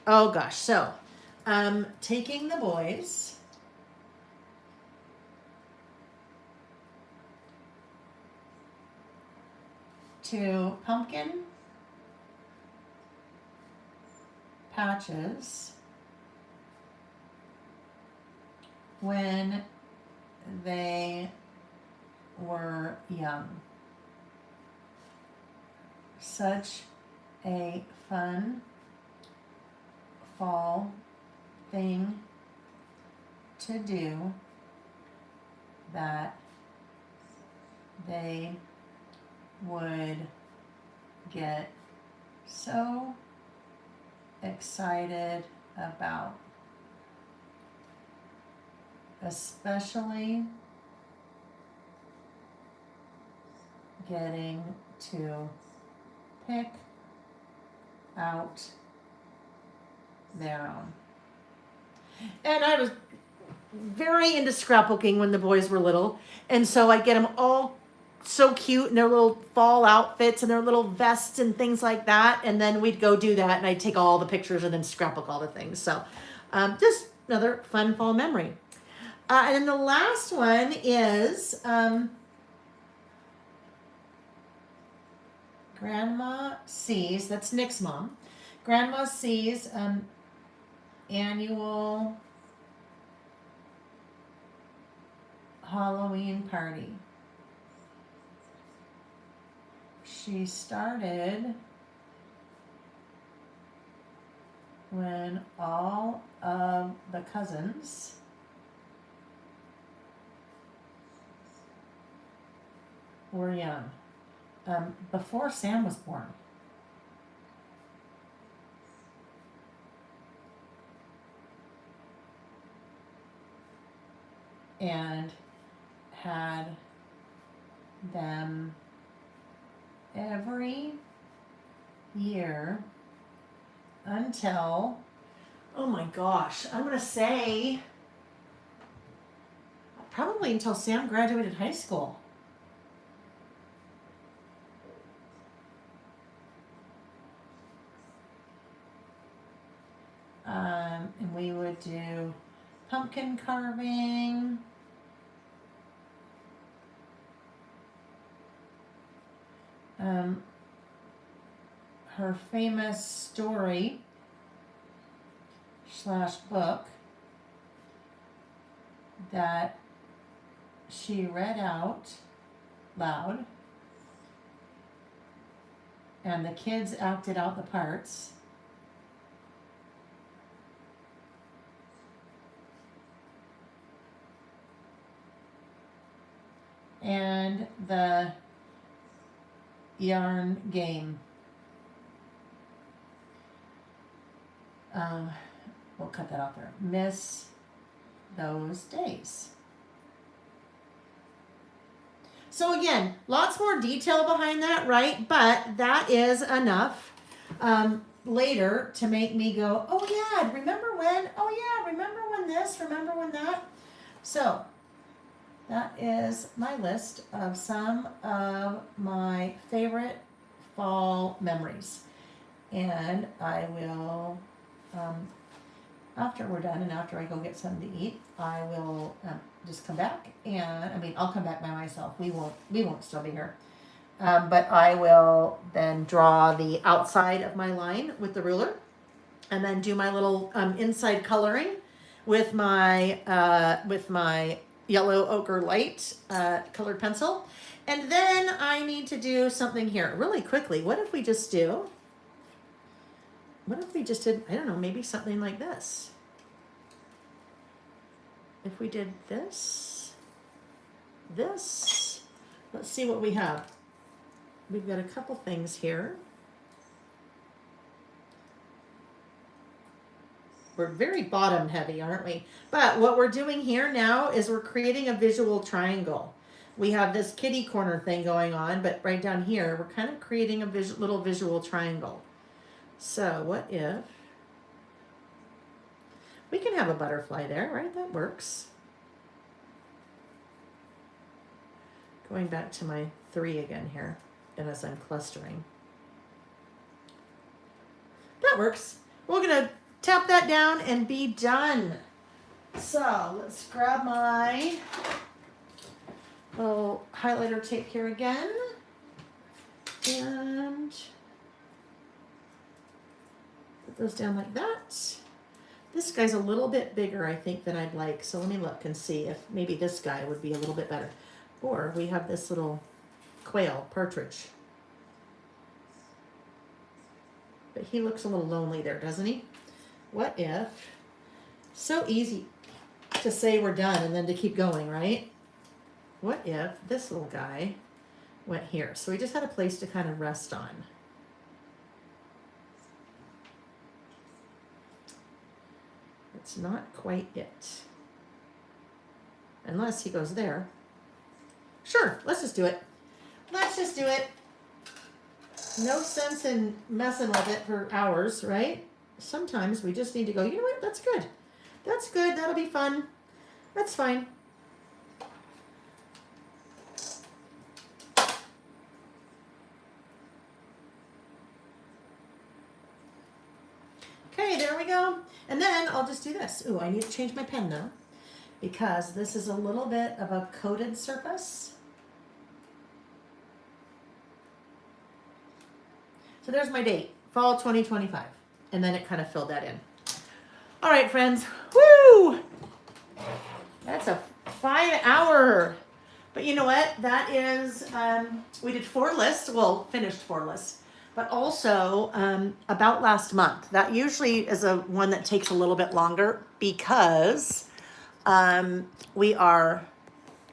gosh, so taking the boys to pumpkin patches when they were young. Such a fun fall thing to do that they would get so excited about, especially getting to pick out their own. And I was very into scrapbooking when the boys were little. And so I'd get them all so cute in their little fall outfits and their little vests and things like that. And then we'd go do that and I'd take all the pictures and then scrapbook all the things. So just another fun fall memory. And then the last one is Grandma C's, that's Nick's mom. Grandma C's annual Halloween party. She started when all of the cousins were young, before Sam was born. And had them every year until, oh my gosh, I'm going to say probably until Sam graduated high school. And we would do pumpkin carving. Her famous story / book that she read out loud, and the kids acted out the parts. And the yarn game. We'll cut that out there. Miss those days. So again, lots more detail behind that, right? But that is enough later to make me go, oh yeah, remember when? Oh yeah, remember when this? Remember when that? So that is my list of some of my favorite fall memories. And I will, after we're done and after I go get something to eat, I will just come back and, I'll come back by myself. We won't still be here. But I will then draw the outside of my line with the ruler and then do my little inside coloring with my yellow ochre light colored pencil. And then I need to do something here really quickly. What if we just did, I don't know, maybe something like this. If we did this, let's see what we have. We've got a couple things here. We're very bottom heavy, aren't we? But what we're doing here now is we're creating a visual triangle. We have this kitty corner thing going on, but right down here, we're kind of creating a little visual triangle. So what if we can have a butterfly there, right? That works. Going back to my 3 again here, and as I'm clustering. That works. We're gonna tap that down and be done. So let's grab my little highlighter tape here again. And put those down like that. This guy's a little bit bigger, I think, than I'd like. So let me look and see if maybe this guy would be a little bit better. Or we have this little quail, partridge. But he looks a little lonely there, doesn't he? What if, so easy to say we're done and then to keep going, right? What if this little guy went here? So we just had a place to kind of rest on. It's not quite it. Unless he goes there. Sure, let's just do it. Let's just do it. No sense in messing with it for hours, right? Sometimes we just need to go, you know what, that's good. That's good, that'll be fun. That's fine. Okay, there we go. And then I'll just do this. Ooh, I need to change my pen now because this is a little bit of a coated surface. So there's my date, fall 2025. And then it kind of filled that in. All right, friends. Woo! That's a 5 hour. But you know what? That is, we did 4 lists. Well, finished 4 lists. But also about last month. That usually is a one that takes a little bit longer because we are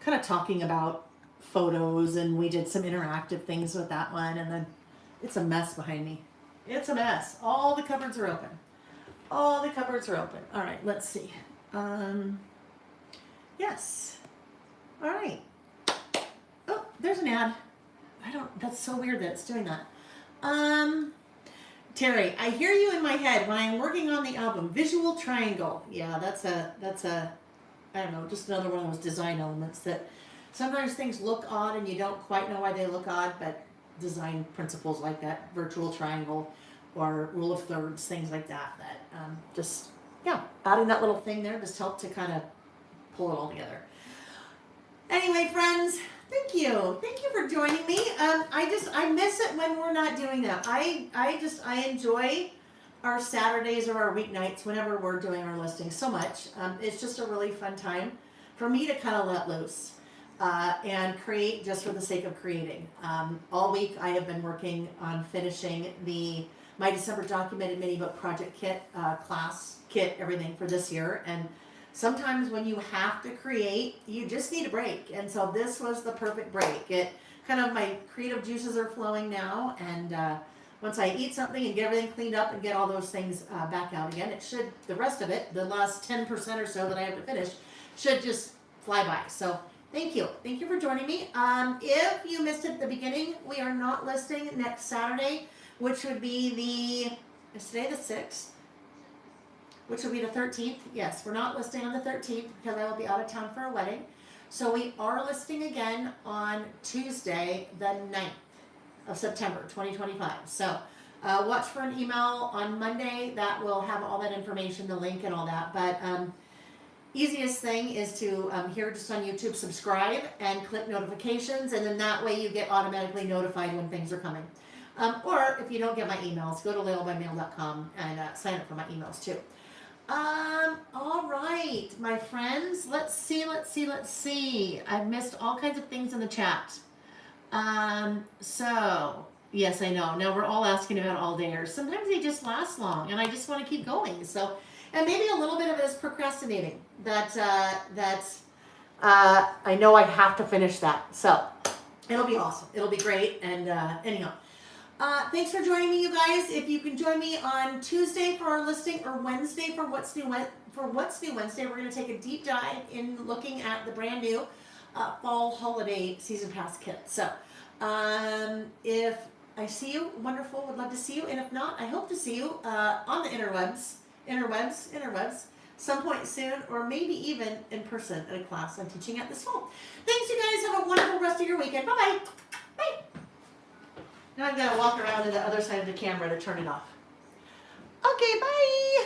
kind of talking about photos and we did some interactive things with that one. And then it's a mess behind me. It's a mess. All the cupboards are open. All the cupboards are open. All right, let's see. Yes. All right. Oh, there's an ad. That's so weird that it's doing that. Terry, I hear you in my head when I'm working on the album. Visual triangle. Yeah, that's a, I don't know, just another one of those design elements that sometimes things look odd and you don't quite know why they look odd, but design principles like that, virtual triangle or rule of thirds, things like that, just, yeah, adding that little thing there just helped to kind of pull it all together. Anyway, friends, thank you. Thank you for joining me. I miss it when we're not doing that. I enjoy our Saturdays or our weeknights whenever we're doing our listing so much. It's just a really fun time for me to kind of let loose and create just for the sake of creating. All week I have been working on finishing my December documented mini book project kit, class kit, everything for this year. And sometimes when you have to create, you just need a break. And so this was the perfect break. It kind of, my creative juices are flowing now. And once I eat something and get everything cleaned up and get all those things back out again, it should, the rest of it, the last 10% or so that I have to finish, should just fly by. So thank you. Thank you for joining me. If you missed it at the beginning, we are not listing next Saturday, which would be is today the 6th? Which will be the 13th. Yes, we're not listing on the 13th because I will be out of town for a wedding. So we are listing again on Tuesday, the 9th of September, 2025. So watch for an email on Monday that will have all that information, the link and all that. But easiest thing is to, here just on YouTube, subscribe and click notifications. And then that way you get automatically notified when things are coming. Or if you don't get my emails, go to laylabymail.com and sign up for my emails too. All right, my friends, let's see. I've missed all kinds of things in the chat. So, yes, I know. Now we're all asking about all-dayers. Sometimes they just last long, and I just want to keep going. So, and maybe a little bit of it is procrastinating. I know I have to finish that. So, it'll be awesome. It'll be great. And anyhow. Thanks for joining me, you guys. If you can join me on Tuesday for our listing or Wednesday for What's New Wednesday, we're going to take a deep dive in looking at the brand new fall holiday season pass kit. So if I see you, wonderful, would love to see you. And if not, I hope to see you on the interwebs, some point soon, or maybe even in person at a class I'm teaching at this fall. Thanks, you guys. Have a wonderful rest of your weekend. Bye-bye. Bye. Now I've got to walk around to the other side of the camera to turn it off. Okay, bye.